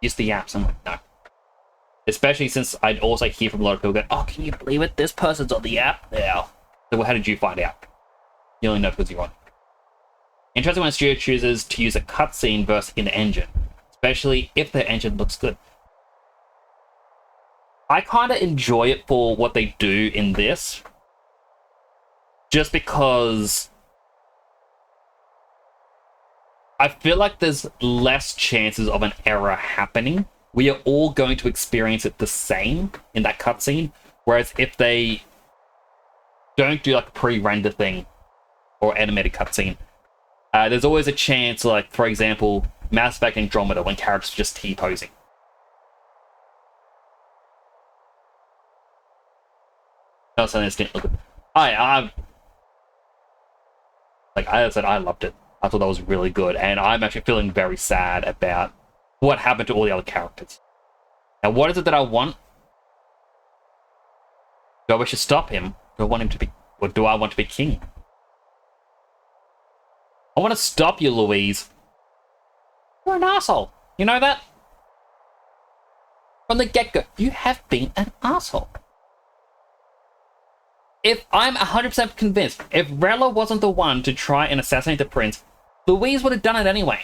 Use the apps. I'm like, no. Especially since I also hear from a lot of people going, oh, can you believe it? This person's on the app now. So how did you find out? You only know because you're on. Interesting when a studio chooses to use a cutscene versus an engine, especially if the engine looks good. I kind of enjoy it for what they do in this, just because I feel like there's less chances of an error happening. We are all going to experience it the same in that cutscene, whereas if they don't do like a pre-render thing or animated cutscene, there's always a chance, like for example, Mass Effect Andromeda when characters are just T-posing. No, so this didn't look good. Like I said, I loved it. I thought that was really good, and I'm actually feeling very sad about what happened to all the other characters. Now, what is it that I want? Do I wish to stop him? Do I want him to be, or do I want to be king? I want to stop you, Louise. You're an asshole. You know that? From the get-go, you have been an asshole. If I'm 100% convinced, if Rella wasn't the one to try and assassinate the prince, Louise would have done it anyway.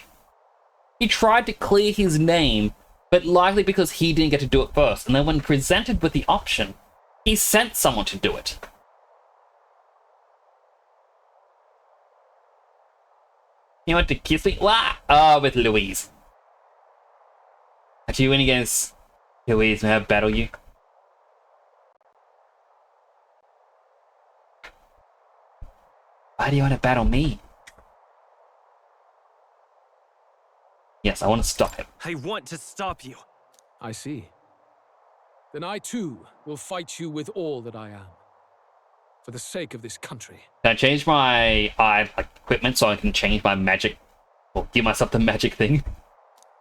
He tried to clear his name, but likely because he didn't get to do it first, and then when presented with the option, he sent someone to do it. You want to kiss me? Wah! Oh, with Louise. Actually, when against Louise, may I battle you? Why do you want to battle me? Yes, I want to stop him. I want to stop you. I see. Then I too will fight you with all that I am. For the sake of this country. Can I change my equipment so I can change my magic, or give myself the magic thing?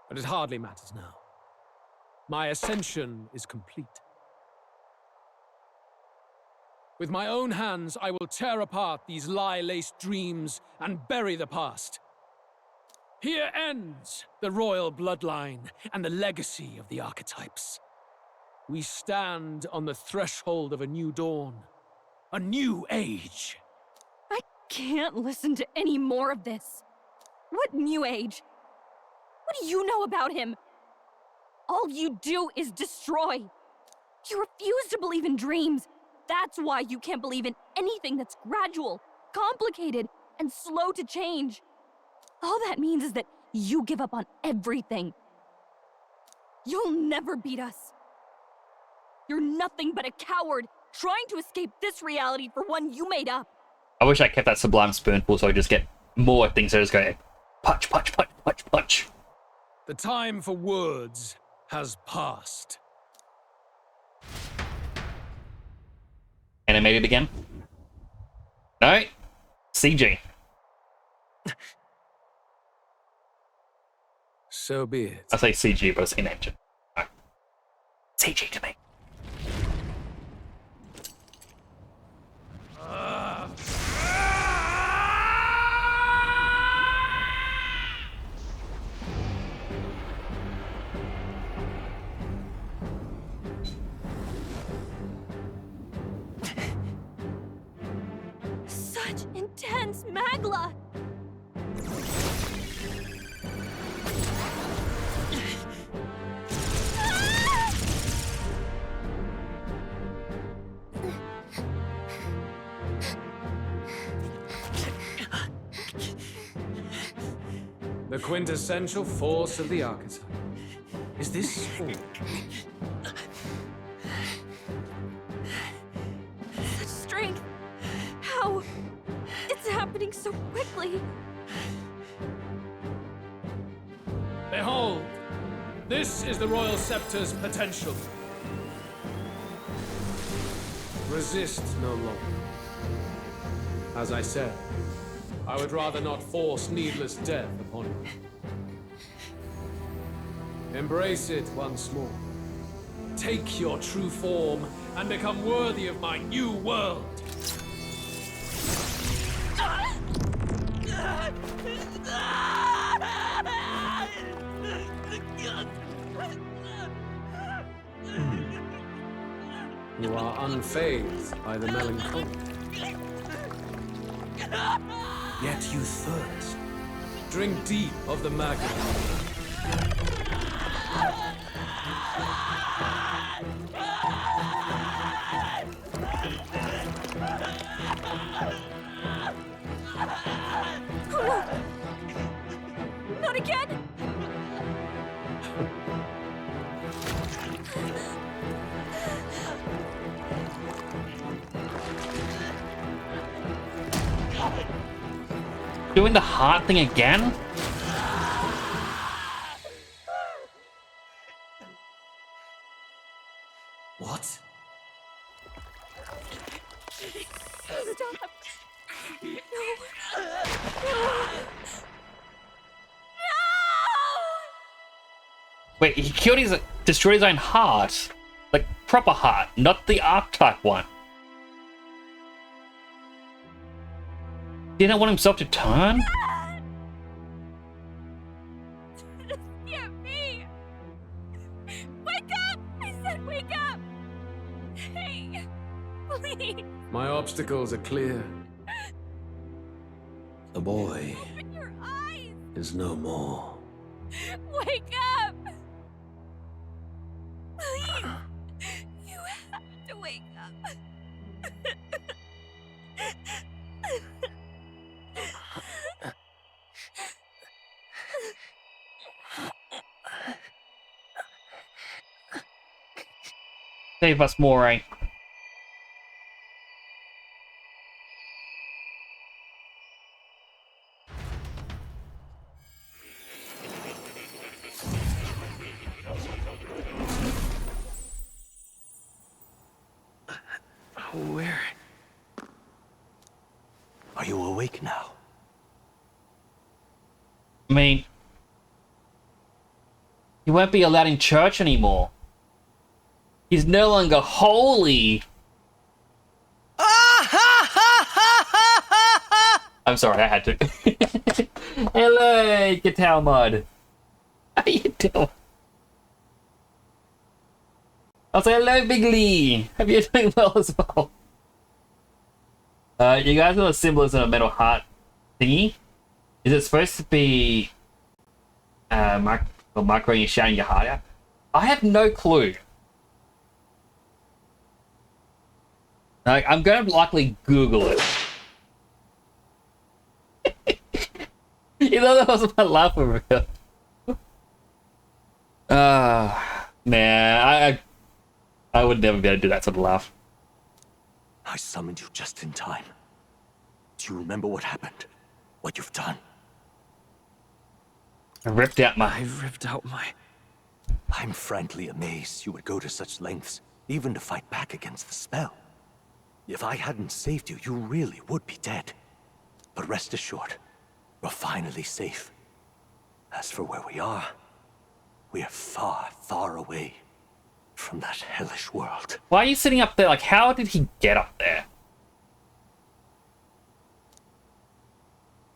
But it hardly matters now. My ascension is complete. With my own hands, I will tear apart these lie-laced dreams and bury the past. Here ends the royal bloodline and the legacy of the archetypes. We stand on the threshold of a new dawn, a new age. I can't listen to any more of this. What new age? What do you know about him? All you do is destroy. You refuse to believe in dreams. That's why you can't believe in anything that's gradual, complicated, and slow to change. All that means is that you give up on everything. You'll never beat us. You're nothing but a coward trying to escape this reality for one you made up. I wish I kept that sublime spoonful so I just get more things that just go punch, punch, punch, punch, punch. The time for words has passed. Animated again? No? CG. So be it. I say CG, but it's in engine. No. CG to me. intense magla! The quintessential force of the archetype. Is this all? Such strength! How? It's happening so quickly! Behold! This is the Royal Scepter's potential. Resist no longer. As I said, I would rather not force needless death upon you. Embrace it once more. Take your true form and become worthy of my new world. You are unfazed by the melancholy. Yet you thirst. Drink deep of the magma. Not again! Doing the heart thing again? What? Stop! No! No! Wait, he killed destroyed his own heart. Like, proper heart, not the archetype one. Did he not want himself to turn? Get me! Wake up! I said wake up! Hey, please! My obstacles are clear. The boy Open your eyes! is no more. Wake up! Please! You have to wake up. Save us more, right? Where? Are you awake now? I mean, he won't be allowed in church anymore. He's no longer holy. I'm sorry, I had to. Hello, Guitar Mod. How you doing? I'll say hello, Big Lee. Hope you're doing well as well. You guys know the symbolism of metal heart thingy? Is it supposed to be micro and shouting your heart out? I have no clue. Like, I'm going to likely Google it. You know that wasn't my laugh over here. Man, I would never be able to do that sort of laugh. I summoned you just in time. Do you remember what happened? What you've done? I ripped out my... I'm frankly amazed you would go to such lengths, even to fight back against the spell. If I hadn't saved you, you really would be dead. But rest assured, we're finally safe. As for where we are far, far away from that hellish world. Why are you sitting up there? Like, how did he get up there?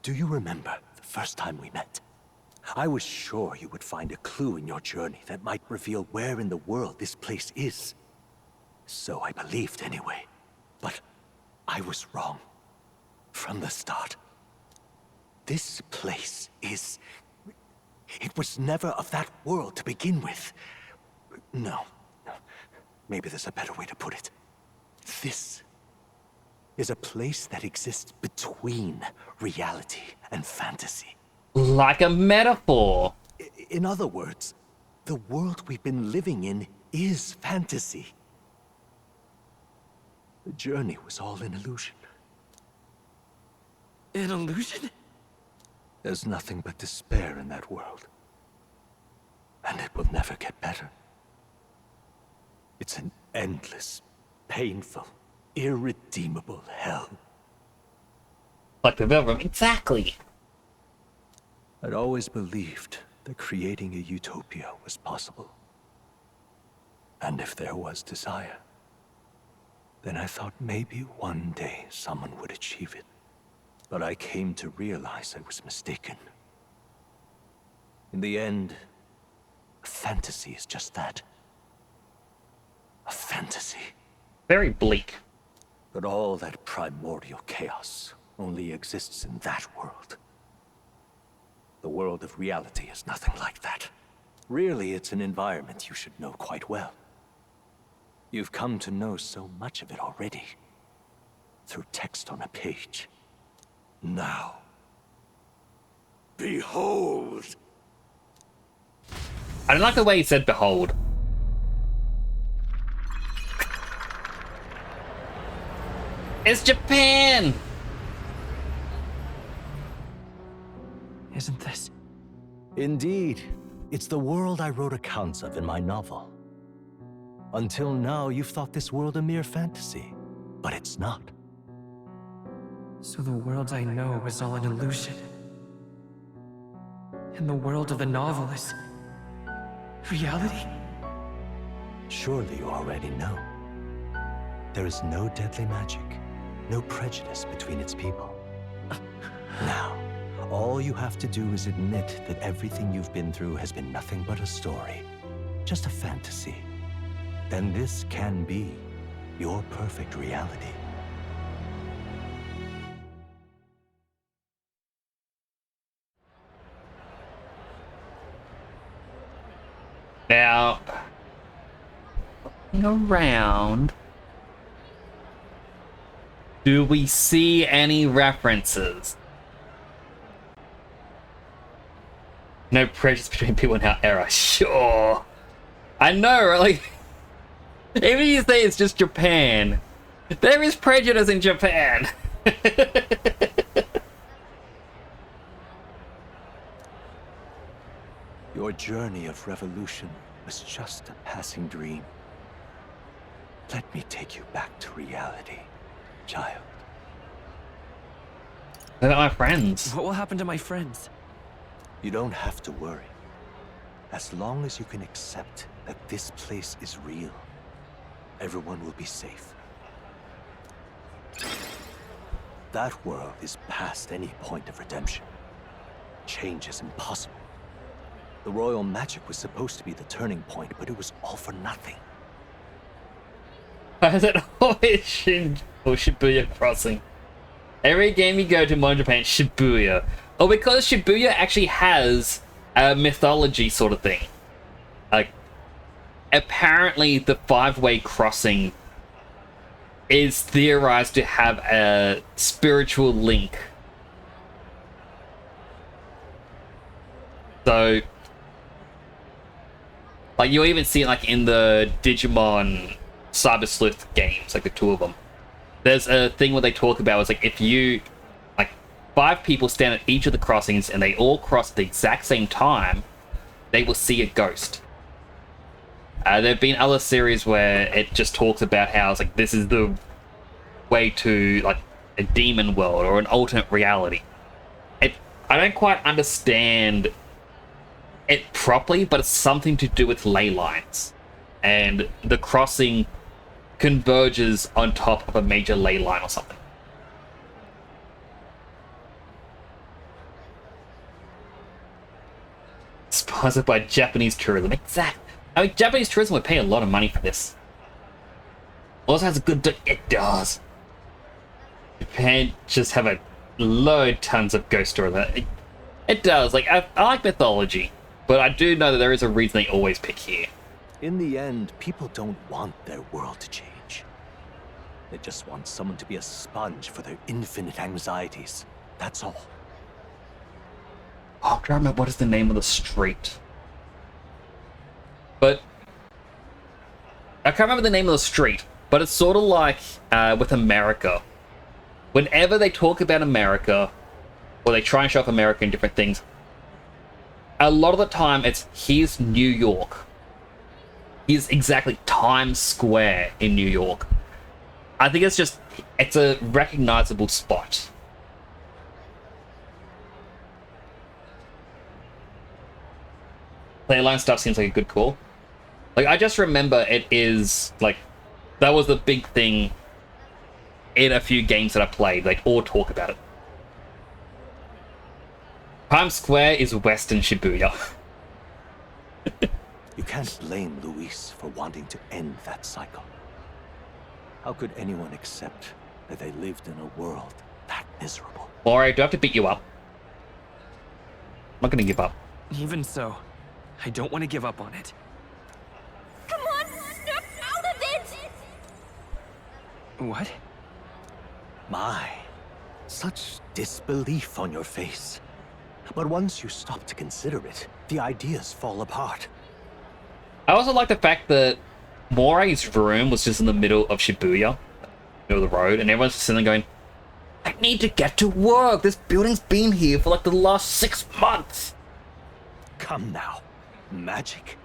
Do you remember the first time we met? I was sure you would find a clue in your journey that might reveal where in the world this place is. So I believed anyway. But I was wrong. from the start. This place is... It was never of that world to begin with. No. Maybe there's a better way to put it. This is a place that exists between reality and fantasy. Like a metaphor. In other words, the world we've been living in is fantasy. The journey was all an illusion. An illusion? There's nothing but despair in that world. And it will never get better. It's an endless, painful, irredeemable hell. Like the Veil Room. Exactly. I'd always believed that creating a utopia was possible. And if there was desire, then I thought maybe one day someone would achieve it. But I came to realize I was mistaken. In the end, a fantasy is just that. A fantasy. Very bleak. But all that primordial chaos only exists in that world. The world of reality is nothing like that. Really, it's an environment you should know quite well. You've come to know so much of it already. Through text on a page. Now, behold! I don't like the way he said behold. It's Japan! Isn't this? Indeed. It's the world I wrote accounts of in my novel. Until now, you've thought this world a mere fantasy. But it's not. So the world I know is all an illusion. And the world of the novel is... reality? Surely you already know. There is no deadly magic, no prejudice between its people. Now, all you have to do is admit that everything you've been through has been nothing but a story, just a fantasy. Then this can be your perfect reality. Now, looking around, do we see any references? No prejudice between people in our era. Sure. I know, right? Like, even if you say it's just Japan, there is prejudice in Japan. Your journey of revolution was just a passing dream. Let me take you back to reality, child. What about my friends? What will happen to my friends? You don't have to worry. As long as you can accept that this place is real, everyone will be safe. That world is past any point of redemption. Change is impossible. The royal magic was supposed to be the turning point, but it was all for nothing. Why is it always Shibuya Crossing? Every game you go to modern Japan, Shibuya. Oh, because Shibuya actually has a mythology sort of thing. Like, apparently the five-way crossing is theorized to have a spiritual link. So, like, you even see it, like, in the Digimon Cyber Sleuth games, like the two of them. There's a thing where they talk about, it's like, if you, like, 5 people stand at each of the crossings and they all cross at the exact same time, they will see a ghost. There have been other series where it just talks about how it's like, this is the way to, like, a demon world or an alternate reality. I don't quite understand it properly, but it's something to do with ley lines. And the crossing converges on top of a major ley line or something. Sponsored by Japanese tourism. Exactly. I mean, Japanese tourism would pay a lot of money for this. Also has a good... It does. Japan just have a tons of ghost stories. It does. Like, I like mythology, but I do know that there is a reason they always pick here. In the end, people don't want their world to change. They just want someone to be a sponge for their infinite anxieties. That's all. Oh, I'm trying to remember what is the name of the street. But I can't remember the name of the street, but it's sort of like with America. Whenever they talk about America, or they try and show up America in different things, a lot of the time it's here's New York. Here's exactly Times Square in New York. I think it's a recognizable spot. Playline stuff seems like a good call. Like, I just remember it is, like, that was the big thing in a few games that I played. Like, all talk about it. Times Square is Western Shibuya. You can't blame Luis for wanting to end that cycle. How could anyone accept that they lived in a world that miserable? Alright, do I have to beat you up? I'm not gonna give up. Even so, I don't want to give up on it. Come on, snap out of it! What? My, such disbelief on your face. But once you stop to consider it, the ideas fall apart. I also like the fact that Morai's room was just in the middle of Shibuya, middle of the road, and everyone's just sitting there going, I need to get to work. This building's been here for like the last 6 months. Come now. Magic?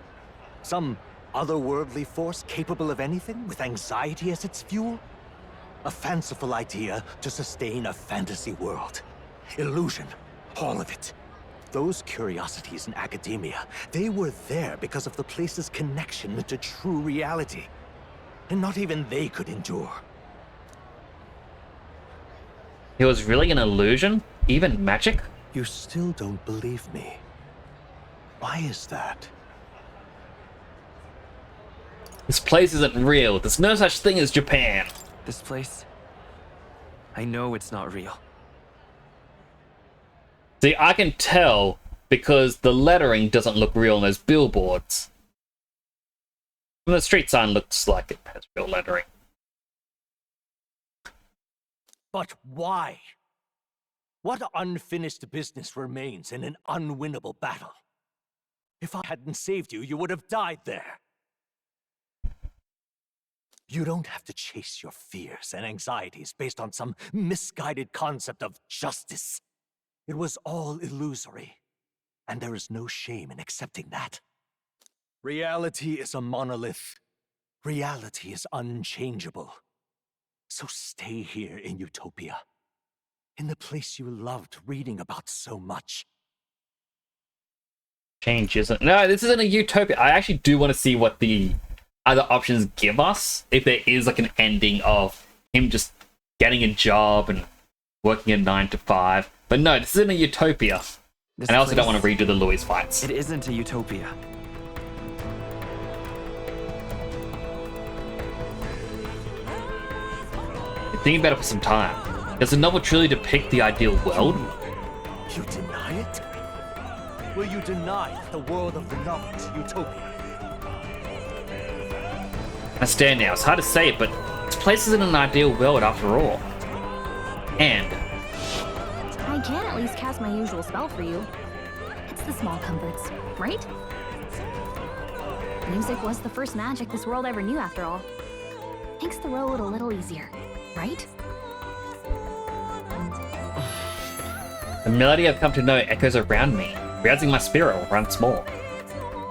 Some otherworldly force capable of anything with anxiety as its fuel? A fanciful idea to sustain a fantasy world. Illusion. All of it. Those curiosities in academia, they were there because of the place's connection to true reality. And not even they could endure. It was really an illusion? Even magic? You still don't believe me. Why is that? This place isn't real. There's no such thing as Japan. This place? I know it's not real. See, I can tell because the lettering doesn't look real on those billboards. And the street sign looks like it has real lettering. But why? What unfinished business remains in an unwinnable battle? If I hadn't saved you, you would have died there. You don't have to chase your fears and anxieties based on some misguided concept of justice. It was all illusory, and there is no shame in accepting that. Reality is a monolith. Reality is unchangeable. So stay here in Utopia, in the place you loved reading about so much. Change isn't... No, this isn't a utopia. I actually do want to see what the other options give us. If there is like an ending of him just getting a job and working a 9 to 5. But no, this isn't a utopia. And I also don't want to redo the Louis fights. It isn't a utopia. Been thinking about it for some time. Does the novel truly depict the ideal world? You deny it? Will you deny that the world of the novel is utopia? I understand now. It's hard to say it, but this place isn't an ideal world after all. And I can at least cast my usual spell for you. It's the small comforts, right? Music was the first magic this world ever knew, after all. Makes the road a little easier, right? the melody I've come to know echoes around me, rousing my spirit once more.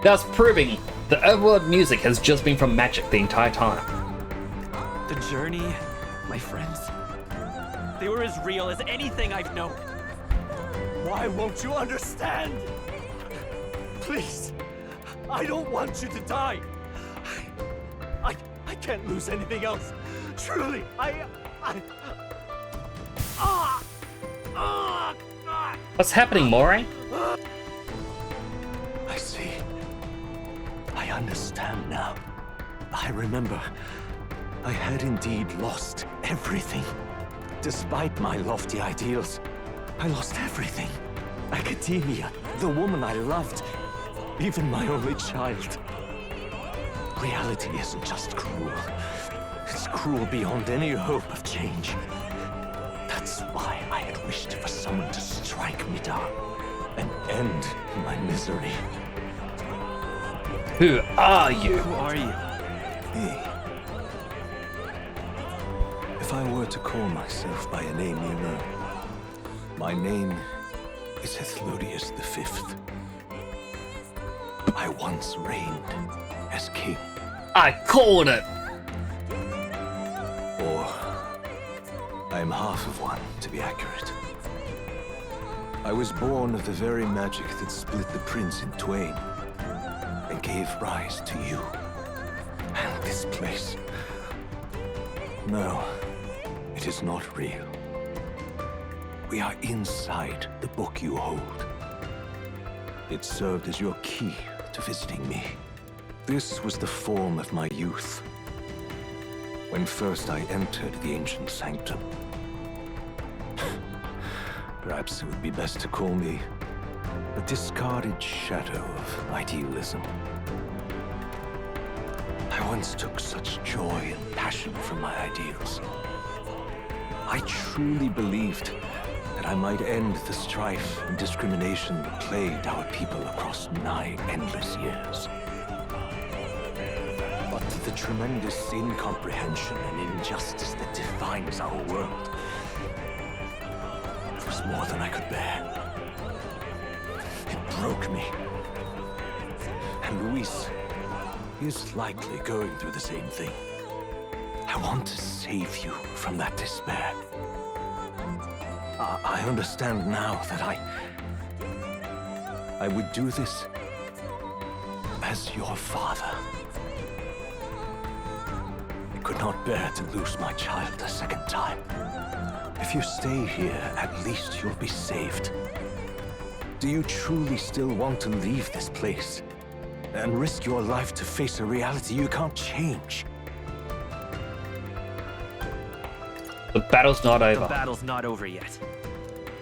Thus proving the overworld music has just been from magic the entire time. The journey, my friends, they were as real as anything I've known. Why won't you understand? Please, I don't want you to die. I can't lose anything else. Truly, What's happening, Moray? I see. I understand now. I remember. I had indeed lost everything. Despite my lofty ideals, I lost everything. Academia, the woman I loved, even my only child. Reality isn't just cruel. It's cruel beyond any hope of change. That's why I had wished for someone to strike me down and end my misery. Who are you? Who are you? Me. If I were to call myself by a name you know, my name is Hethlodius V. I once reigned as king. I called it! Or I am half of one, to be accurate. I was born of the very magic that split the prince in twain and gave rise to you and this place. No, it is not real. We are inside the book you hold. It served as your key to visiting me. This was the form of my youth, when first I entered the ancient sanctum. Perhaps it would be best to call me a discarded shadow of idealism. I once took such joy and passion from my ideals. I truly believed that I might end the strife and discrimination that plagued our people across 9 endless years. But the tremendous incomprehension and injustice that defines our world was more than I could bear. It broke me. And Luis is likely going through the same thing. I want to save you from that despair. I understand now that I would do this as your father. I could not bear to lose my child a second time. If you stay here, at least you'll be saved. Do you truly still want to leave this place and risk your life to face a reality you can't change? The battle's not over. The battle's not over yet.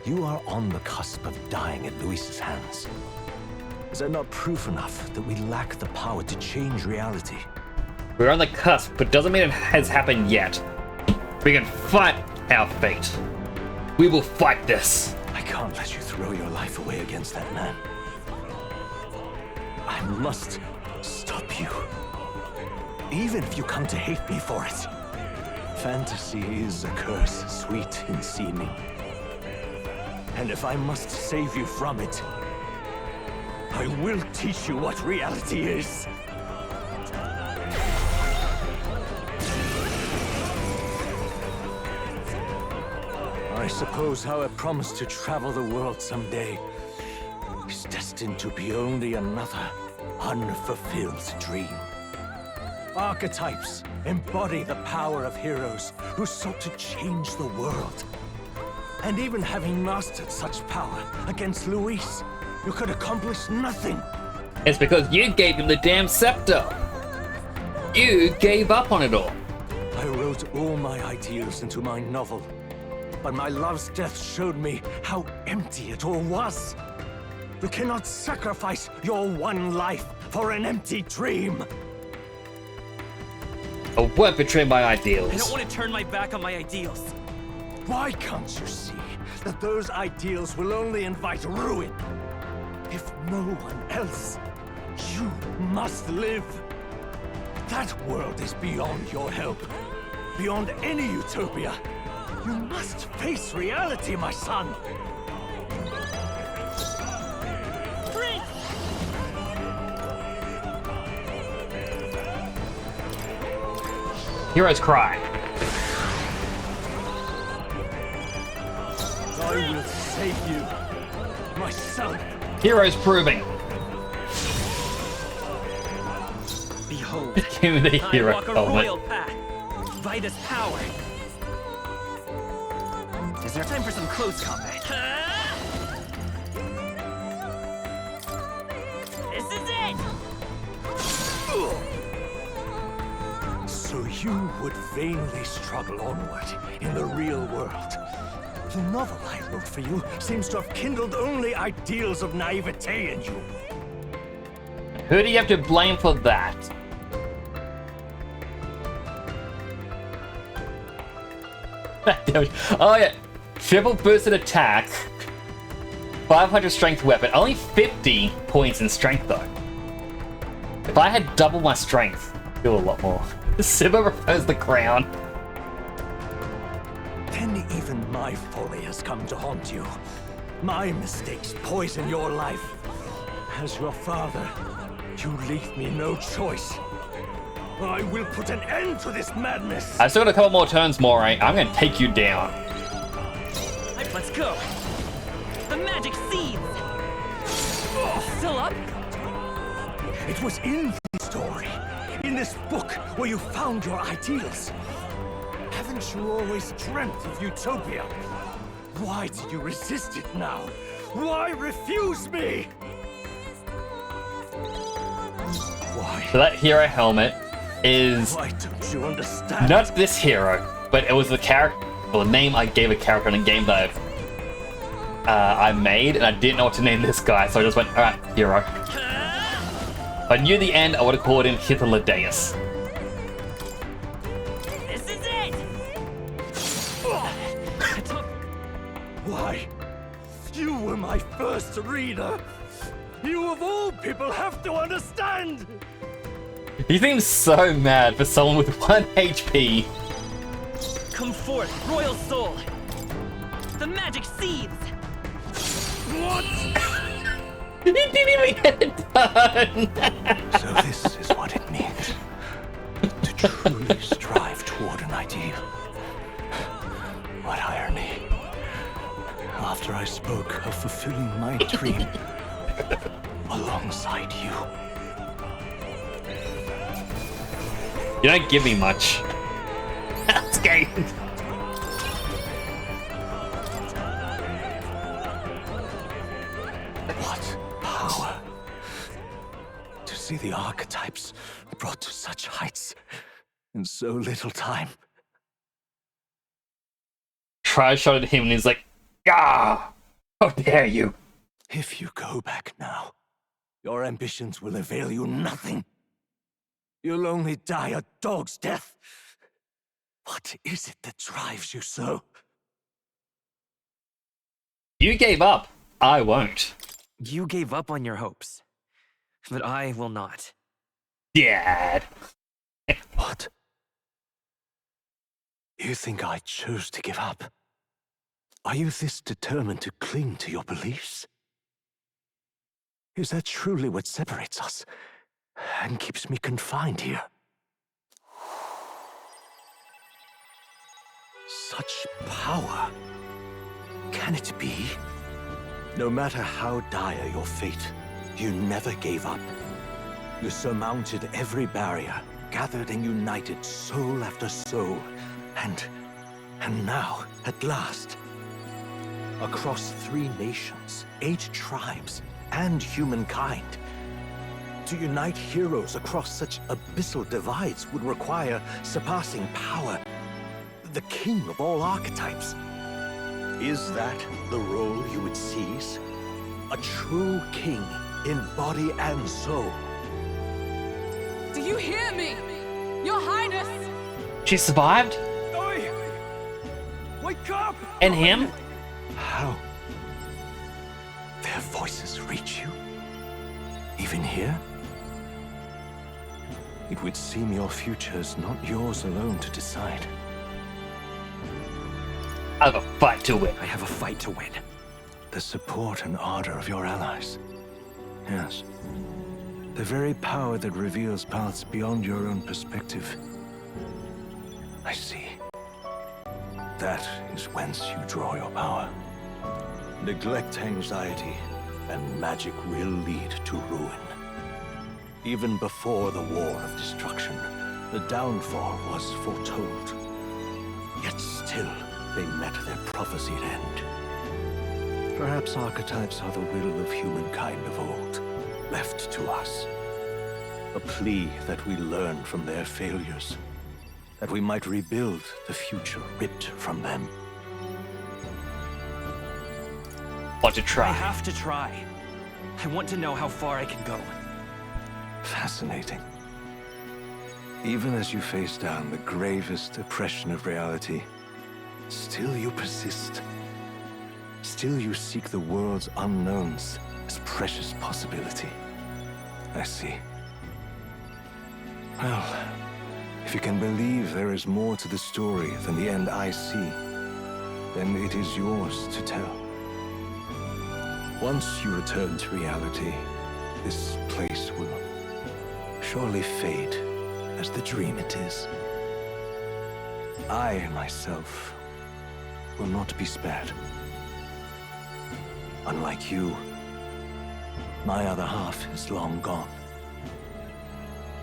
You are on the cusp of dying at Luis's hands. Is that not proof enough that we lack the power to change reality? We're on the cusp, but doesn't mean it has happened yet. We can fight our fate. We will fight this. I can't let you throw your life away against that man. I must stop you. Even if you come to hate me for it. Fantasy is a curse, sweet in seeming. And if I must save you from it, I will teach you what reality is. I suppose our promise to travel the world someday is destined to be only another unfulfilled dream. Archetypes embody the power of heroes who sought to change the world. And even having mastered such power against Luis, you could accomplish nothing. It's because you gave him the damn scepter. You gave up on it all. I wrote all my ideals into my novel, but my love's death showed me how empty it all was. You cannot sacrifice your one life for an empty dream. I won't betray my ideals. I don't want to turn my back on my ideals. Why can't you see that those ideals will only invite ruin? If no one else, you must live. That world is beyond your help, beyond any utopia. You must face reality, my son. Heroes cry. I will save you, my son. Heroes proving. Behold, Give me the I hero walk a helmet. royal path. Vitus power. Is there time for some close combat? This is it! So You would vainly struggle onward in the real world. The novel I wrote for you seems to have kindled only ideals of naivete in you. Who do you have to blame for that? Oh yeah, triple boosted attack, 500 strength weapon, only 50 points in strength though. If I had double my strength, I'd do a lot more. Simba prefers the crown. Then even my folly has come to haunt you. My mistakes poison your life. As your father, you leave me no choice. I will put an end to this madness. I still got a couple more turns, Moray. I'm gonna take you down. Let's go. The magic seeds. Still up? It was in the story, in this book, where you found your ideals. Haven't you always dreamt of utopia? Why do you resist it now? Why refuse me? Why? So that hero helmet is Why don't you understand? not this hero, but it was the character, well, the name I gave a character in a game that I made, and I didn't know what to name this guy, so I just went, alright, hero. If I knew the end, I would have called him Hitlerdeus. This is it! Why? You were my first reader. You of all people have to understand. He seems so mad for someone with 1 HP. Come forth, royal soul. The magic seeds. What? He didn't even get it done. So this is what it means to truly strive toward an ideal. What irony. After I spoke of fulfilling my dream alongside you. You don't give me much. That's gay. What power to see the archetypes brought to such heights in so little time. Try shot at him and he's like, "Ah, how dare you!" If you go back now, your ambitions will avail you nothing. You'll only die a dog's death. What is it that drives you so? You gave up. I won't. You gave up on your hopes, but I will not. Dad. What? You think I chose to give up? Are you this determined to cling to your beliefs? Is that truly what separates us and keeps me confined here? Such power. Can it be? No matter how dire your fate, you never gave up. You surmounted every barrier, gathered and united soul after soul, and now, at last, across 3 nations, 8 tribes, and humankind, to unite heroes across such abyssal divides would require surpassing power, the king of all archetypes. Is that the role you would seize? A true king in body and soul? Do you hear me? Your Highness! She survived? Oi! Wake up! And him? How? Their voices reach you? Even here? It would seem your future is not yours alone to decide. I have a fight to win. I have a fight to win. The support and ardor of your allies. Yes. The very power that reveals paths beyond your own perspective. I see. That is whence you draw your power. Neglect anxiety, and magic will lead to ruin. Even before the War of Destruction, the downfall was foretold. Yet still, they met their prophesied end. Perhaps archetypes are the will of humankind of old, left to us. A plea that we learn from their failures. that we might rebuild the future ripped from them. Want to try? I have to try. I want to know how far I can go. Fascinating. Even as you face down the gravest oppression of reality, still you persist. Still you seek the world's unknowns as precious possibility. I see. Well, if you can believe there is more to the story than the end I see, then it is yours to tell. Once you return to reality, this place will surely fade as the dream it is. I, myself, will not be spared. Unlike you, my other half is long gone.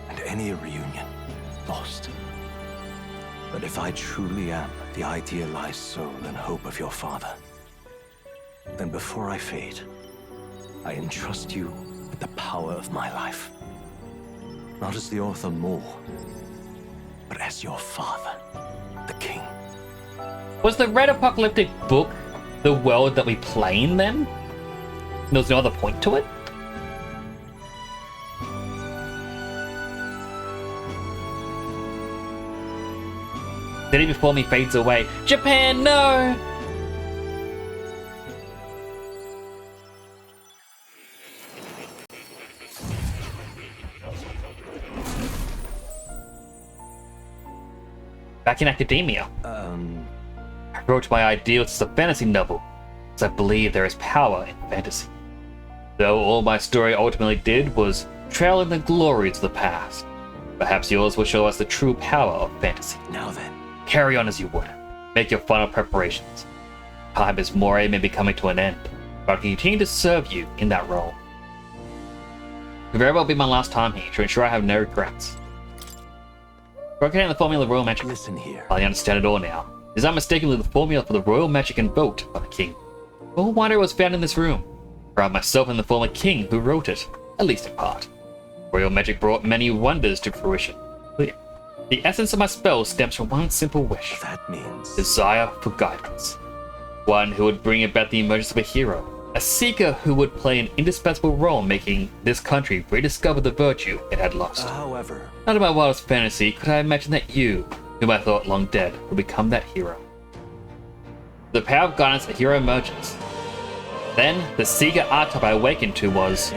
And any reunion, lost. But if I truly am the idealized soul and hope of your father, then before I fade, I entrust you with the power of my life. Not as the author more, but as your father, the king. Was the Red Apocalyptic book the world that we play in then? There was no other point to it? City before me fades away. Japan, no! Back in academia. I wrote my ideals as a fantasy novel, as I believe there is power in fantasy. Though all my story ultimately did was trail in the glories of the past. Perhaps yours will show us the true power of fantasy. Now then. Carry on as you would. Make your final preparations. Time as Moray may be coming to an end, but I can continue to serve you in that role. It could very well be my last time here to ensure I have no regrets. Broken down the formula of royal magic. Listen here. I understand it all now. It is unmistakably the formula for the royal magic invoked by the king. All wonder it was found in this room. For I myself am the former king who wrote it, at least in part. Royal magic brought many wonders to fruition. The essence of my spell stems from one simple wish. That means desire for guidance. One who would bring about the emergence of a hero. A seeker who would play an indispensable role in making this country rediscover the virtue it had lost. However, not in my wildest fantasy could I imagine that you, whom I thought long dead, would become that hero. The power of guidance, a hero emerges. Then, the seeker archetype I awakened to was,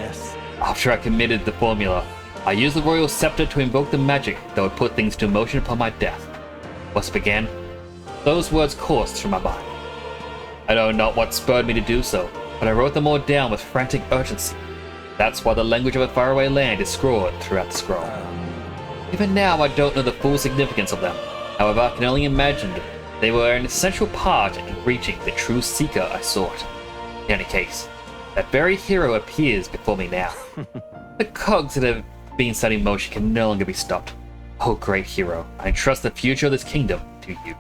after I committed the formula, I used the royal scepter to invoke the magic that would put things into motion upon my death. Once began, those words coursed through my mind. I know not what spurred me to do so, but I wrote them all down with frantic urgency. That's why the language of a faraway land is scrawled throughout the scroll. Even now, I don't know the full significance of them. However, I can only imagine they were an essential part in reaching the true seeker I sought. In any case, that very hero appears before me now. The cogs that have been set in motion can no longer be stopped. Oh, great hero, I entrust the future of this kingdom to you.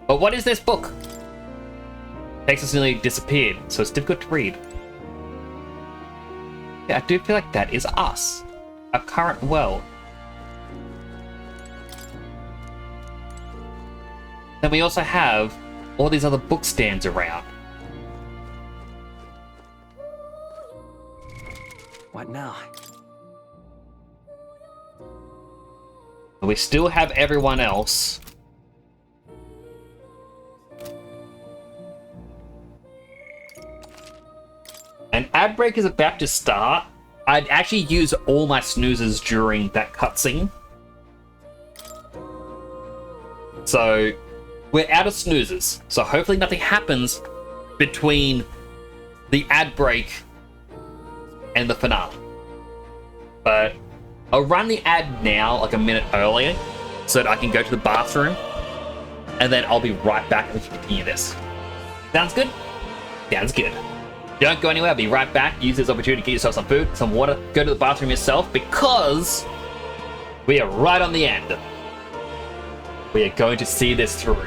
But what is this book? Text has nearly disappeared, so it's difficult to read. Yeah, I do feel like that is us. Our current world. Then we also have all these other book stands around. What now? We still have everyone else. An ad break is about to start. I'd actually use all my snoozes during that cutscene. So, we're out of snoozes. So hopefully nothing happens between the ad break and the finale. But I'll run the ad now, like a minute earlier, so that I can go to the bathroom. And then I'll be right back and we can continue this. Sounds good? Sounds good. Don't go anywhere, I'll be right back. Use this opportunity to get yourself some food, some water, go to the bathroom yourself, because we are right on the end. We are going to see this through.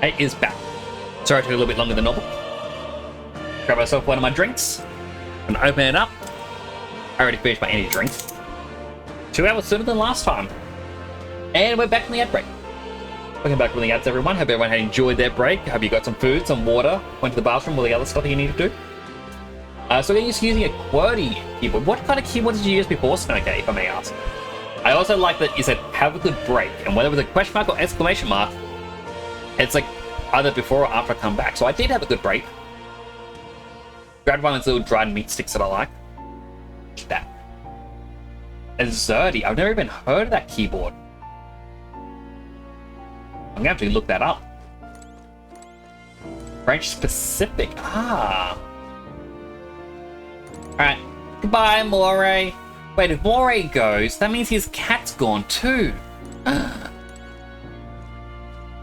It is back. Sorry it took a little bit longer than normal. Grab myself one of my drinks and open it up. I already finished my energy drink. 2 hours sooner than last time. And we're back from the ad break. Welcome back from the ads, everyone. Hope everyone had enjoyed their break. Hope you got some food, some water, went to the bathroom, all the other stuff that you need to do. So we're using a QWERTY keyboard. What kind of keyboard did you use before Snowgate, if I may ask? I also like that you said, have a good break. And whether with a question mark or exclamation mark, it's like either before or after I come back. So I did have a good break. Grabbed one of those little dried meat sticks that I like. That. Azerty. I've never even heard of that keyboard. I'm gonna have to look that up. French specific. Ah. Alright. Goodbye, Moray. Wait, if Moray goes, that means his cat's gone too.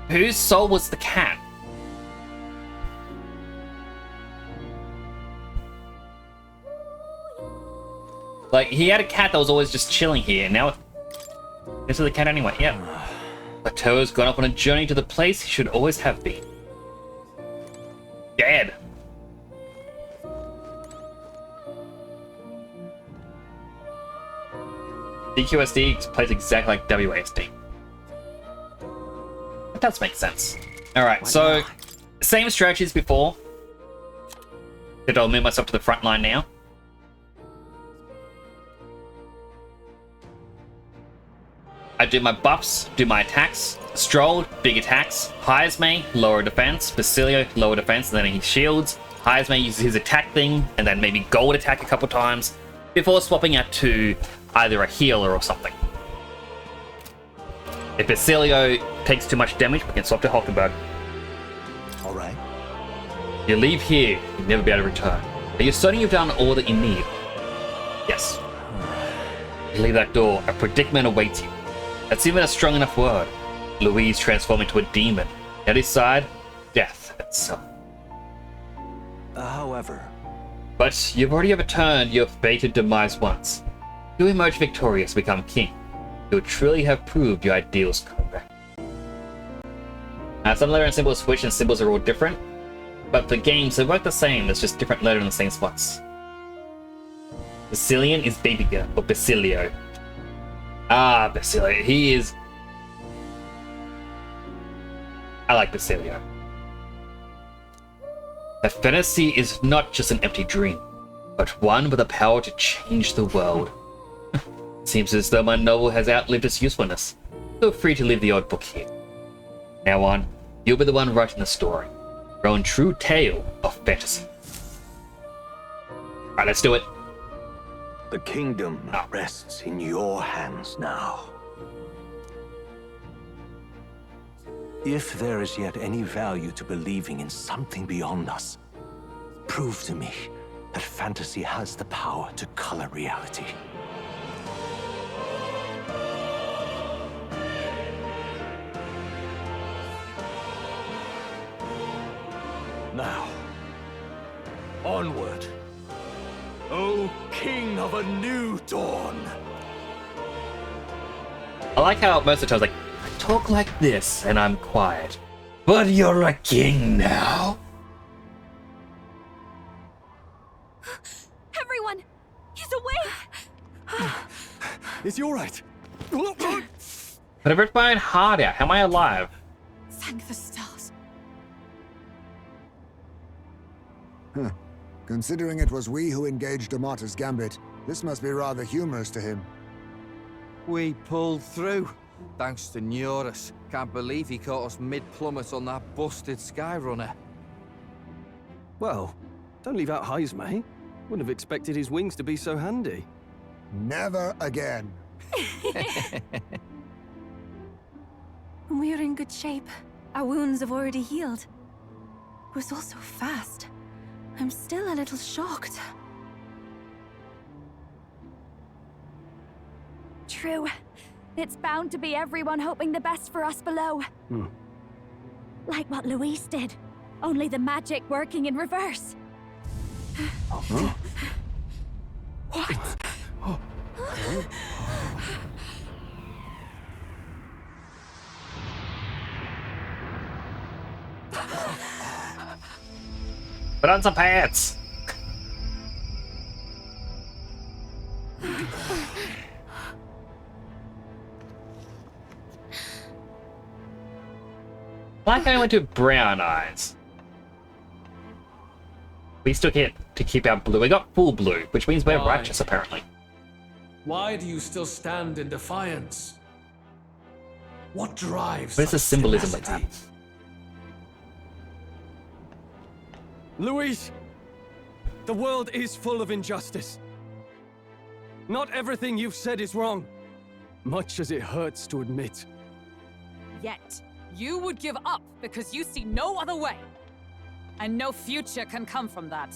Whose soul was the cat? Like, he had a cat that was always just chilling here, and now this is the cat anyway, yeah. Plateau has gone up on a journey to the place he should always have been. Dead. DQSD plays exactly like WASD. That does make sense. Alright, so same strategy as before. I'll move myself to the front line now. I do my buffs, do my attacks. Strolled, big attacks. Hires me, lower defense. Basilio, lower defense, and then he shields. Hires me, uses his attack thing, and then maybe gold attack a couple times before swapping out to either a healer or something. If Basilio takes too much damage, we can swap to Hulkenberg. Alright. You leave here, you'll never be able to return. Are you certain you've done all that you need? Yes. You leave that door, a predicament awaits you. That's even a strong enough word. Louise transformed into a demon. At his side, death itself. However... But you've already overturned your fated demise once. You emerge victorious, become king. You would truly have proved your ideals correct. Some letter and symbol switch and symbols are all different, but for games they work the same, it's just different letter in the same spots. Basilian is baby girl, or Basilio. Ah, Basilio, he is... I like Basilio. A fantasy is not just an empty dream, but one with the power to change the world. Seems as though my novel has outlived its usefulness. Feel free to leave the old book here. Now on, you'll be the one writing the story. Your own true tale of fantasy. Alright, let's do it. The kingdom rests in your hands now. If there is yet any value to believing in something beyond us, prove to me that fantasy has the power to color reality. Now, onward, O King of a new dawn! I like how most of the time like, I talk like this and I'm quiet. But you're a king now. Everyone! He's awake! Is he alright? But I ripped my own heart out. How am I alive? Thank the stars. Huh. Considering it was we who engaged Amata's gambit, this must be rather humorous to him. We pulled through, thanks to Neurus. Can't believe he caught us mid-plummet on that busted Skyrunner. Well, don't leave out Heismay. Wouldn't have expected his wings to be so handy. Never again. We're in good shape. Our wounds have already healed. It was all so fast. I'm still a little shocked. True. It's bound to be everyone hoping the best for us below. Like what Luis did. Only the magic working in reverse. What? Put on some pants. Like I went to brown eyes. We still get to keep our blue. We got full blue, which means we're Why? righteous, apparently. Why do you still stand in defiance? What drives What is the such symbolism of tenacity? that? Luis, the world is full of injustice. Not everything you've said is wrong, much as it hurts to admit. Yet, you would give up because you see no other way. And no future can come from that.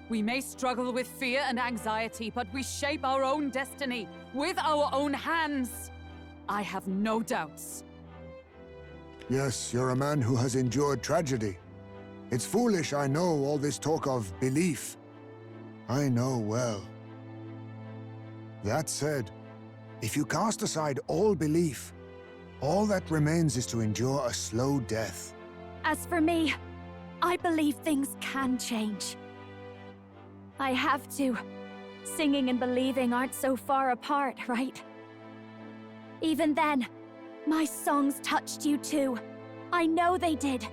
We may struggle with fear and anxiety, but we shape our own destiny with our own hands. I have no doubts. Yes, you're a man who has endured tragedy. It's foolish, I know, all this talk of belief. I know well. That said, if you cast aside all belief, all that remains is to endure a slow death. As for me, I believe things can change. I have to. Singing and believing aren't so far apart, right? Even then, my songs touched you too. I know they did.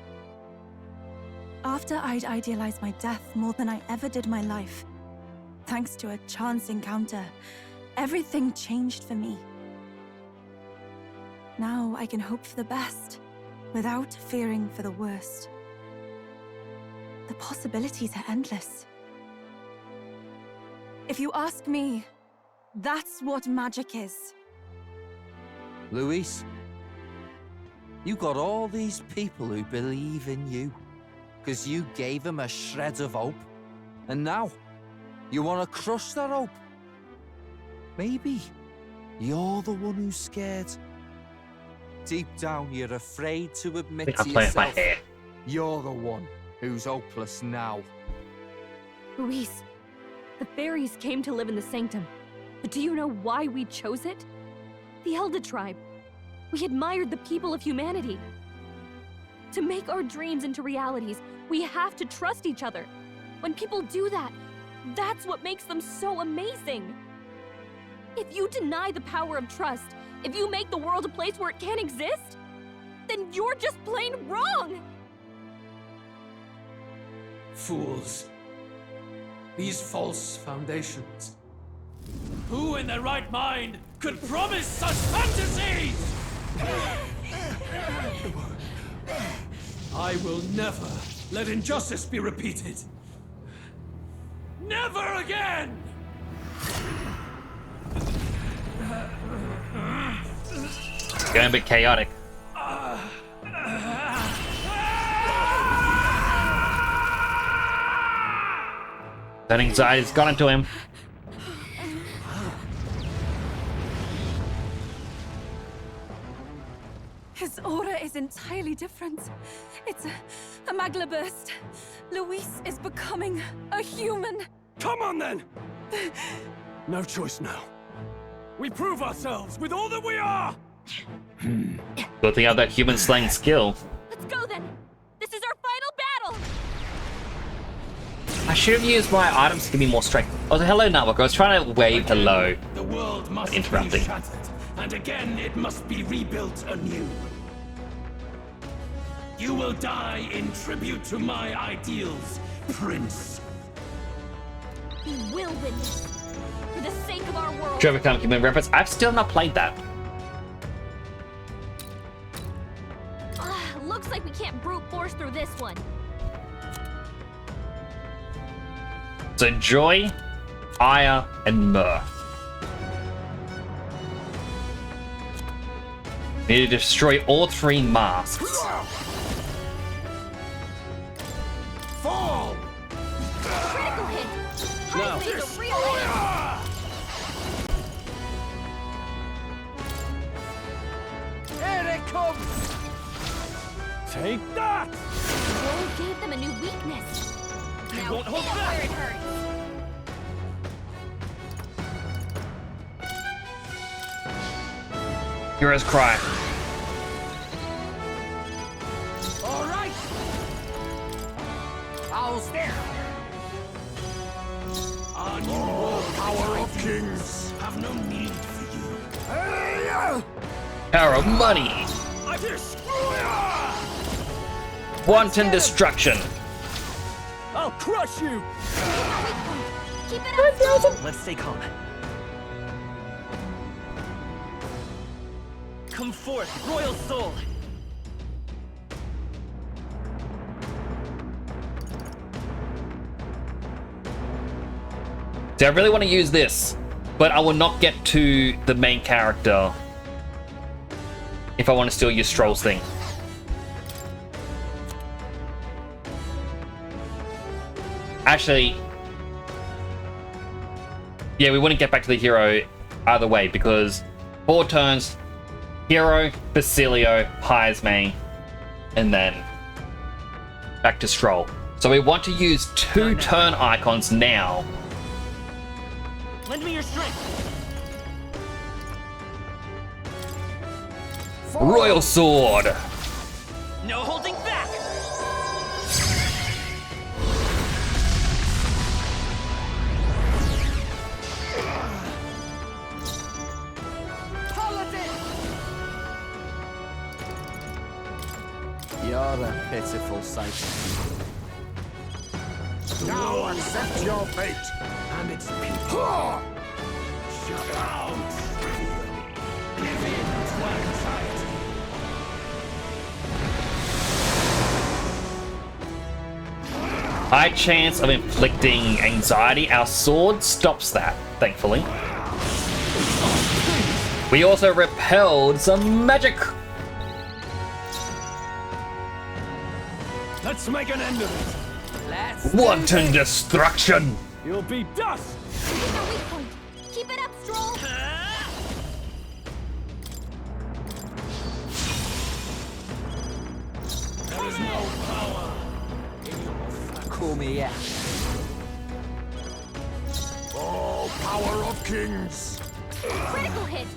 After I'd idealized my death more than I ever did my life, thanks to a chance encounter, everything changed for me. Now I can hope for the best, without fearing for the worst. The possibilities are endless. If you ask me, that's what magic is. Luis, you got all these people who believe in you, because you gave them a shred of hope. And now, you want to crush their hope. Maybe you're the one who's scared. Deep down, you're afraid to admit to I'm playing with my yourself hair. you're the one who's hopeless now. Luis, the fairies came to live in the Sanctum. But do you know why we chose it? The Elder tribe. We admired the people of humanity. To make our dreams into realities, we have to trust each other. When people do that, that's what makes them so amazing. If you deny the power of trust, if you make the world a place where it can't exist, then you're just plain wrong! Fools. These false foundations. Who in their right mind could promise such fantasies? I will never let injustice be repeated. Never again! Getting a bit chaotic. That anxiety's got into him. His aura is entirely different. It's a magla burst. Luis is becoming a human. Come on then! No choice now. We prove ourselves with all that we are! Good thing I have that human slaying skill. Let's go then! This is our final battle! I should have used my items to give me more strength. Oh, hello, Narwhal. I was trying to wave hello. The world must Interrupting. be shattered, and again it must be rebuilt anew. You will die in tribute to my ideals, Prince. We will win this. For the sake of our world. Trevor Come Human reference. I've still not played that. Looks like we can't brute force through this one. So joy, ire, and mirth. Need to destroy all three masks. Fall! Critical hit! Now. Highly the real hit! Here it comes! Take that! Roll gave them a new weakness. Now won't hold feel back. where it hurts. Heroes cry. All right! almost there. Power of kings. Have no need for you. Power of money. Wanton destruction. I'll crush you. Keep it up. Let's stay calm. Come forth, royal soul. See, I really want to use this, but I will not get to the main character if I want to still use Stroll's thing. Actually, yeah, we wouldn't get back to the hero either way because 4 turns, hero, Basilio, hires me, and then back to Stroll. So we want to use 2 turn icons now. Lend me your strength. Royal Sword! No holding back. You're a pitiful sight. Now accept your fate. And its people. Shut out. Give in to anxiety. High chance of inflicting anxiety. Our sword stops that, thankfully. We also repelled some magic. Let's make an end of it. Let's Wanton destruction. You'll be dust. Keep our weak point. Keep it up, Stroll. There is no power in your flesh. Call me yeah. Oh, power of kings. Critical hit.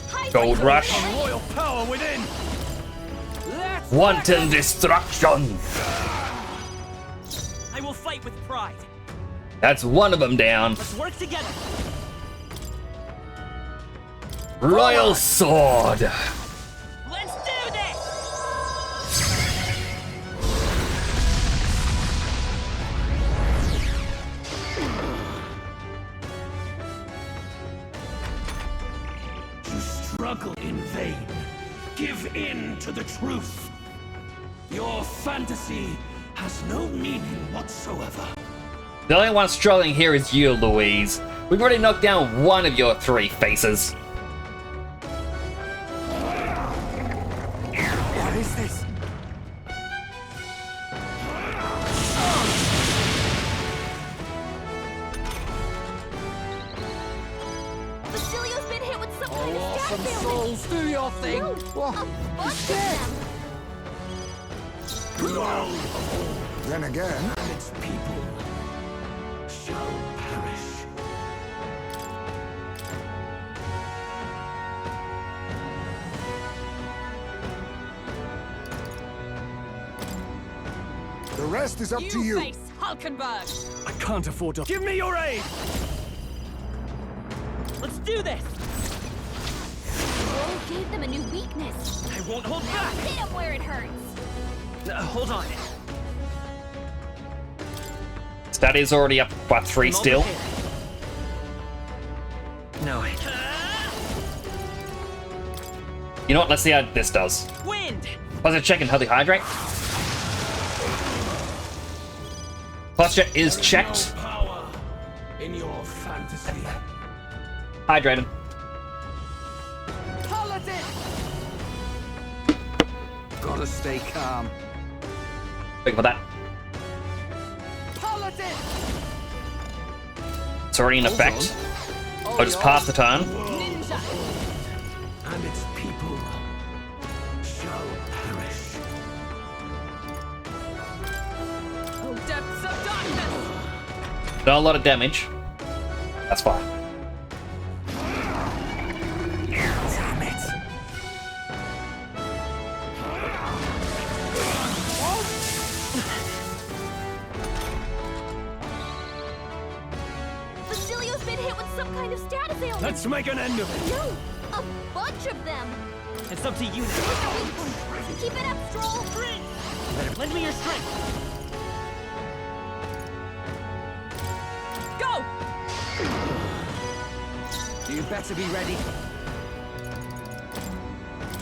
High Gold fight. rush. Royal power within. Let's Wanton destruction. I will fight with pride. That's one of them down. Let's work together. Royal Sword. Let's do this. You struggle in vain. Give in to the truth. Your fantasy has no meaning whatsoever. The only one struggling here is you, Louise. We've already knocked down one of your 3 faces. What is this? Basilio's been hit with some kind of stab Some damage. souls, do your thing. A bunch of them. Then again, And its people shall perish. the rest is up to you. face Hulkenberg. I can't afford to. Give me your aid! Let's do this! Stroll gave them a new weakness. I won't hold Now back! hit them where it hurts. Hold on. That is already up by 3 still. No. You know what? Let's see how this does. Wind! Plus, checking Healthy Hydrate. Posture is checked. No power in your fantasy. Hydrated. Gotta stay calm. Wait for that. It's already in effect. I'll just pass the turn. Ninja. And its people shall perish. Oh, depths of darkness. Not a lot of damage. That's fine. Damn it! Let's make an end of it. No! A bunch of them! It's up to you now. Keep it up, Stroll! Better lend me your strength. Go! You better be ready.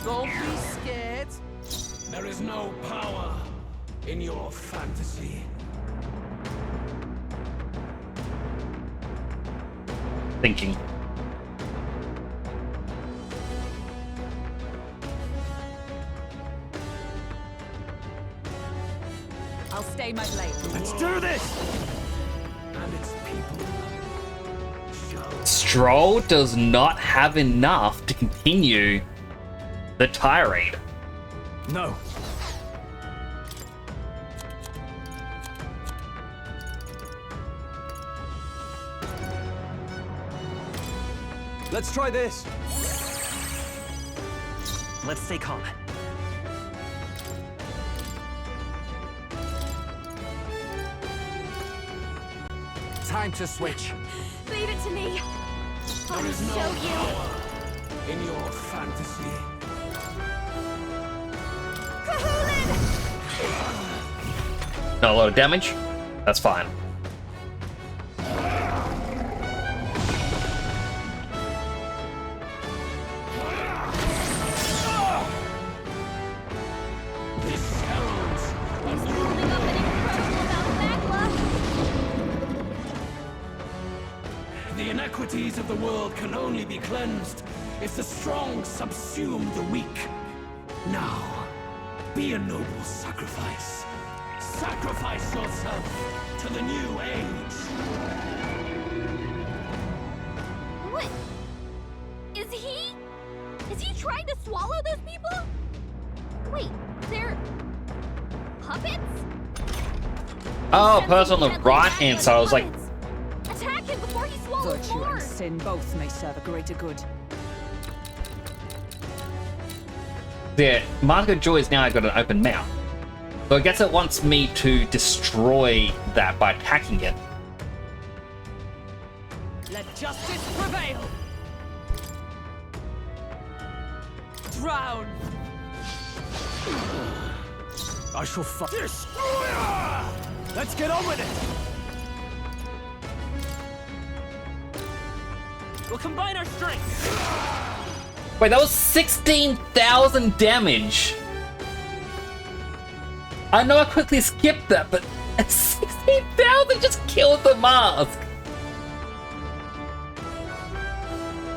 Don't be scared. There is no power in your fantasy. Thinking. I'll stay my blade. Let's do this! And its people shall Stroll does not have enough to continue the tirade. No. Let's try this. Let's stay calm. Time to switch. Leave it to me. I'll There is no show you. power in your fantasy. Not a lot of damage. That's fine. This heralds He's holding up an incredible amount of magma. the inequities of the world can only be cleansed if the strong subsume the weak. Now, be a noble sacrifice. Sacrifice yourself to the new age. What? Is he trying to swallow those people? Wait, they're puppets? Oh, person on the right hand side. I was like, Attack him before he swallows Virtue more! and sin both may serve a greater good. yeah, Mask of Joy has now got an open mouth. So I guess it wants me to destroy that by attacking it. Let justice prevail! Drown! I shall fight. Destroyer! Let's get on with it! We'll combine our strength. Wait, that was 16,000 damage. I know I quickly skipped that, but 16,000 just killed the mask.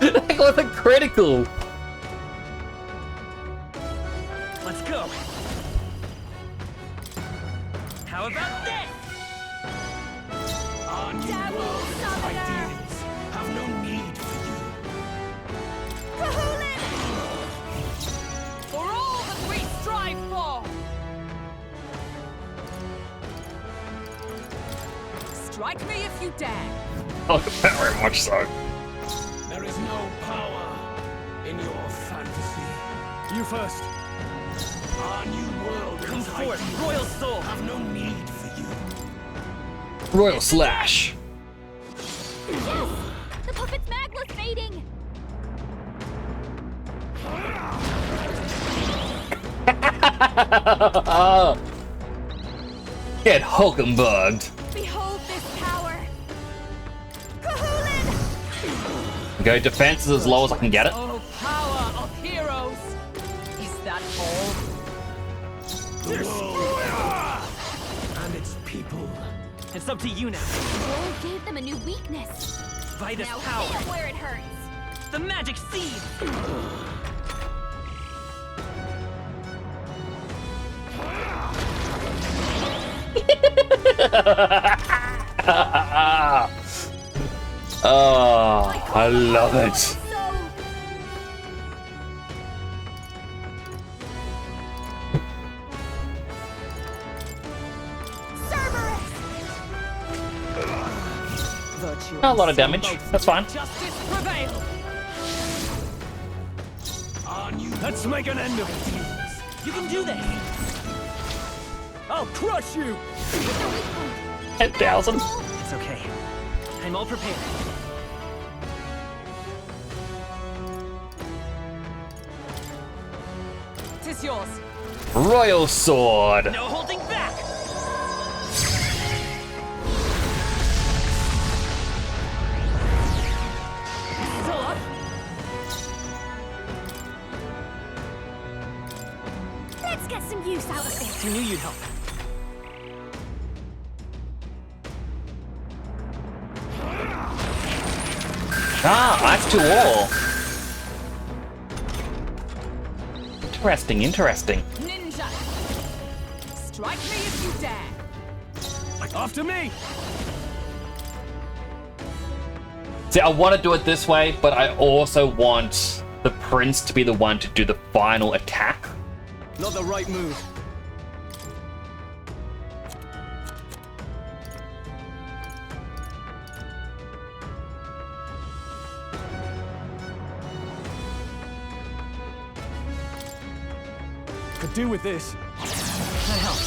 That wasn't critical. Let's go. How about this? Our new Devil world summoner! ideals have no need for you. Kahulin! For all that we strive for! Strike me if you dare! Oh, very much so. There is no power in your fantasy. You first. Our new world Come forth, Royal Soul. have no need for you. Royal Slash. Yes! The puppet's magma's fading! Get Hulkenberged. Behold this power! Kahulin! Go defenses as low as I can get it. Oh, power of heroes! Is that all? And its people. It's up to you now. Roll gave them a new weakness. By this Now power, hit where it hurts. the magic seed. Oh, I love it. So Cerberus! Virtue Not a lot and of sin damage. both That's fine. Justice prevail! Our new Let's make an end of it. You can do this. I'll crush you! 10,000. It's okay. I'm all prepared. is yours. Royal Sword. No holding back! Still up? Let's get some use out of this. I knew you'd help. Ah, ice to all. Interesting, interesting. Ninja! Strike me if you dare! After me! See, I want to do it this way, but I also want the prince to be the one to do the final attack. Not the right move. Could do with this. I helped.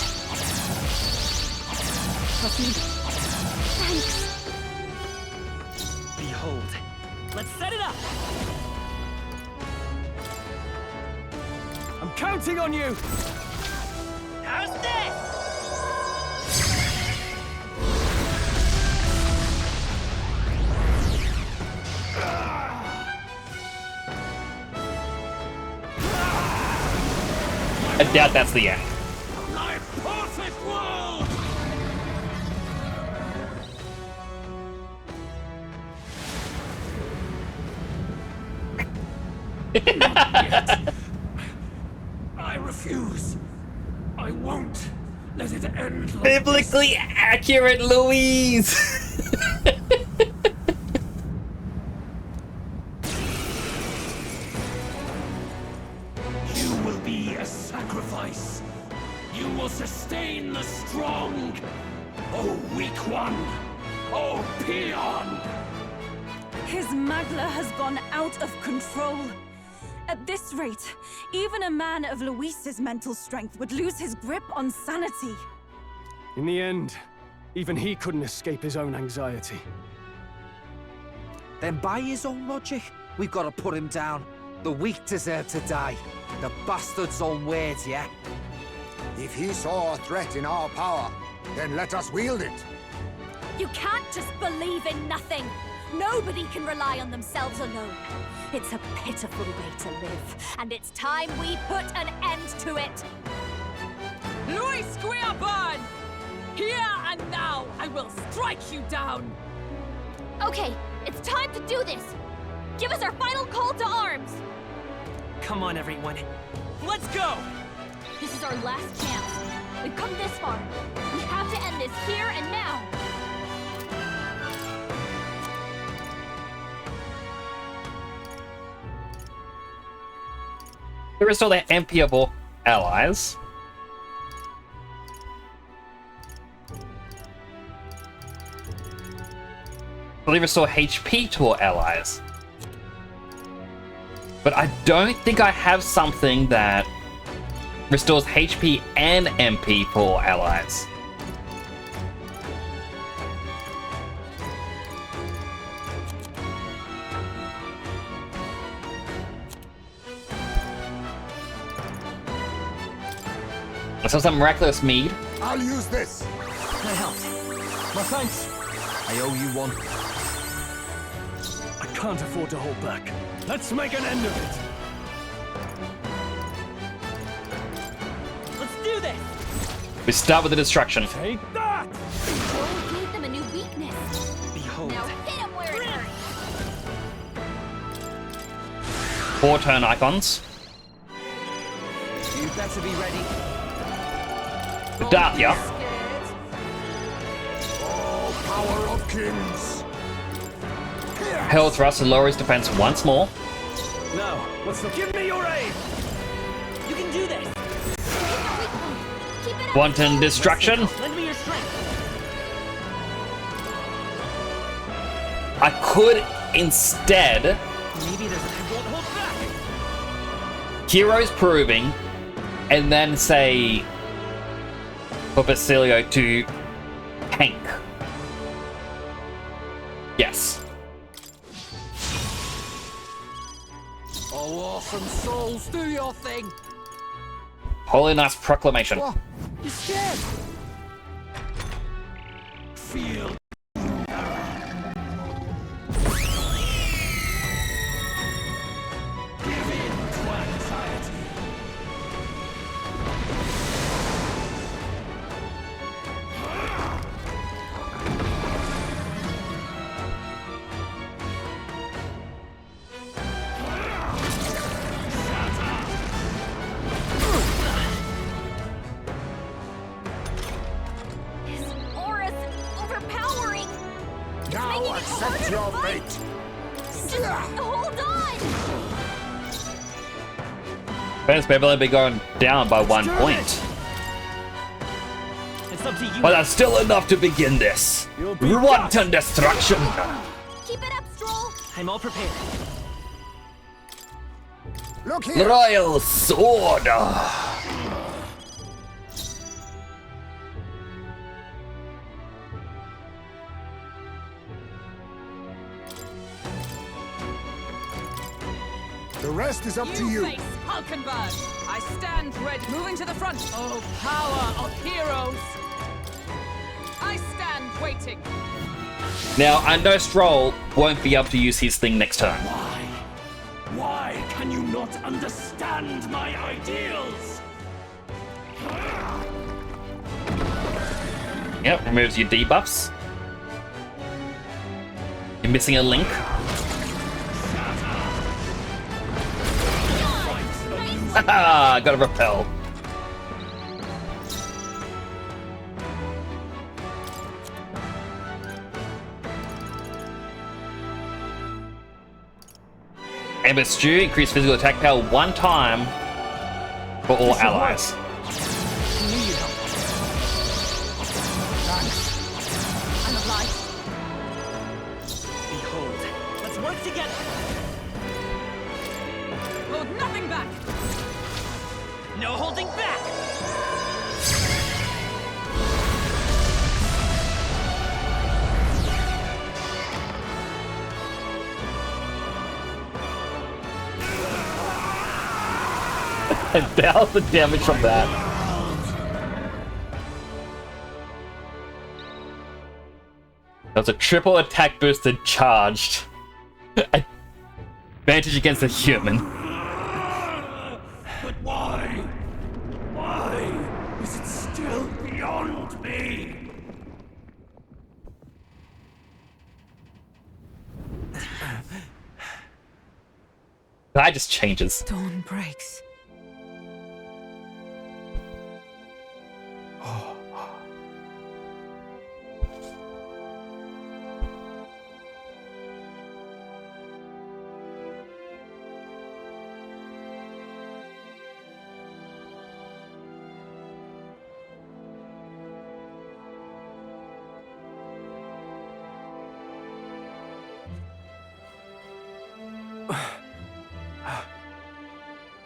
Thanks. Behold. Let's set it up! I'm counting on you! How's this? I doubt that's the end. My perfect world! I refuse. I won't let it end like Biblically accurate, Louise! You will be a sacrifice. You will sustain the strong. Oh, weak one. Oh, peon. His Magla has gone out of control. At this rate, even a man of Luis's mental strength would lose his grip on sanity. In the end, even he couldn't escape his own anxiety. Then by his own logic, we've got to put him down. The weak deserve to die. The bastard's own words, yeah? If he saw a threat in our power, then let us wield it. You can't just believe in nothing. Nobody can rely on themselves alone. It's a pitiful way to live, and it's time we put an end to it. Louis Squareburn! Here and now, I will strike you down! Okay, it's time to do this. Give us our final call to arms. Come on, everyone. Let's go! This is our last chance. We've come this far. We have to end this here and now. They restore the MP of all allies. Will they restore HP to all allies? But I don't think I have something that restores HP and MP for all allies. So some miraculous mead. I'll use this. I helped. My thanks. I owe you one. I can't afford to hold back. Let's make an end of it. Let's do this! We start with the destruction. Take that! Joel gave them a new weakness. Behold. Now hit them where it hurts. 4 turn icons. You better be ready. Dathia. Oh, power of kings. Hell thrust and lowers defense once more. Now, what's the... Give me your aid! You can do this! Keep it up. Wanton destruction. Lend me your strength! I could instead Maybe there's a... Don't hold back! Heroes Proving and then say for Basilio to tank. Yes. Oh, awesome souls, do your thing! Holy nice proclamation. What? You're scared. Feel. Give in to anxiety. His aura's overpowering. It's Now making it accept harder to your fight. fate. Just hold on. Fairness may only be going down by 1 point. It's up to you. But that's still enough to begin this. Wanton destruction. Keep it up, Stroll. I'm all prepared. Look here. Royal sword. The rest is up to you. face Hulkenberg. I stand ready. Moving to the front. Oh, power of heroes. I stand waiting. Now, I know Stroll won't be able to use his thing next turn. Why? Why can you not understand my ideals? Yep, removes your debuffs. You're missing a link. Haha, gotta repel. Amber Stew, increase physical attack power 1 time for all allies. I'm alive. Behold. Let's work together. Hold nothing back. No holding back. And down the damage from that. That's a triple attack boosted charged. Advantage against a human. But why? Why is it still beyond me? That just changes. Dawn breaks.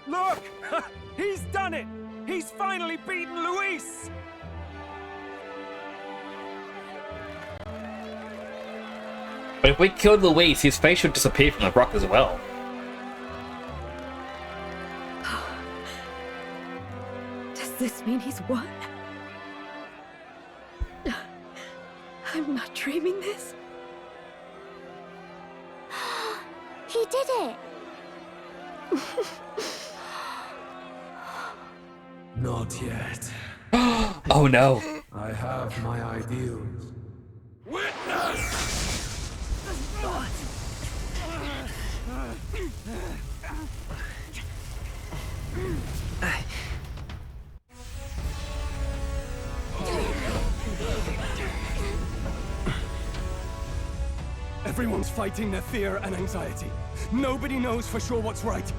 Look! He's done it! He's finally beaten Luis! But if we killed Luis, his face should disappear from the rock as well. Does this mean he's won? I'm not dreaming this. He did it. Not yet. Oh no. I have my ideals. Witness! Everyone's fighting their fear and anxiety. Nobody knows for sure what's right.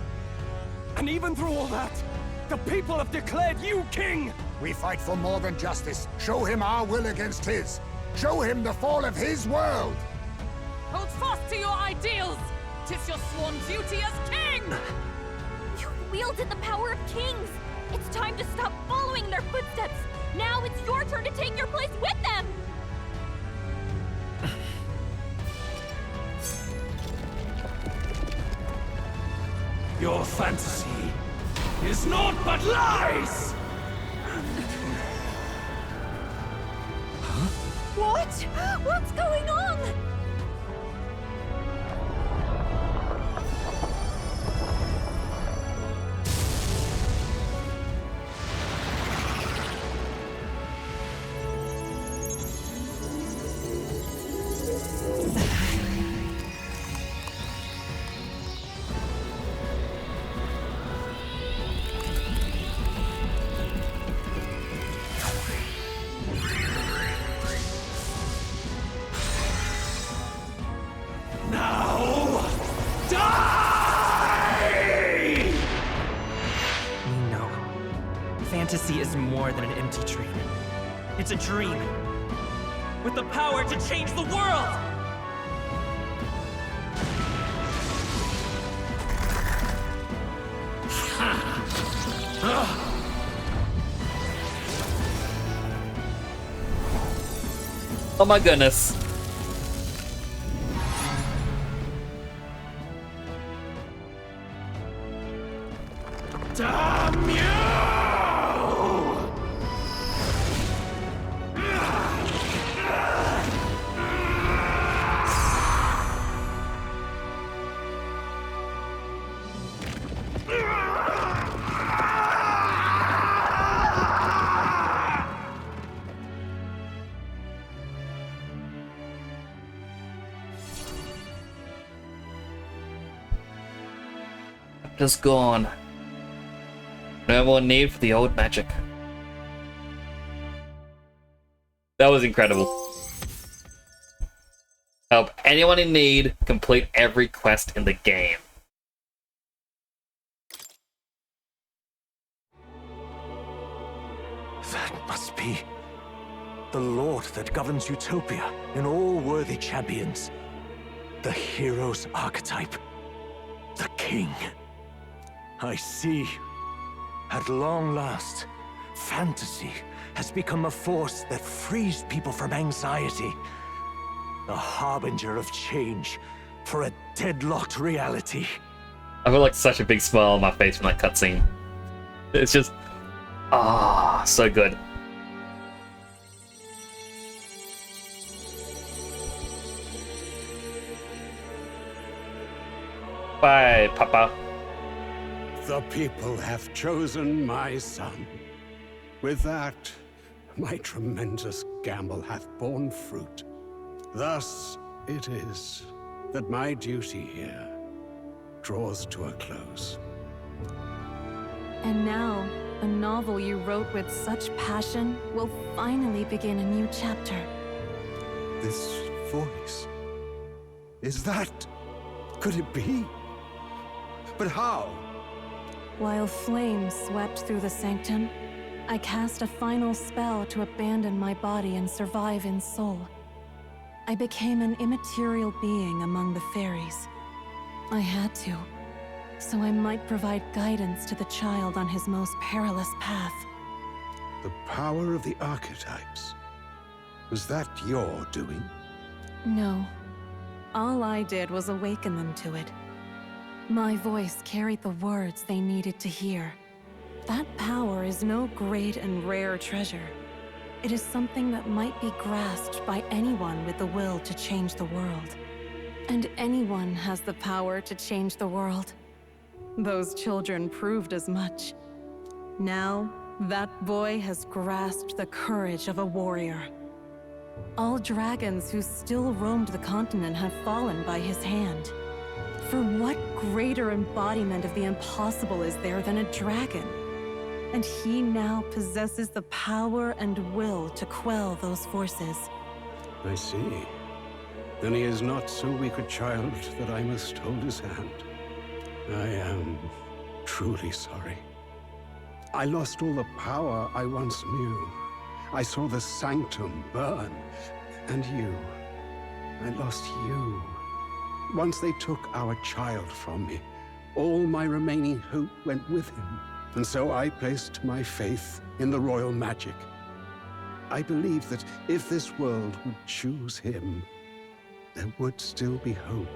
And even through all that, the people have declared you king! We fight for more than justice. Show him our will against his. Show him the fall of his world. Hold fast to your ideals. 'Tis your sworn duty as king. You wielded the power of kings. It's time to stop following their footsteps. Now it's your turn to take your place with them. Your fantasy is naught but lies! What? What's going on? Now, die! We know. Fantasy is more than an empty dream. It's a dream with the power to change the world! Oh my goodness. Damn you! Just gone. No more need for the old magic. That was incredible. Help anyone in need complete every quest in the game. That must be the Lord that governs Utopia in all worthy champions. The hero's archetype. The king. I see. At long last, fantasy has become a force that frees people from anxiety. A harbinger of change for a deadlocked reality. I feel like such a big smile on my face from that cutscene. It's just, so good. Bye, Papa. The people have chosen my son. With that, my tremendous gamble hath borne fruit. Thus it is that my duty here draws to a close. And now, a novel you wrote with such passion will finally begin a new chapter. This voice... is that... could it be? But how? While flames swept through the sanctum, I cast a final spell to abandon my body and survive in soul. I became an immaterial being among the fairies. I had to, so I might provide guidance to the child on his most perilous path. The power of the archetypes. Was that your doing? No. All I did was awaken them to it. My voice carried the words they needed to hear. That power is no great and rare treasure. It is something that might be grasped by anyone with the will to change the world. And anyone has the power to change the world. Those children proved as much. Now, that boy has grasped the courage of a warrior. All dragons who still roamed the continent have fallen by his hand. For what greater embodiment of the impossible is there than a dragon? And he now possesses the power and will to quell those forces. I see. Then he is not so weak a child that I must hold his hand. I am truly sorry. I lost all the power I once knew. I saw the sanctum burn. And you. I lost you. Once they took our child from me, all my remaining hope went with him. And so I placed my faith in the royal magic. I believed that if this world would choose him, there would still be hope.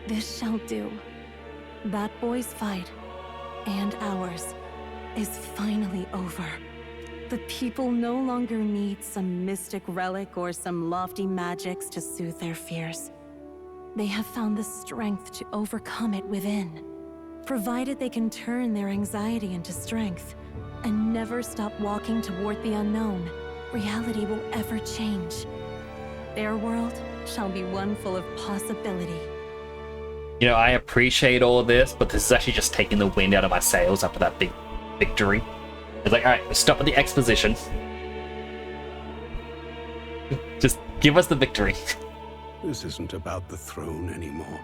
This shall do. That boy's fight, and ours, is finally over. The people no longer need some mystic relic or some lofty magics to soothe their fears. They have found the strength to overcome it within. Provided they can turn their anxiety into strength and never stop walking toward the unknown, reality will ever change. Their world shall be one full of possibility. You know, I appreciate all of this, but this is actually just taking the wind out of my sails after that big victory. It's like, alright, stop at the exposition. Just give us the victory. This isn't about the throne anymore.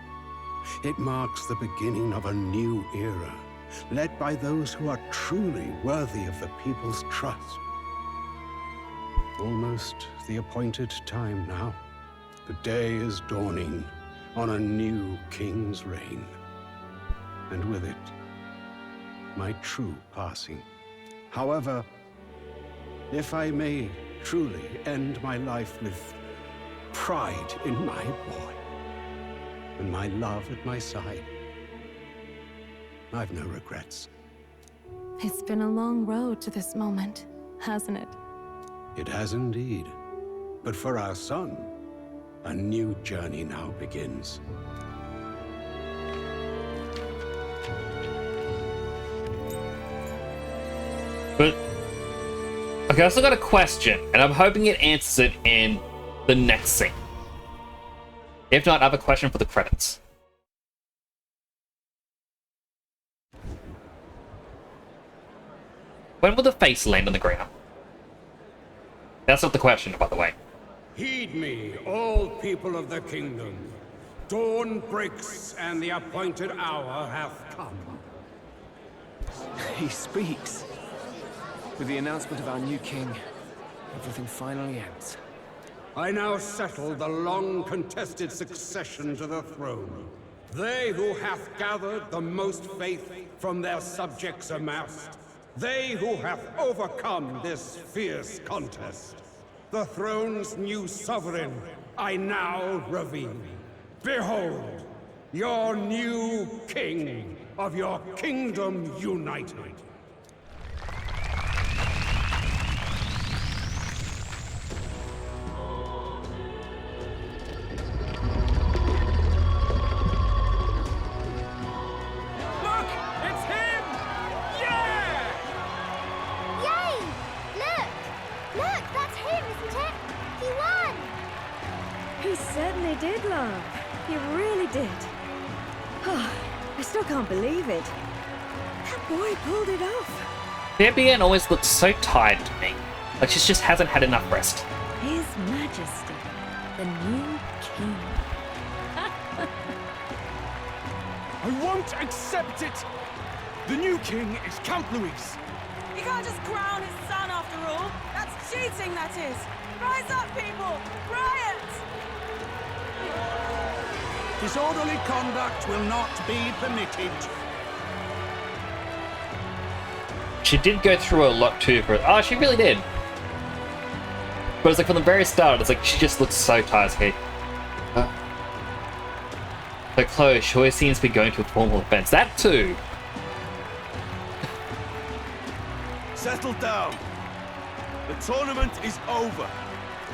It marks the beginning of a new era, led by those who are truly worthy of the people's trust. Almost the appointed time now. The day is dawning on a new king's reign. And with it, my true passing. However, if I may truly end my life with pride in my boy, and my love at my side, I've no regrets. It's been a long road to this moment, hasn't it? It has indeed. But for our son, a new journey now begins. But okay, I still got a question, and I'm hoping it answers it in the next scene. If not, I have a question for the credits. When will the face land on the ground? That's not the question, by the way. Heed me, all people of the kingdom. Dawn breaks, and the appointed hour hath come. He speaks. With the announcement of our new king, everything finally ends. I now settle the long-contested succession to the throne. They who hath gathered the most faith from their subjects amassed. They who have overcome this fierce contest. The throne's new sovereign, I now reveal. Behold, your new king of your kingdom united. Look! It's him! Yeah! Yay! Look! Look, that's him, isn't it? He won! He certainly did, love. He really did. I still can't believe it. That boy pulled it off. Fabienne always looks so tired to me. Like she just hasn't had enough rest. His Majesty, the new king. I won't accept it! The new king is Count Luis. You can't just crown his son after all. That's cheating, that is. Rise up, people! Riot! Disorderly conduct will not be permitted. She did go through a lot too for it. Oh, she really did. But it's like from the very start, it's like she just looks so tired. Okay. Her clothes, she always seems to be going to formal events. That too. Settle down. The tournament is over.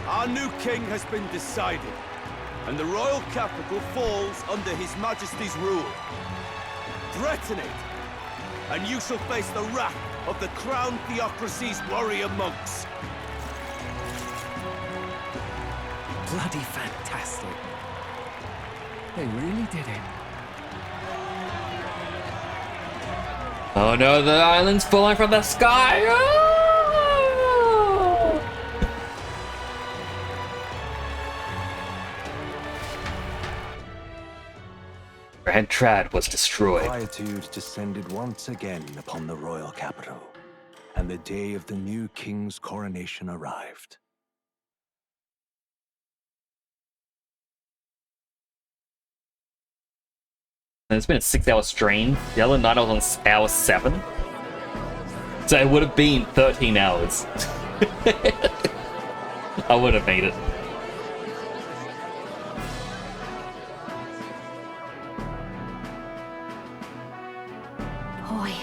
Our new king has been decided, and the royal capital falls under His Majesty's rule. Threaten it, and you shall face the wrath of the crowned theocracy's warrior monks. Bloody fantastic. They really did it. Oh no, the island's falling from the sky! Oh! Grand Trad was destroyed. Quietude descended once again upon the royal capital, and the day of the new king's coronation arrived. It's been a 6-hour stream. The other night I was on hour 7. So it would have been 13 hours. I would have made it. Boy,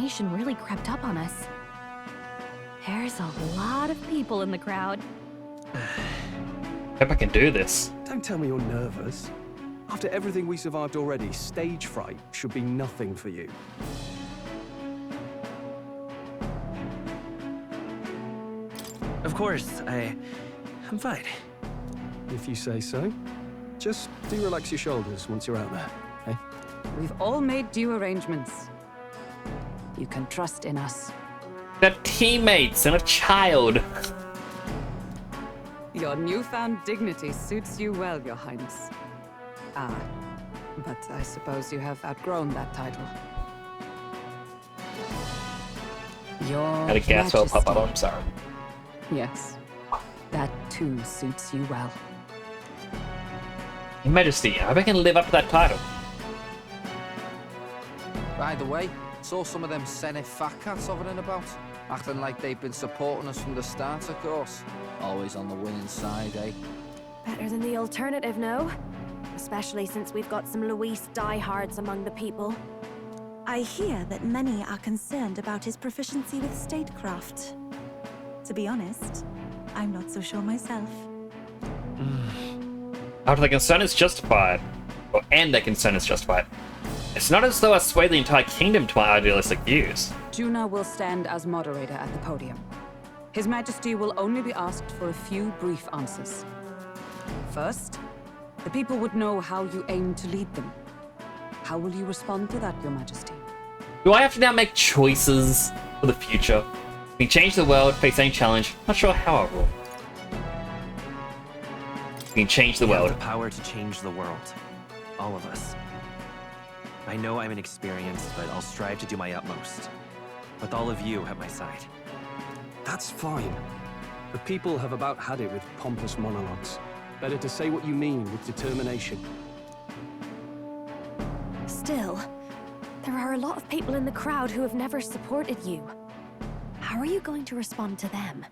nation really crept up on us. There's a lot of people in the crowd. Hope I can do this. Don't tell me you're nervous. After everything we survived already, stage fright should be nothing for you. Of course, I'm fine. If you say so. Just do relax your shoulders once you're out there, okay? We've all made due arrangements. You can trust in us. They're teammates and a child. Your newfound dignity suits you well, Your Highness. Ah, but I suppose you have outgrown that title. Your Had a gas well pop out. Majesty. I'm sorry. Yes, that too suits you well. Your Majesty, I hope I can live up to that title. By the way, saw some of them Senate fat cats hovering about, acting like they've been supporting us from the start, of course. Always on the winning side, eh? Better than the alternative, no? Especially since we've got some Luis diehards among the people. I hear that many are concerned about his proficiency with statecraft. To be honest, I'm not so sure myself. After the concern is justified, and their concern is justified, it's not as though I sway the entire kingdom to my idealistic views. Juna will stand as moderator at the podium. His Majesty will only be asked for a few brief answers. First, the people would know how you aim to lead them. How will you respond to that, Your Majesty? Do I have to now make choices for the future? We change the world, face any challenge. Not sure how I will. We can change the We have world. the power to change the world. All of us. I know I'm inexperienced, but I'll strive to do my utmost. With all of you at my side. That's fine. The people have about had it with pompous monologues. Better to say what you mean with determination. Still, there are a lot of people in the crowd who have never supported you. How are you going to respond to them?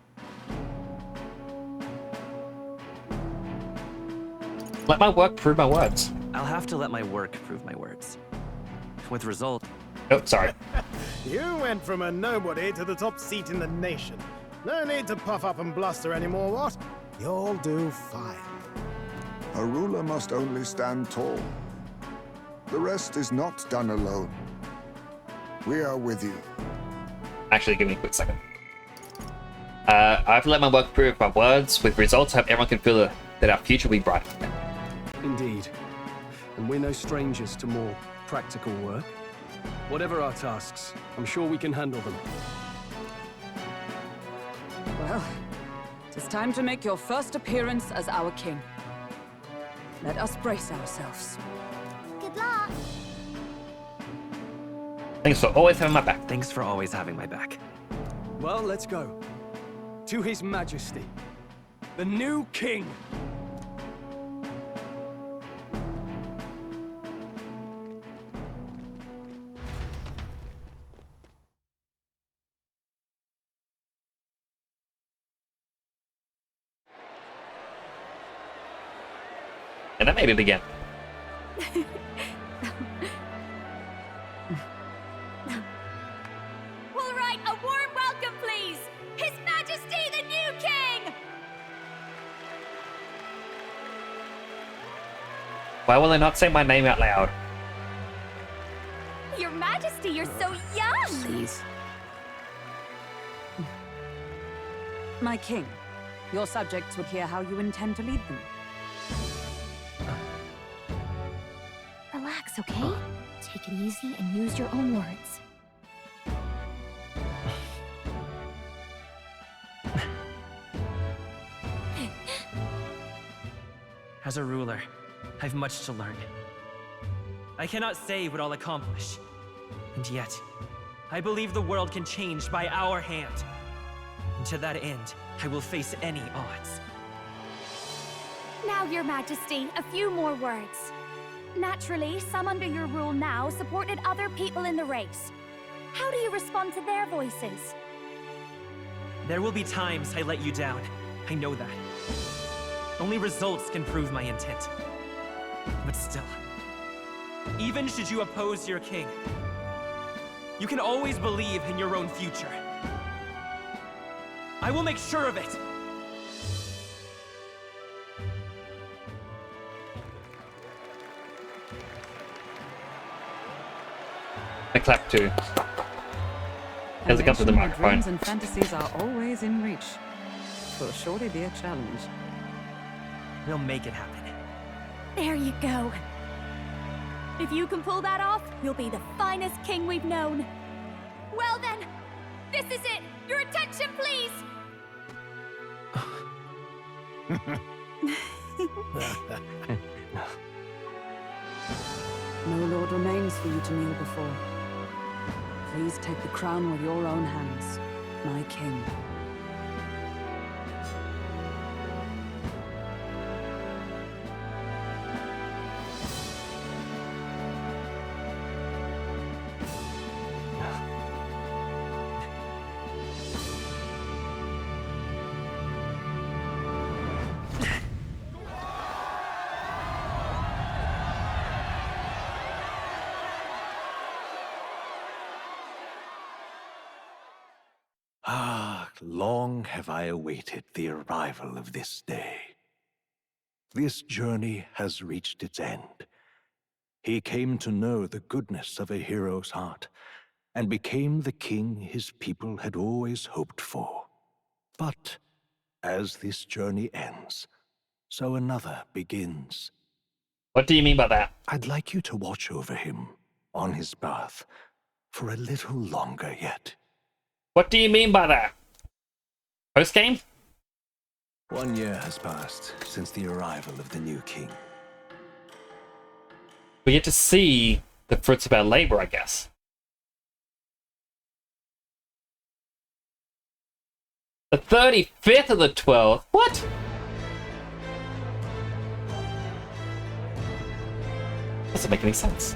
Let my work prove my words. I'll have to let my work prove my words. With result... Oh, sorry. You went from a nobody to the top seat in the nation. No need to puff up and bluster anymore, what? You'll do fine. A ruler must only stand tall. The rest is not done alone. We are with you. Actually, give me a quick second. I have to let my work prove my words. With results, I hope everyone can feel that our future will be bright. Indeed. And we're no strangers to more practical work. Whatever our tasks, I'm sure we can handle them. Well, it is time to make your first appearance as our king. Let us brace ourselves. Good luck. Thanks for always having my back. Thanks for always having my back. Well, let's go. To His Majesty, the new king. And I made it again. All right, a warm welcome, please. His Majesty, the new king. Why will I not say my name out loud? Your Majesty, you're so young. Please. My king, your subjects would hear how you intend to lead them. Relax, okay? Take it easy and use your own words. As a ruler, I've much to learn. I cannot say what I'll accomplish. And yet, I believe the world can change by our hand. And to that end, I will face any odds. Now, Your Majesty, a few more words. Naturally, some under your rule now supported other people in the race. How do you respond to their voices? There will be times I let you down. I know that. Only results can prove my intent. But still, even should you oppose your king, You can always believe in your own future. I will make sure of it. I clap too. As it comes to the My microphone. dreams and fantasies are always in reach. Will surely be a challenge. We'll make it happen. There you go. If you can pull that off, you'll be the finest king we've known. Well then, this is it. Your attention, please. No lord remains for you to kneel before. Please take the crown with your own hands, my king. Ah, long have I awaited the arrival of this day. This journey has reached its end. He came to know the goodness of a hero's heart, and became the king his people had always hoped for. But as this journey ends, so another begins. What do you mean by that? I'd like you to watch over him on his path for a little longer yet. What do you mean by that? Post game? 1 year has passed since the arrival of the new king. We get to see the fruits of our labor, I guess. The 35th of the 12th? What? Doesn't make any sense.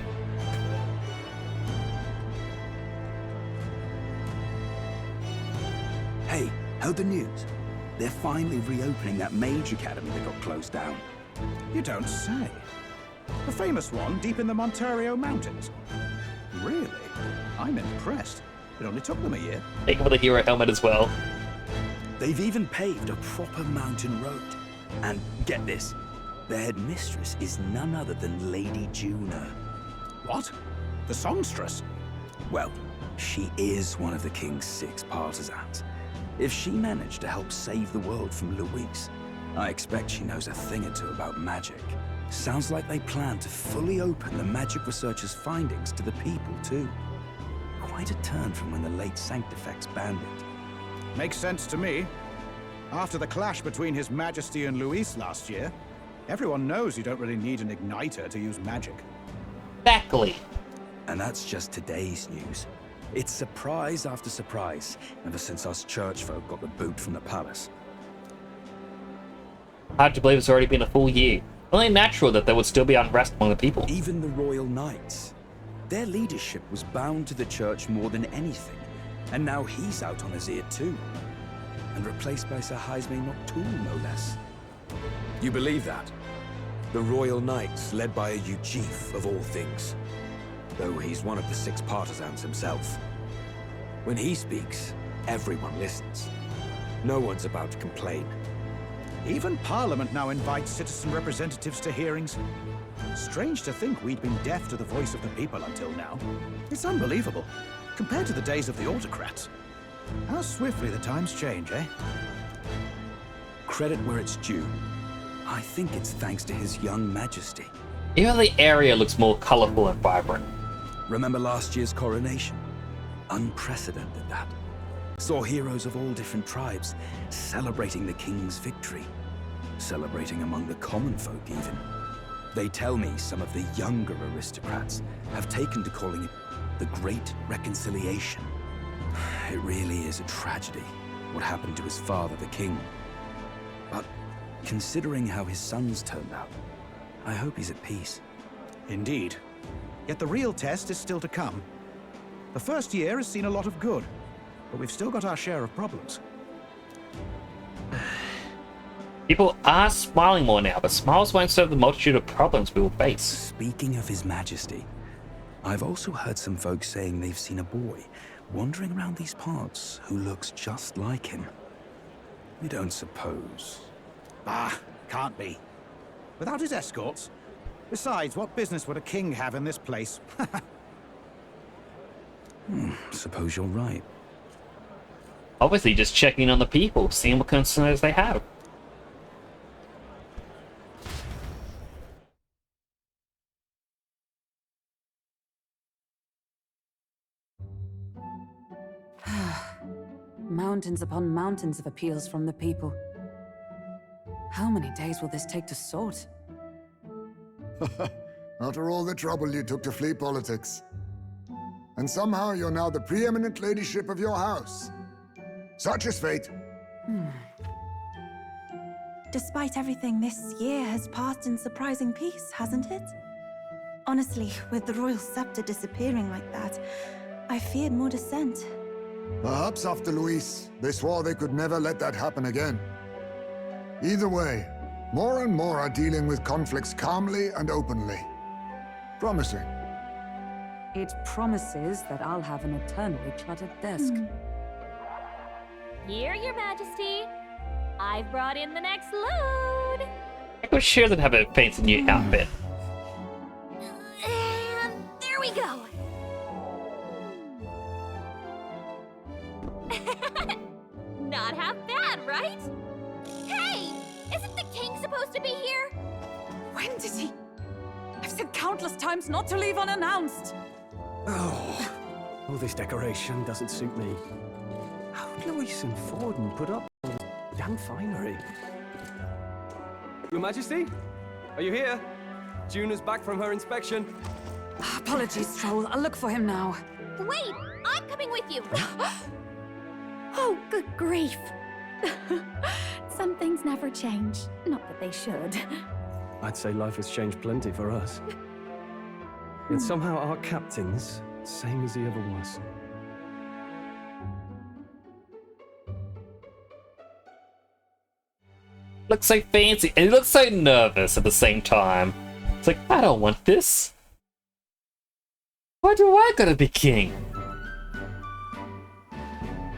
Hey, heard the news? They're finally reopening that mage academy that got closed down. You don't say. The famous one deep in the Montario Mountains. Really? I'm impressed. It only took them a year. Take with a hero helmet as well. They've even paved a proper mountain road. And get this, the headmistress is none other than Lady Juno. What? The songstress? Well, she is one of the king's 6 partisans. If she managed to help save the world from Luis, I expect she knows a thing or two about magic. Sounds like they plan to fully open the magic researcher's findings to the people, too. Quite a turn from when the late Sanctifex banned it. Makes sense to me. After the clash between His Majesty and Luis last year, everyone knows you don't really need an igniter to use magic. Exactly. And that's just today's news. It's surprise after surprise, ever since us church folk got the boot from the palace. Hard to believe it's already been a full year. Only natural that there would still be unrest among the people. Even the royal knights. Their leadership was bound to the church more than anything, and now he's out on his ear too. And replaced by Sir Jaime Noctul, no less. You believe that? The royal knights, led by a Ujif of all things. Though he's one of the 6 partisans himself. When he speaks, everyone listens. No one's about to complain. Even Parliament now invites citizen representatives to hearings. Strange to think we'd been deaf to the voice of the people until now. It's unbelievable, compared to the days of the autocrats. How swiftly the times change, eh? Credit where it's due. I think it's thanks to His young majesty. Even the area looks more colourful and vibrant. Remember last year's coronation? Unprecedented, that. Saw heroes of all different tribes celebrating the king's victory. Celebrating among the common folk, even. They tell me some of the younger aristocrats have taken to calling it the Great Reconciliation. It really is a tragedy, what happened to his father, the king. But considering how his sons turned out, I hope he's at peace. Indeed. Yet the real test is still to come. The first year has seen a lot of good, but we've still got our share of problems. People are smiling more now, but smiles won't solve the multitude of problems we will face. Speaking of His Majesty, I've also heard some folks saying they've seen a boy wandering around these parts who looks just like him. You don't suppose? Bah, can't be. Without his escorts? Besides, what business would a king have in this place? Suppose you're right. Obviously just checking on the people, seeing what concerns they have. Mountains upon mountains of appeals from the people. How many days will this take to sort? After all the trouble you took to flee politics. And somehow you're now the preeminent ladyship of your house. Such is fate. Despite everything, this year has passed in surprising peace, hasn't it? Honestly, with the royal scepter disappearing like that, I feared more dissent. Perhaps after Luis, they swore they could never let that happen again. Either way, more and more are dealing with conflicts calmly and openly. Promising. It promises that I'll have an eternally cluttered desk. Here, Your Majesty. I've brought in the next load. I wish she doesn't have a fancy new outfit. And there we go. Not half bad, right? Hey! Isn't the king supposed to be here? When did he? I've said countless times not to leave unannounced. Oh, all this decoration doesn't suit me. How would Luis and Forden put up all this damn finery? Your Majesty? Are you here? Juna's back from her inspection. Apologies, Troll. I'll look for him now. Wait! I'm coming with you! Oh, good grief. Some things never change. Not that they should. I'd say life has changed plenty for us. Yet somehow our captain's same as he ever was. Looks so fancy, and he looks so nervous at the same time. It's like, I don't want this. Why do I gotta be king?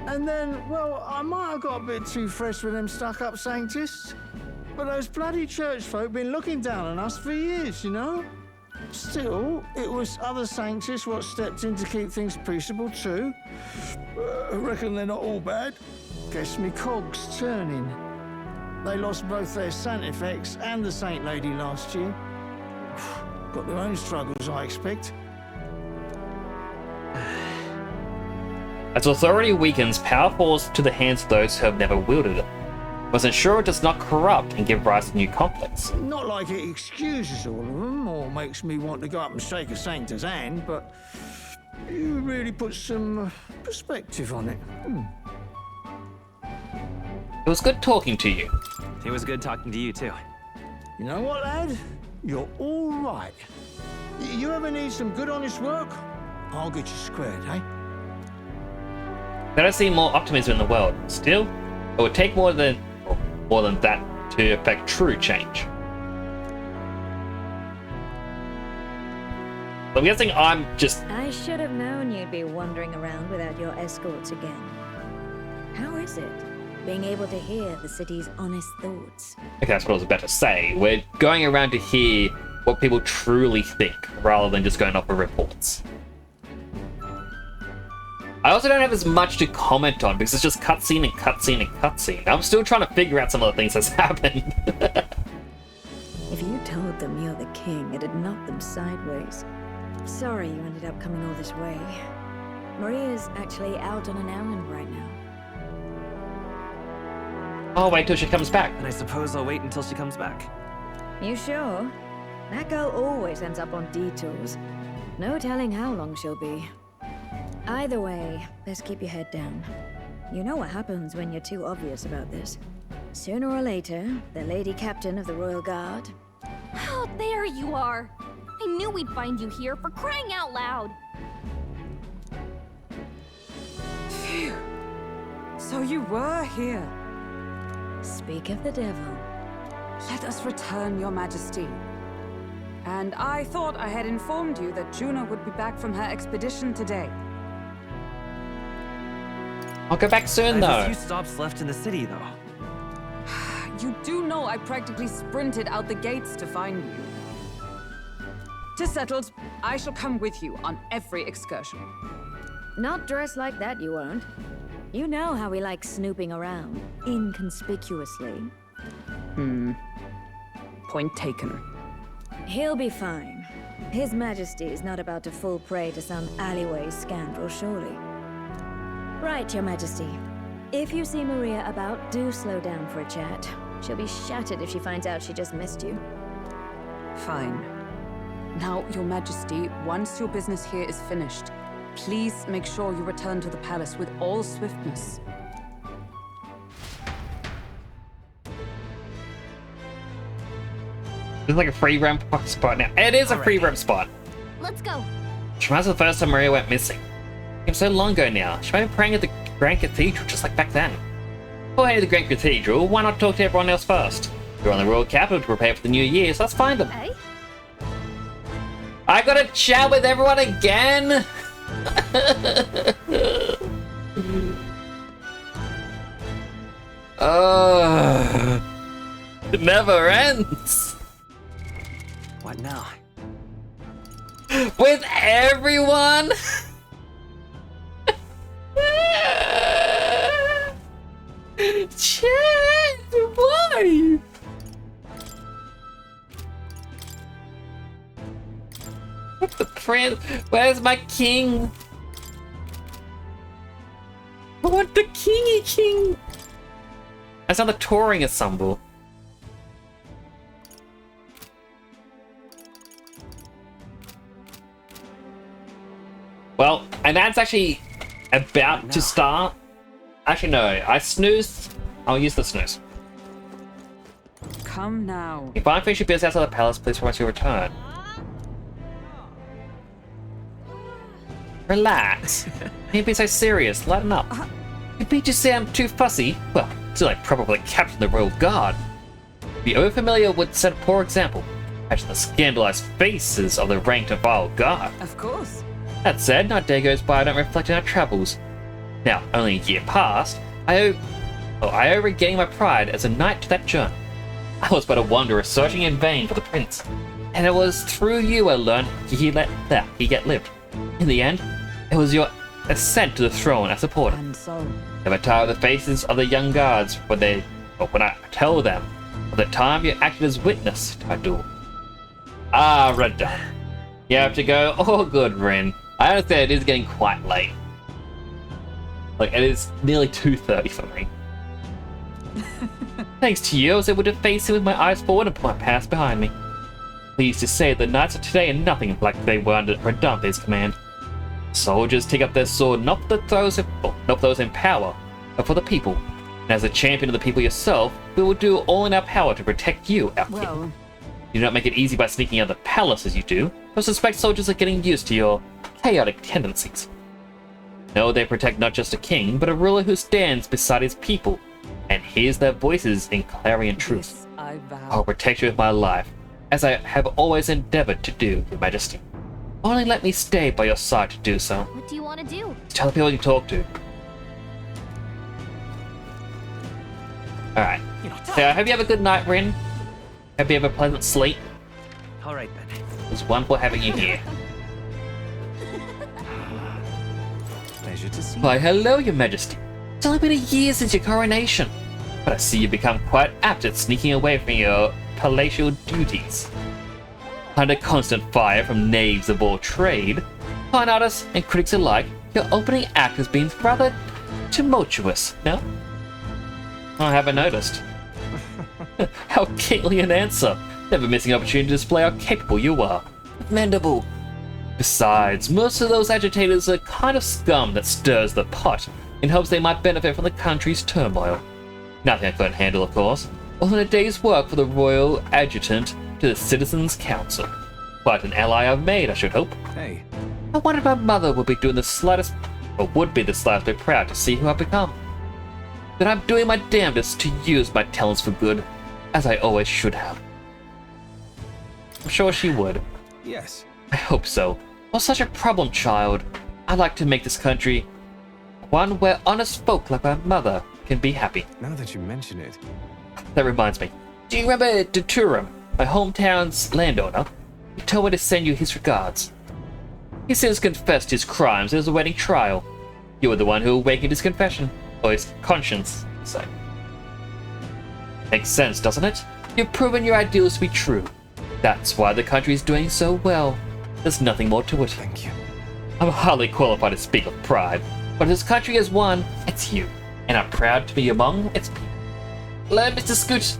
And then, well, I might have got a bit too fresh with them stuck-up Sanctists. But those bloody church folk been looking down on us for years, you know? Still, it was other Sanctists what stepped in to keep things peaceable too. I reckon they're not all bad. Guess me cogs turning. They lost both their Santifex and the Saint Lady last year. Got their own struggles, I expect. As authority weakens, power falls to the hands of those who have never wielded it. Must ensure it does not corrupt and give rise to new conflicts. Not like it excuses all of them, or makes me want to go up and shake a Sanctor's hand, but you really put some perspective on it. It was good talking to you. It was good talking to you, too. You know what, lad? You're all right. You ever need some good, honest work? I'll get you squared, eh? I don't see more optimism in the world. Still, it would take more than that to affect true change. I'm guessing I'm just... I should have known you'd be wandering around without your escorts again. How is it, being able to hear the city's honest thoughts? Okay, that's what I was about to say. We're going around to hear what people truly think, rather than just going off of reports. I also don't have as much to comment on, because it's just cutscene and cutscene and cutscene. I'm still trying to figure out some of the things that's happened. If you told them you're the king, it'd knock them sideways. Sorry you ended up coming all this way. Maria's actually out on an errand right now. I'll wait till she comes back. And I suppose I'll wait until she comes back. You sure? That girl always ends up on detours. No telling how long she'll be. Either way, best keep your head down. You know what happens when you're too obvious about this. Sooner or later, the Lady Captain of the Royal Guard... Oh, there you are! I knew we'd find you here, for crying out loud! Phew. So you were here. Speak of the devil. Let us return, Your Majesty. And I thought I had informed you that Juno would be back from her expedition today. I'll go back soon, I have though. a few stops left in the city, though. You do know I practically sprinted out the gates to find you. 'Tis settled. I shall come with you on every excursion. Not dressed like that, you won't. You know how we like snooping around, inconspicuously. Point taken. He'll be fine. His Majesty is not about to fall prey to some alleyway scandal, surely. Right, Your Majesty. If you see Maria about, do slow down for a chat. She'll be shattered if she finds out she just missed you. Fine. Now, Your Majesty, once your business here is finished, please make sure you return to the palace with all swiftness. This is like a free roam spot now. It is a free roam spot. Let's go. She reminds me of the first time Maria went missing. It was so long ago now. She might be praying at the Grand Cathedral just like back then. Oh, hey, the Grand Cathedral. Why not talk to everyone else first? You're on the royal capital to prepare for the new year, so let's find them. Hey? I gotta chat with everyone again. It never ends. What now? With everyone? Chat, why? What the prince? Where's my king? I want the kingy king. That's not the touring ensemble. Well, and that's actually about to start. Actually, no. I snoozed. I'll use the snooze. Come now. If I finish your business outside the palace, please promise you'll return. Relax. You've been so serious. Lighten up. You mean to say I'm too fussy? Well, still I probably captain the royal guard. Be overfamiliar would set a poor example. Imagine the scandalized faces of the ranked and vile guard. Of course. That said, not a day goes by I don't reflect on our travels. Now, only a year past, I owe regaining my pride as a knight to that journey. I was but a wanderer searching in vain for the prince, and it was through you I learned he yet lived. In the end, it was your ascent to the throne I supported. And so, Never tire of the faces of the young guards when I tell them of the time you acted as witness to my duel. Ah, Rada. You have to go. Oh, good, Rin. I understand it is getting quite late. Like, it is nearly 2:30 for me. Thanks to you, I was able to face him with my eyes forward and put my past behind me. Pleased to say the knights of today are nothing like they were under Redante's command. Soldiers take up their sword not for those in power, but for the people. And as a champion of the people yourself, we will do all in our power to protect you, our king. You do not make it easy by sneaking out of the palace as you do, but suspect soldiers are getting used to your chaotic tendencies. No, they protect not just a king, but a ruler who stands beside his people and hears their voices in clarion truth. I vow. I'll protect you with my life, as I have always endeavored to do, Your Majesty. Only let me stay by your side to do so. What do you want to do? Tell the people you talk to. Alright. So I hope you have a good night, Rin. Hope you have a pleasant sleep. Alright then. It was wonderful having you here. Pleasure to see you. Why, hello, Your Majesty. It's only been a year since your coronation, but I see you've become quite apt at sneaking away from your palatial duties. Under constant fire from knaves of all trade, fine artists and critics alike, your opening act has been rather tumultuous, no? I haven't noticed. How kingly an answer! Never missing an opportunity to display how capable you are. Commendable. Besides, most of those agitators are kind of scum that stirs the pot in hopes they might benefit from the country's turmoil. Nothing I couldn't handle, of course. More than a day's work for the royal adjutant to the Citizens' Council. Quite an ally I've made, I should hope. Hey. I wonder if my mother would be the slightest bit proud to see who I've become. But I'm doing my damnedest to use my talents for good, as I always should have. I'm sure she would. Yes. I hope so. Well, such a problem child. I'd like to make this country one where honest folk like my mother can be happy. Now that you mention it. That reminds me. Do you remember Deturum, my hometown's landowner? He told me to send you his regards. He since confessed his crimes. There was a wedding trial. You were the one who awakened his confession. Or his conscience, so. Makes sense, doesn't it? You've proven your ideals to be true. That's why the country is doing so well. There's nothing more to it. Thank you. I'm hardly qualified to speak of pride, but if this country has one, it's you. And I'm proud to be among its people. Let Mr. Scoot.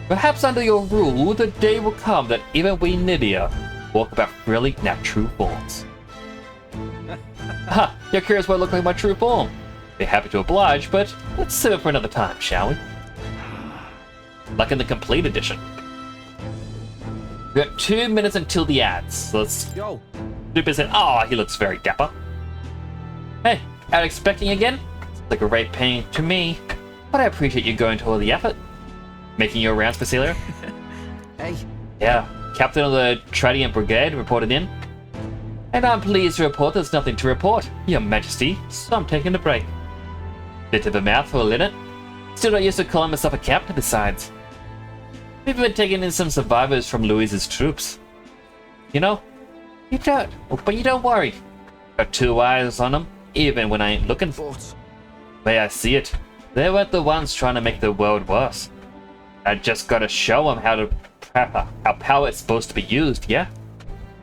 Perhaps under your rule, the day will come that even we Nidia walk about freely in our true forms. Ha! You're curious what I look like in my true form? Be happy to oblige, but let's save it for another time, shall we? Like in the complete edition. We got 2 minutes until the ads, so let's go. Super said, oh, he looks very dapper. Hey, out expecting again? It's like a great pain to me, but I appreciate you going to all the effort. Making your rounds, Basilia? Hey. Yeah, Captain of the Tradiant Brigade reported in. And I'm pleased to report there's nothing to report, Your Majesty, so I'm taking a break. Bit of a mouthful, isn't it? Still not used to calling myself a captain besides. We've been taking in some survivors from Louise's troops. You know, but you don't worry. Got 2 eyes on them, even when I ain't looking. The way I see it, they weren't the ones trying to make the world worse. I just gotta show them how power is supposed to be used, yeah?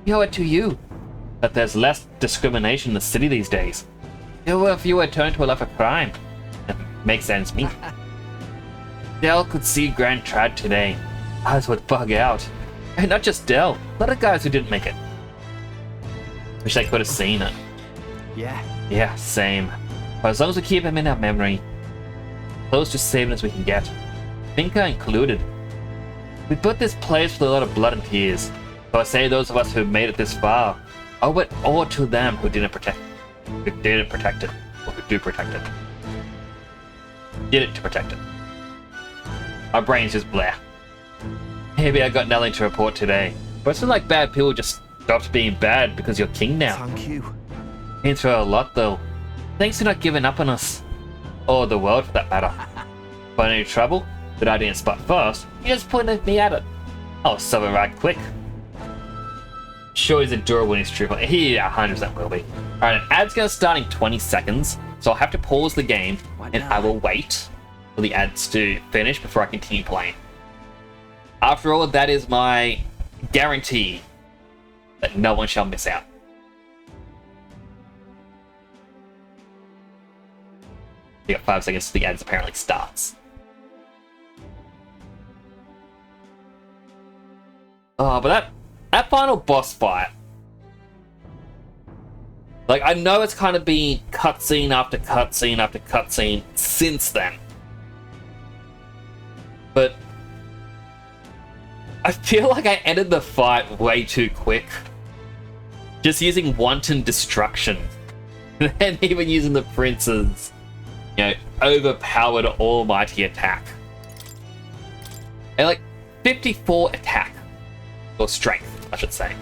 We owe it to you that there's less discrimination in the city these days. There were fewer turned to a life of crime. It makes sense meet. Dell could see Grand Trad today. Eyes would bug out. And not just Dell, a lot of guys who didn't make it. Wish I could have seen it. Yeah. Yeah, same. But as long as we keep him in our memory, close to saving as we can get. Finca included. We built this place with a lot of blood and tears. So I say those of us who made it this far, owe it all to them who didn't protect it. Or who do protect it. Did it to protect it. My brain's just blah. Maybe I got nothing to report today. But it's not like bad people just stopped being bad because you're king now. Thank you. Been through a lot though. Thanks for not giving up on us. Or the world for that matter. Find any trouble that I didn't spot first, you just pointed me at it. I'll solve it right quick. Sure he's adorable when he's truthful. He 100% will be. Alright, an ad's gonna start in 20 seconds, so I'll have to pause the game and I will wait for the ads to finish before I continue playing. After all, that is my guarantee that no one shall miss out. You got 5 seconds till the ads apparently starts. Oh, but that final boss fight, like, I know it's kind of been cutscene after cutscene after cutscene since then, but I feel like I ended the fight way too quick, just using wanton destruction, and even using the prince's, you know, overpowered almighty attack, and like 54 attack. Or strength, I should say.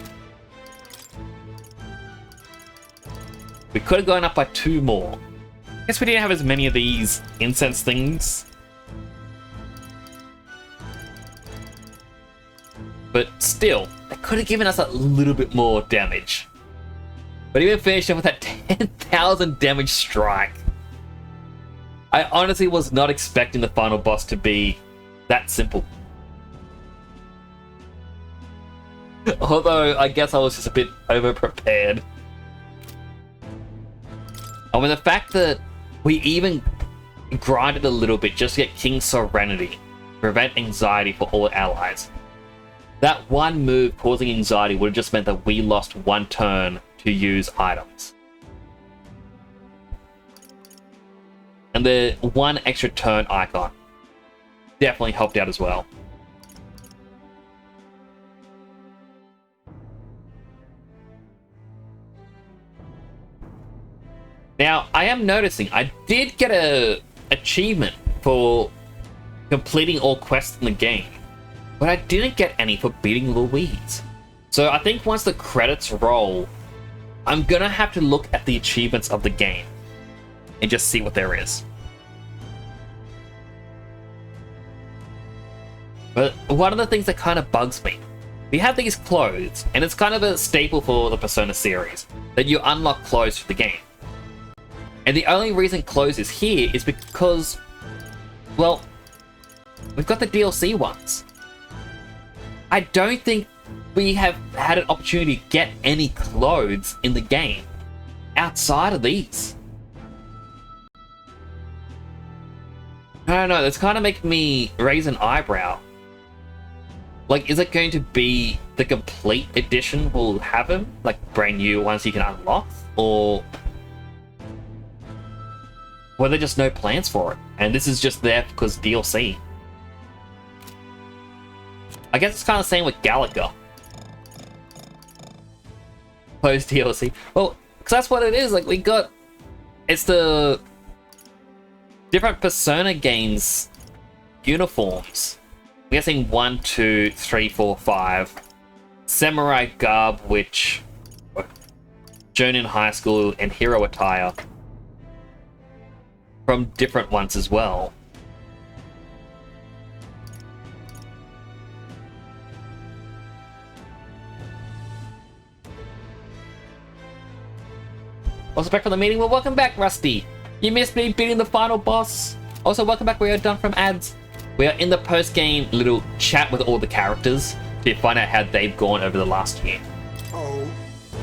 We could have gone up by 2 more. I guess we didn't have as many of these incense things. But still, they could have given us a little bit more damage. But even finishing with that 10,000 damage strike. I honestly was not expecting the final boss to be that simple. Although, I guess I was just a bit over-prepared. I mean, the fact that we even grinded a little bit just to get King's Serenity, prevent anxiety for all allies. That one move causing anxiety would have just meant that we lost 1 turn to use items. And the 1 extra turn icon definitely helped out as well. Now, I am noticing I did get a achievement for completing all quests in the game. but I didn't get any for beating Louise. So I think once the credits roll, I'm gonna have to look at the achievements of the game and just see what there is. But one of the things that kind of bugs me, we have these clothes, and it's kind of a staple for the Persona series, that you unlock clothes for the game. And the only reason clothes is here is because, well, we've got the DLC ones. I don't think we have had an opportunity to get any clothes in the game outside of these. I don't know, that's kind of making me raise an eyebrow. Like, is it going to be the complete edition will have him? Like, brand new ones you can unlock? Or were there just no plans for it? And this is just there because DLC? I guess it's kind of the same with Galaga. Post DLC. Well, because that's what it is. Like, we got... It's the different Persona games uniforms. I'm guessing 1, 2, 3, 4, 5. Samurai garb, which... Jonin High School and hero attire. From different ones as well. Also back from the meeting. Well, welcome back, Rusty. You missed me beating the final boss. Also, welcome back. We are done from ads. We are in the post-game little chat with all the characters to find out how they've gone over the last year. Oh.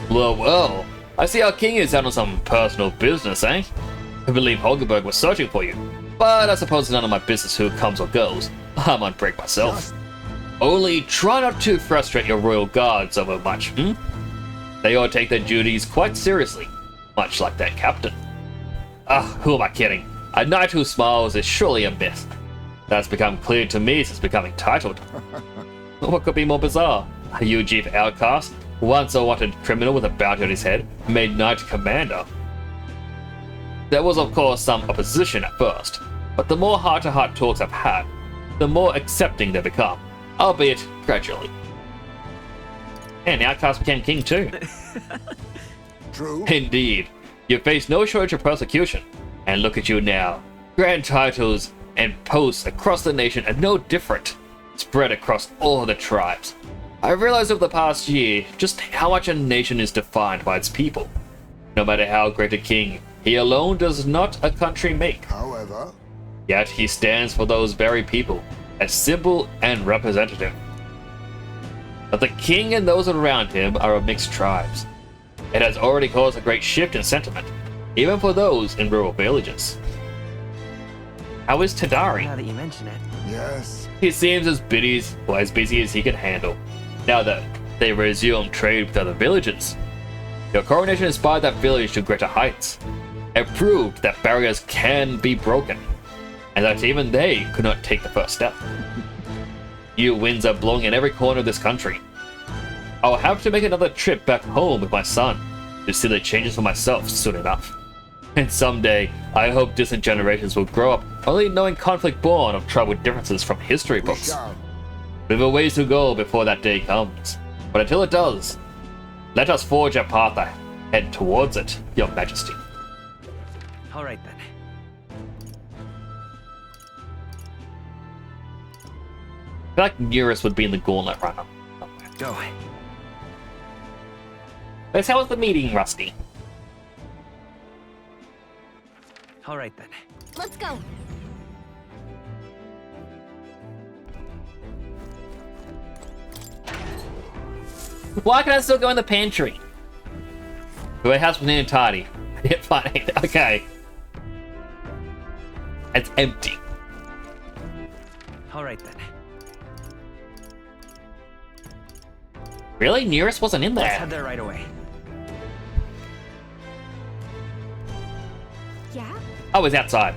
Well, I see our king is out on some personal business, eh? I believe Holgerberg was searching for you, but I suppose it's none of my business who comes or goes. I'm on break myself. Only try not to frustrate your royal guards over much, They all take their duties quite seriously, much like that captain. Who am I kidding? A knight who smiles is surely a myth. That's become clear to me since becoming titled. What could be more bizarre? A UGF outcast, once a wanted criminal with a bounty on his head, made knight commander. There was of course some opposition at first, but the more heart-to-heart talks I've had, the more accepting they become, albeit gradually. And the outcast became king too. True. Indeed. You face no shortage of persecution. And look at you now. Grand titles and posts across the nation are no different, spread across all the tribes. I realized over the past year just how much a nation is defined by its people. No matter how great a king, he alone does not a country make. However, yet he stands for those very people, as simple and representative. But the king and those around him are of mixed tribes. It has already caused a great shift in sentiment, even for those in rural villages. How is Tadari? Now that you mention it. Yes. He seems as busy as he can handle, now that they resume trade with other villages. Your coronation inspired that village to greater heights. It proved that barriers can be broken, and that even they could not take the first step. New winds are blowing in every corner of this country. I'll have to make another trip back home with my son to see the changes for myself soon enough. And someday, I hope distant generations will grow up only knowing conflict born of troubled differences from history books. We have a ways to go before that day comes, but until it does, let us forge a path ahead towards it, Your Majesty. All right then. I feel like Neurus would be in the Gauntlet Runner. Go. But how was the meeting, Rusty? All right then. Let's go. Why can I still go in the pantry? The warehouse was near and tidy. I didn't find anything. Okay. It's empty. All right then. Really? Nearest wasn't in there. Let's head there right away. Yeah? Oh, it's outside.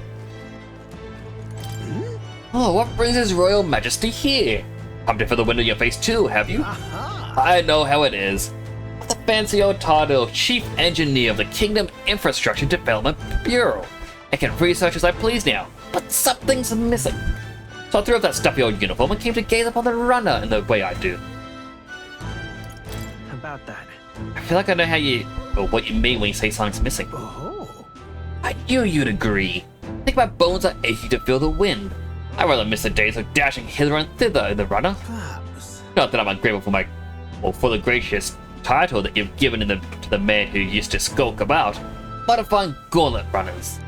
Oh, what brings His Royal Majesty here? Pumped it for the wind in your face too, have you? I know how it is. The fancy old title, Chief Engineer of the Kingdom Infrastructure Development Bureau. I can research as I please now, but something's missing. So I threw off that stuffy old uniform and came to gaze upon the runner in the way I do. About that. I feel like I know how you, or what you mean when you say something's missing. I knew you'd agree. Think my bones are aching to feel the wind. I'd rather miss the days of dashing hither and thither in the runner. Not that I'm ungrateful for the gracious title that you've given to the man who used to skulk about. Modifying gauntlet runners.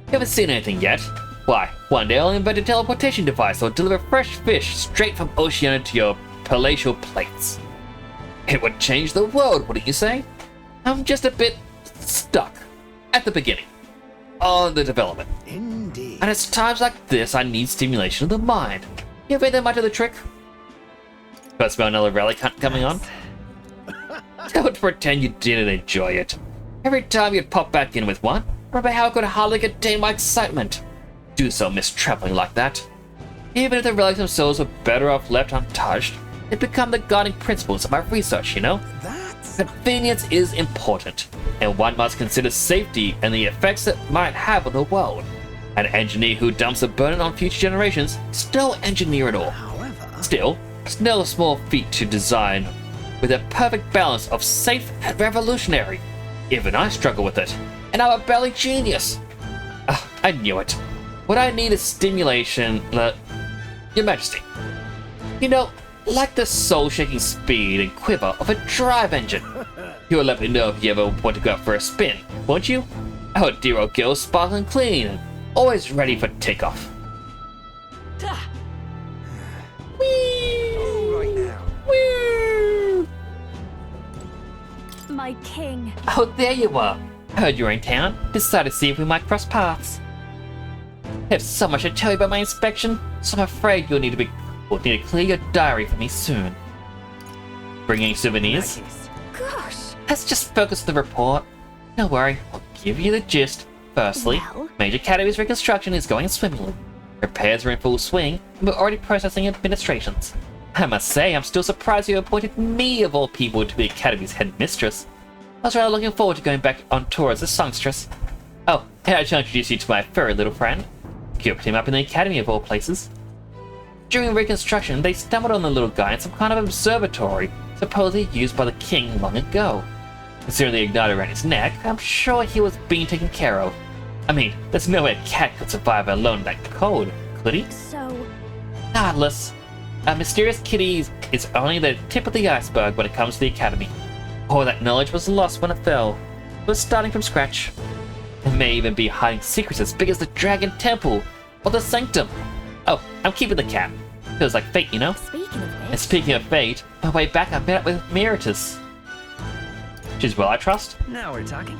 You haven't seen anything yet? Why, one day I'll invent a teleportation device or deliver fresh fish straight from Oceania to your palatial plates. It would change the world, wouldn't you say? I'm just a bit stuck at the beginning on the development. Indeed. And it's times like this I need stimulation of the mind. You ever that much of the trick? First smell another relic hunt coming on? Don't pretend you didn't enjoy it. Every time you'd pop back in with one, remember how I could hardly contain my excitement. Do so miss traveling like that. Even if the relics themselves were better off left untouched, they become the guiding principles of my research, you know? Convenience is important, and one must consider safety and the effects it might have on the world. An engineer who dumps a burden on future generations still engineer it all. Still, it's no small feat to design with a perfect balance of safe and revolutionary. Even I struggle with it, and I'm a belly genius. I knew it. What I need is stimulation, Your Majesty. You know, like the soul-shaking speed and quiver of a drive engine. You'll let me know if you ever want to go out for a spin, won't you? Our dear old girl's sparkling clean and always ready for takeoff. Woo! My king. Oh, there you are. Heard you were in town. Decided to see if we might cross paths. I have so much to tell you about my inspection, so I'm afraid you'll need to clear your diary for me soon. Bringing souvenirs? Gosh. Let's just focus on the report. Don't worry, I'll give you the gist. Firstly, Major Academy's reconstruction is going swimmingly. Repairs are in full swing, and we're already processing administrations. I must say, I'm still surprised you appointed me of all people to be Academy's headmistress. I was rather looking forward to going back on tour as a songstress. Oh, and I shall introduce you to my furry little friend. Kept him up in the Academy of all places. During Reconstruction, they stumbled on the little guy in some kind of observatory, supposedly used by the king long ago. Considering the igniter around his neck, I'm sure he was being taken care of. I mean, there's no way a cat could survive alone in that cold, could he? So... Regardless, a mysterious kitty is only the tip of the iceberg when it comes to the Academy. All that knowledge was lost when it fell. It was starting from scratch. It may even be hiding secrets as big as the Dragon Temple or the Sanctum. Oh, I'm keeping the cat. Feels like fate, you know? And speaking of fate, on my way back I met up with Meritus. She's well, I trust? Now we're talking.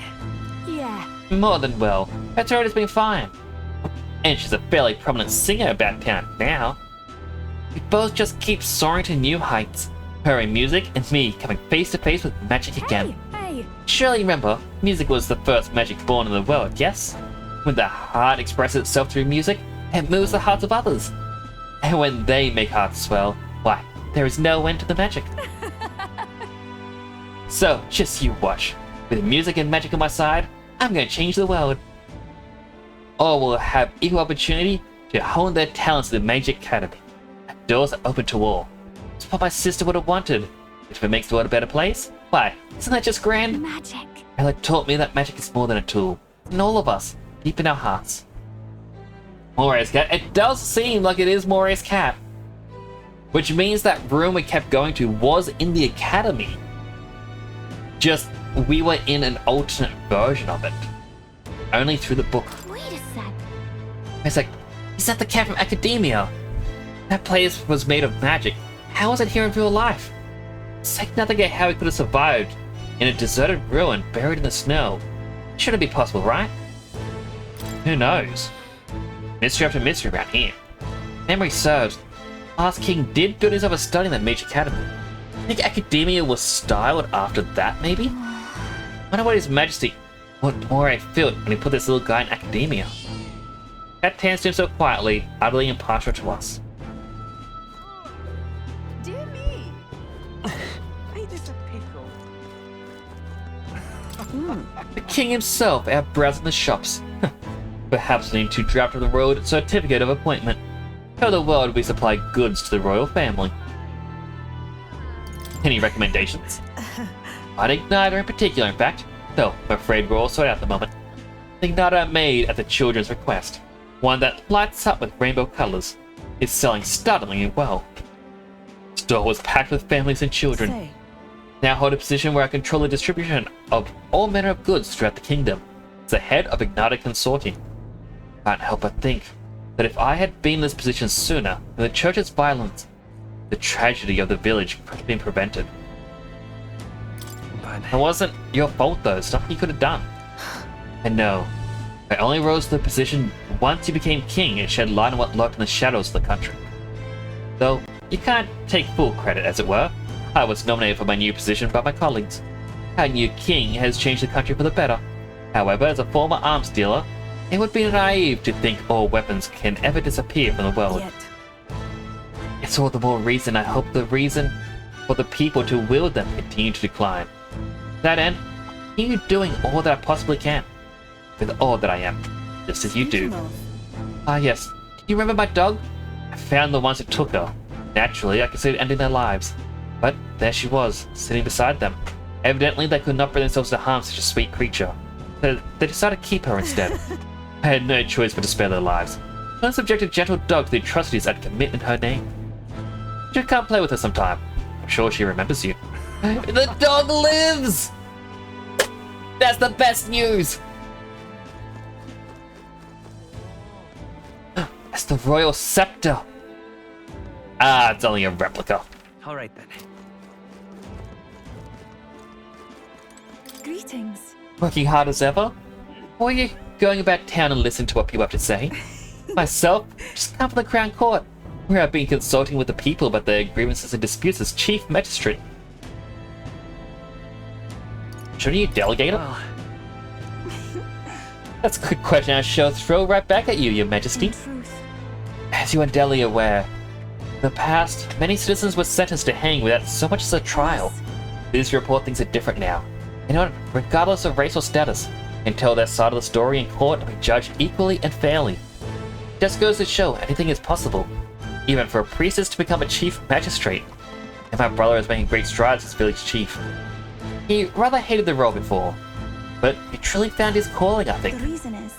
Yeah. More than well. Her throat has been fine. And she's a fairly prominent singer about town now. We both just keep soaring to new heights. Her in music and me coming face to face with magic again. Hey! Surely remember, music was the first magic born in the world, yes? When the heart expresses itself through music, it moves the hearts of others. And when they make hearts swell, why, there is no end to the magic. So, just you watch. With music and magic on my side, I'm gonna change the world. All will have equal opportunity to hone their talents in the Magic Academy. Doors are open to all. It's what my sister would have wanted. If it makes the world a better place, why, isn't that just grand? Magic. Ella taught me that magic is more than a tool. In all of us, deep in our hearts. Moria's cat. It does seem like it is Moria's cat. Which means that room we kept going to was in the Academy. Just, we were in an alternate version of it. Only through the book. Wait a sec. It's like, is that the cat from Academia? That place was made of magic. How was it here in real life? It's like nothing at how he could have survived in a deserted ruin buried in the snow. Shouldn't be possible, right? Who knows? Mystery after mystery around here. Memory serves. Last king did build himself a study in the Mage Academy. I think Academia was styled after that, maybe? Wonder what His Majesty, what more I felt when he put this little guy in Academia. Cat tends to him so quietly, utterly impartial to us. Dear me. Ain't this a pickle? The king himself out browsing the shops. Perhaps needing to draft of the road certificate of appointment. Tell the world we supply goods to the royal family. Any recommendations? An igniter in particular, in fact. Though, I'm afraid we're all sold out at the moment. The igniter I made at the children's request, one that lights up with rainbow colors, is selling startlingly well. The store was packed with families and children. Now hold a position where I control the distribution of all manner of goods throughout the kingdom. As the head of Igniter Consortium. Can't help but think that if I had been in this position sooner, then the church's violence, the tragedy of the village could have been prevented. It wasn't your fault though, it's nothing you could have done. And no, I only rose to the position once you became king and shed light on what lurked in the shadows of the country. Though, you can't take full credit, as it were. I was nominated for my new position by my colleagues. Our new king has changed the country for the better. However, as a former arms dealer, it would be naive to think all weapons can ever disappear from the world. It's all the more reason I hope the reason for the people to wield them continue to decline. To that end, I continue doing all that I possibly can, with all that I am, just as you do. Ah yes, do you remember my dog? I found the ones who took her. Naturally, I considered ending their lives. But there she was, sitting beside them. Evidently, they could not bring themselves to harm such a sweet creature. So they decided to keep her instead. I had no choice but to spare their lives. I subjected gentle dog to the atrocities I'd commit in her name. You should come play with her sometime. I'm sure she remembers you. The dog lives! That's the best news! It's the royal scepter! Ah, it's only a replica. All right then. Greetings. Working hard as ever? Or are you going about town and listening to what people have to say? Myself, just come from the Crown Court, where I've been consulting with the people about their grievances and disputes as Chief Magistrate. Shouldn't you delegate it? That's a good question I shall throw right back at you, Your Majesty. As you are doubly aware, in the past, many citizens were sentenced to hang without so much as a trial. These report things are different now. Anyone, regardless of race or status, can tell their side of the story in court and be judged equally and fairly. It just goes to show anything is possible, even for a priestess to become a chief magistrate. And my brother is making great strides as village chief. He rather hated the role before, but he truly found his calling, I think. The reason is...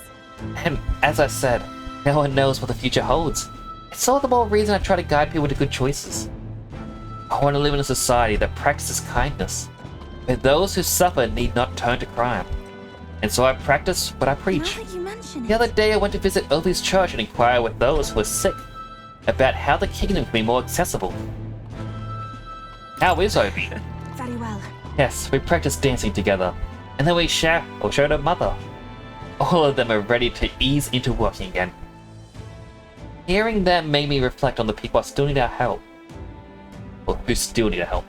And as I said, no one knows what the future holds. It's all the more reason I try to guide people to good choices. I want to live in a society that practices kindness, where those who suffer need not turn to crime. And so I practice what I preach. The other day I went to visit Obi's church and inquire with those who are sick about how the kingdom can be more accessible. How is Obi? Very well. Yes, we practice dancing together, and then we showed her mother. All of them are ready to ease into working again. Hearing them made me reflect on the people who still need our help. Or who still need our help.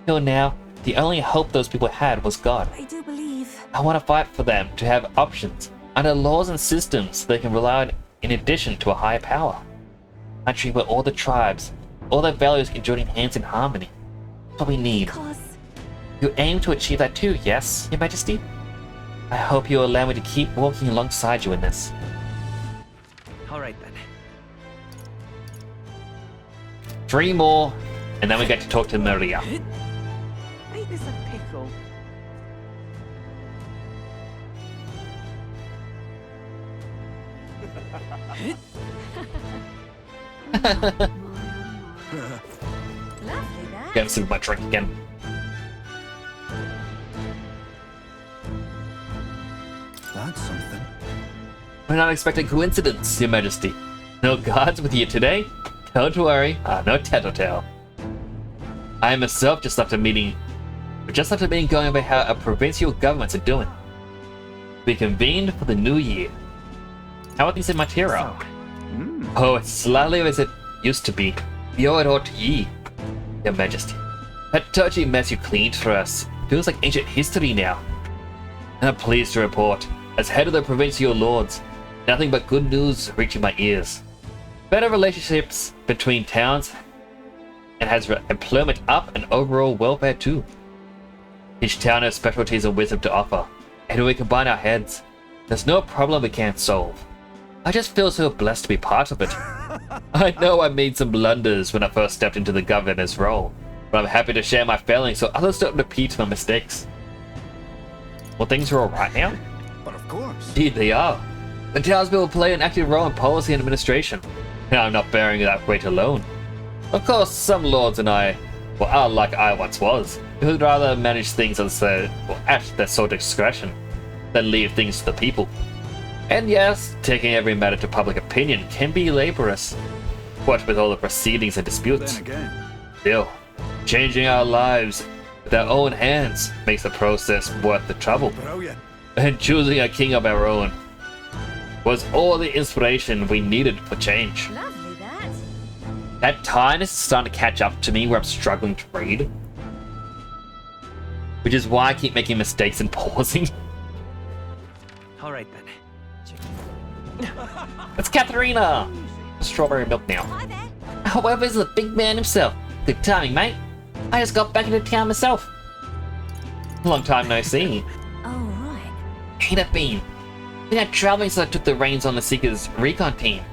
Till now, the only hope those people had was God. I do believe... I want to fight for them to have options, under laws and systems they can rely on in addition to a higher power. A country where all the tribes, all their values can join in hands in harmony. That's what we need. You aim to achieve that too, yes, Your Majesty? I hope you'll allow me to keep walking alongside you in this. All right then. 3 more, and then we get to talk to Maria. Ain't this a pickle? Gotta sip my drink again. That's something. An unexpected coincidence, Your Majesty. No guards with you today? Don't worry, no tattletale. I myself just left a meeting going over how our provincial governments are doing. We convened for the new year. How are things in Matera? Oh, it's slightly as it used to be. Beyond ye, Your Majesty. That dirty mess you cleaned for us feels like ancient history now. And I'm pleased to report, as head of the provincial lords, nothing but good news reaching my ears. Better relationships between towns, and has employment up and overall welfare too. Each town has specialties and wisdom to offer, and when we combine our heads, there's no problem we can't solve. I just feel so blessed to be part of it. I know I made some blunders when I first stepped into the governor's role, but I'm happy to share my failings so others don't repeat my mistakes. Well, things are alright now? But of course. Indeed they are. The townspeople play an active role in policy and administration, and I'm not bearing that weight alone. Of course, some lords and I, well, are like I once was, who'd rather manage things at their sole discretion than leave things to the people. And yes, taking every matter to public opinion can be laborious, what with all the proceedings and disputes. Then again. Still, changing our lives with our own hands makes the process worth the trouble. Brilliant. And choosing a king of our own was all the inspiration we needed for change. Lovely, that. That tiredness is starting to catch up to me where I'm struggling to read. Which is why I keep making mistakes and pausing. All right then. It's Katharina! Strawberry milk now. However, is the big man himself. Good timing, mate. I just got back into town myself. Long time no see. Oh, right. Ain't it been? Been out traveling since I took the reins on the Seekers recon team.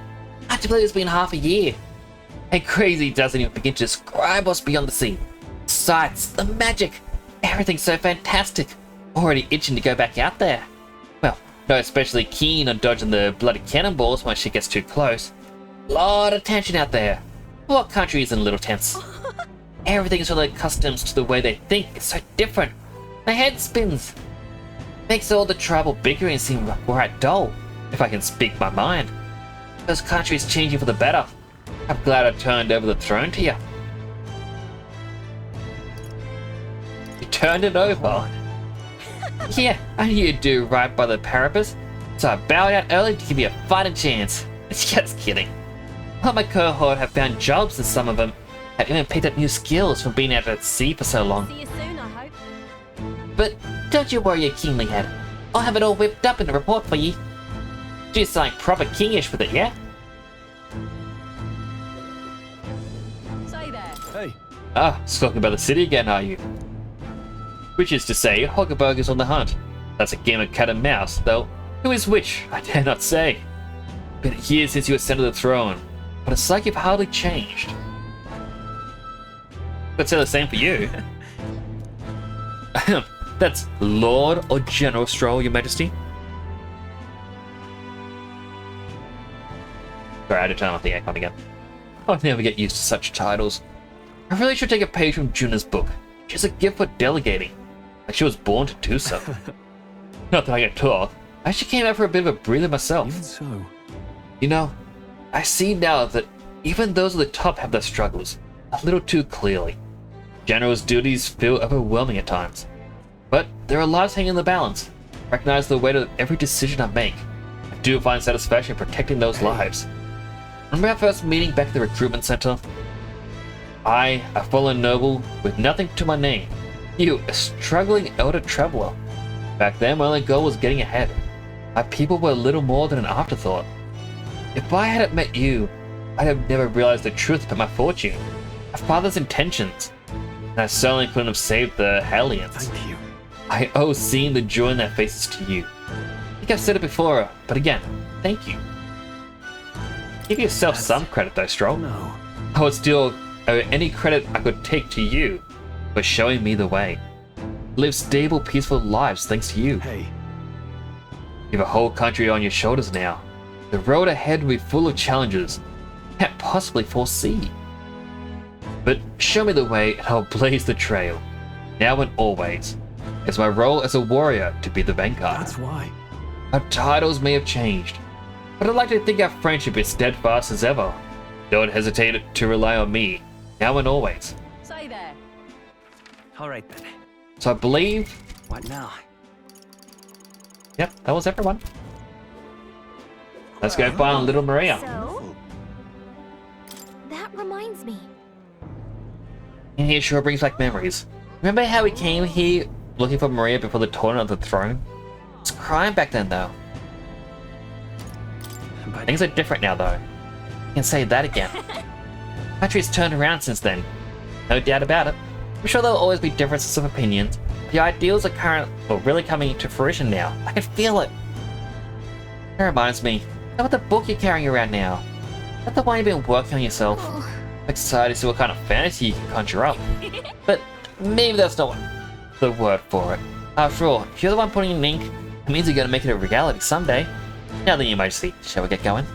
I have to believe it's been half a year. And crazy doesn't even begin to describe what's beyond the sea. The sights, the magic, everything's so fantastic. Already itching to go back out there. Well, not especially keen on dodging the bloody cannonballs when she gets too close. Lot of tension out there. What country is in little tents? Everything's really accustomed to the way they think. It's so different. My head spins. Makes all the tribal bickering seem right dull, if I can speak my mind. Those countries changing for the better. I'm glad I turned over the throne to you. You turned it over? Yeah, I knew you'd do right by the Parapers, so I bowed out early to give you a fighting chance. Just kidding. Well, my cohort have found jobs and some of them have even picked up new skills from being out at sea for so long. See you soon, I hope. But don't you worry your kingly head. I'll have it all whipped up in a report for you. Do something proper kingish with it, yeah? Say there. Hey. Ah, talking about the city again, are you? Which is to say, Hoggerberg is on the hunt. That's a game of cat and mouse, though who is which, I dare not say. Been years since you ascended the throne, but it's like you've hardly changed. Could say the same for you. That's Lord or General Stroll, Your Majesty. Sorry, I had to turn off the aircon again. I'll never get used to such titles. I really should take a page from Juna's book. She has a gift for delegating, like she was born to do so. Not that I can talk. I actually came out for a bit of a breather myself. Even so. You know, I see now that even those at the top have their struggles, a little too clearly. General's duties feel overwhelming at times. But there are lives hanging in the balance. Recognize the weight of every decision I make. I do find satisfaction in protecting those lives. Remember our first meeting back at the recruitment center? I, a fallen noble with nothing to my name. You, a struggling elder traveler. Back then, my only goal was getting ahead. My people were little more than an afterthought. If I hadn't met you, I'd have never realized the truth about my fortune, my father's intentions, and I certainly couldn't have saved the Hellions. Thank you. I owe seeing the joy in their faces to you. I think I've said it before, but again, thank you. Give yourself some credit though, Stroll. No. I would still owe any credit I could take to you for showing me the way. Live stable, peaceful lives thanks to you. Hey. You have a whole country on your shoulders now. The road ahead will be full of challenges you can't possibly foresee. But show me the way and I'll blaze the trail, now and always. It's my role as a warrior to be the vanguard. That's why. Our titles may have changed, but I'd like to think our friendship is steadfast as ever. Don't hesitate to rely on me, now and always. Say there. All right then. So I believe... What now? Yep, that was everyone. Let's go find little Maria. So? That reminds me. And it sure brings back memories. Remember how we came here looking for Maria before the tournament of the throne? I was crying back then though. Things are different now though. I can say that again. Country's turned around since then. No doubt about it. I'm sure there'll always be differences of opinions. The ideals are really coming to fruition now. I can feel it. That reminds me, how about the book you're carrying around now? That's the one you've been working on yourself. I'm excited to see what kind of fantasy you can conjure up. But maybe that's not the word for it. After all, if you're the one putting in ink, it means you're gonna make it a reality someday. Now then, Your Majesty, shall we get going?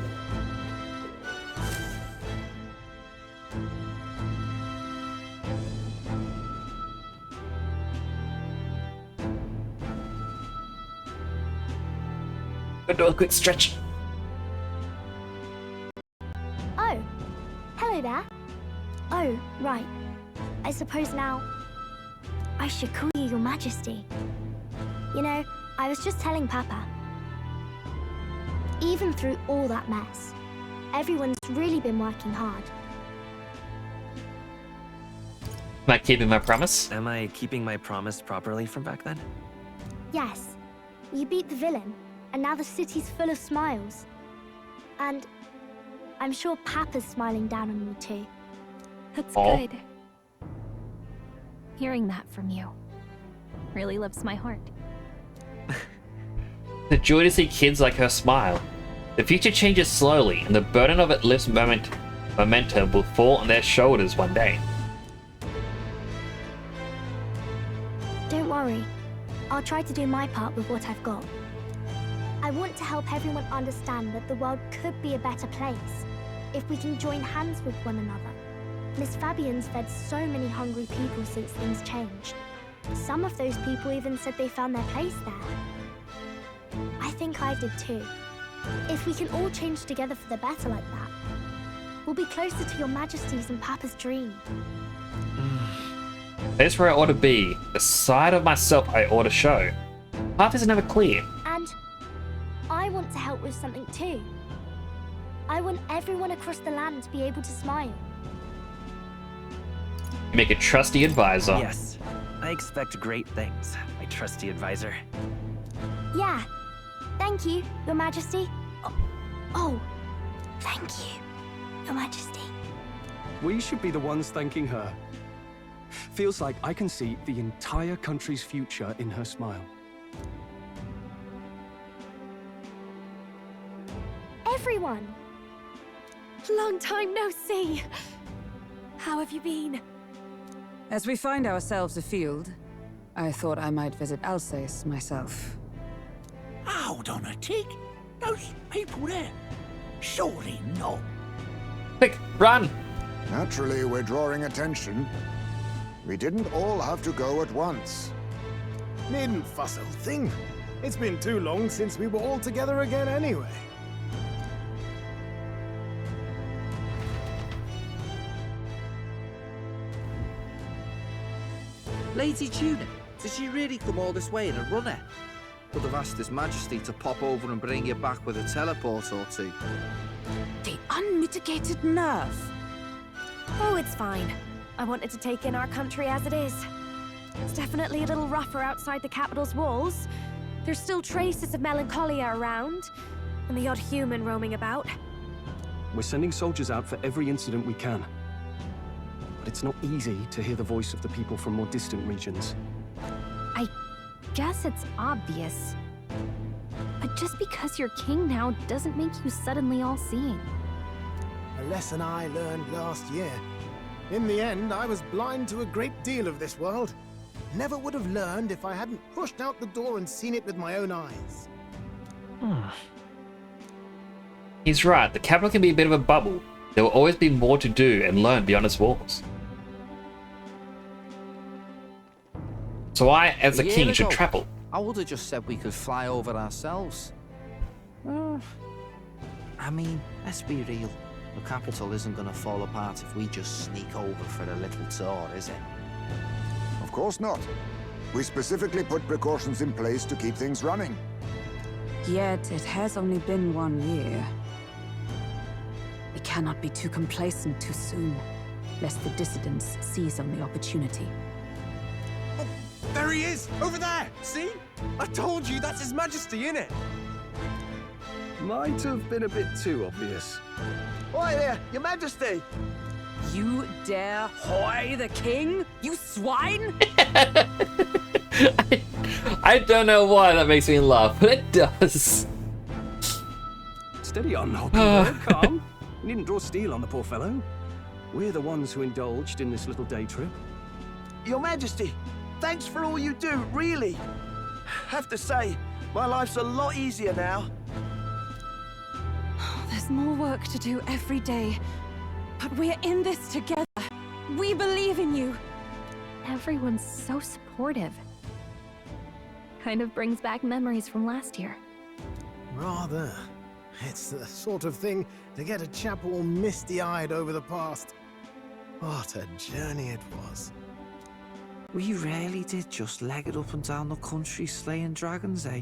Gonna do a quick stretch. Oh, hello there. Oh, right. I suppose now I should call you Your Majesty. You know, I was just telling Papa. Even through all that mess, everyone's really been working hard. Am I keeping my promise? Am I keeping my promise properly from back then? Yes, you beat the villain, and now the city's full of smiles. And I'm sure Papa's smiling down on you too. That's good. Hearing that from you really lifts my heart. The joy to see kids like her smile. The future changes slowly, and the burden of it lifts momentum will fall on their shoulders one day. Don't worry. I'll try to do my part with what I've got. I want to help everyone understand that the world could be a better place if we can join hands with one another. Miss Fabian's fed so many hungry people since things changed. Some of those people even said they found their place there. I think I did too. If we can all change together for the better like that, we'll be closer to Your Majesty's and Papa's dream. That's where I ought to be. The side of myself I ought to show. Path is never clear. And I want to help with something too. I want everyone across the land to be able to smile. You make a trusty advisor. Yes, I expect great things, my trusty advisor. Yeah. Thank you, Your Majesty. Oh, thank you, Your Majesty. We should be the ones thanking her. Feels like I can see the entire country's future in her smile. Everyone! Long time no see. How have you been? As we find ourselves afield, I thought I might visit Alsace myself. Hold on a tick. Those people there. Surely not. Quick, run! Naturally, we're drawing attention. We didn't all have to go at once. Needn't fuss, old thing. It's been too long since we were all together again anyway. Lady Tuna, did she really come all this way in a runner? Could have asked His Majesty to pop over and bring you back with a teleport or two. The unmitigated nerve. Oh, it's fine. I wanted to take in our country as it is. It's definitely a little rougher outside the capital's walls. There's still traces of melancholia around, and the odd human roaming about. We're sending soldiers out for every incident we can. But it's not easy to hear the voice of the people from more distant regions. I guess it's obvious. But just because you're king now doesn't make you suddenly all-seeing. A lesson I learned last year. In the end, I was blind to a great deal of this world. Never would have learned if I hadn't pushed out the door and seen it with my own eyes. He's right, the capital can be a bit of a bubble. There will always be more to do and learn beyond its walls. So I, as a king, should travel. I would have just said we could fly over ourselves. I mean, let's be real. The capital isn't going to fall apart if we just sneak over for a little tour, is it? Of course not. We specifically put precautions in place to keep things running. Yet it has only been 1 year. We cannot be too complacent too soon, lest the dissidents seize on the opportunity. Oh, there he is! Over there! See? I told you, that's His Majesty, innit? Might have been a bit too obvious. Oi there, Your Majesty! You dare hoy the king? You swine! I don't know why that makes me laugh, but it does. Steady on, Hoppy. Calm. You needn't draw steel on the poor fellow. We're the ones who indulged in this little day trip. Your Majesty, thanks for all you do, really. Have to say, my life's a lot easier now. There's more work to do every day, but we're in this together. We believe in you. Everyone's so supportive. Kind of brings back memories from last year. Rather. It's the sort of thing to get a chap all misty-eyed over the past. What a journey it was. We really did just leg it up and down the country slaying dragons, eh?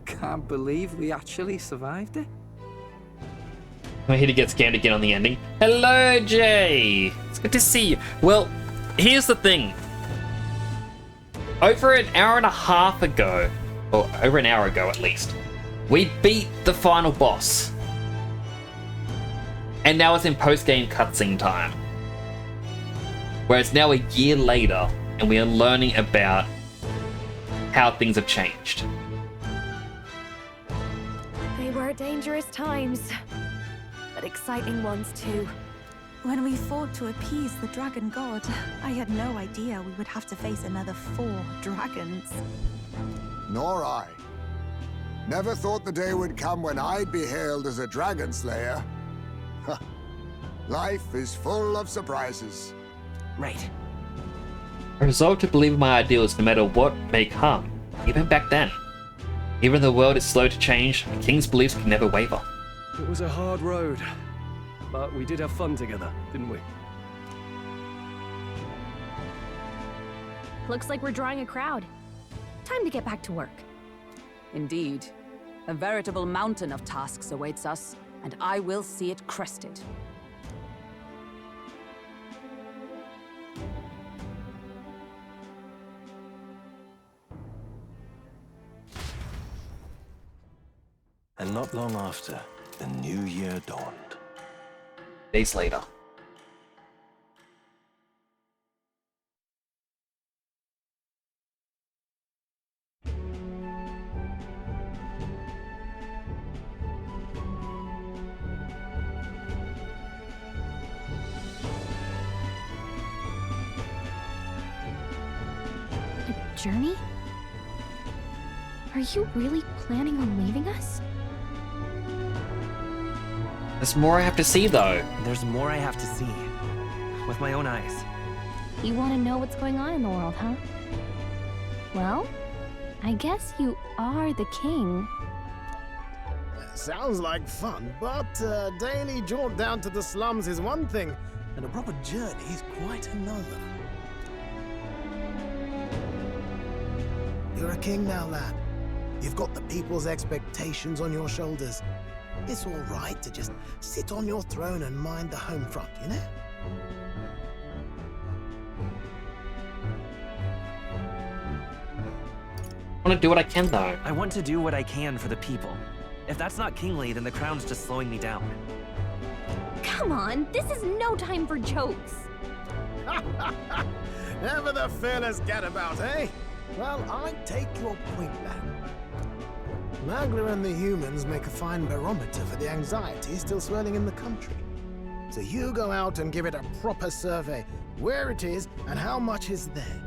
Can't believe we actually survived it. I'm here to get scammed again on the ending. Hello, Jay! It's good to see you. Well, here's the thing. Over an hour and a half ago, or over an hour ago at least, we beat the final boss. And now it's in post-game cutscene time. Whereas now a year later, and we are learning about how things have changed. They were dangerous times, but exciting ones too. When we fought to appease the dragon god, I had no idea we would have to face another 4 dragons. Nor I. Never thought the day would come when I'd be hailed as a dragon slayer. Life is full of surprises. Right. I resolved to believe in my ideals no matter what may come, even back then. Even though the world is slow to change, the king's beliefs can never waver. It was a hard road, but we did have fun together, didn't we? Looks like we're drawing a crowd. Time to get back to work. Indeed. A veritable mountain of tasks awaits us, and I will see it crested. And not long after, the new year dawned. Days later. A journey? Are you really planning on leaving us? There's more I have to see, though. There's more I have to see. With my own eyes. You want to know what's going on in the world, huh? Well, I guess you are the king. Sounds like fun, but a daily jaunt down to the slums is one thing, and a proper journey is quite another. You're a king now, lad. You've got the people's expectations on your shoulders. It's all right to just sit on your throne and mind the home front, you know? I want to do what I can, though. I want to do what I can for the people. If that's not kingly, then the crown's just slowing me down. Come on, this is no time for jokes. Never the fearless gadabout, eh? Well, I take your point back. Magla and the humans make a fine barometer for the anxiety still swirling in the country. So you go out and give it a proper survey, where it is and how much is there.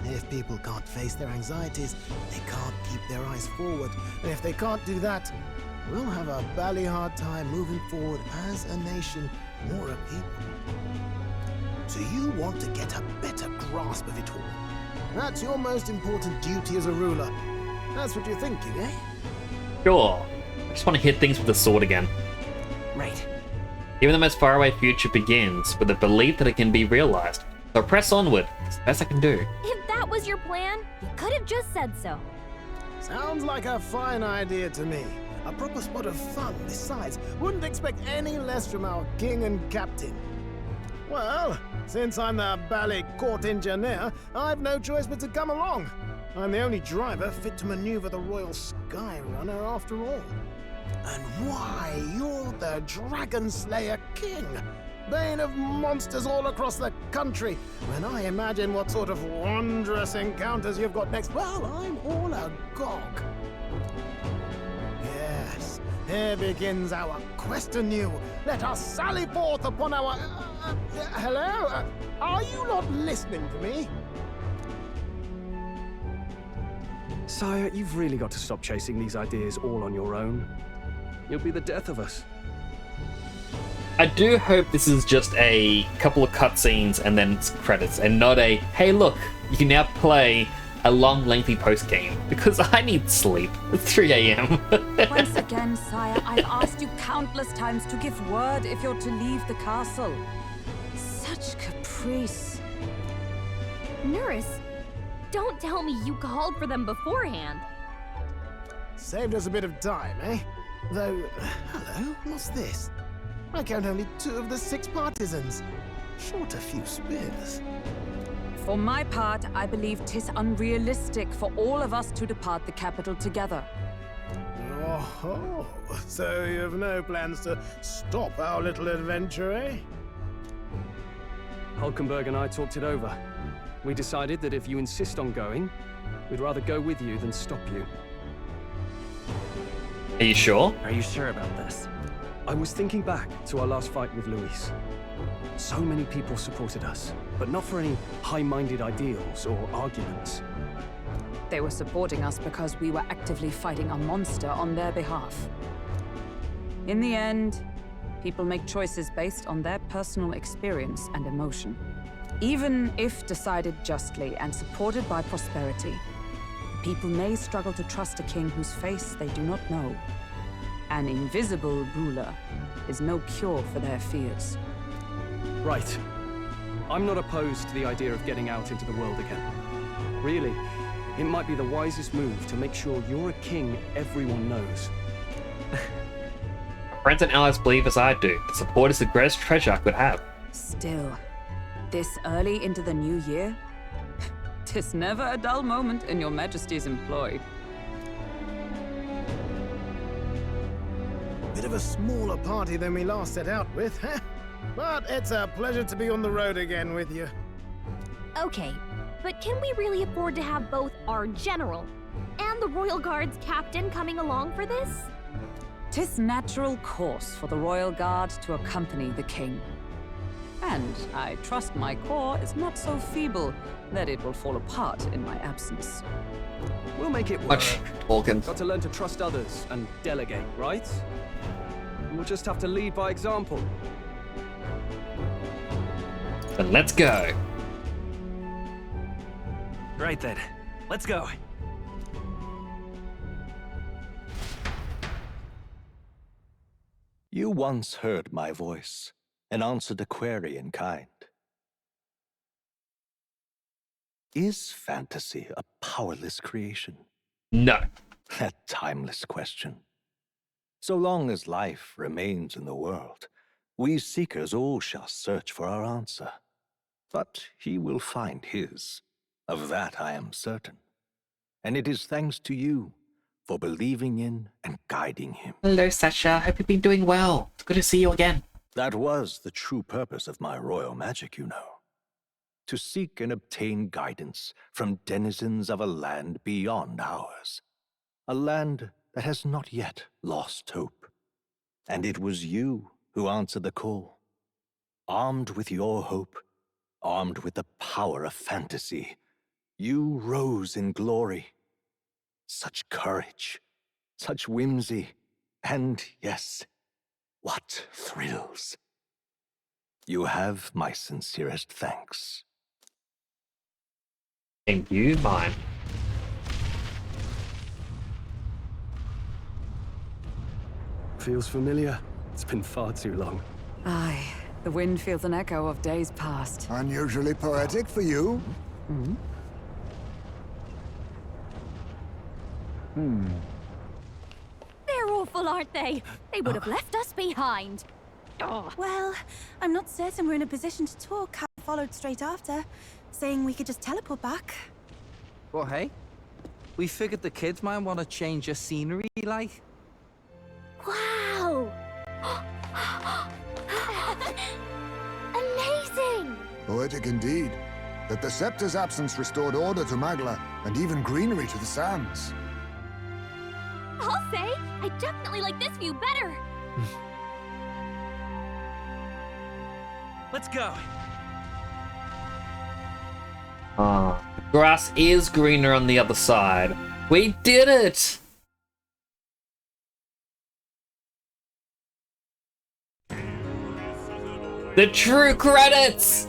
If people can't face their anxieties, they can't keep their eyes forward. And if they can't do that, we'll have a bally hard time moving forward as a nation or a people. So you want to get a better grasp of it all. That's your most important duty as a ruler. That's what you're thinking, eh? Sure. I just want to hit things with the sword again. Right. Even the most faraway future begins with the belief that it can be realized. So press onward. It's the best I can do. If that was your plan, you could have just said so. Sounds like a fine idea to me. A proper spot of fun, besides. Wouldn't expect any less from our king and captain. Well, since I'm the bally court engineer, I've no choice but to come along. I'm the only driver fit to maneuver the Royal Skyrunner after all. And why, you're the Dragon Slayer King, bane of monsters all across the country. When I imagine what sort of wondrous encounters you've got next, well, I'm all agog. Yes, Here begins our quest anew. Let us sally forth upon our... hello? Are you not listening to me? Sire, you've really got to stop chasing these ideas all on your own. You'll be the death of us. I do hope this is just a couple of cutscenes and then it's credits, and not a, hey look, you can now play a long, lengthy post-game, because I need sleep. It's 3 a.m. Once again, sire, I've asked you countless times to give word if you're to leave the castle. Such caprice. Nurse, don't tell me you called for them beforehand. Saved us a bit of time, eh? Though, hello, what's this? I count only 2 of the 6 partisans. Short a few spears. For my part, I believe 'tis unrealistic for all of us to depart the capital together. Oh, so you have no plans to stop our little adventure, eh? Hulkenberg and I talked it over. We decided that if you insist on going, we'd rather go with you than stop you. Are you sure? Are you sure about this? I was thinking back to our last fight with Luis. So many people supported us, but not for any high-minded ideals or arguments. They were supporting us because we were actively fighting a monster on their behalf. In the end, people make choices based on their personal experience and emotion. Even if decided justly and supported by prosperity, people may struggle to trust a king whose face they do not know. An invisible ruler is no cure for their fears. Right. I'm not opposed to the idea of getting out into the world again. Really, it might be the wisest move to make sure you're a king everyone knows. Friends and allies believe as I do. Support is the greatest treasure I could have. Still, this early into the new year? 'Tis never a dull moment in your Majesty's employ. Bit of a smaller party than we last set out with, huh? But it's a pleasure to be on the road again with you. Okay, but can we really afford to have both our general and the Royal Guard's captain coming along for this? 'Tis natural course for the Royal Guard to accompany the king. And I trust my corps is not so feeble that it will fall apart in my absence. We'll make it work. Much talking. Got to learn to trust others and delegate, right? We'll just have to lead by example. Then let's go. Right then, let's go. You once heard my voice and answered a query in kind. Is fantasy a powerless creation? No. That timeless question. So long as life remains in the world, we seekers all shall search for our answer. But he will find his. Of that I am certain. And it is thanks to you for believing in and guiding him. Hello, Sasha. Hope you've been doing well. It's good to see you again. That was the true purpose of my royal magic, you know. To seek and obtain guidance from denizens of a land beyond ours. A land that has not yet lost hope. And it was you who answered the call. Armed with your hope, armed with the power of fantasy, you rose in glory. Such courage, such whimsy, and yes, what thrills. You have my sincerest thanks. Thank you, mine. Feels familiar. It's been far too long. Aye, the wind feels an echo of days past. Unusually poetic for you. They're awful, aren't they? They would have left us behind. Well, I'm not certain we're in a position to talk. I followed straight after, saying we could just teleport back. Well, hey, we figured the kids might want to change your scenery, like. Wow! Amazing! Poetic indeed. That the scepter's absence restored order to Magla, and even greenery to the sands. I'll say, I definitely like this view better. Let's go. Ah, the grass is greener on the other side. We did it! The true credits!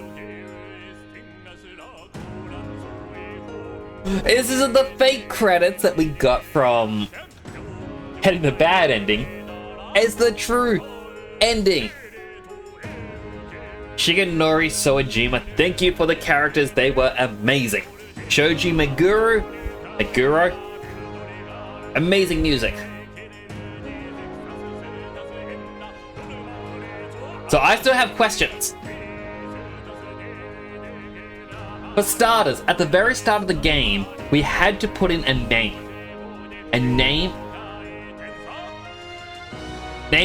This isn't the fake credits that we got from getting the bad ending. It's the true ending. Shigenori Soejima, thank you for the characters, they were amazing. Shoji Meguro, amazing music. So I still have questions. For starters, at the very start of the game, we had to put in a name. A name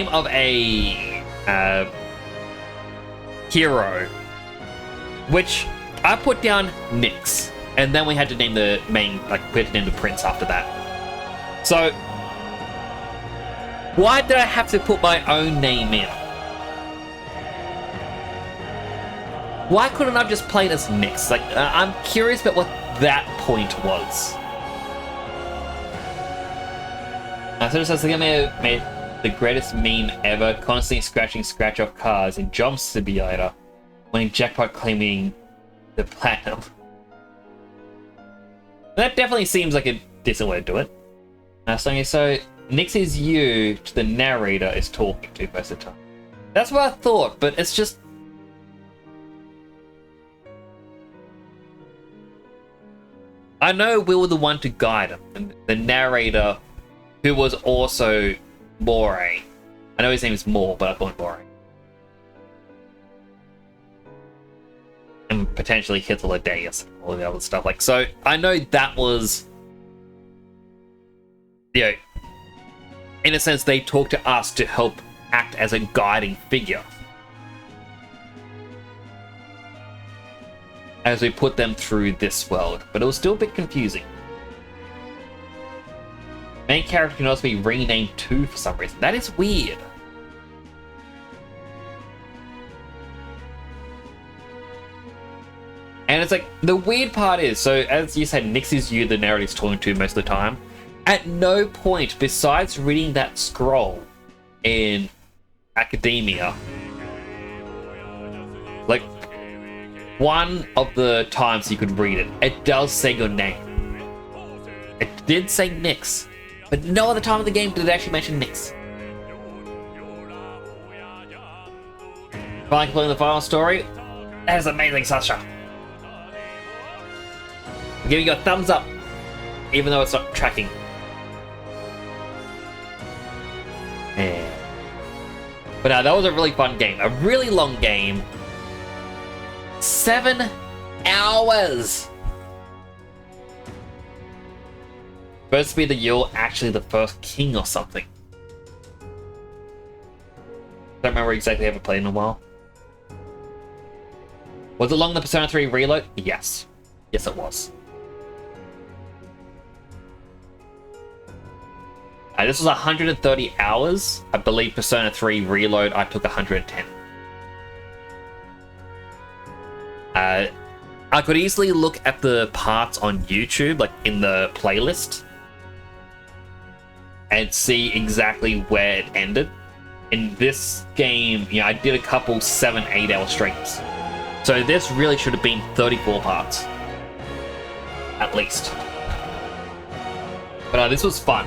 of a hero, which I put down Nyx, and then we had to name the main, like we had to name the prince after that. So why did I have to put my own name in? Why couldn't I just play it as Nyx? Like, I'm curious about what that point was. So it says the game made the greatest meme ever, constantly scratching scratch-off cars in Jump Simulator, winning jackpot claiming the platinum. That definitely seems like a decent way to do it. So Nyx is you to the narrator is talking to most of the time. That's what I thought, but it's just... I know we were the one to guide him, and the narrator, who was also Moray. I know his name is Moore, but I call him Moray. And potentially Hitler Deus, all the other stuff. Like, so I know that was, you know, in a sense, they talked to us to help act as a guiding figure as we put them through this world, but it was still a bit confusing. Main character can also be renamed too for some reason. That is weird. And it's like, the weird part is, so as you said, Nyx is you the narrator's talking to most of the time. At no point, besides reading that scroll in Academia, like, one of the times you could read it, it does say your name. It did say Nyx, but no other time of the game did it actually mention Nyx. Finally completing the final story. That is amazing, Sasha. I'm giving you a thumbs up, even though it's not tracking. Yeah. But that was a really fun game. A really long game. 7 hours! Supposed to be that you're actually the first king or something. Don't remember exactly, I haven't played in a while. Was it long the Persona 3 reload? Yes. Yes, it was. This was 130 hours. I believe Persona 3 reload, I took 110. I could easily look at the parts on YouTube, like in the playlist, and see exactly where it ended. In this game, you know, I did a couple 7-8 hour streams. So this really should have been 34 parts. At least. But this was fun.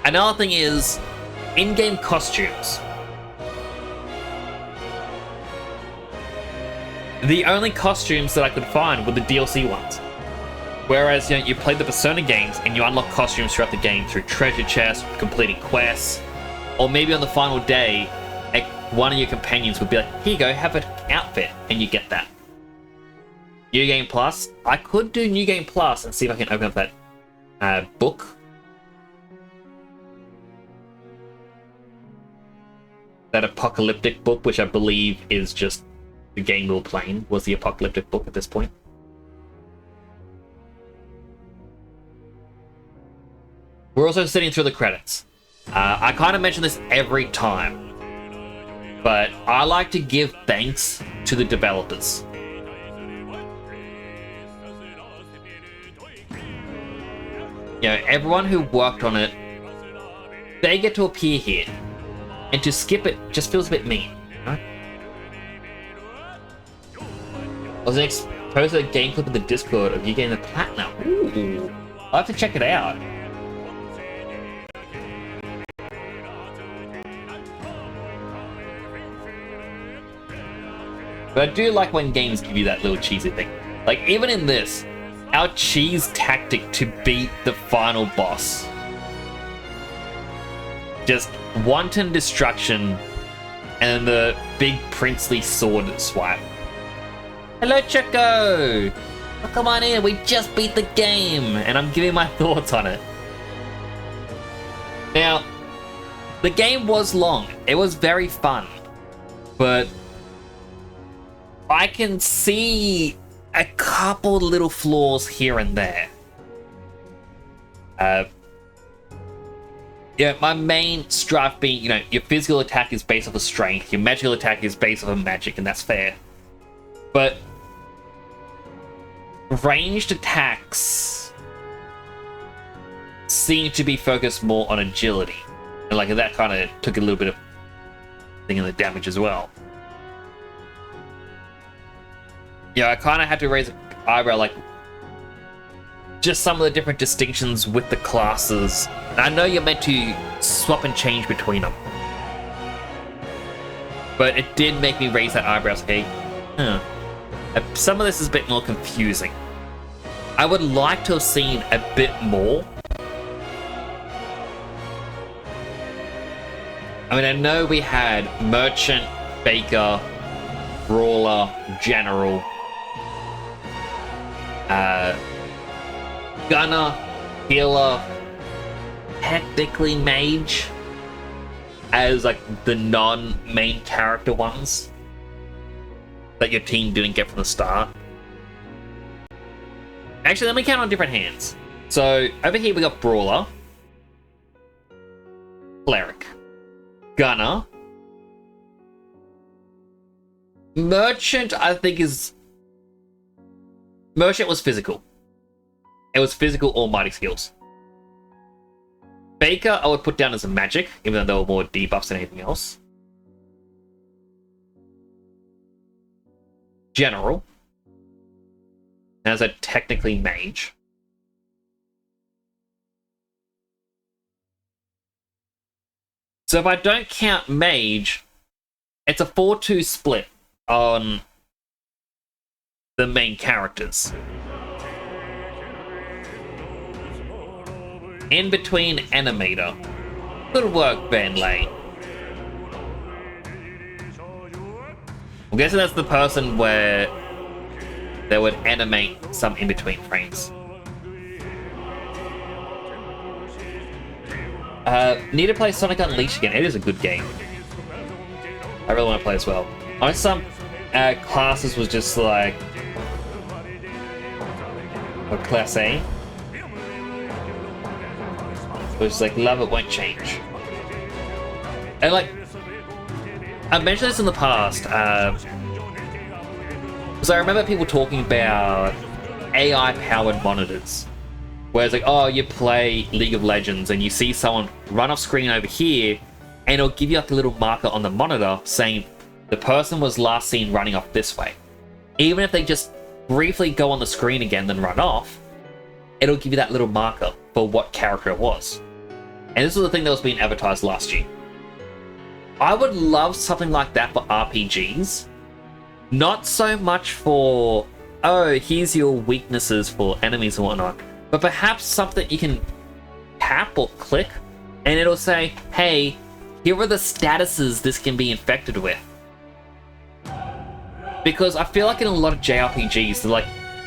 Another thing is, in-game costumes. The only costumes that I could find were the DLC ones. Whereas, you know, you play the Persona games and you unlock costumes throughout the game through treasure chests, completing quests, or maybe on the final day, one of your companions would be like, here you go, have an outfit, and you get that. New Game Plus. I could do New Game Plus and see if I can open up that book. That apocalyptic book, which I believe is just the game we were playing, was the apocalyptic book at this point. we're also sitting through the credits. I kind of mention this every time, but I like to give thanks to the developers. You know, everyone who worked on it, they get to appear here, and to skip it just feels a bit mean, right? I was exposed to a game clip in the Discord of you getting the platinum. Ooh, I'll have to check it out. But I do like when games give you that little cheesy thing. Like, even in this, our cheese tactic to beat the final boss. Just wanton destruction and the big princely sword swipe. Hello, Choco! Oh, come on in, we just beat the game! And I'm giving my thoughts on it. Now, the game was long. It was very fun. But I can see a couple little flaws here and there. Yeah, my main strife being, you know, your physical attack is based off of strength, your magical attack is based off of magic, and that's fair. But ranged attacks seem to be focused more on agility. And like that kind of took a little bit of thing in the damage as well. Yeah, I kind of had to raise an eyebrow, like, just some of the different distinctions with the classes. And I know you're meant to swap and change between them. But it did make me raise that eyebrow, okay, some of this is a bit more confusing. I would like to have seen a bit more. I mean, I know we had Merchant, Baker, Brawler, General, Gunner, Healer, technically Mage, as like the non-main character ones that your team didn't get from the start. Actually, let me count on different hands. So over here we got Brawler, Cleric, Gunner, Merchant. I think Merchant was physical. It was physical or mighty skills. Baker I would put down as a magic, even though there were more debuffs than anything else. General as a technically mage. So if I don't count mage, it's a 4-2 split on the main characters. In between animator. Good work, Ben Lay. I'm guessing that's the person where they would animate some in-between frames. Need to play Sonic Unleashed again. It is a good game. I really want to play as well. On some classes was just like a class A. It was like love it won't change. And like I mentioned this in the past, because I remember people talking about AI-powered monitors. Where it's like, oh, you play League of Legends and you see someone run off screen over here, and it'll give you like a little marker on the monitor saying the person was last seen running off this way. Even if they just briefly go on the screen again then run off, it'll give you that little marker for what character it was. And this was the thing that was being advertised last year. I would love something like that for RPGs. Not so much for, oh, here's your weaknesses for enemies and whatnot. But perhaps something you can tap or click and it'll say, hey, here are the statuses this can be infected with. Because I feel like in a lot of JRPGs,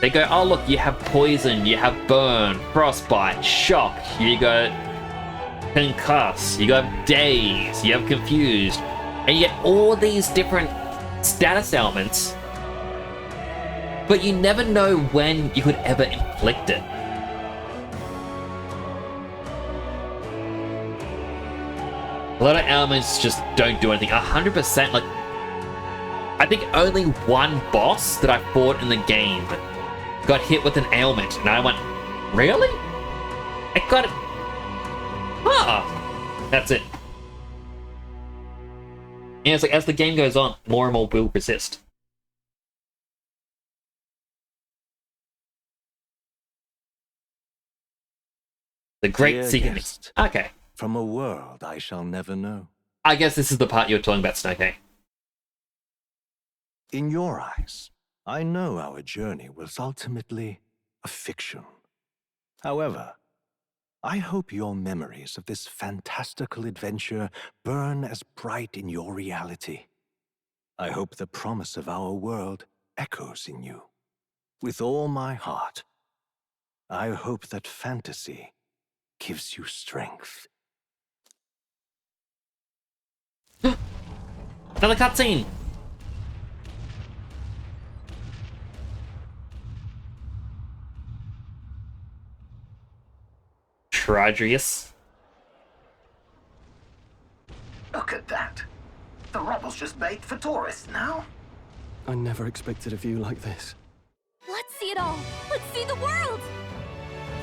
they go, oh look, you have poison, you have burn, frostbite, shock, you got concuss, you got daze, you have confused, and you get all these different status elements, but you never know when you could ever inflict it. A lot of elements just don't do anything. 100%, like, I think only one boss that I fought in the game got hit with an ailment, and I went, really? I got it. Ah, that's it. And it's like, as the game goes on, more and more will persist. The Great Dear Secret. guest, Okay. From a world I shall never know. I guess this is the part you're talking about, Snowcake. In your eyes, I know our journey was ultimately a fiction. However, I hope your memories of this fantastical adventure burn as bright in your reality. I hope the promise of our world echoes in you. With all my heart, I hope that fantasy gives you strength. Another cutscene! Tridrius. Look at that. The rubble's just bait for tourists now. I never expected a view like this. Let's see it all. Let's see the world.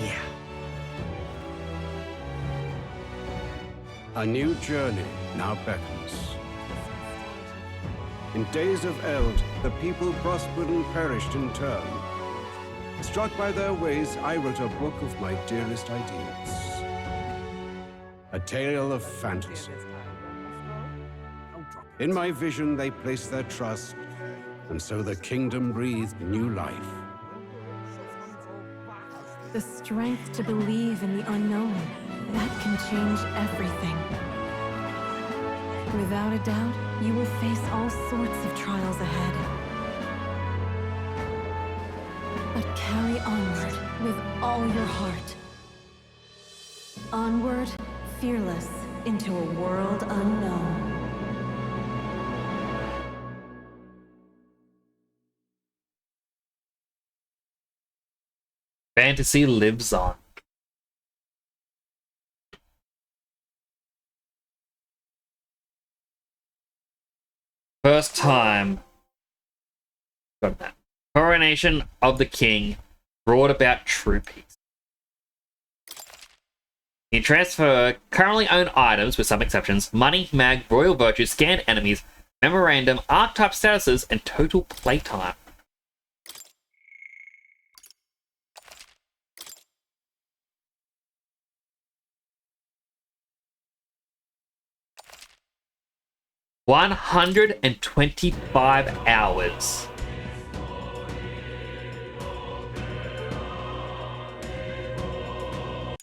Yeah. A new journey now beckons. In days of eld, the people prospered and perished in turn. Struck by their ways, I wrote a book of my dearest ideals. A tale of fantasy. In my vision, they placed their trust, and so the kingdom breathed new life. The strength to believe in the unknown, that can change everything. Without a doubt, you will face all sorts of trials ahead. But carry onward with all your heart. Onward, fearless, into a world unknown. Fantasy lives on. First time. Got that. Coronation of the king brought about true peace. You transfer currently owned items, with some exceptions: money, mag, royal virtue, scanned enemies, memorandum, archetype statuses, and total playtime. $125 hours.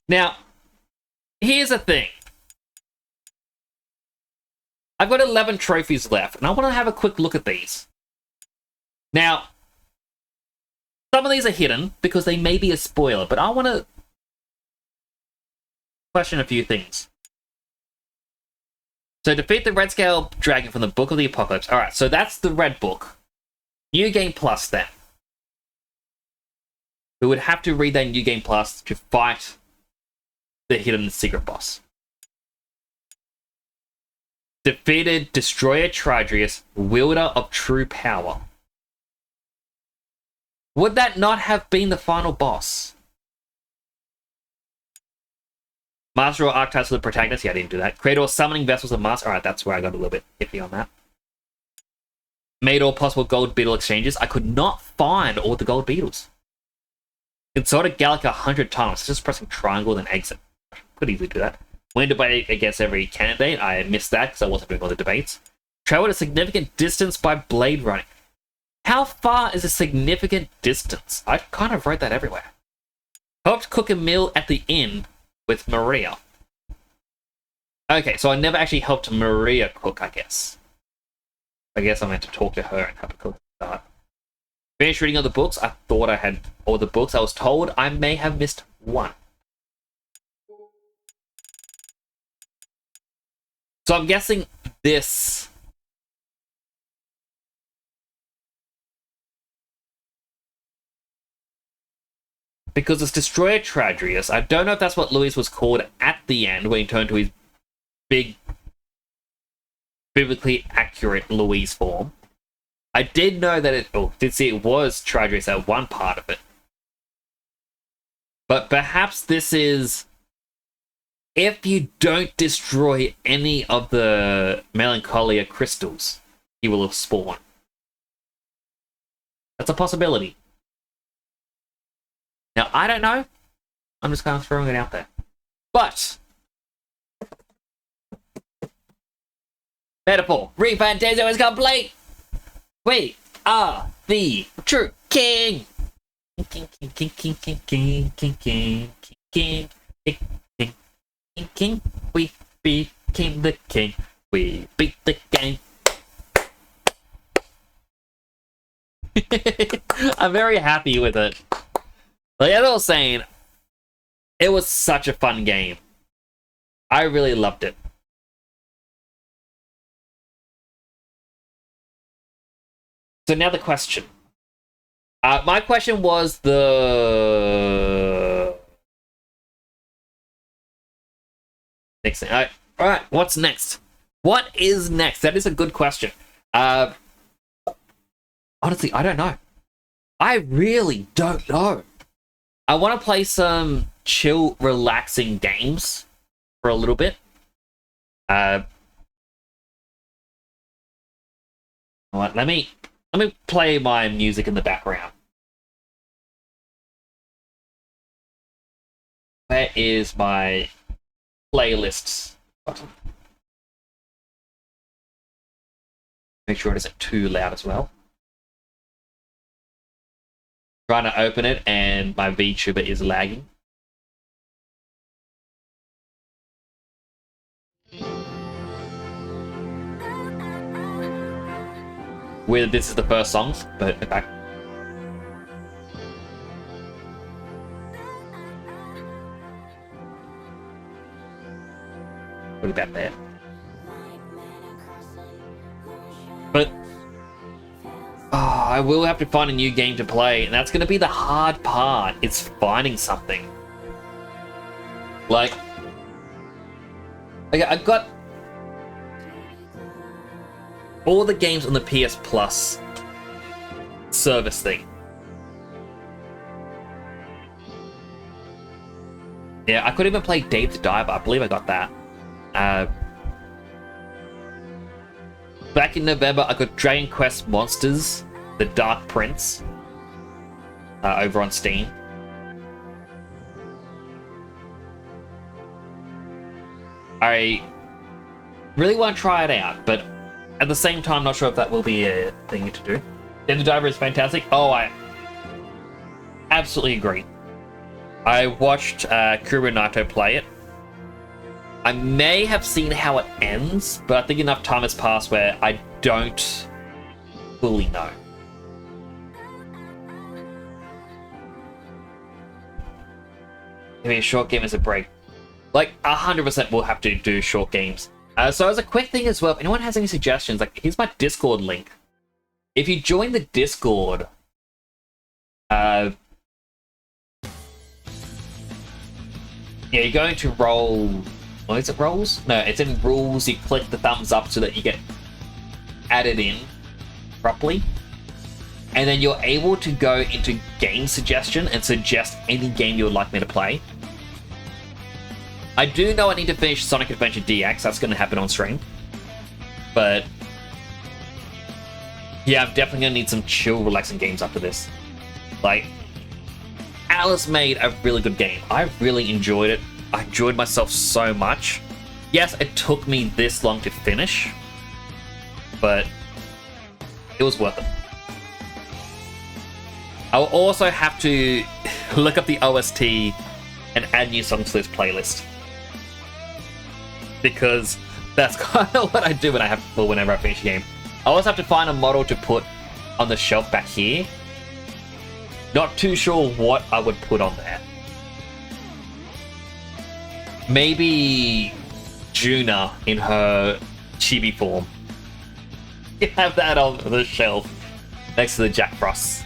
Now, here's the thing. I've got 11 trophies left, and I want to have a quick look at these. Now, some of these are hidden because they may be a spoiler, but I want to question a few things. So, defeat the Red Scale Dragon from the Book of the Apocalypse. Alright, so that's the Red Book. New Game Plus, then. We would have to read that New Game Plus to fight the hidden secret boss. Defeated Destroyer Tridrius, wielder of true power. Would that not have been the final boss? Master or archetypes for the protagonist? Yeah, I didn't do that. Create all summoning vessels of master. Alright, that's where I got a little bit iffy on that. Made all possible gold beetle exchanges. I could not find all the gold beetles. Consulted Gallic 100 times. Just pressing triangle then exit. Could easily do that. Win debate against every candidate. I missed that because I wasn't doing all the debates. Traveled a significant distance by blade running. How far is a significant distance? I kind of wrote that everywhere. Helped cook a meal at the inn with Maria. Okay, so I never actually helped Maria cook, I guess. I guess I meant to talk to her and have a cook start. Finished reading all the books. I thought I had all the books. I was told I may have missed one. So I'm guessing this... because it's Destroyer Tradrius. I don't know if that's what Louis was called at the end when he turned to his big biblically accurate Louise form. I did know that did see it was Tridrace at one part of it. But perhaps this is, if you don't destroy any of the Melancholia crystals, he will have spawned. That's a possibility. Now, I don't know. I'm just kind of throwing it out there. But metaphor, Refantazio is complete! We are the true king! King, king, king, king, king, king, king, king, king, king, king, king, king. We became the king. We beat the game. I'm very happy with it. Like as I was saying, it was such a fun game. I really loved it. So now the question. My question was the next thing. All right, what's next? What is next? That is a good question. Honestly, I don't know. I really don't know. I want to play some chill, relaxing games for a little bit. Let me play my music in the background. Where is my playlists button? Make sure it isn't too loud as well. Trying to open it and my VTuber is lagging. Whether this is the first song, but okay. Put it back there. But I will have to find a new game to play, and that's going to be the hard part. It's finding something. Like, okay, I've got all the games on the PS Plus service thing. Yeah, I could even play Dave the Diver. I believe I got that. Back in November, I got Dragon Quest Monsters, The Dark Prince, over on Steam. I really want to try it out, but at the same time, not sure if that will be a thing to do. Dave the Diver is fantastic. Oh, I absolutely agree. I watched Kuro Naito play it. I may have seen how it ends, but I think enough time has passed where I don't fully know. Maybe a short game as a break. Like, 100% we'll have to do short games. So as a quick thing as well, if anyone has any suggestions, like, here's my Discord link. If you join the Discord, yeah, you're going to roll... Oh, is it rolls? No, it's in rules. You click the thumbs up so that you get added in properly. And then you're able to go into game suggestion and suggest any game you would like me to play. I do know I need to finish Sonic Adventure DX. That's going to happen on stream. But yeah, I'm definitely going to need some chill, relaxing games after this. Like, Alice made a really good game. I really enjoyed it. I enjoyed myself so much. Yes, it took me this long to finish, but it was worth it. I'll also have to look up the OST and add new songs to this playlist, because that's kind of what I do when whenever I finish a game. I always have to find a model to put on the shelf back here. Not too sure what I would put on there. Maybe Juna in her chibi form. You have that on the shelf next to the Jack Frosts.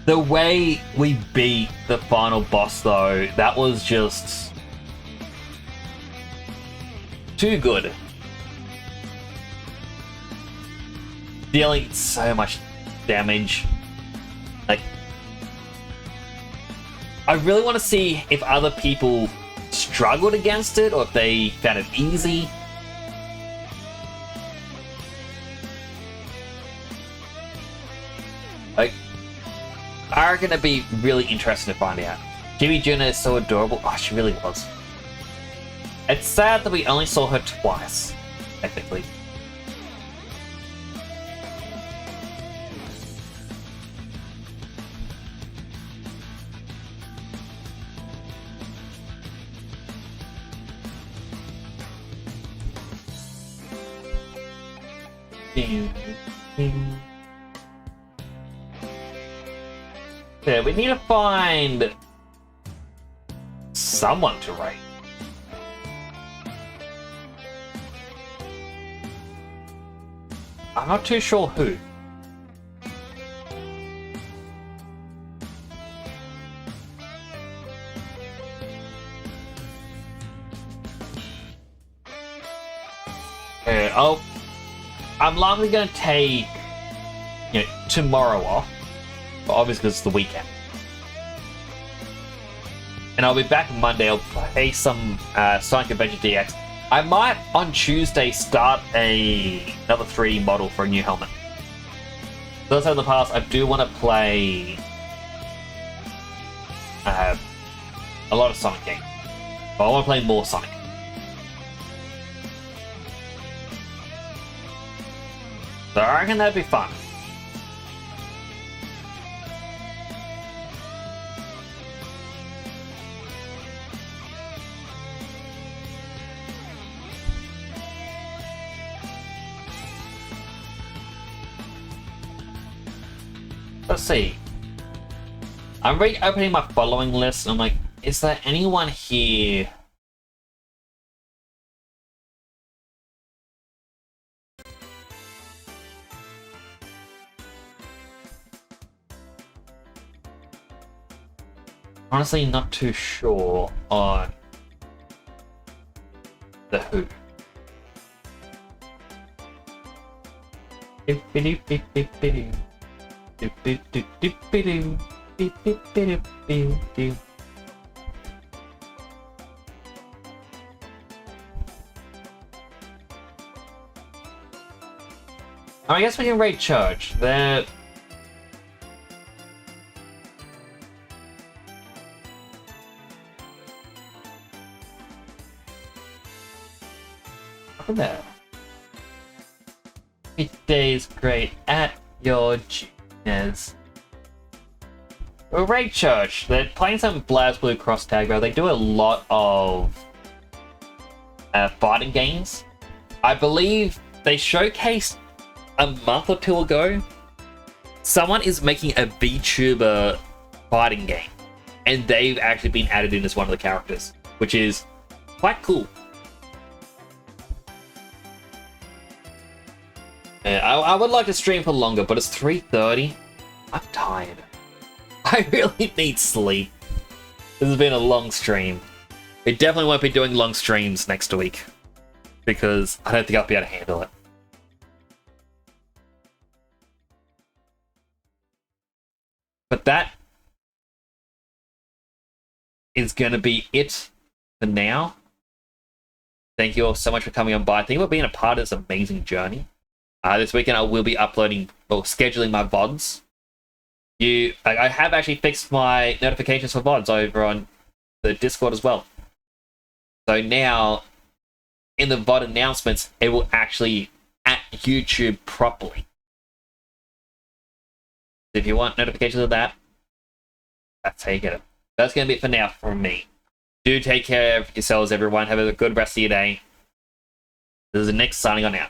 The way we beat the final boss, though, that was just too good. Dealing so much damage. Like, I really want to see if other people struggled against it or if they found it easy. Like, I reckon it'd be really interesting to find out. Jimmy Juna is so adorable. Oh, she really was. It's sad that we only saw her twice, technically. Yeah, we need to find someone to rate. I'm not too sure who. I'm likely going to take, tomorrow off, but obviously because it's the weekend. And I'll be back Monday. I'll play some Sonic Adventure DX. I might, on Tuesday, start another 3D model for a new helmet. So as in the past, I do want to play a lot of Sonic games. But I want to play more Sonic. So I reckon that'd be fun. Let's see. I'm reopening my following list and I'm like, is there anyone here? Honestly, not too sure on the who. I guess we can rate Church. They're... Look at that. Each day's great at your genius. Well, Raid Church, they're playing some BlazBlue Cross Tag Rail. They do a lot of fighting games. I believe they showcased a month or two ago. Someone is making a VTuber fighting game, and they've actually been added in as one of the characters, which is quite cool. I would like to stream for longer, but it's 3:30. I'm tired. I really need sleep. This has been a long stream. It definitely won't be doing long streams next week, because I don't think I'll be able to handle it. But that is going to be it for now. Thank you all so much for coming on by. Thank you for being a part of this amazing journey. This weekend I will be uploading or scheduling my VODs. I have actually fixed my notifications for VODs over on the Discord as well. So now, in the VOD announcements, it will actually at YouTube properly. If you want notifications of that, that's how you get it. That's going to be it for now from me. Do take care of yourselves, everyone. Have a good rest of your day. This is Nick signing on out.